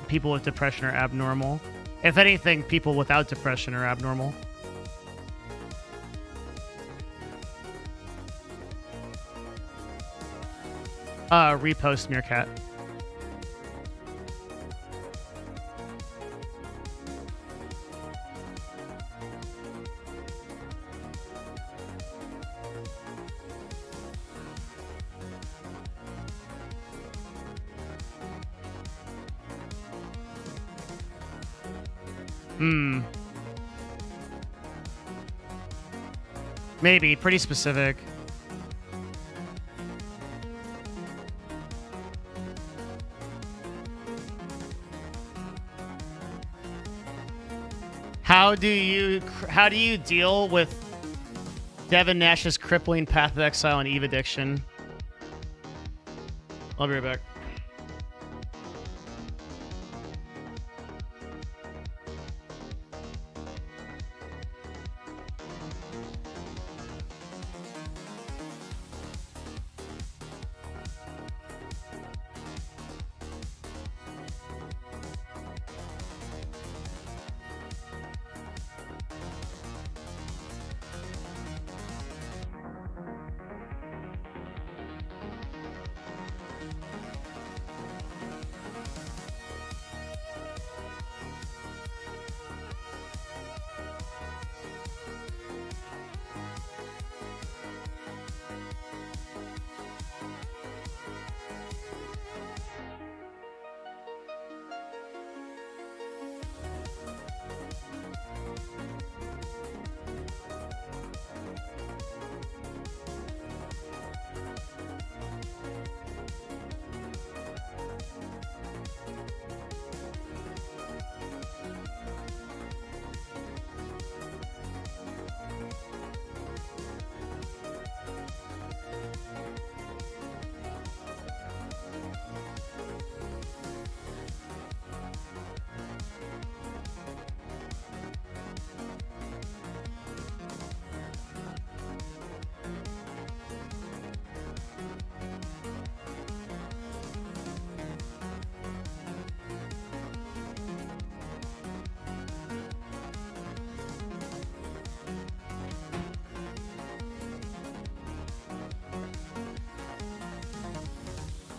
people with depression are abnormal. If anything, people without depression are abnormal. Repost Meerkat. Maybe. Pretty specific. How do you deal with Devin Nash's crippling path of exile and Eve addiction? I'll be right back.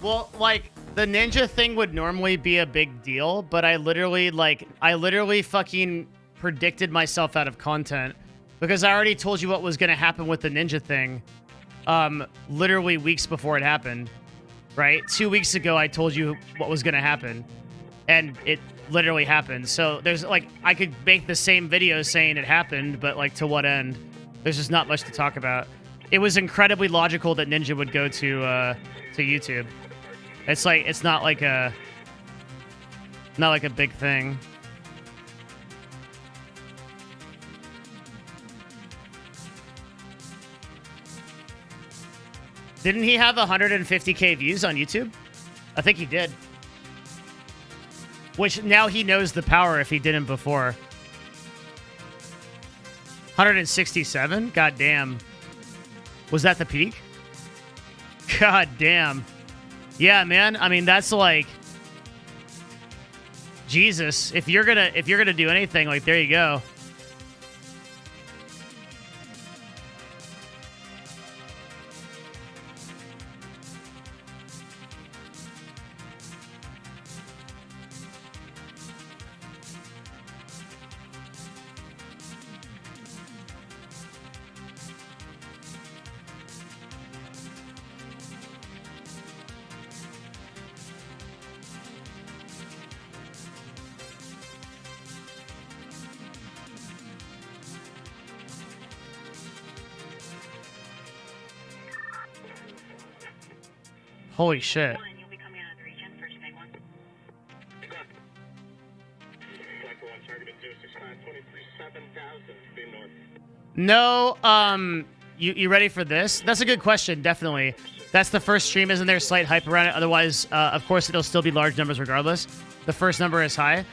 Well, like, the ninja thing would normally be a big deal, but I literally fucking predicted myself out of content because I already told you what was going to happen with the ninja thing, literally weeks before it happened, right? 2 weeks ago, I told you what was going to happen, and it literally happened. So there's, like, I could make the same video saying it happened, but, like, to what end? There's just not much to talk about. It was incredibly logical that Ninja would go to YouTube. It's like, it's not like a big thing. Didn't he have 150k views on YouTube? I think he did. Which now he knows the power if he didn't before. 167? God damn. Was that the peak? God damn. Yeah, man. I mean, that's like Jesus. If you're gonna do anything, like, there you go. Holy shit. No, you ready for this? That's a good question, definitely. That's the first stream. Isn't there slight hype around it? Otherwise, of course, it'll still be large numbers regardless. The first number is high.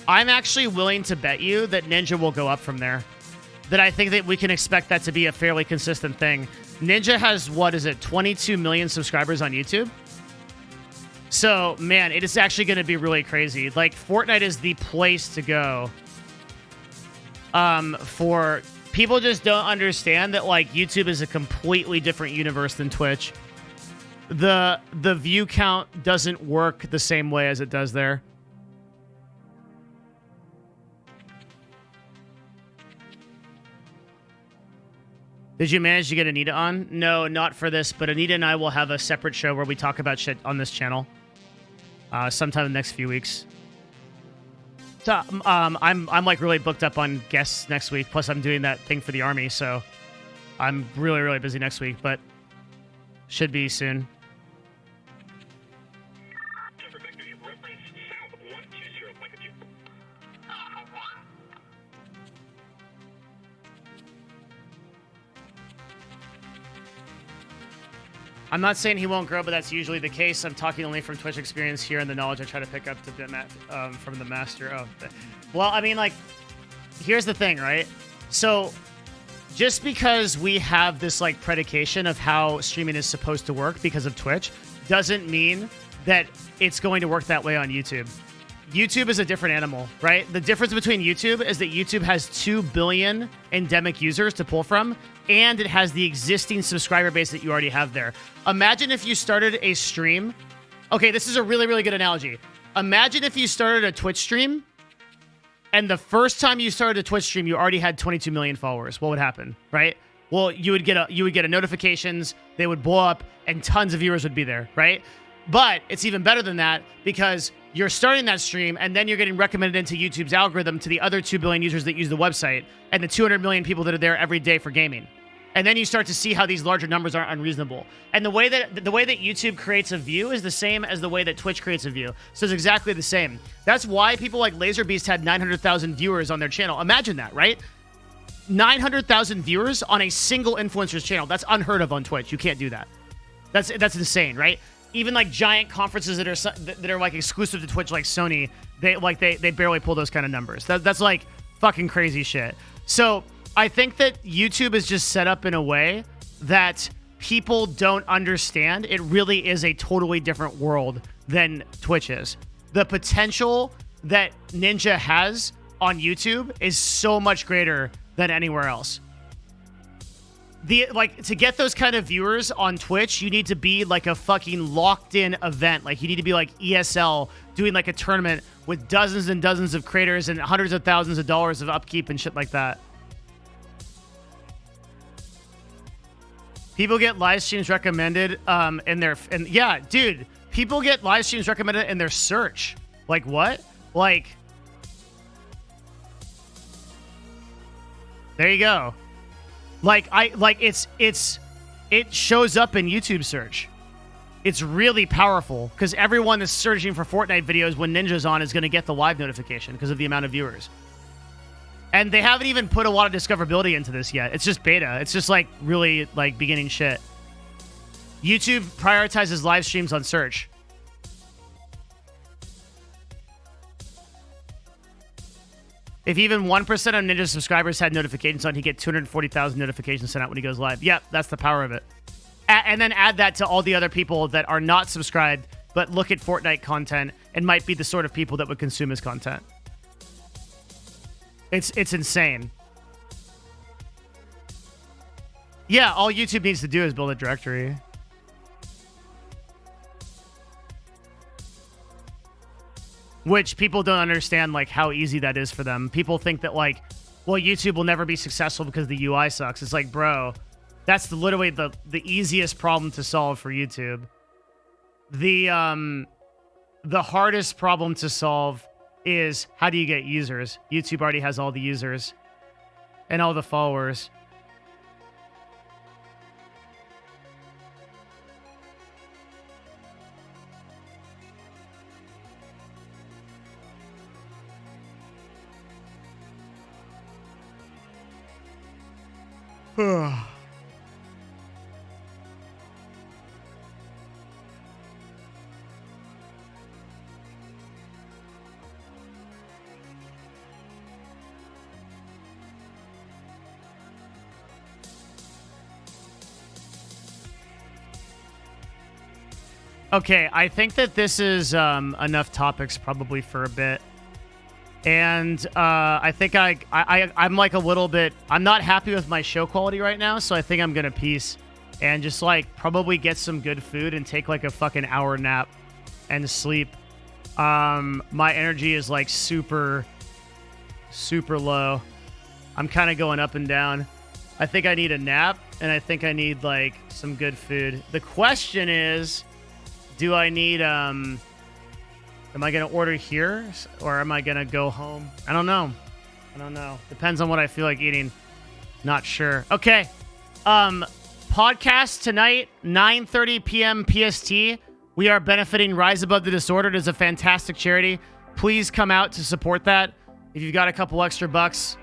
I'm actually willing to bet you that Ninja will go up from there. That I think that we can expect that to be a fairly consistent thing. Ninja has, what is it, 22 million subscribers on YouTube? So, man, it is actually going to be really crazy. Like, Fortnite is the place to go. For people just don't understand that, like, YouTube is a completely different universe than Twitch. The view count doesn't work the same way as it does there. Did you manage to get Anita on? No, not for this, but Anita and I will have a separate show where we talk about shit on this channel. Sometime in the next few weeks. So, I'm like really booked up on guests next week. Plus, I'm doing that thing for the army, so I'm really, really busy next week, but should be soon. I'm not saying he won't grow, but that's usually the case. I'm talking only from Twitch experience here and the knowledge I try to pick up from the master. Oh, well, I mean, like, here's the thing, right? So, just because we have this, like, predication of how streaming is supposed to work because of Twitch, doesn't mean that it's going to work that way on YouTube. YouTube is a different animal, right? The difference between YouTube is that YouTube has 2 billion endemic users to pull from, and it has the existing subscriber base that you already have there. Imagine if you started a stream. Okay, this is a really, really good analogy. Imagine if you started a Twitch stream, and the first time you started a Twitch stream, you already had 22 million followers. What would happen, right? Well, you would get a notifications, they would blow up, and tons of viewers would be there, right? But it's even better than that because you're starting that stream and then you're getting recommended into YouTube's algorithm to the other 2 billion users that use the website and the 200 million people that are there every day for gaming. And then you start to see how these larger numbers are unreasonable. And the way that YouTube creates a view is the same as the way that Twitch creates a view. So it's exactly the same. That's why people like LaserBeast had 900,000 viewers on their channel. Imagine that, right? 900,000 viewers on a single influencer's channel. That's unheard of on Twitch. You can't do that. That's insane, right? Even like giant conferences that are like exclusive to Twitch, like Sony, they barely pull those kind of numbers. That's like fucking crazy shit. So I think that YouTube is just set up in a way that people don't understand. It really is a totally different world than Twitch is. The potential that Ninja has on YouTube is so much greater than anywhere else. To get those kind of viewers on Twitch, you need to be like a fucking locked-in event. Like, you need to be like ESL, doing like a tournament with dozens and dozens of creators and hundreds of thousands of dollars of upkeep and shit like that. People get live streams recommended yeah, dude, people get live streams recommended in their search. Like, what? Like, there you go. It shows up in YouTube search. It's really powerful because everyone that's searching for Fortnite videos when Ninja's on is going to get the live notification because of the amount of viewers. And they haven't even put a lot of discoverability into this yet. It's just beta. It's just like really like beginning shit. YouTube prioritizes live streams on search. If even 1% of Ninja subscribers had notifications on, he'd get 240,000 notifications sent out when he goes live. Yep, that's the power of it. And then add that to all the other people that are not subscribed, but look at Fortnite content and might be the sort of people that would consume his content. It's insane. Yeah, all YouTube needs to do is build a directory. Which people don't understand, like, how easy that is for them. People think that, like, well, YouTube will never be successful because the UI sucks. It's like, bro, that's literally the easiest problem to solve for YouTube. The hardest problem to solve is how do you get users? YouTube already has all the users and all the followers. Okay, I think that this is enough topics probably for a bit. And I think I'm like a little bit... I'm not happy with my show quality right now, so I think I'm going to peace and just like probably get some good food and take like a fucking hour nap and sleep. My energy is like super low. I'm kind of going up and down. I think I need a nap, and I think I need like some good food. The question is, do I need... Am I going to order here, or am I going to go home? I don't know. Depends on what I feel like eating. Not sure. Okay. Podcast tonight, 9:30 p.m. PST. We are benefiting Rise Above the Disordered. It is a fantastic charity. Please come out to support that. If you've got a couple extra bucks,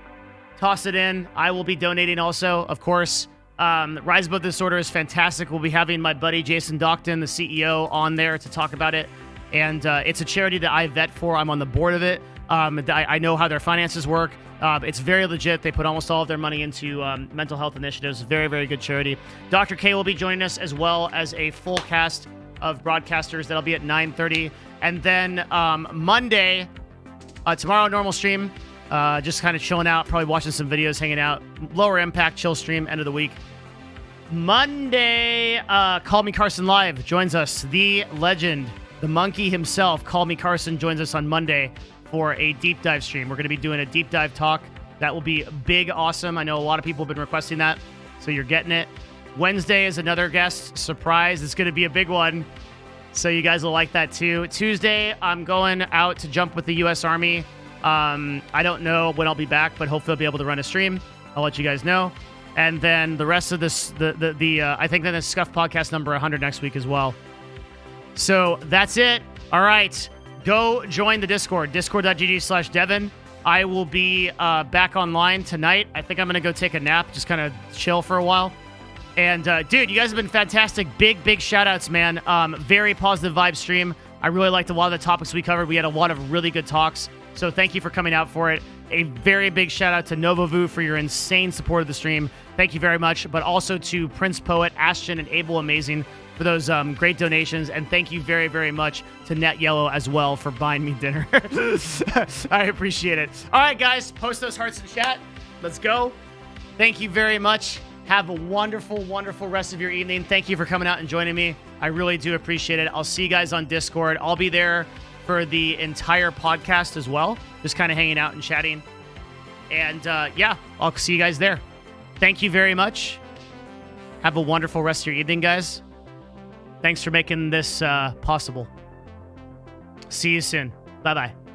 toss it in. I will be donating also, of course. Rise Above the Disorder is fantastic. We'll be having my buddy Jason Dockton, the CEO, on there to talk about it. And it's a charity that I vet for. I'm on the board of it. I know how their finances work. It's very legit. They put almost all of their money into mental health initiatives. Very, very good charity. Dr. K will be joining us, as well as a full cast of broadcasters. That'll be at 9:30. And then Monday, tomorrow, normal stream. Just kind of chilling out, probably watching some videos, hanging out. Lower impact, chill stream, end of the week. Monday, Call Me Carson Live joins us. The legend, the monkey himself, Call Me Carson, joins us on Monday for a deep dive stream. We're going to be doing a deep dive talk. That will be big, awesome. I know a lot of people have been requesting that, so you're getting it. Wednesday is another guest surprise. It's going to be a big one, so you guys will like that too. Tuesday, I'm going out to jump with the U.S. Army. I don't know when I'll be back, but hopefully I'll be able to run a stream. I'll let you guys know. And then the rest of this, I think then the Scuff podcast number 100 next week as well. So that's it. All right. Go join the Discord, discord.gg/Devin. I will be back online tonight. I think I'm going to go take a nap, just kind of chill for a while. And, dude, you guys have been fantastic. Big shout-outs, man. Very positive vibe stream. I really liked a lot of the topics we covered. We had a lot of really good talks. So thank you for coming out for it. A very big shout-out to Novovu for your insane support of the stream. Thank you very much. But also to Prince Poet, Ashton, and Abel Amazing for those great donations. And thank you very, very much to Net Yellow as well for buying me dinner. I appreciate it. All right, guys, post those hearts in chat. Let's go. Thank you very much. Have a wonderful, wonderful rest of your evening. Thank you for coming out and joining me. I really do appreciate it. I'll see you guys on Discord. I'll be there for the entire podcast as well. Just kind of hanging out and chatting. And yeah, I'll see you guys there. Thank you very much. Have a wonderful rest of your evening, guys. Thanks for making this possible. See you soon. Bye-bye.